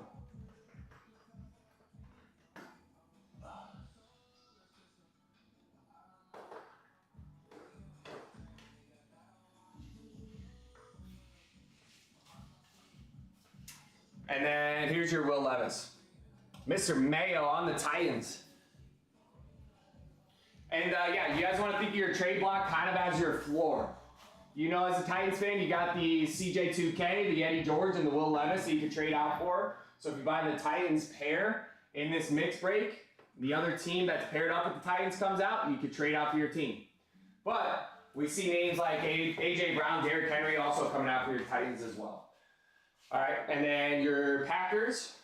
And then here's your Will Levis. Mr. Mayo on the Titans. And yeah, you guys want to think of your trade block kind of as your floor. You know, as a Titans fan, you got the CJ2K, the Eddie George, and the Will Levis that you can trade out for. So if you buy the Titans pair in this mix break, the other team that's paired up with the Titans comes out, you could trade out for your team. But we see names like A.J. Brown, Derrick Henry also coming out for your Titans as well. All right, and then your Packers.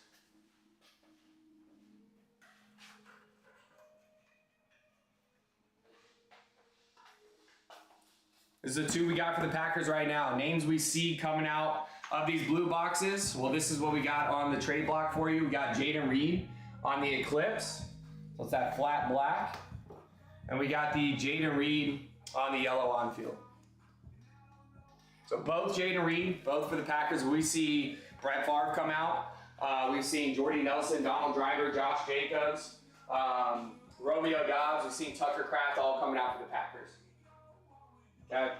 This is the 2 we got for the Packers right now. Names we see coming out of these blue boxes. Well, this is what we got on the trade block for you. We got Jaden Reed on the Eclipse. So it's that flat black. And we got the Jaden Reed on the yellow on-field. So both Jaden Reed, both for the Packers. We see Brett Favre come out. We've seen Jordy Nelson, Donald Driver, Josh Jacobs, Romeo Dobbs. We've seen Tucker Kraft all coming out for the Packers. Okay.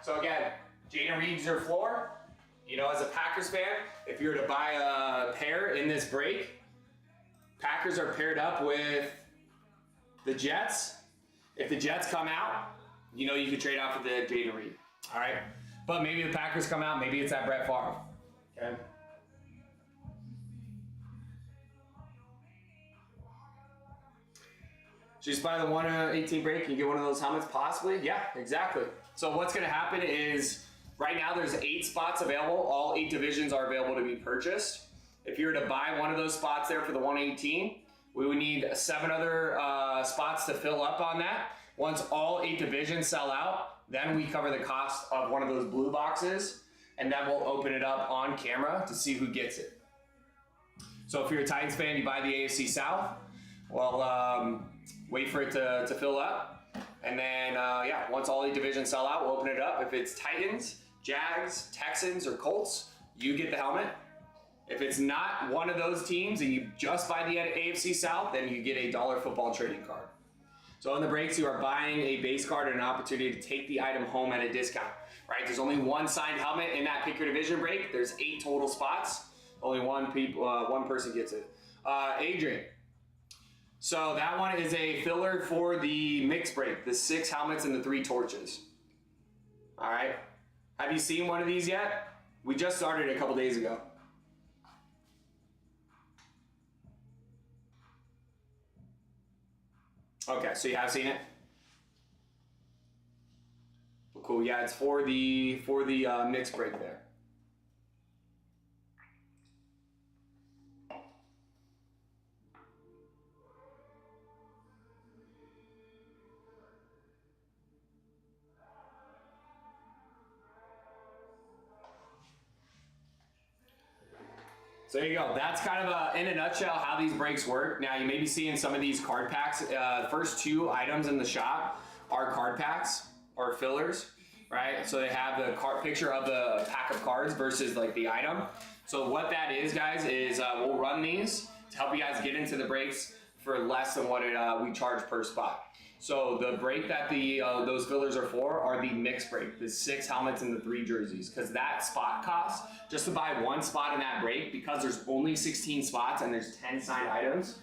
So again, Jaden Reed's your floor. You know, as a Packers fan, if you were to buy a pair in this break, Packers are paired up with the Jets. If the Jets come out, you know you could trade out for the Jaden Reed. All right. But maybe the Packers come out, maybe it's that Brett Favre. Okay. Just buy the 1/18 break and you get one of those helmets, possibly? Yeah, exactly. So what's going to happen is, right now there's 8 spots available. All 8 divisions are available to be purchased. If you were to buy one of those spots there for the 118, we would need 7 other spots to fill up on that. Once all 8 divisions sell out, then we cover the cost of one of those blue boxes, and then we'll open it up on camera to see who gets it. So if you're a Titans fan, you buy the AFC South, well, wait for it to fill up. And then, yeah, once all 8 divisions sell out, we'll open it up. If it's Titans, Jags, Texans, or Colts, you get the helmet. If it's not one of those teams and you just buy the AFC South, then you get a $1 football trading card. So in the breaks, you are buying a base card and an opportunity to take the item home at a discount, right? There's only one signed helmet in that pick your division break. There's 8 total spots. Only one person gets it. Adrian. So that one is a filler for the mix break, the 6 helmets and the 3 torches. All right. Have you seen one of these yet? We just started a couple days ago. Okay, so you have seen it? Well, cool. Yeah, it's for the mix break there. So there you go. That's kind of in a nutshell how these breaks work. Now you may be seeing some of these card packs. The first 2 items in the shop are card packs or fillers, right? So they have the card picture of the pack of cards versus like the item. So what that is, guys, is we'll run these to help you guys get into the breaks for less than what we charge per spot. So the break that those fillers are for are the mix break, the 6 helmets and the 3 jerseys, because that spot cost, just to buy 1 spot in that break, because there's only 16 spots and there's 10 signed items,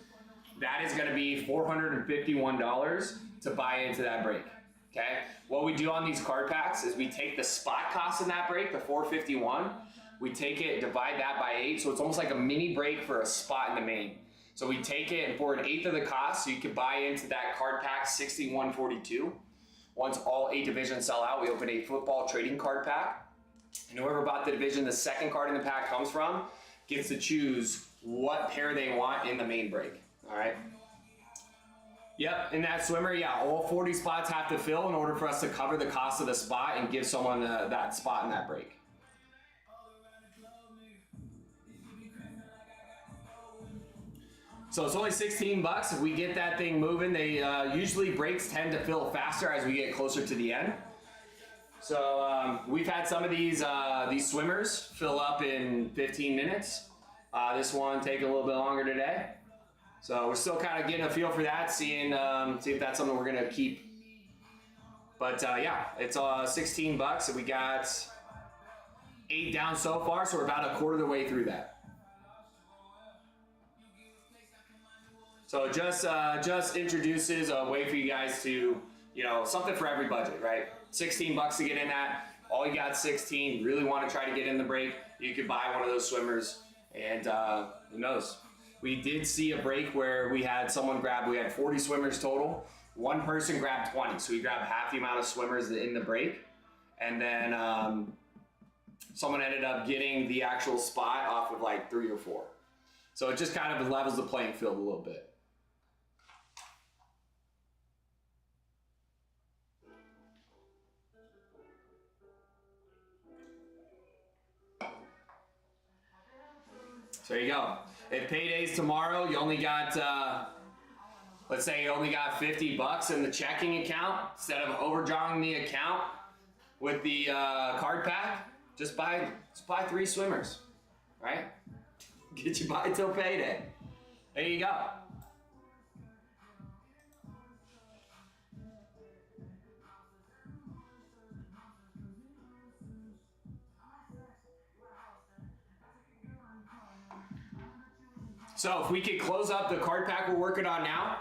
that is going to be $451 to buy into that break. Okay. What we do on these card packs is we take the spot cost in that break, the $451, we take it, divide that by 8, so it's almost like a mini break for a spot in the main. So we take it, and for an 1/8 of the cost, so you can buy into that card pack $61.42. Once all 8 divisions sell out, we open a football trading card pack. And whoever bought the division the second card in the pack comes from gets to choose what pair they want in the main break. All right. Yep, in that swimmer, yeah, all 40 spots have to fill in order for us to cover the cost of the spot and give someone that spot in that break. So it's only 16 bucks. If we get that thing moving, they usually breaks tend to fill faster as we get closer to the end. So we've had some of these swimmers fill up in 15 minutes. This one take a little bit longer today. So we're still kind of getting a feel for that, seeing see if that's something we're gonna keep. But yeah, it's 16 bucks, and we got 8 down so far, so we're about a quarter of the way through that. So just introduces a way for you guys to, something for every budget, right? 16 bucks to get in that. All you got 16. Really want to try to get in the break, you could buy one of those swimmers, and who knows? We did see a break where we had someone grab. We had 40 swimmers total. One person grabbed 20, so we grabbed half the amount of swimmers in the break, and then someone ended up getting the actual spot off of like 3 or 4. So it just kind of levels the playing field a little bit. So there you go. If payday's tomorrow, you only got, let's say you only got 50 bucks in the checking account. Instead of overdrawing the account with the card pack, just buy 3 swimmers, right? Get you by till payday. There you go. So if we could close up the card pack we're working on now.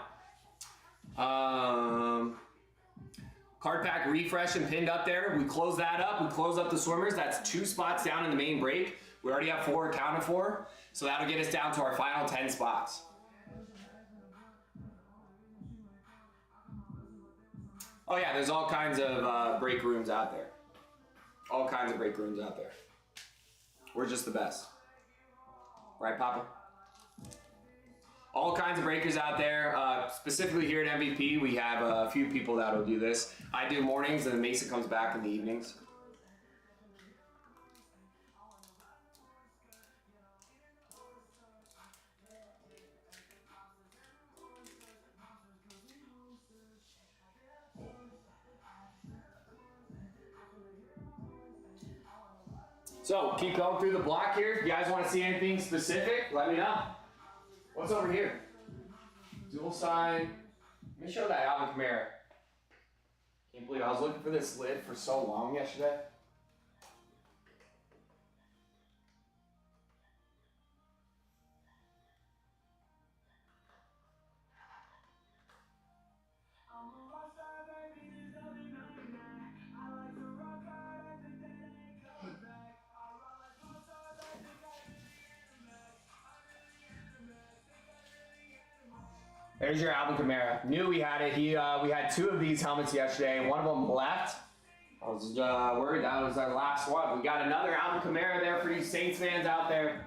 Card pack refresh and pinned up there. We close that up. We close up the swimmers. That's 2 spots down in the main break. We already have 4 accounted for. So that'll get us down to our final 10 spots. Oh yeah, there's all kinds of break rooms out there. All kinds of break rooms out there. We're just the best. Right, Papa? All kinds of breakers out there. Specifically here at MVP, we have a few people that'll do this. I do mornings, and then Mason comes back in the evenings. So keep going through the block here. If you guys want to see anything specific, let me know. What's over here? Dual side. Let me show that Alvin Kamara. Can't believe I was looking for this lid for so long yesterday. There's your Alvin Kamara. Knew we had it. We had two of these helmets yesterday. One of them left. I was worried that was our last one. We got another Alvin Kamara there for you Saints fans out there.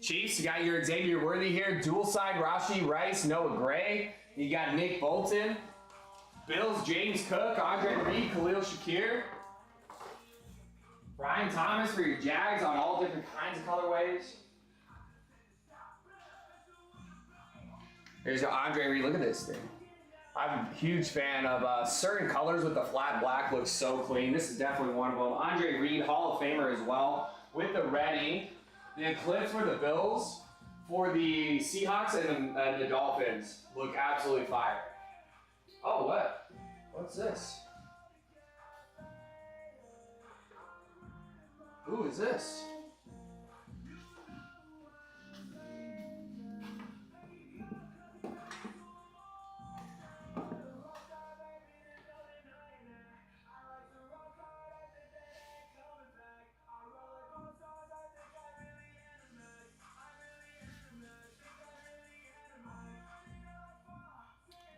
Chiefs, you got your Xavier Worthy here. Dual side Rashi Rice, Noah Gray. You got Nick Bolton. Bills, James Cook, Andre Reed, Khalil Shakir. Brian Thomas for your Jags on all different kinds of colorways. Here's your Andre Reed. Look at this thing. I'm a huge fan of certain colors with the flat black. Looks so clean. This is definitely one of them. Andre Reed, Hall of Famer as well, with the red ink. The Eclipse for the Bills. For the Seahawks and the Dolphins. Look absolutely fire. Oh, what? What's this? Who is this?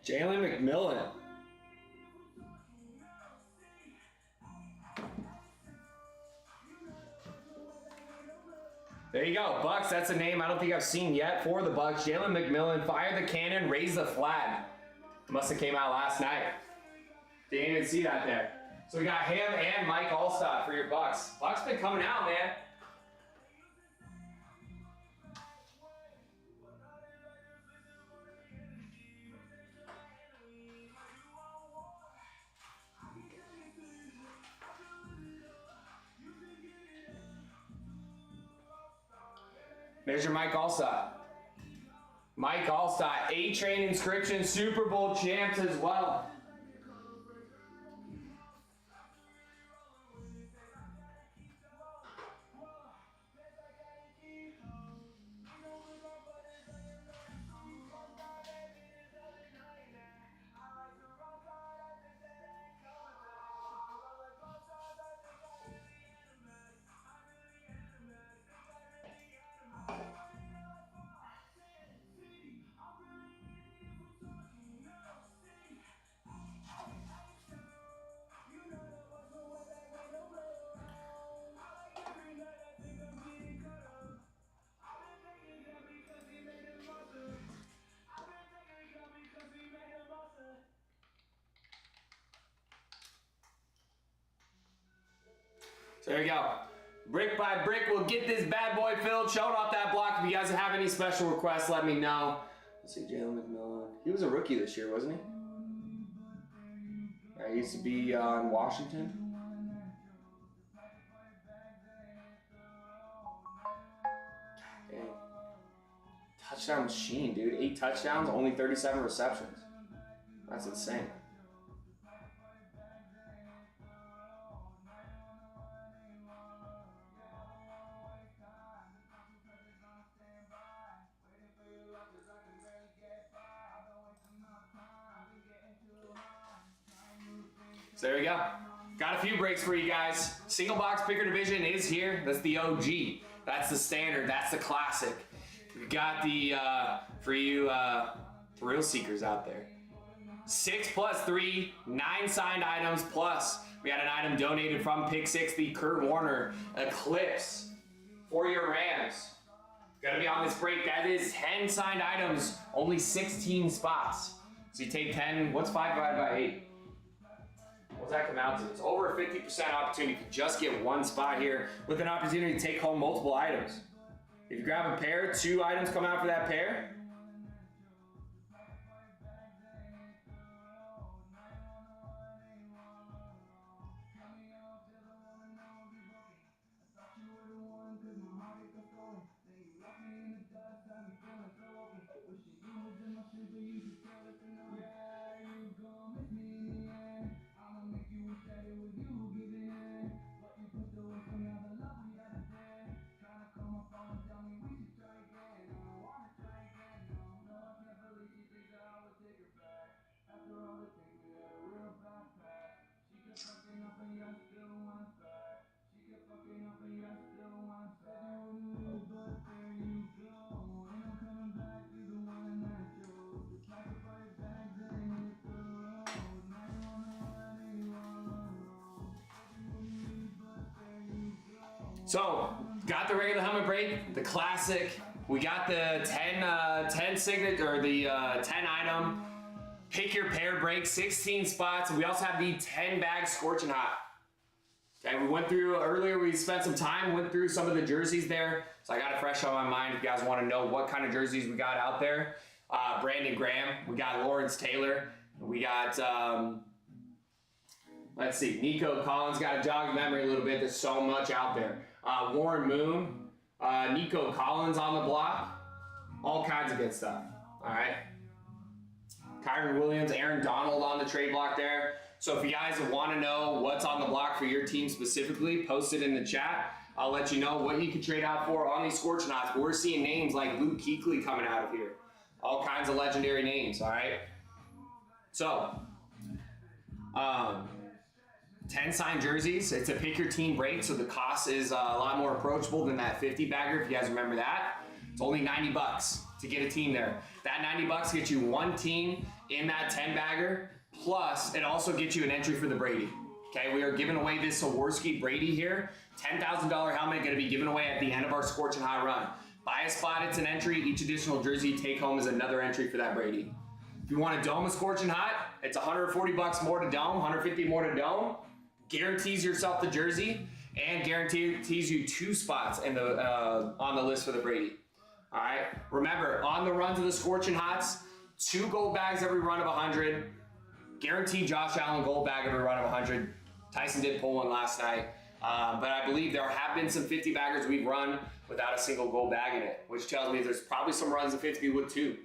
Jalen McMillan. There you go, Bucks. That's a name I don't think I've seen yet for the Bucks. Jalen McMillan, fire the cannon, raise the flag. Must have came out last night. Didn't even see that there. So we got him and Mike Allstott for your Bucks. Bucks been coming out, man. There's your Mike Allstott. Mike Allstott, A-Train inscription, Super Bowl champs as well. So there you go. Brick by brick, we'll get this bad boy filled. Showing off that block. If you guys have any special requests, let me know. Let's see, Jalen McMillan. He was a rookie this year, wasn't he? He used to be in Washington. Dang. Touchdown machine, dude. 8 touchdowns, only 37 receptions. That's insane. So there we go. Got a few breaks for you guys. Single box picker division is here. That's the OG. That's the standard. That's the classic. We've got the, for you thrill seekers out there. 6 plus 3, 9 signed items, plus we had an item donated from Pick 6, the Kurt Warner Eclipse for your Rams. Gonna be on this break. That is 10 signed items, only 16 spots. So you take 10, what's 5 divided by 8? What's that come out to? It's over a 50% opportunity to just get one spot here with an opportunity to take home multiple items. If you grab a pair, 2 items come out for that pair. So, got the regular helmet break, the classic. We got the 10 signature, or the 10 item, pick your pair break, 16 spots. And we also have the 10 bag scorching hot. Okay, we went through earlier, we spent some time, went through some of the jerseys there. So I got it fresh on my mind if you guys want to know what kind of jerseys we got out there. Brandon Graham, we got Lawrence Taylor, we got, let's see, Nico Collins, got to jog memory a little bit. There's so much out there. Warren Moon, Nico Collins on the block, all kinds of good stuff. All right. Kyron Williams, Aaron Donald on the trade block there. So if you guys want to know what's on the block for your team specifically, post it in the chat. I'll let you know what you can trade out for on these scorching hots. We're seeing names like Luke Kuechly coming out of here. All kinds of legendary names, all right? So, 10 signed jerseys. It's a pick your team break, so the cost is a lot more approachable than that 50 bagger, if you guys remember that. It's only 90 bucks to get a team there. That 90 bucks gets you one team in that 10 bagger, plus it also gets you an entry for the Brady. Okay, we are giving away this Saworski Brady here. $10,000 helmet going to be given away at the end of our Scorching Hot run. Buy a spot, it's an entry. Each additional jersey you take home is another entry for that Brady. If you want to dome a Scorching Hot, it's 140 bucks more to dome, 150 more to dome. Guarantees yourself the jersey and guarantees you 2 spots in the on the list for the Brady. All right. Remember, on the runs of the Scorching Hots, 2 gold bags every run of 100. Guaranteed Josh Allen gold bag every run of 100. Tyson did pull one last night, but I believe there have been some 50 baggers we've run without a single gold bag in it, which tells me there's probably some runs of 50 with 2.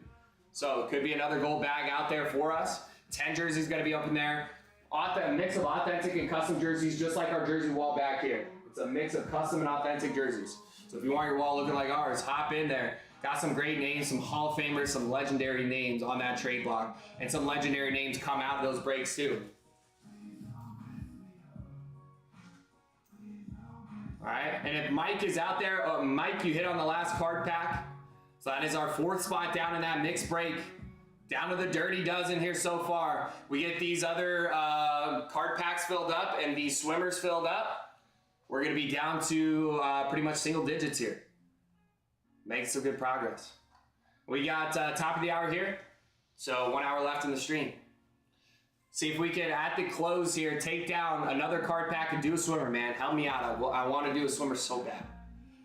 So it could be another gold bag out there for us. 10 jerseys going to be up in there. A mix of authentic and custom jerseys, just like our jersey wall back here. It's a mix of custom and authentic jerseys. So if you want your wall looking like ours, hop in there. Got some great names, some Hall of Famers, some legendary names on that trade block, and some legendary names come out of those breaks too. All right, and if Mike is out there, Mike, you hit on the last card pack. So that is our 4th spot down in that mixed break. Down to the dirty dozen here so far. We get these other card packs filled up and these swimmers filled up. We're going to be down to pretty much single digits here. Making some good progress. We got top of the hour here. So 1 hour left in the stream. See if we can, at the close here, take down another card pack and do a swimmer, man. Help me out. I want to do a swimmer so bad.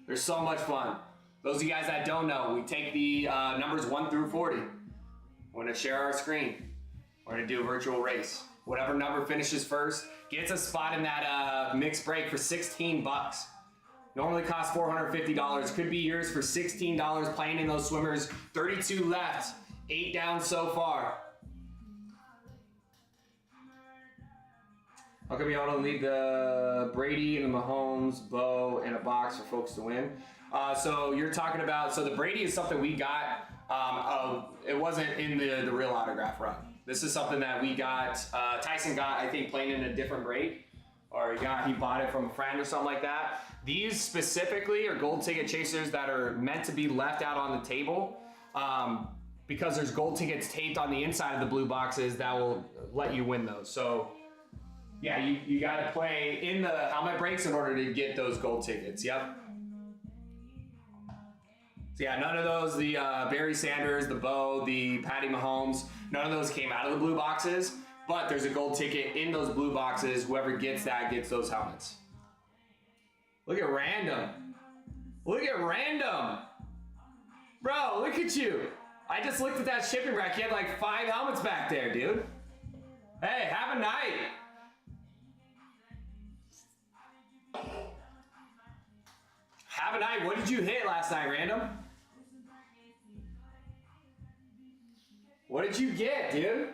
They're so much fun. Those of you guys that don't know, we take the numbers 1 through 40. We're going to share our screen. We're going to do a virtual race. Whatever number finishes first gets a spot in that mixed break for 16 bucks. Normally costs $450. Could be yours for $16 playing in those swimmers. 32 left, 8 down so far. I'm going to be able to leave the Brady and the Mahomes, Bo, and a box for folks to win. So you're talking about, so the Brady is something we got. It wasn't in the real autograph run. This is something that we got, Tyson got, I think, playing in a different break. Or he bought it from a friend or something like that. These specifically are gold ticket chasers that are meant to be left out on the table. because there's gold tickets taped on the inside of the blue boxes that will let you win those. So yeah, you got to play in the helmet breaks in order to get those gold tickets. Yep. So yeah, none of those, the Barry Sanders, the Bo, the Patty Mahomes, none of those came out of the blue boxes, but there's a gold ticket in those blue boxes. Whoever gets that gets those helmets. Look at random. Look at random. Bro, look at you. I just looked at that shipping rack. You had like 5 helmets back there, dude. Hey, have a night. Have a night. What did you hit last night, random? What did you get, dude?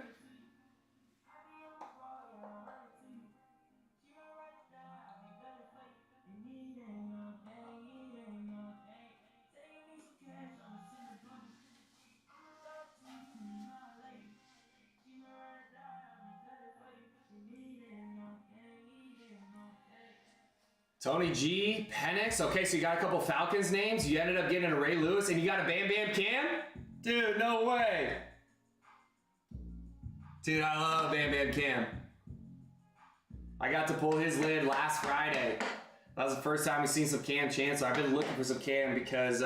Tony G, Penix. Okay, so you got a couple Falcons names. You ended up getting a Ray Lewis, and you got a Bam Bam Cam? Dude, no way. Dude, I love Bam Bam Cam. I got to pull his lid last Friday. That was the first time we've seen some Cam Chancellor. I've been looking for some Cam because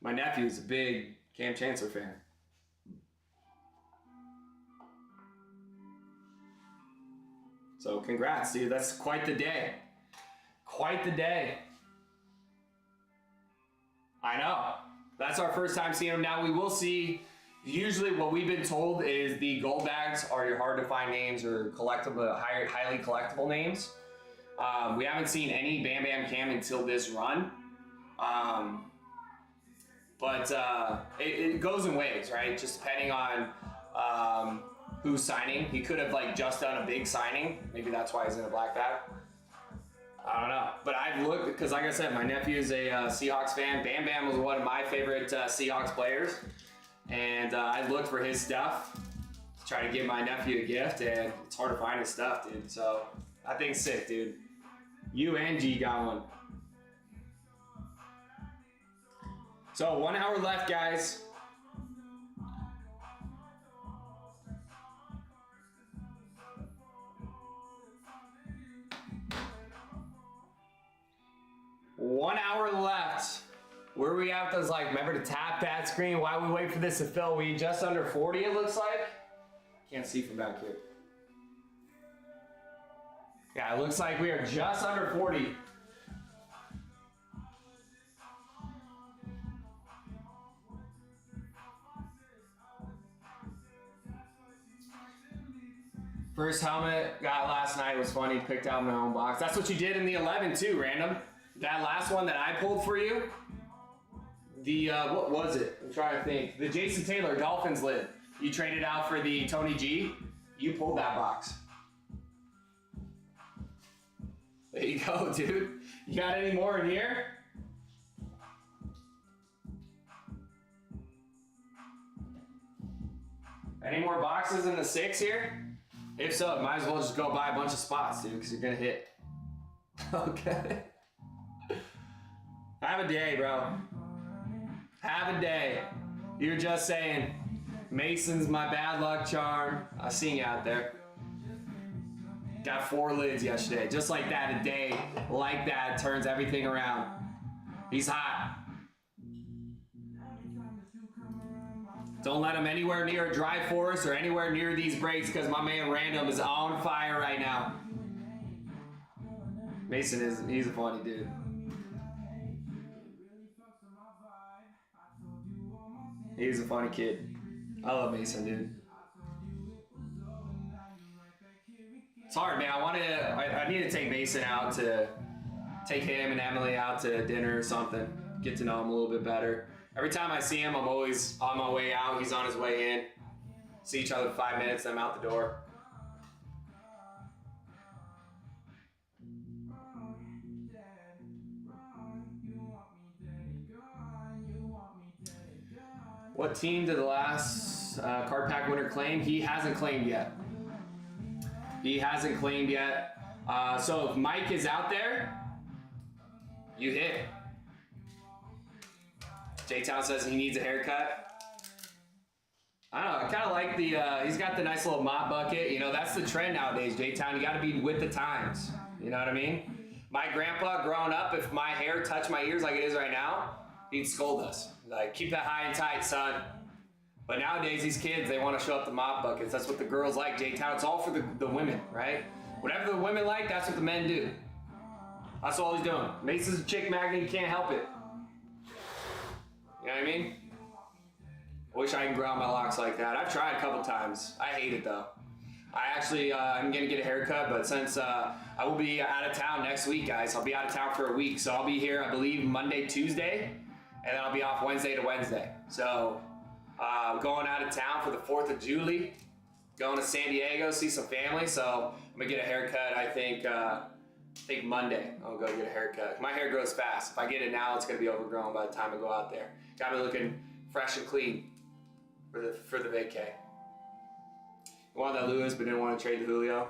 my nephew's a big Cam Chancellor fan. So congrats, dude. That's quite the day. Quite the day. I know. That's our first time seeing them. Now we will see, usually what we've been told is the gold bags are your hard to find names or collectible, highly collectible names. We haven't seen any Bam Bam Cam until this run. But it goes in waves, right? Just depending on who's signing. He could have like just done a big signing. Maybe that's why he's in a black bag. I don't know, but I've looked because, like I said, my nephew is a Seahawks fan. Bam Bam was one of my favorite Seahawks players, and I looked for his stuff to try to give my nephew a gift, and it's hard to find his stuff, dude. So I think it's sick, dude. You and G got one. So 1 hour left, guys. One hour left. Where we at those, like, remember to tap that screen while we wait for this to fill. We just under 40, it looks like. Can't see from back here. Yeah, it looks like we are just under 40. First helmet got last night was funny. Picked out my own box. That's what you did in the 11 too, random. That last one that I pulled for you, the, what was it? I'm trying to think. The Jason Taylor Dolphins lid. You traded out for the Tony G. You pulled that box. There you go, dude. You got any more in here? Any more boxes in the 6 here? If so, might as well just go buy a bunch of spots, dude, because you're going to hit. Okay. Have a day, bro. Have a day. You're just saying, Mason's my bad luck charm. I seen you out there. Got 4 lids yesterday. Just like that, a day like that turns everything around. He's hot. Don't let him anywhere near a dry forest or anywhere near these breaks because my man Random is on fire right now. Mason he's a funny dude. He's a funny kid. I love Mason, dude. It's hard, man. I need to take Mason out to take him and Emily out to dinner or something. Get to know him a little bit better. Every time I see him, I'm always on my way out. He's on his way in. See each other for 5 minutes, then I'm out the door. What team did the last card pack winner claim? He hasn't claimed yet. He hasn't claimed yet. So if Mike is out there, you hit. J-Town says he needs a haircut. I don't know. I kind of like the, he's got the nice little mop bucket. You know, that's the trend nowadays, J-Town. You got to be with the times. You know what I mean? My grandpa growing up, if my hair touched my ears like it is right now, he'd scold us. Like, keep that high and tight, son. But nowadays, these kids, they want to show up the mop buckets. That's what the girls like, J-Town. It's all for the women, right? Whatever the women like, that's what the men do. That's all he's doing. Mason's a chick magnet, you can't help it. You know what I mean? I wish I could ground my locks like that. I've tried a couple times. I hate it though. I actually, I'm gonna get a haircut, but since I will be out of town next week, guys, I'll be out of town for a week. So I'll be here, I believe, Monday, Tuesday, and then I'll be off Wednesday to Wednesday. So going out of town for the 4th of July, going to San Diego, see some family. So I'm gonna get a haircut, I think Monday I'll go get a haircut. My hair grows fast. If I get it now, it's gonna be overgrown by the time I go out there. Got me looking fresh and clean for the vacay. Wanted that Lewis, but didn't want to trade the Julio.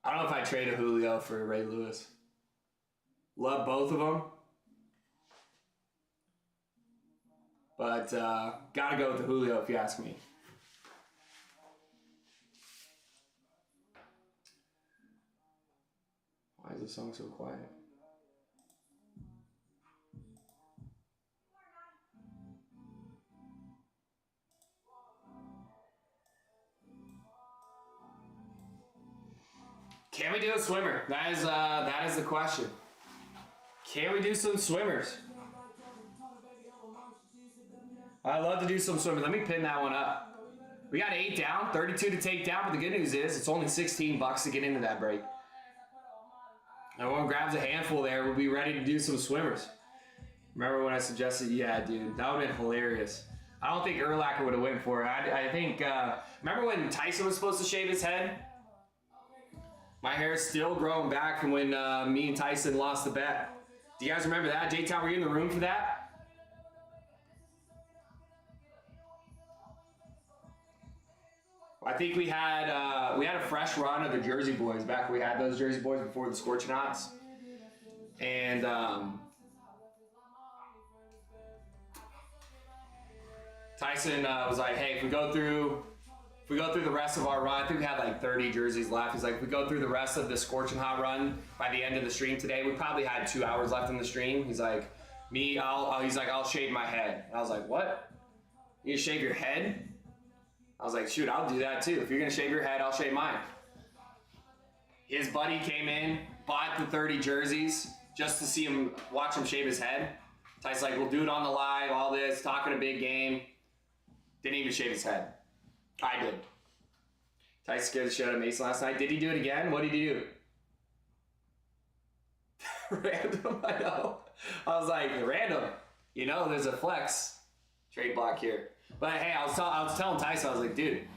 I don't know if I'd trade a Julio for Ray Lewis. Love both of them. But gotta go with the Julio if you ask me. Why is the song so quiet? Can we do a swimmer? That is the question. Can we do some swimmers? I'd love to do some swimmers. Let me pin that one up. We got 8 down, 32 to take down, but the good news is it's only $16 to get into that break. Everyone grabs a handful there, we'll be ready to do some swimmers. Remember when I suggested, yeah, dude, that would have been hilarious. I don't think Urlacher would have went for it. I think, remember when Tyson was supposed to shave his head? My hair's still growing back from when me and Tyson lost the bet. Do you guys remember that? J-Town, were you in the room for that? I think we had a fresh run of the Jersey Boys back when we had those Jersey Boys before the Scorching Hots. And Tyson was like, hey, if we go through the rest of our run, I think we had like 30 jerseys left. He's like, if we go through the rest of the Scorching Hot run by the end of the stream today, we probably had 2 hours left in the stream. He's like, I'll shave my head. And I was like, what? You shave your head? I was like, shoot, I'll do that too. If you're gonna shave your head, I'll shave mine. His buddy came in, bought the 30 jerseys just to see him, watch him shave his head. Tyson's like, we'll do it on the live, all this, talking a big game. Didn't even shave his head. I did. Tyson scared the shit out of Mason last night. Did he do it again? What did he do? Random, I know. I was like, random. You know, there's a flex trade block here. But hey, I was telling Tyson, I was like, dude,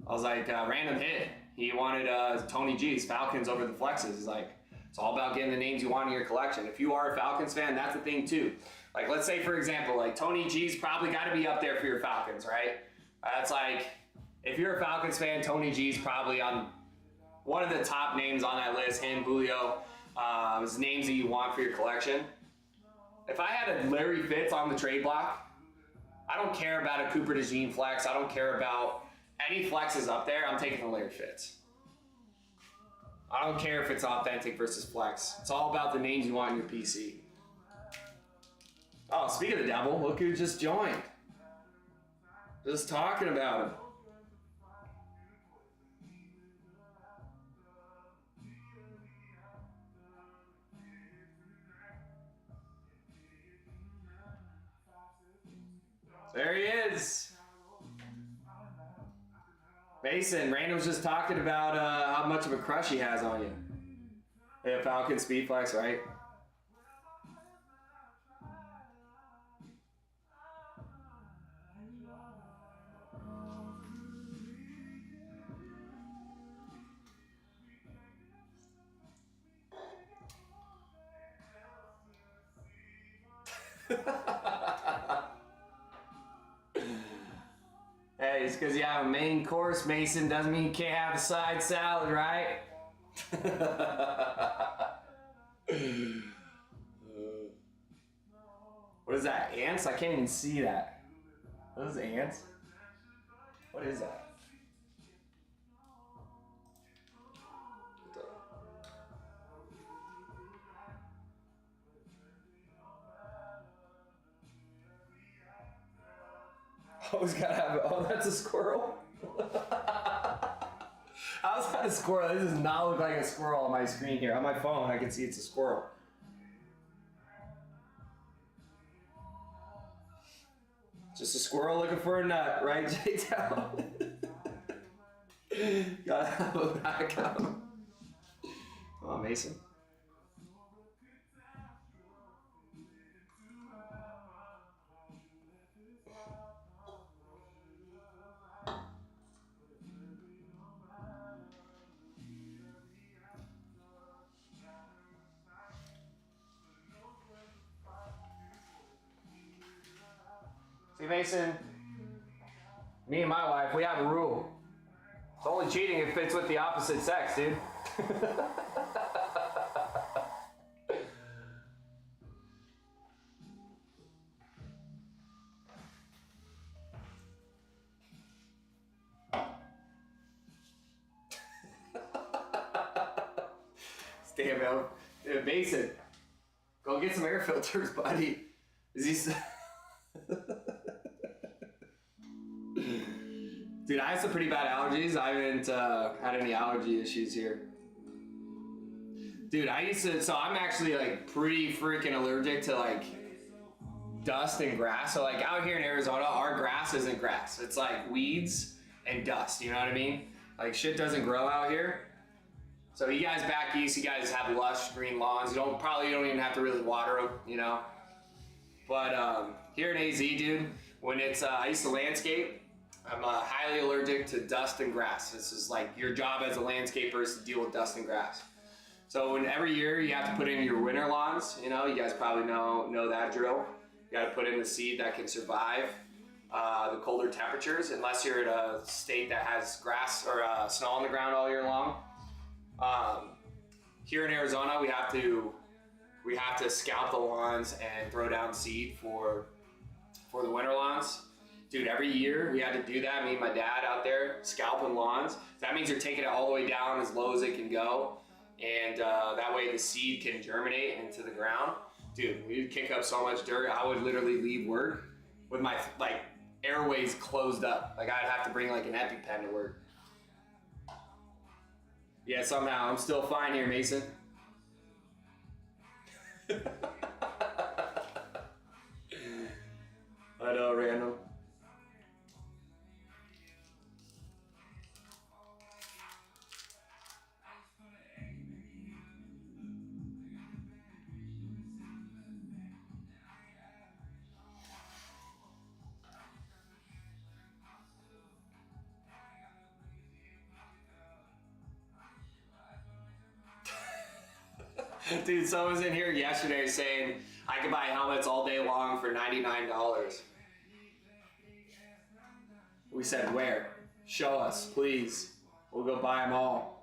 random hit. He wanted Tony G's Falcons over the flexes. He's like, it's all about getting the names you want in your collection. If you are a Falcons fan, that's the thing too. Like, let's say, for example, like Tony G's probably got to be up there for your Falcons, right? That's like, if you're a Falcons fan, Tony G's probably on one of the top names on that list. Him, Julio, is names that you want for your collection. If I had a Larry Fitz on the trade block, I don't care about a Cooper DeJean flex. I don't care about any flexes up there. I'm taking the Larry Fitz. I don't care if it's authentic versus flex. It's all about the names you want in your PC. Oh, speaking of the devil, look who just joined. Just talking about him. There he is. Mason, Randall's just talking about how much of a crush he has on you. Yeah, Falcon Speed Flex, right? Hey, it's because you have a main course, Mason. Doesn't mean you can't have a side salad, right? What is that? Ants? I can't even see that. Are those ants? What is that? Always gotta have it. Oh, that's a squirrel. How's that a squirrel? This does not look like a squirrel on my screen here. On my phone, I can see it's a squirrel. Just a squirrel looking for a nut, right, J-Town? Gotta have a backup. Come on, Mason. See, Mason, me and my wife, we have a rule. It's only cheating if it's with the opposite sex, dude. Damn, man. Mason, go get some air filters, buddy. Is he... Dude, I have some pretty bad allergies. I haven't had any allergy issues here. Dude, so I'm actually like pretty freaking allergic to like dust and grass. So like out here in Arizona, our grass isn't grass. It's like weeds and dust, you know what I mean? Like shit doesn't grow out here. So you guys back east, you guys have lush green lawns. You don't even have to really water them, you know? But here in AZ, dude, when it's, I used to landscape, I'm highly allergic to dust and grass. This is like your job as a landscaper is to deal with dust and grass. So every year you have to put in your winter lawns. You know, you guys probably know that drill. You got to put in the seed that can survive the colder temperatures, unless you're in a state that has grass or snow on the ground all year long. Here in Arizona, we have to scalp the lawns and throw down seed for the winter lawns. Dude, every year we had to do that. Me and my dad out there scalping lawns. That means you're taking it all the way down as low as it can go. And that way the seed can germinate into the ground. Dude, we'd kick up so much dirt. I would literally leave work with my like airways closed up. Like I'd have to bring like an EpiPen to work. Yeah, somehow I'm still fine here, Mason. I know, random. Dude, someone was in here yesterday saying I could buy helmets all day long for $99. We said, where? Show us, please. We'll go buy them all.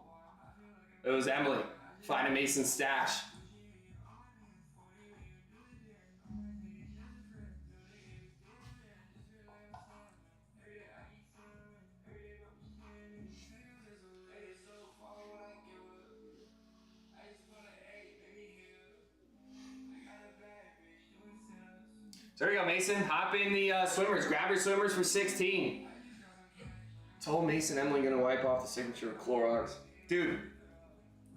It was Emily. Find a Mason stash. So there you go, Mason. Hop in the swimmers. Grab your swimmers for 16. Told Mason Emily gonna wipe off the signature with Clorox. Dude,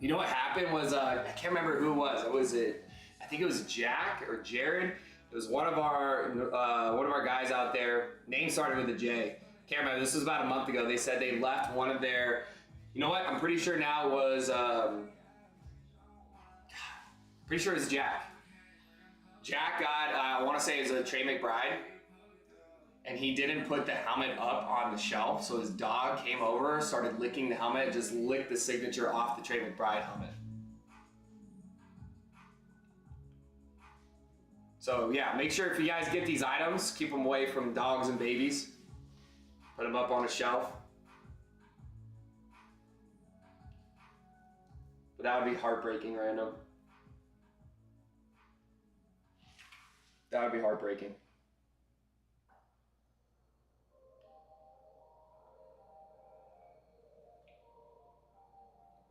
you know what happened was, I can't remember who it was. I think it was Jack or Jared. It was one of our guys out there. Name started with a J. Can't remember. This was about a month ago. They said they left one of their, you know what? I'm pretty sure now it was, pretty sure it was Jack. Jack got, I want to say it was a Trey McBride, and he didn't put the helmet up on the shelf, so his dog came over, started licking the helmet, just licked the signature off the Trey McBride helmet. So yeah, make sure if you guys get these items, keep them away from dogs and babies. Put them up on a shelf. But that would be heartbreaking, random. That would be heartbreaking.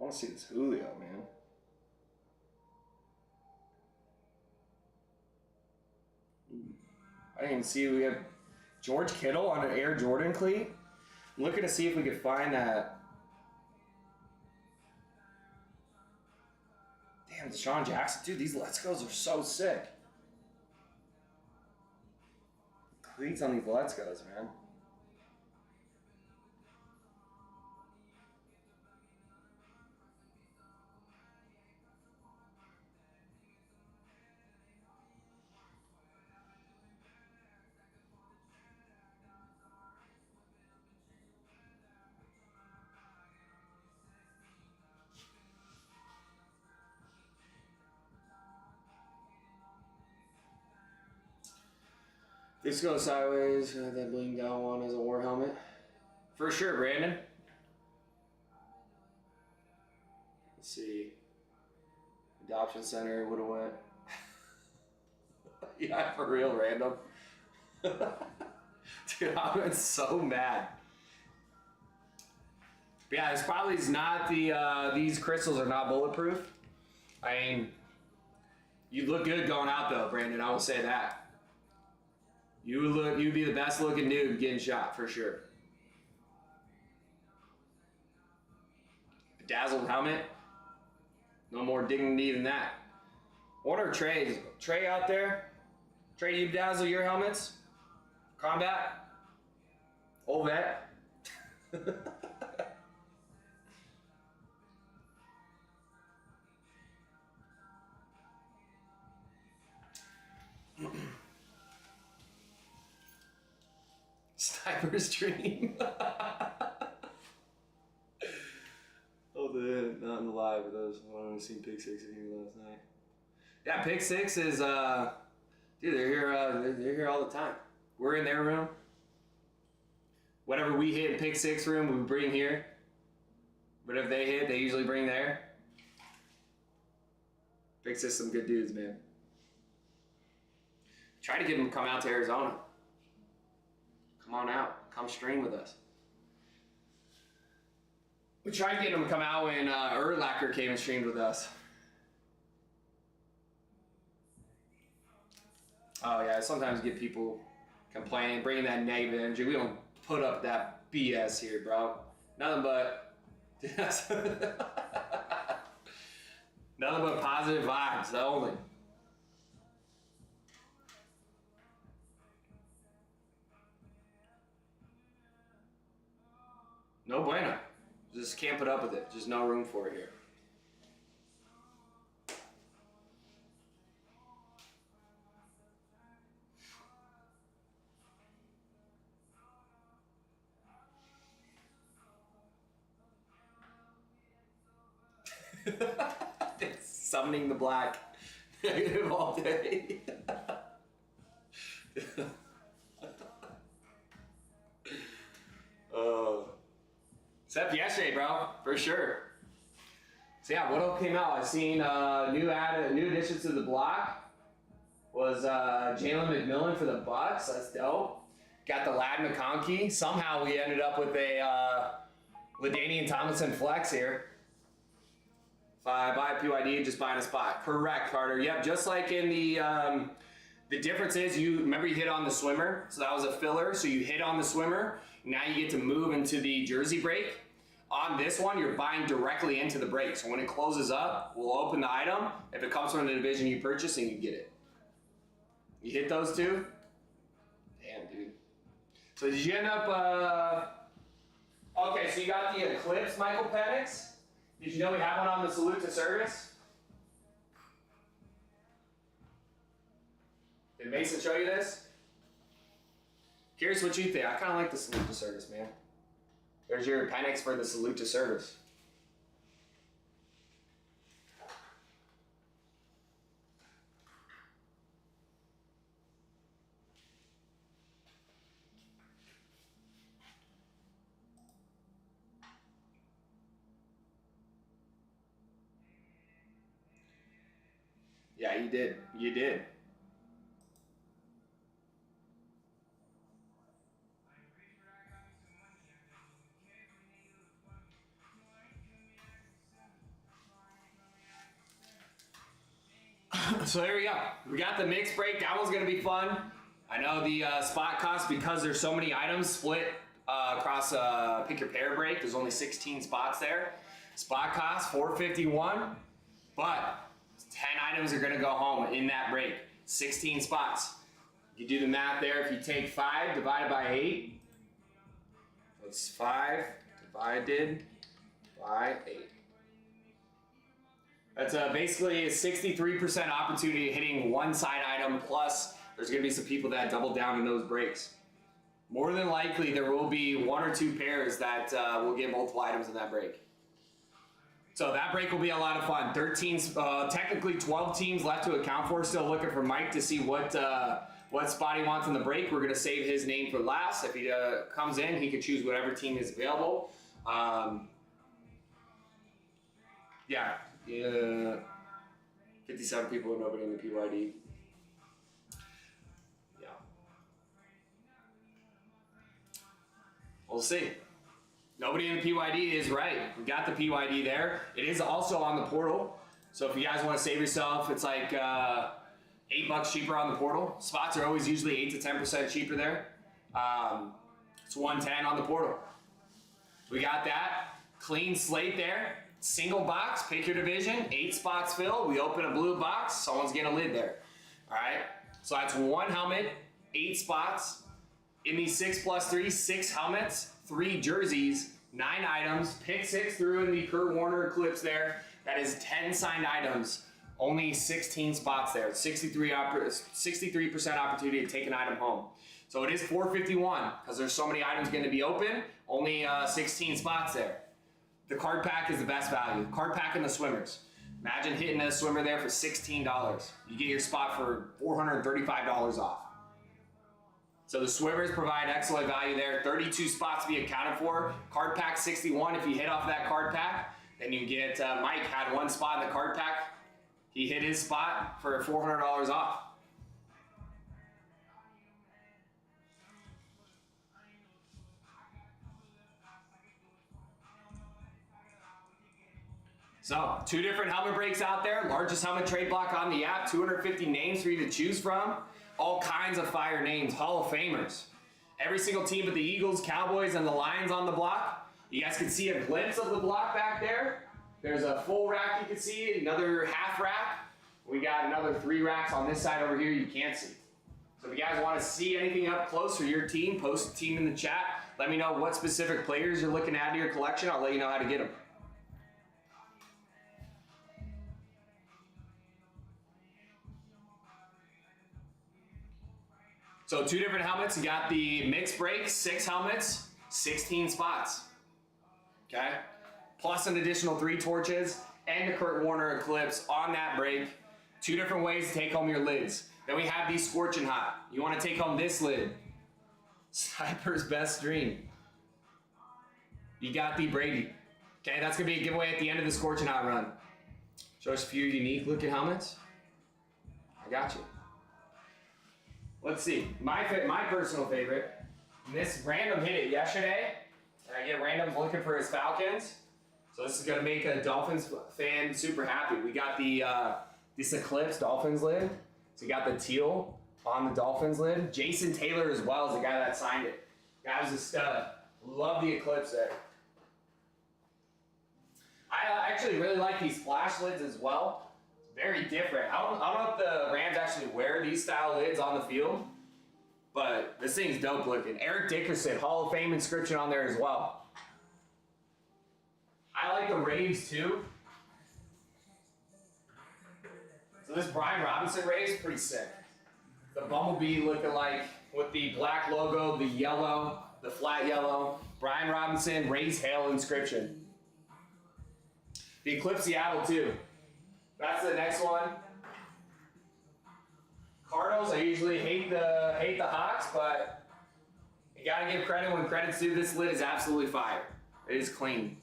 want to see this Julio, man. I didn't even see we have George Kittle on an Air Jordan cleat. I'm looking to see if we could find that. Damn, Deshaun Jackson. Dude, these Let's Go's are so sick. Cleats on these Let's Go's, man. This goes sideways. That bling down one is a war helmet. For sure, Brandon. Let's see. Adoption Center would have went. Yeah, for real, random. Dude, I went so mad. But yeah, this probably is not the, these crystals are not bulletproof. I mean, you look good going out though, Brandon, I will say that. You'd be the best looking dude getting shot, for sure. Bedazzled helmet. No more dignity than that. What are Trey's? Trey out there? Trey, do you bedazzle your helmets? Combat? Old vet? Sniper's dream. Oh, not in the live, but those I only seen Pick 6 here last night. Yeah, Pick 6 is dude, they're here all the time. We're in their room. Whatever we hit in Pick 6 room, we bring here. But if they hit, they usually bring there. Pick 6 some good dudes, man. Try to get them to come out to Arizona. Come on out. Come stream with us. We tried getting them to come out when Urlacher came and streamed with us. Oh yeah, I sometimes get people complaining, bringing that negative energy. We don't put up that BS here, bro. Nothing but... Nothing but positive vibes, the only. No bueno. Just can't put up with it. Just no room for it here. Summoning the black. Negative all day. Except yesterday, bro, for sure. So yeah, what else came out? I seen new additions to the block was Jalen McMillan for the Bucks. That's dope. Got the Lad McConkey. Somehow we ended up with a LaDainian Tomlinson flex here. If I buy a PYD, just buying a spot. Correct, Carter. Yep, just like in the difference is you hit on the swimmer, so that was a filler. So you hit on the swimmer. Now you get to move into the jersey break. On this one, you're buying directly into the break. So when it closes up, we'll open the item. If it comes from the division you purchase, and you get it. You hit those two? Damn, dude. So did you end up, okay, so you got the Eclipse, Michael Penix. Did you know we have one on the Salute to Service? Did Mason show you this? Here's what you think. I kind of like the Salute to Service, man. There's your Penix for the Salute to Service. Yeah, you did. You did. So there we go. We got the mixed break. That one's gonna be fun. I know the spot cost, because there's so many items split across pick your pair break. There's only 16 spots there. Spot cost $4.51, but 10 items are gonna go home in that break. 16 spots. You do the math there. If you take 5 divided by 8, that's 5 divided by 8. That's basically a 63% opportunity of hitting one side item, plus there's going to be some people that double down in those breaks. More than likely, there will be 1 or 2 pairs that will get multiple items in that break. So that break will be a lot of fun. Technically 12 teams left to account for. Still looking for Mike to see what spot he wants in the break. We're going to save his name for last. If he comes in, he can choose whatever team is available. Yeah. 57 people and nobody in the PYD. Yeah. We'll see. Nobody in the PYD is right. We got the PYD there. It is also on the portal. So if you guys want to save yourself, it's like $8 cheaper on the portal. Spots are always usually 8 to 10% cheaper there. It's $110 on the portal. We got that. Clean slate there. Single box, pick your division, 8 spots fill. We open a blue box, someone's getting a lid there. All right, so that's 1 helmet, 8 spots. In these 6+3, 6 helmets, 3 jerseys, 9 items. Pick 6 through in the Kurt Warner Eclipse there. That is 10 signed items, only 16 spots there. 63% opportunity to take an item home. So it is $4.51 because there's so many items going to be open, only 16 spots there. The card pack is the best value. Card pack and the swimmers. Imagine hitting a swimmer there for $16. You get your spot for $435 off. So the swimmers provide excellent value there. 32 spots to be accounted for. Card pack 61. If you hit off that card pack, then you get, Mike had 1 spot in the card pack. He hit his spot for $400 off. So, 2 different helmet breaks out there. Largest helmet trade block on the app. 250 names for you to choose from. All kinds of fire names. Hall of Famers. Every single team but the Eagles, Cowboys, and the Lions on the block. You guys can see a glimpse of the block back there. There's a full rack you can see. Another half rack. We got another 3 racks on this side over here you can't see. So if you guys want to see anything up close for your team, post a team in the chat. Let me know what specific players you're looking at in your collection. I'll let you know how to get them. So 2 different helmets. You got the mixed break, 6 helmets, 16 spots. Okay? Plus an additional 3 torches and the Kurt Warner Eclipse on that break. 2 different ways to take home your lids. Then we have the Scorching Hot. You want to take home this lid. Sniper's Best Dream. You got the Brady. Okay, that's going to be a giveaway at the end of the Scorching Hot run. Show us a few unique looking helmets. I got you. Let's see, my personal favorite, this random hit it yesterday. I get randoms looking for his Falcons. So this is gonna make a Dolphins fan super happy. We got the this Eclipse Dolphins lid. So we got the teal on the Dolphins lid. Jason Taylor as well as the guy that signed it. Guy was a stud. Love the Eclipse there. I actually really like these flash lids as well. Very different. I don't know if the Rams actually wear these style lids on the field, but this thing's dope looking. Eric Dickerson, Hall of Fame inscription on there as well. I like the Raves too. So this Brian Robinson Rave is pretty sick. The bumblebee looking like with the black logo, the yellow, the flat yellow. Brian Robinson, Raise Hail inscription. The Eclipse Seattle too. That's the next one. Cardinals, I usually hate the Hawks, but you gotta give credit when credit's due. This lid is absolutely fire. It is clean.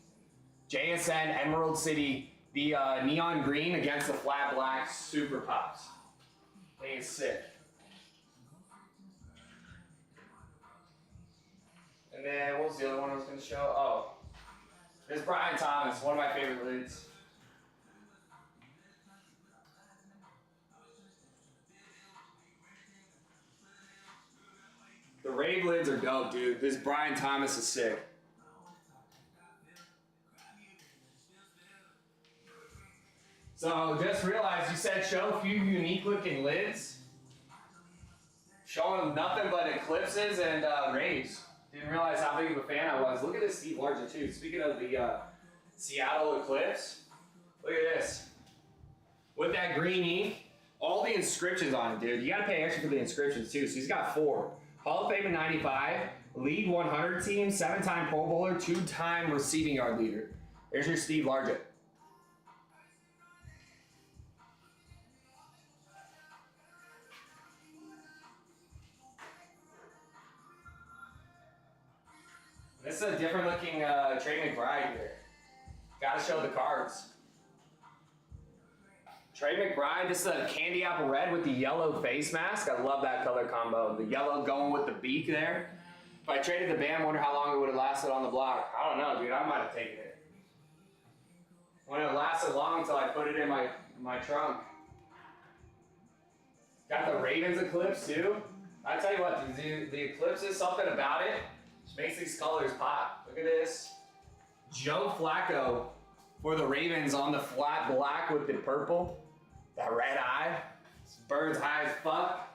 JSN Emerald City, the neon green against the flat black, super pops. I think it's sick. And then what was the other one I was gonna show? Oh, this Brian Thomas, one of my favorite lids. Rave lids are dope, dude. This Brian Thomas is sick. So just realized you said show a few unique looking lids. Showing nothing but eclipses and raves. Didn't realize how big of a fan I was. Look at this Steve Largent too. Speaking of the Seattle Eclipse, look at this. With that green ink, all the inscriptions on it, dude. You gotta pay extra for the inscriptions too. So he's got 4. Hall of Fame in 95, League 100 team, 7-time Pro Bowler, 2-time receiving yard leader. There's your Steve Largent. This is a different looking Trey McBride here. Gotta show the cards. Trey McBride, this is a candy apple red with the yellow face mask. I love that color combo. The yellow going with the beak there. If I traded the band, I wonder how long it would have lasted on the block. I don't know, dude. I might have taken it. When it lasted long until I put it in my trunk. Got the Ravens Eclipse too. I tell you what, the Eclipse is something about it. Just makes these colors pop. Look at this. Joe Flacco for the Ravens on the flat black with the purple. That red eye. This bird's high as fuck.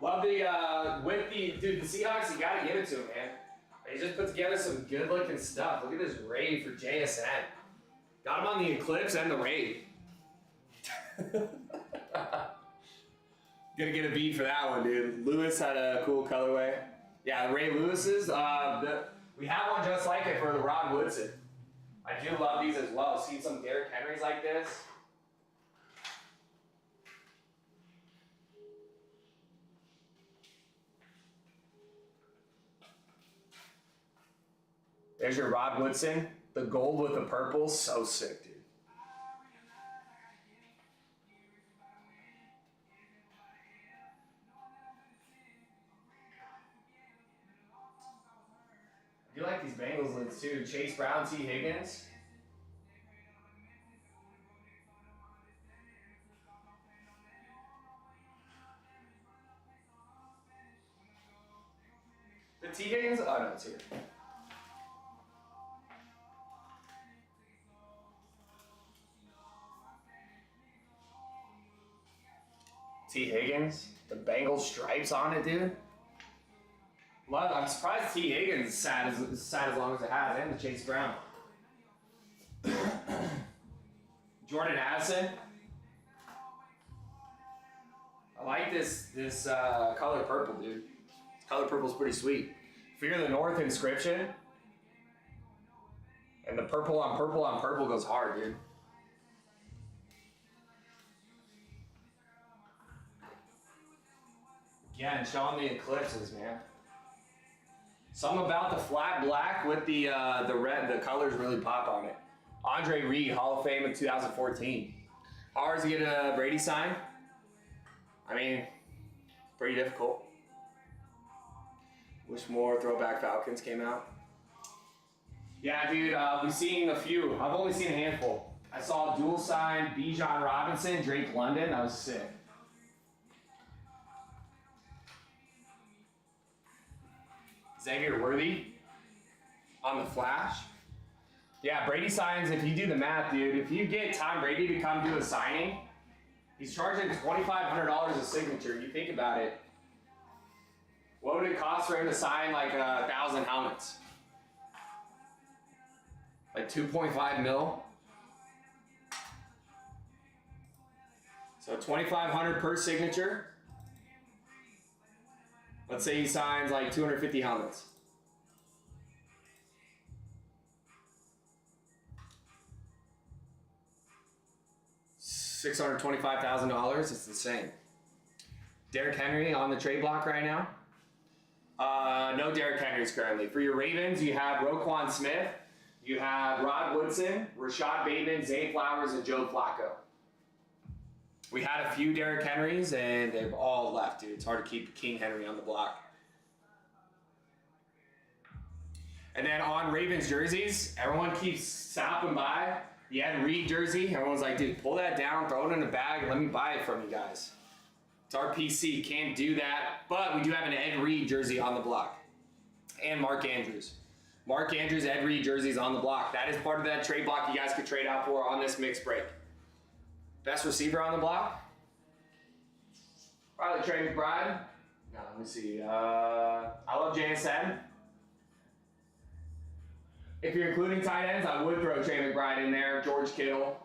Love dude, the Seahawks, you gotta give it to him, man. He just put together some good looking stuff. Look at this Rave for JSN. Got him on the Eclipse and the Rave. Gonna get a beat for that one, dude. Lewis had a cool colorway. Yeah, the Ray Lewis's. We have one just like it for the Rod Woodson. I do love these as well. Seen some Derrick Henrys like this. There's your Rod Woodson. The gold with the purple. So sick, dude. I do like these Bengals lids too. Chase Brown, T. Higgins. The T. Higgins? Oh no, it's here. T. Higgins. The Bengals stripes on it, dude. I'm surprised T. Higgins sat as long as it has, and the Chase Brown. Jordan Addison. I like this color purple, dude. Color purple's pretty sweet. Fear the North inscription. And the purple on purple on purple goes hard, dude. Again, showing the eclipses, man. Something about the flat black with the red, the colors really pop on it. Andre Reed, Hall of Fame in 2014. Hard to get a Brady sign. I mean, pretty difficult. Wish more throwback Falcons came out. Yeah, dude, we've seen a few. I've only seen a handful. I saw a dual sign, Bijan Robinson, Drake London. That was sick. Xavier Worthy on the flash. Yeah, Brady signs, if you do the math, dude, if you get Tom Brady to come do a signing, he's charging $2,500 a signature. You think about it. What would it cost for him to sign like 1,000 helmets? Like 2.5 mil? So $2,500 per signature. Let's say he signs like 250 helmets. $625,000. It's insane. Derrick Henry on the trade block right now. No Derrick Henrys currently. For your Ravens, you have Roquan Smith, you have Rod Woodson, Rashad Bateman, Zay Flowers, and Joe Flacco. We had a few Derrick Henrys, and they've all left, dude. It's hard to keep King Henry on the block. And then on Ravens jerseys, everyone keeps stopping by The Ed Reed jersey. Everyone's like, dude, pull that down, throw it in a bag, and let me buy it from you guys. It's our PC, can't do that. But we do have an Ed Reed jersey on the block. And Mark Andrews. Mark Andrews, Ed Reed jerseys on the block. That is part of that trade block you guys could trade out for on this mixed break. Best receiver on the block? Probably Trey McBride. No, let me see. I love JSN. If you're including tight ends, I would throw Trey McBride in there. George Kittle.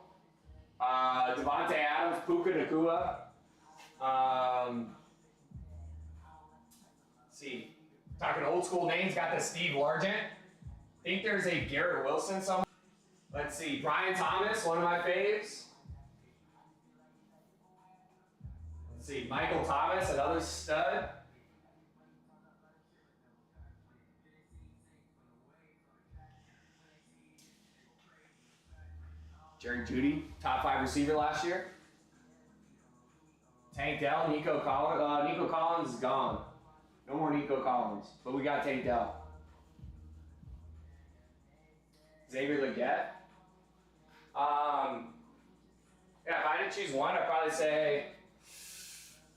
Devontae Adams, Puka Nacua. Let's see. Talking old school names, got the Steve Largent. I think there's a Garrett Wilson somewhere. Let's see. Brian Thomas, one of my faves. Let's see. Michael Thomas, another stud. Jerry Jeudy, top 5 receiver last year. Tank Dell, Nico Collins. Nico Collins is gone. No more Nico Collins, but we got Tank Dell. Xavier Legette. Yeah, if I had to choose one, I'd probably say,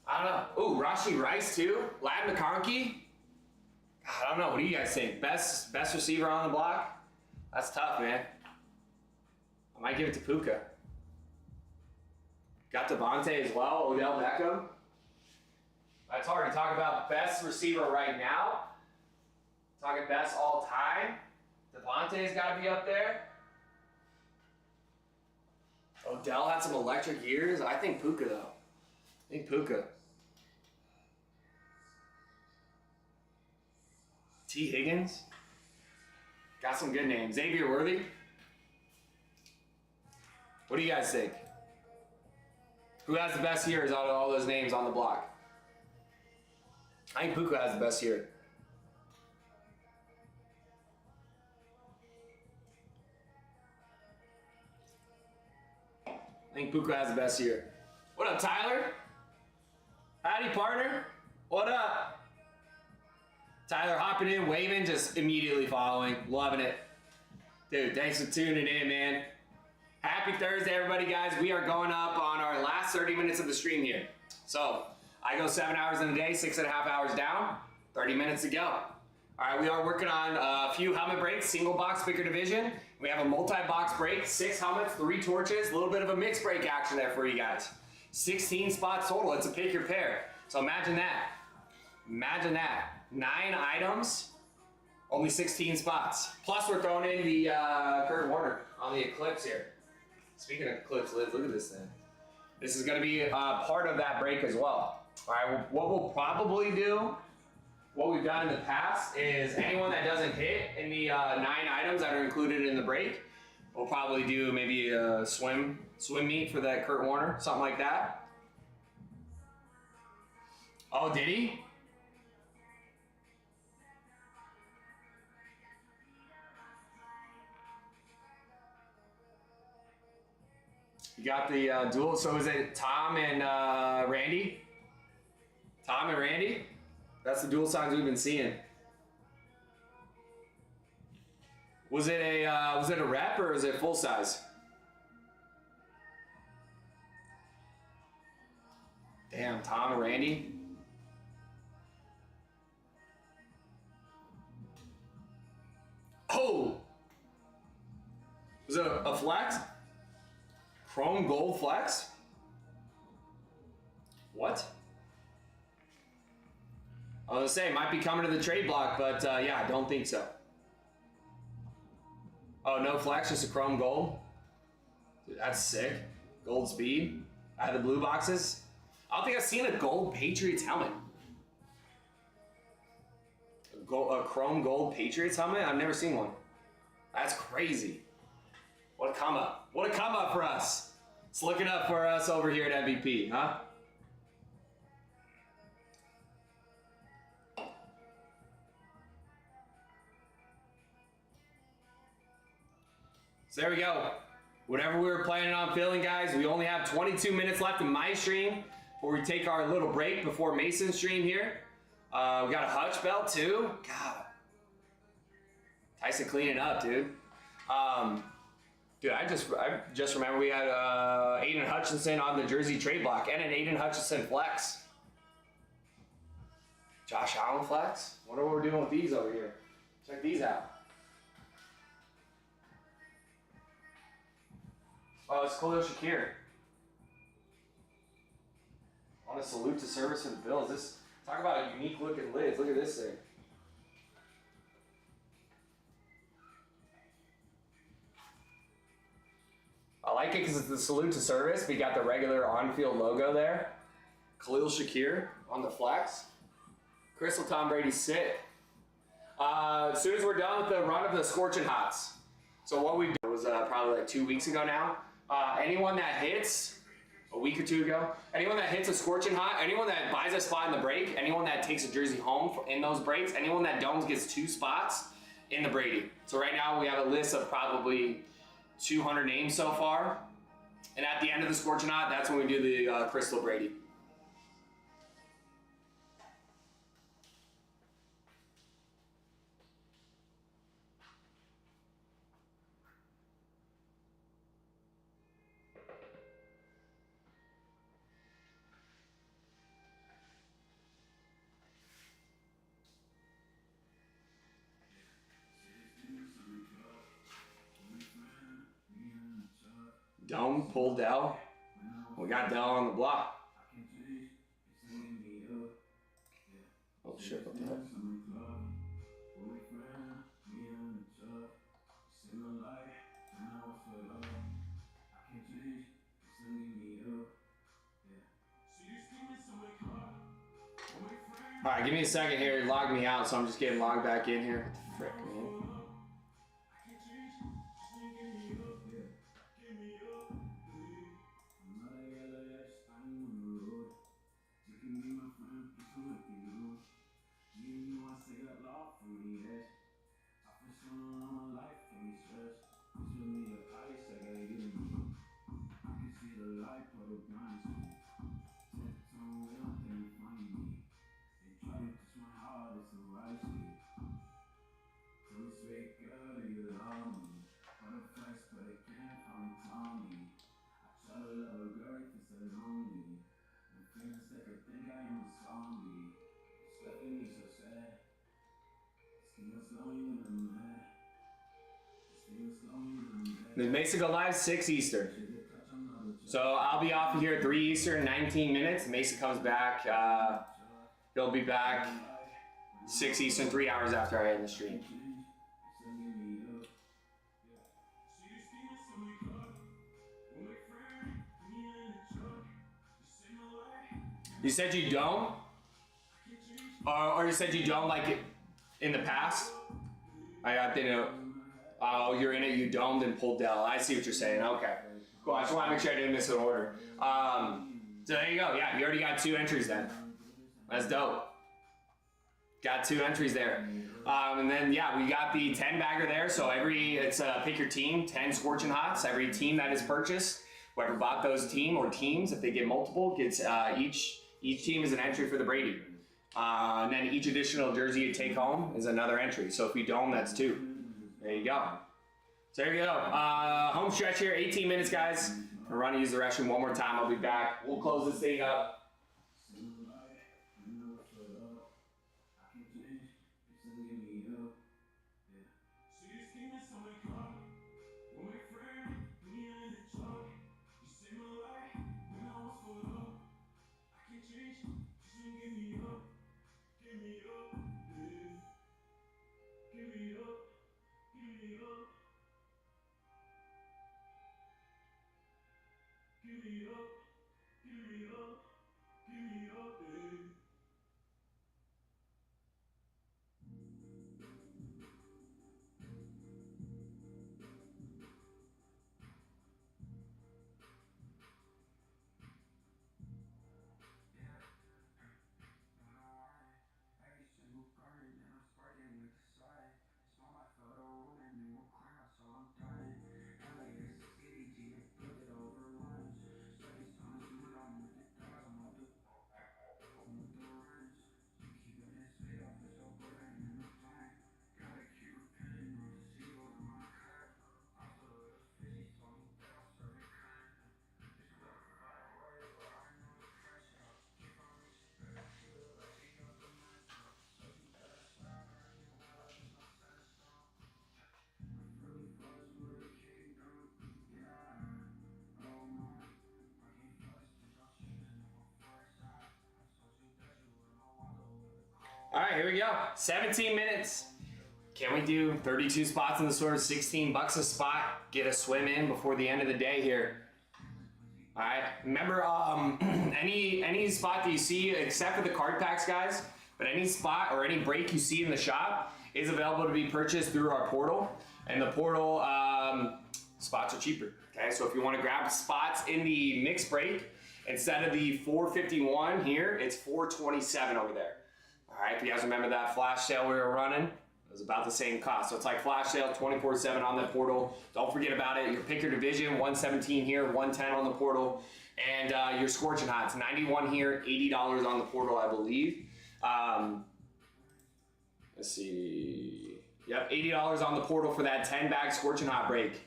I don't know. Ooh, Rashee Rice too. Lad McConkey. I don't know. What do you guys think? Best receiver on the block? That's tough, man. I might give it to Puka. Got Devontae as well. Odell Beckham. That's hard to talk about best receiver right now. Talking best all time. Devontae's got to be up there. Odell had some electric years. I think Puka, though. I think Puka. T. Higgins. Got some good names. Xavier Worthy. What do you guys think? Who has the best years out of all those names on the block? I think Puka has the best year. I think Puka has the best year. What up, Tyler? Howdy, partner. What up? Tyler hopping in, waving, just immediately following. Loving it. Dude, thanks for tuning in, man. Happy Thursday, everybody, guys. We are going up on our last 30 minutes of the stream here. So, I go 7 hours in a day, 6.5 hours down, 30 minutes to go. All right, we are working on a few helmet breaks, single box, picker division. We have a multi-box break, 6 helmets, 3 torches, a little bit of a mixed break action there for you guys. 16 spots total. It's a pick your pair. So imagine that. Imagine that. 9 items, only 16 spots. Plus, we're throwing in the Kurt Warner on the Eclipse here. Speaking of Eclipse, Liz, look at this thing. This is going to be part of that break as well. All right, what we'll probably do, what we've done in the past, is anyone that doesn't hit in the 9 items that are included in the break, we'll probably do maybe a swim meet for that Kurt Warner, something like that. Oh, did he? You got the duel. So is it Tom and Randy? Tom and Randy? That's the dual signs we've been seeing. Was it a rep or is it full size? Damn, Tom and Randy. Oh! Was it a flex? Chrome gold flex? What? I was gonna say, might be coming to the trade block, but yeah, I don't think so. Oh, no flex, just a chrome gold? Dude, that's sick. Gold speed. I have the blue boxes. I don't think I've seen a gold Patriots helmet. A chrome gold Patriots helmet? I've never seen one. That's crazy. What a come up. What a come up for us. It's looking up for us over here at MVP, huh? So there we go. Whatever we were planning on filling, guys, we only have 22 minutes left in my stream before we take our little break before Mason's stream here. We got a Hutch belt too. God. Tyson cleaning up, dude. Dude, I just remember we had Aiden Hutchinson on the jersey trade block and an Aiden Hutchinson flex. Josh Allen flex? Wonder what we're doing with these over here. Check these out. Oh, it's Khalil Shakir. On a salute to service for the Bills. This, talk about a unique looking lids. Look at this thing. I like it because it's the salute to service, but you got the regular on-field logo there. Khalil Shakir on the flex. Crystal Tom Brady sick. As soon as we're done with the run of the Scorching Hots. So what we did was probably like 2 weeks ago now. Anyone that hits, a week or two ago, anyone that hits a Scorching Hot, anyone that buys a spot in the break, anyone that takes a jersey home in those breaks, anyone that domes gets 2 spots in the Brady. So right now we have a list of probably 200 names so far. And at the end of the Scorching Hot, that's when we do the Crystal Brady. Dome, pull Dell. We got Dell on the block. Oh shit, what the heck? Alright, give me a second here. It logged me out, so I'm just getting logged back in here. Frick, man. Did Mesa go live? 6 Eastern. So I'll be off here at 3 Eastern, 19 minutes. Mesa comes back. He'll be back 6 Eastern, 3 hours after I end the stream. You said you don't? Or you said you don't like it in the past? I got the. Oh, you're in it, you domed and pulled Dell. I see what you're saying. Okay. Cool. I just want to make sure I didn't miss an order. So there you go. Yeah, you already got 2 entries then. That's dope. Got 2 entries there. And then, yeah, we got the 10 bagger there. So it's pick your team, 10 Scorching Hots. Every team that is purchased, whoever bought those team or teams, if they get multiple, gets each team is an entry for the Brady. And then each additional jersey you take home is another entry. So if you dome, that's 2. There you go. So there you go. Home stretch here, 18 minutes, guys. We're running to use the restroom one more time. I'll be back. We'll close this thing up. All right, here we go. 17 minutes. Can we do 32 spots in the store, 16 bucks a spot, get a swim in before the end of the day here? All right, remember any spot that you see, except for the card packs, guys, but any spot or any break you see in the shop is available to be purchased through our portal, and the portal spots are cheaper. Okay, so if you want to grab spots in the mixed break, instead of the $451 here, it's $427 over there. All right, if you guys remember that flash sale we were running, it was about the same cost. So it's like flash sale 24/7 on the portal. Don't forget about it. Your pick your division, 117 here, 110 on the portal, and your scorching hots, 91 here, $80 on the portal, I believe. Let's see. Yep, $80 on the portal for that 10-bag scorching hot break.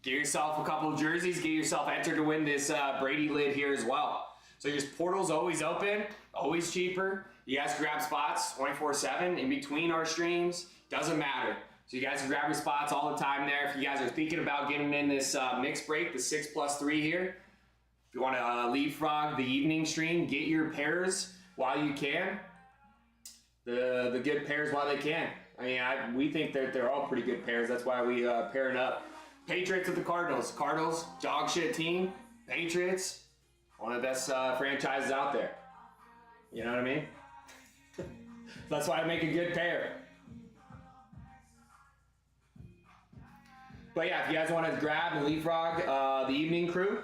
Get yourself a couple of jerseys. Get yourself entered to win this Brady lid here as well. So your portal's always open, always cheaper. You guys can grab spots 24/7 in between our streams. Doesn't matter. So you guys can grab your spots all the time there. If you guys are thinking about getting in this mixed break, the 6+3 here, if you want to leapfrog the evening stream, get your pairs while you can. The good pairs while they can. I mean, we think that they're all pretty good pairs. That's why we pairing up. Patriots with the Cardinals. Cardinals, dog shit team. Patriots, one of the best franchises out there. You know what I mean? That's why I make a good pair. But yeah, if you guys want to grab and leapfrog the evening crew,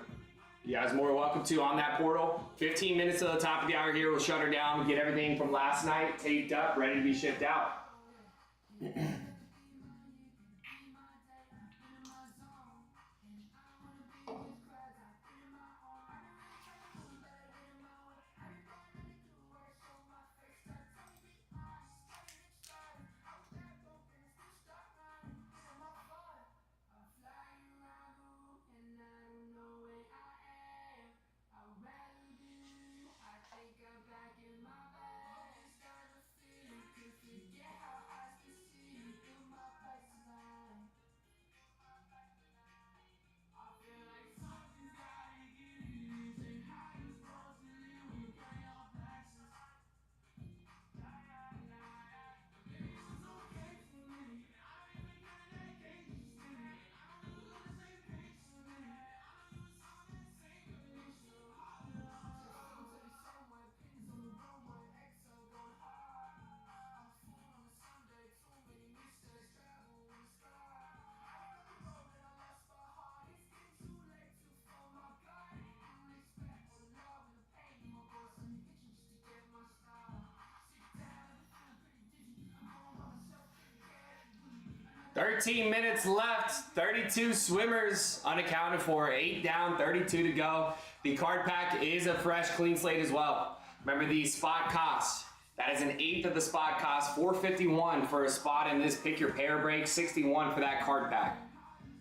you guys are more welcome to on that portal. 15 minutes to the top of the hour here, we'll shut her down, get everything from last night taped up, ready to be shipped out. 13 minutes left, 32 swimmers unaccounted for, 8 down, 32 to go. The card pack is a fresh, clean slate as well. Remember the spot cost. That is an eighth of the spot cost, $451 for a spot in this pick your pair break, $61 for that card pack.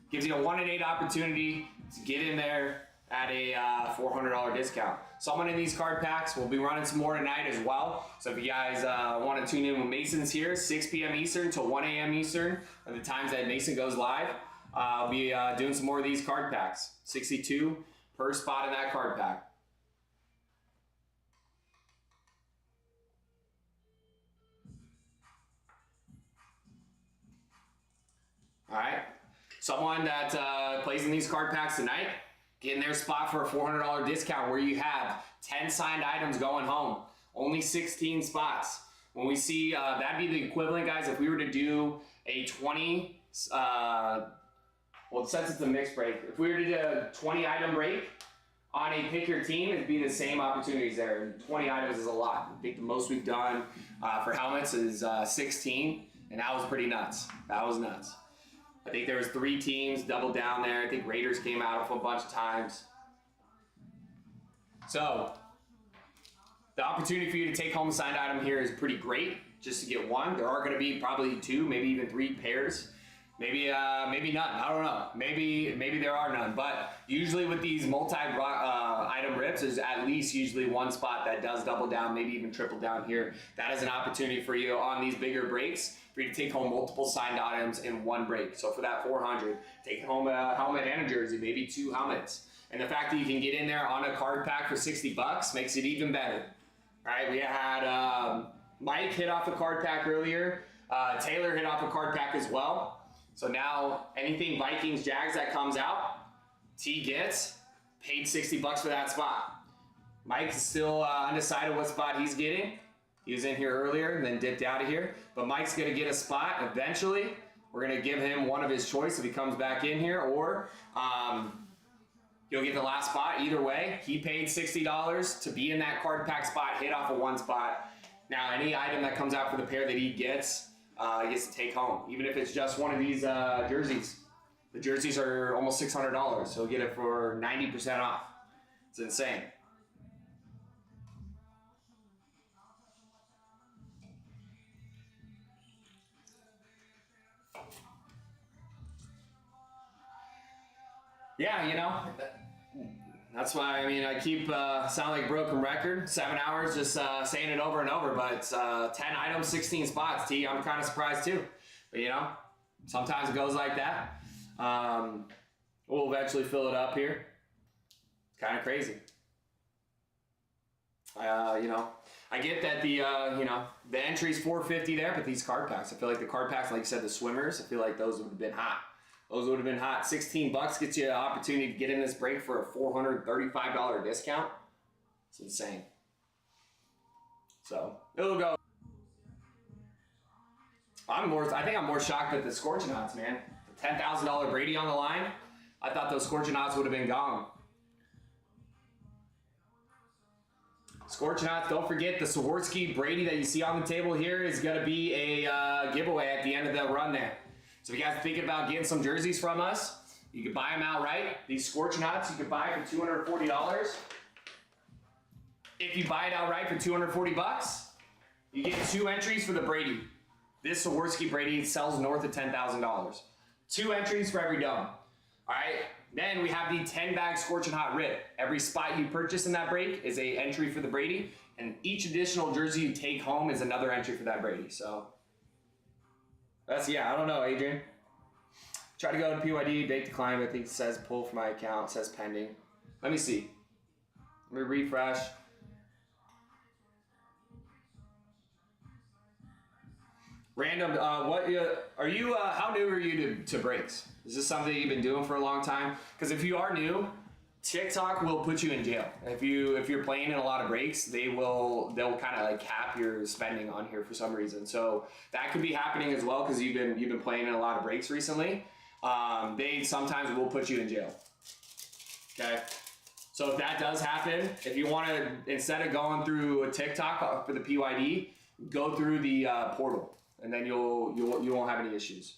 Gives you a 1 in 8 opportunity to get in there at a $400 discount. Someone in these card packs, we'll be running some more tonight as well. So if you guys want to tune in with Mason's here, 6 p.m. Eastern till 1 a.m. Eastern, are the times that Mason goes live. I'll be doing some more of these card packs. 62 per spot in that card pack. All right, someone that plays in these card packs tonight, get in their spot for a $400 discount where you have 10 signed items going home. Only 16 spots. When we see, that'd be the equivalent, guys, if we were to do a 20, well, since it's a mixed break, if we were to do a 20 item break on a pick your team, it'd be the same opportunities there. 20 items is a lot. I think the most we've done for helmets is 16, and that was pretty nuts. That was nuts. I think there was 3 teams double down there. I think Raiders came out a bunch of times. So the opportunity for you to take home a signed item here is pretty great. Just to get one, there are going to be probably 2, maybe even 3 pairs. Maybe none. I don't know. Maybe there are none. But usually with these multi-item rips, there's at least usually one spot that does double down, maybe even triple down here. That is an opportunity for you on these bigger breaks for you to take home multiple signed items in one break. So for that 400, take home a helmet and a jersey, maybe 2 helmets. And the fact that you can get in there on a card pack for $60 makes it even better. All right, we had Mike hit off a card pack earlier. Taylor hit off a card pack as well. So now anything Vikings Jags that comes out, T gets paid $60 for that spot. Mike's still undecided what spot he's getting. He was in here earlier and then dipped out of here. But Mike's going to get a spot eventually. We're going to give him one of his choice if he comes back in here, or he'll get the last spot. Either way, he paid $60 to be in that card pack spot, hit off of one spot. Now, any item that comes out for the pair that he gets to take home, even if it's just one of these jerseys. The jerseys are almost $600, so he'll get it for 90% off. It's insane. Yeah, you know, that's why, I mean, I keep sound like a broken record. 7 hours just saying it over and over, but it's 10 items, 16 spots. T, I'm kind of surprised too. But you know, sometimes it goes like that. We'll eventually fill it up here. It's kind of crazy. You know, I get that the you know, the entry's $450 there, but these card packs, I feel like the card packs, like you said, the swimmers, I feel like those would have been hot. Those would have been hot. $16 gets you an opportunity to get in this break for a $435 discount. It's insane. So it'll go. I think I'm more shocked at the Scorchionauts, man. The $10,000 Brady on the line. I thought those Scorchionauts would have been gone. Scorchionauts, don't forget the Swarovski Brady that you see on the table here is going to be a giveaway at the end of the run there. So if you guys are thinking about getting some jerseys from us, you can buy them outright. These Scorchionauts you can buy for $240. If you buy it outright for $240, you get 2 entries for the Brady. This Swarovski Brady sells north of $10,000. 2 entries for every dome. All right. Then we have the 10-bag Scorching Hot Rip. Every spot you purchase in that break is a entry for the Brady, and each additional jersey you take home is another entry for that Brady. So that's, yeah, I don't know, Adrian. Try to go to PYD, bake decline, but I think it says pull from my account, it says pending. Let me see. Let me refresh. Random, what are you? How new are you to breaks? Is this something you've been doing for a long time? Because if you are new, TikTok will put you in jail. If you're playing in a lot of breaks, they'll kind of like cap your spending on here for some reason. So that could be happening as well because you've been playing in a lot of breaks recently. They sometimes will put you in jail. Okay. So if that does happen, if you want to, instead of going through a TikTok for the PYD, go through the portal. And then you won't have any issues.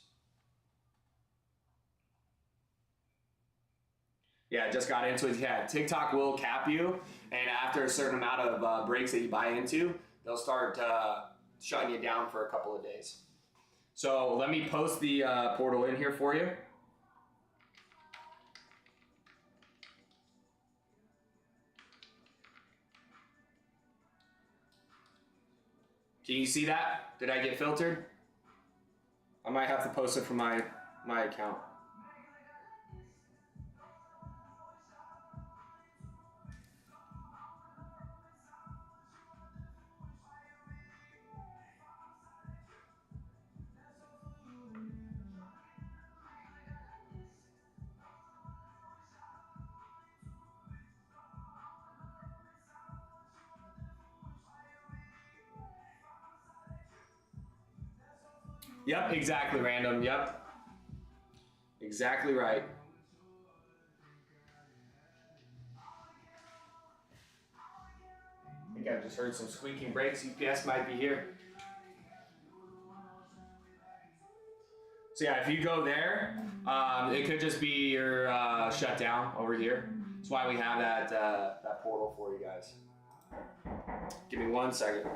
Yeah, just got into it. Yeah, TikTok will cap you, and after a certain amount of breaks that you buy into, they'll start shutting you down for a couple of days. So let me post the portal in here for you. Can you see that? Did I get filtered? I might have to post it from my account. Yep, exactly, random. Yep. Exactly right. I think I just heard some squeaking brakes. UPS might be here. So yeah, if you go there, it could just be your shutdown over here. That's why we have that portal for you guys. Give me 1 second.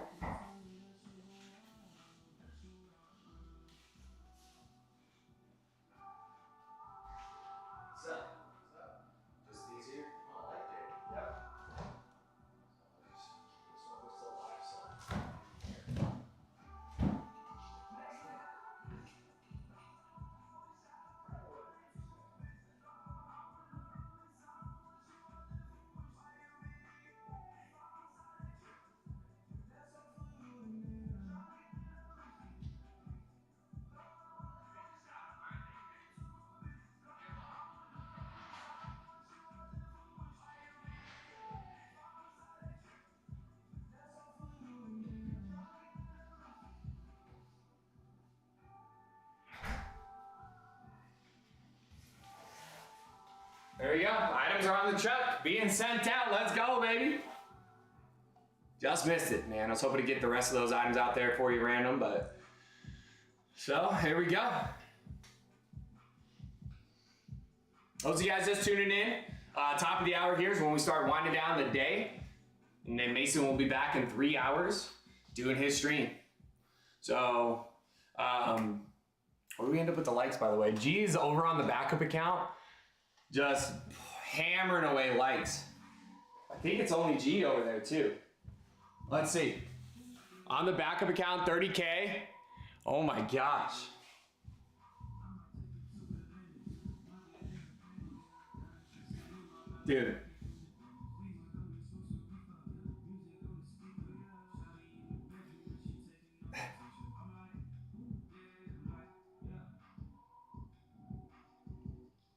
There we go. Items are on the truck, being sent out. Let's go, baby. Just missed it, man. I was hoping to get the rest of those items out there for you random, but... So, here we go. Those of you guys just tuning in, top of the hour here is when we start winding down the day. And then Mason will be back in 3 hours doing his stream. So, where do we end up with the likes, by the way? G's over on the backup account, just hammering away likes. I think it's only G over there too. Let's see. On the backup account, 30K. Oh my gosh. Dude.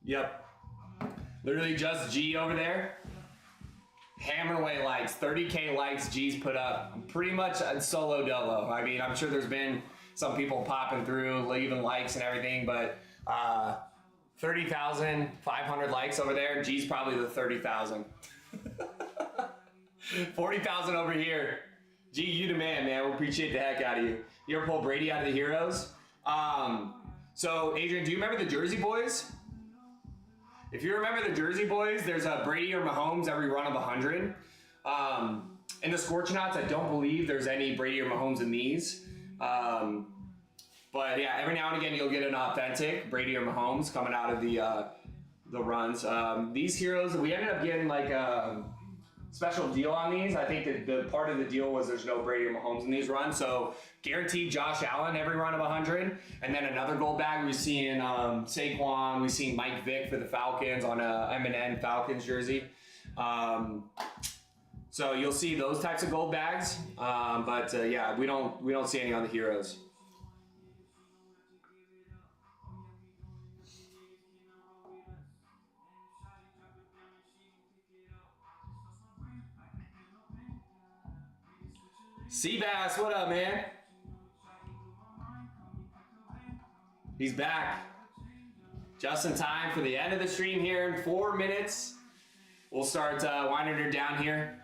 Yep. Literally just G over there. Hammer away likes. 30K likes G's put up. Pretty much a solo dolo. I mean, I'm sure there's been some people popping through, leaving likes and everything, but 30,500 likes over there. G's probably the 30,000. 40,000 over here. G, you the man, man. We appreciate the heck out of you. You ever pull Brady out of the heroes? So, Adrian, do you remember the Jersey Boys? If you remember the Jersey Boys, there's a Brady or Mahomes every run of 100. In the Scorchnauts, I don't believe there's any Brady or Mahomes in these. But yeah, every now and again you'll get an authentic Brady or Mahomes coming out of the runs. These heroes, we ended up getting like a special deal on these. I think that the part of the deal was there's no Brady or Mahomes in these runs, so guaranteed Josh Allen every run of 100, and then another gold bag. We've seen Saquon, we've seen Mike Vick for the Falcons on a M&N Falcons jersey. So you'll see those types of gold bags, but yeah, we don't see any on the heroes. Seabass, what up, man? He's back. Just in time for the end of the stream here in 4 minutes. We'll start winding her down here.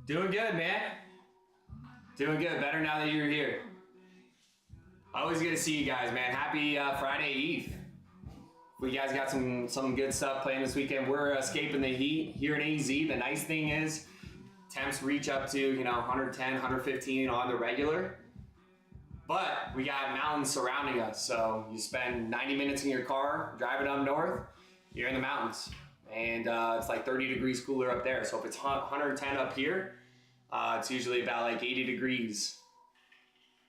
Doing good, man. Doing good. Better now that you're here. Always good to see you guys, man. Happy Friday Eve. We guys got some good stuff playing this weekend. We're escaping the heat here in AZ. The nice thing is temps reach up to 110, 115 on the regular. But we got mountains surrounding us, so you spend 90 minutes in your car driving up north, you're in the mountains. And it's like 30 degrees cooler up there. So if it's 110 up here, it's usually about like 80 degrees.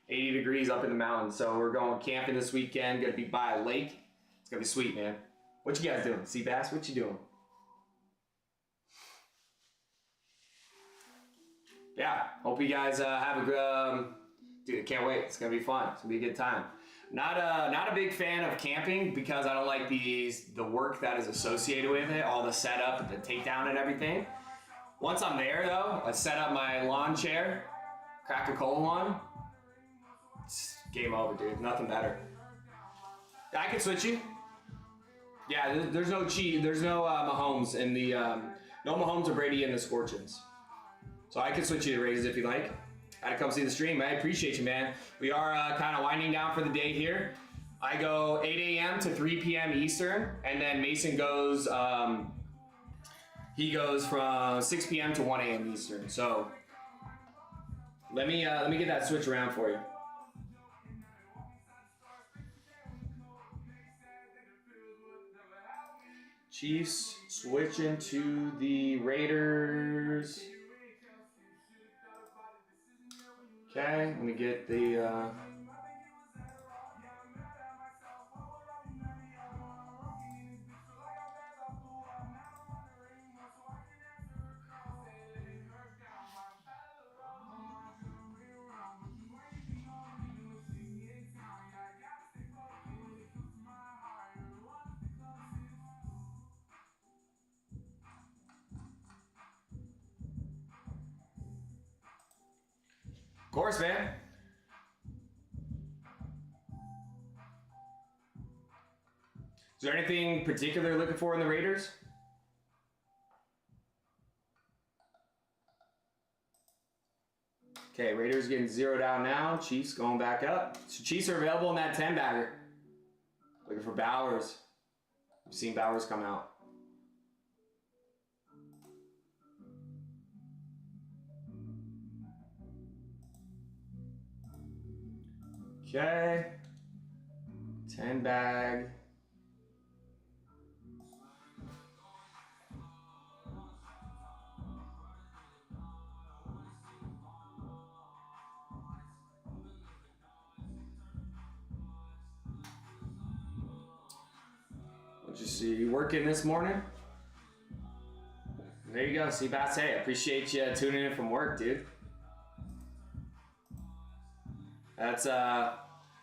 80 degrees up in the mountains. So we're going camping this weekend, gonna be by a lake. It's gonna be sweet, man. What you guys doing? Seabass, what you doing? Yeah, hope you guys have a good, dude, I can't wait. It's gonna be fun. It's gonna be a good time. Not a big fan of camping because I don't like the work that is associated with it, all the setup, the takedown and everything. Once I'm there though, I set up my lawn chair, crack a cold one. It's game over, dude. Nothing better. I can switch you. Yeah, there's no cheat. There's no Mahomes in the no Mahomes or Brady in the Scorchins. So I can switch you to Rays if you like. Had to come see the stream. I appreciate you, man. We are kind of winding down for the day here. I go 8 a.m. to 3 p.m. Eastern, and then Mason goes. He goes from 6 p.m. to 1 a.m. Eastern. So let me get that switch around for you. Chiefs switching to the Raiders. Okay, let me get the of course, man. Is there anything particular you're looking for in the Raiders? Okay, Raiders getting zeroed out now. Chiefs going back up. So Chiefs are available in that 10 bagger. Looking for Bowers. We've seen Bowers come out. Okay. 10 bag. Let's just see. You working this morning? There you go. See, Bass. Hey, appreciate you tuning in from work, dude. That's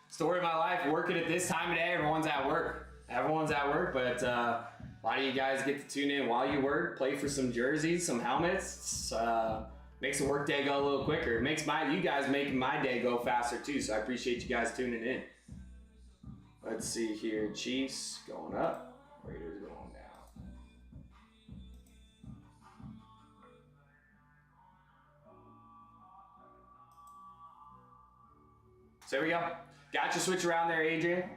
story of my life. Working at this time of day, everyone's at work. Everyone's at work, but a lot of you guys get to tune in while you work, play for some jerseys, some helmets. Makes the work day go a little quicker. It makes you guys making my day go faster too. So I appreciate you guys tuning in. Let's see here. Chiefs going up. Raiders going down. So there we go. Got your switch around there, Adrian.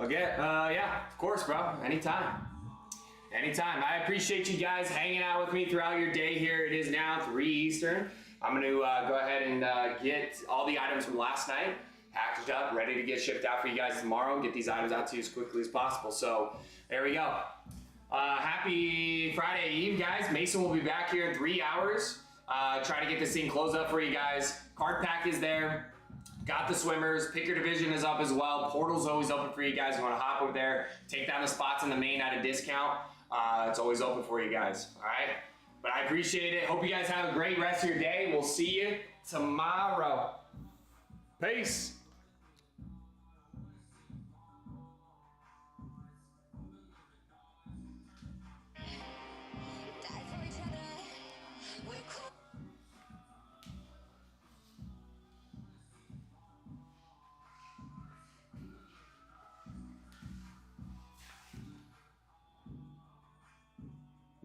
Okay, yeah, of course, bro. Anytime. Anytime. I appreciate you guys hanging out with me throughout your day here. It is now 3 Eastern. I'm going to go ahead and get all the items from last night packaged up, ready to get shipped out for you guys tomorrow. Get these items out to you as quickly as possible. So there we go. Happy Friday Eve, guys. Mason will be back here in 3 hours. Try to get this thing closed up for you guys. Card pack is there. Got the swimmers. Picker division is up as well. Portal's always open for you guys. You want to hop over there, take down the spots in the main at a discount. It's always open for you guys. All right. But I appreciate it. Hope you guys have a great rest of your day. We'll see you tomorrow. Peace.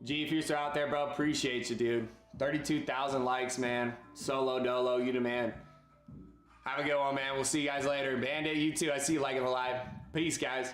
G, if you're still out there, bro, appreciate you, dude. 32,000 likes, man. Solo Dolo, you the man. Have a good one, man. We'll see you guys later. Bandit, you too. I see you liking the live. Peace, guys.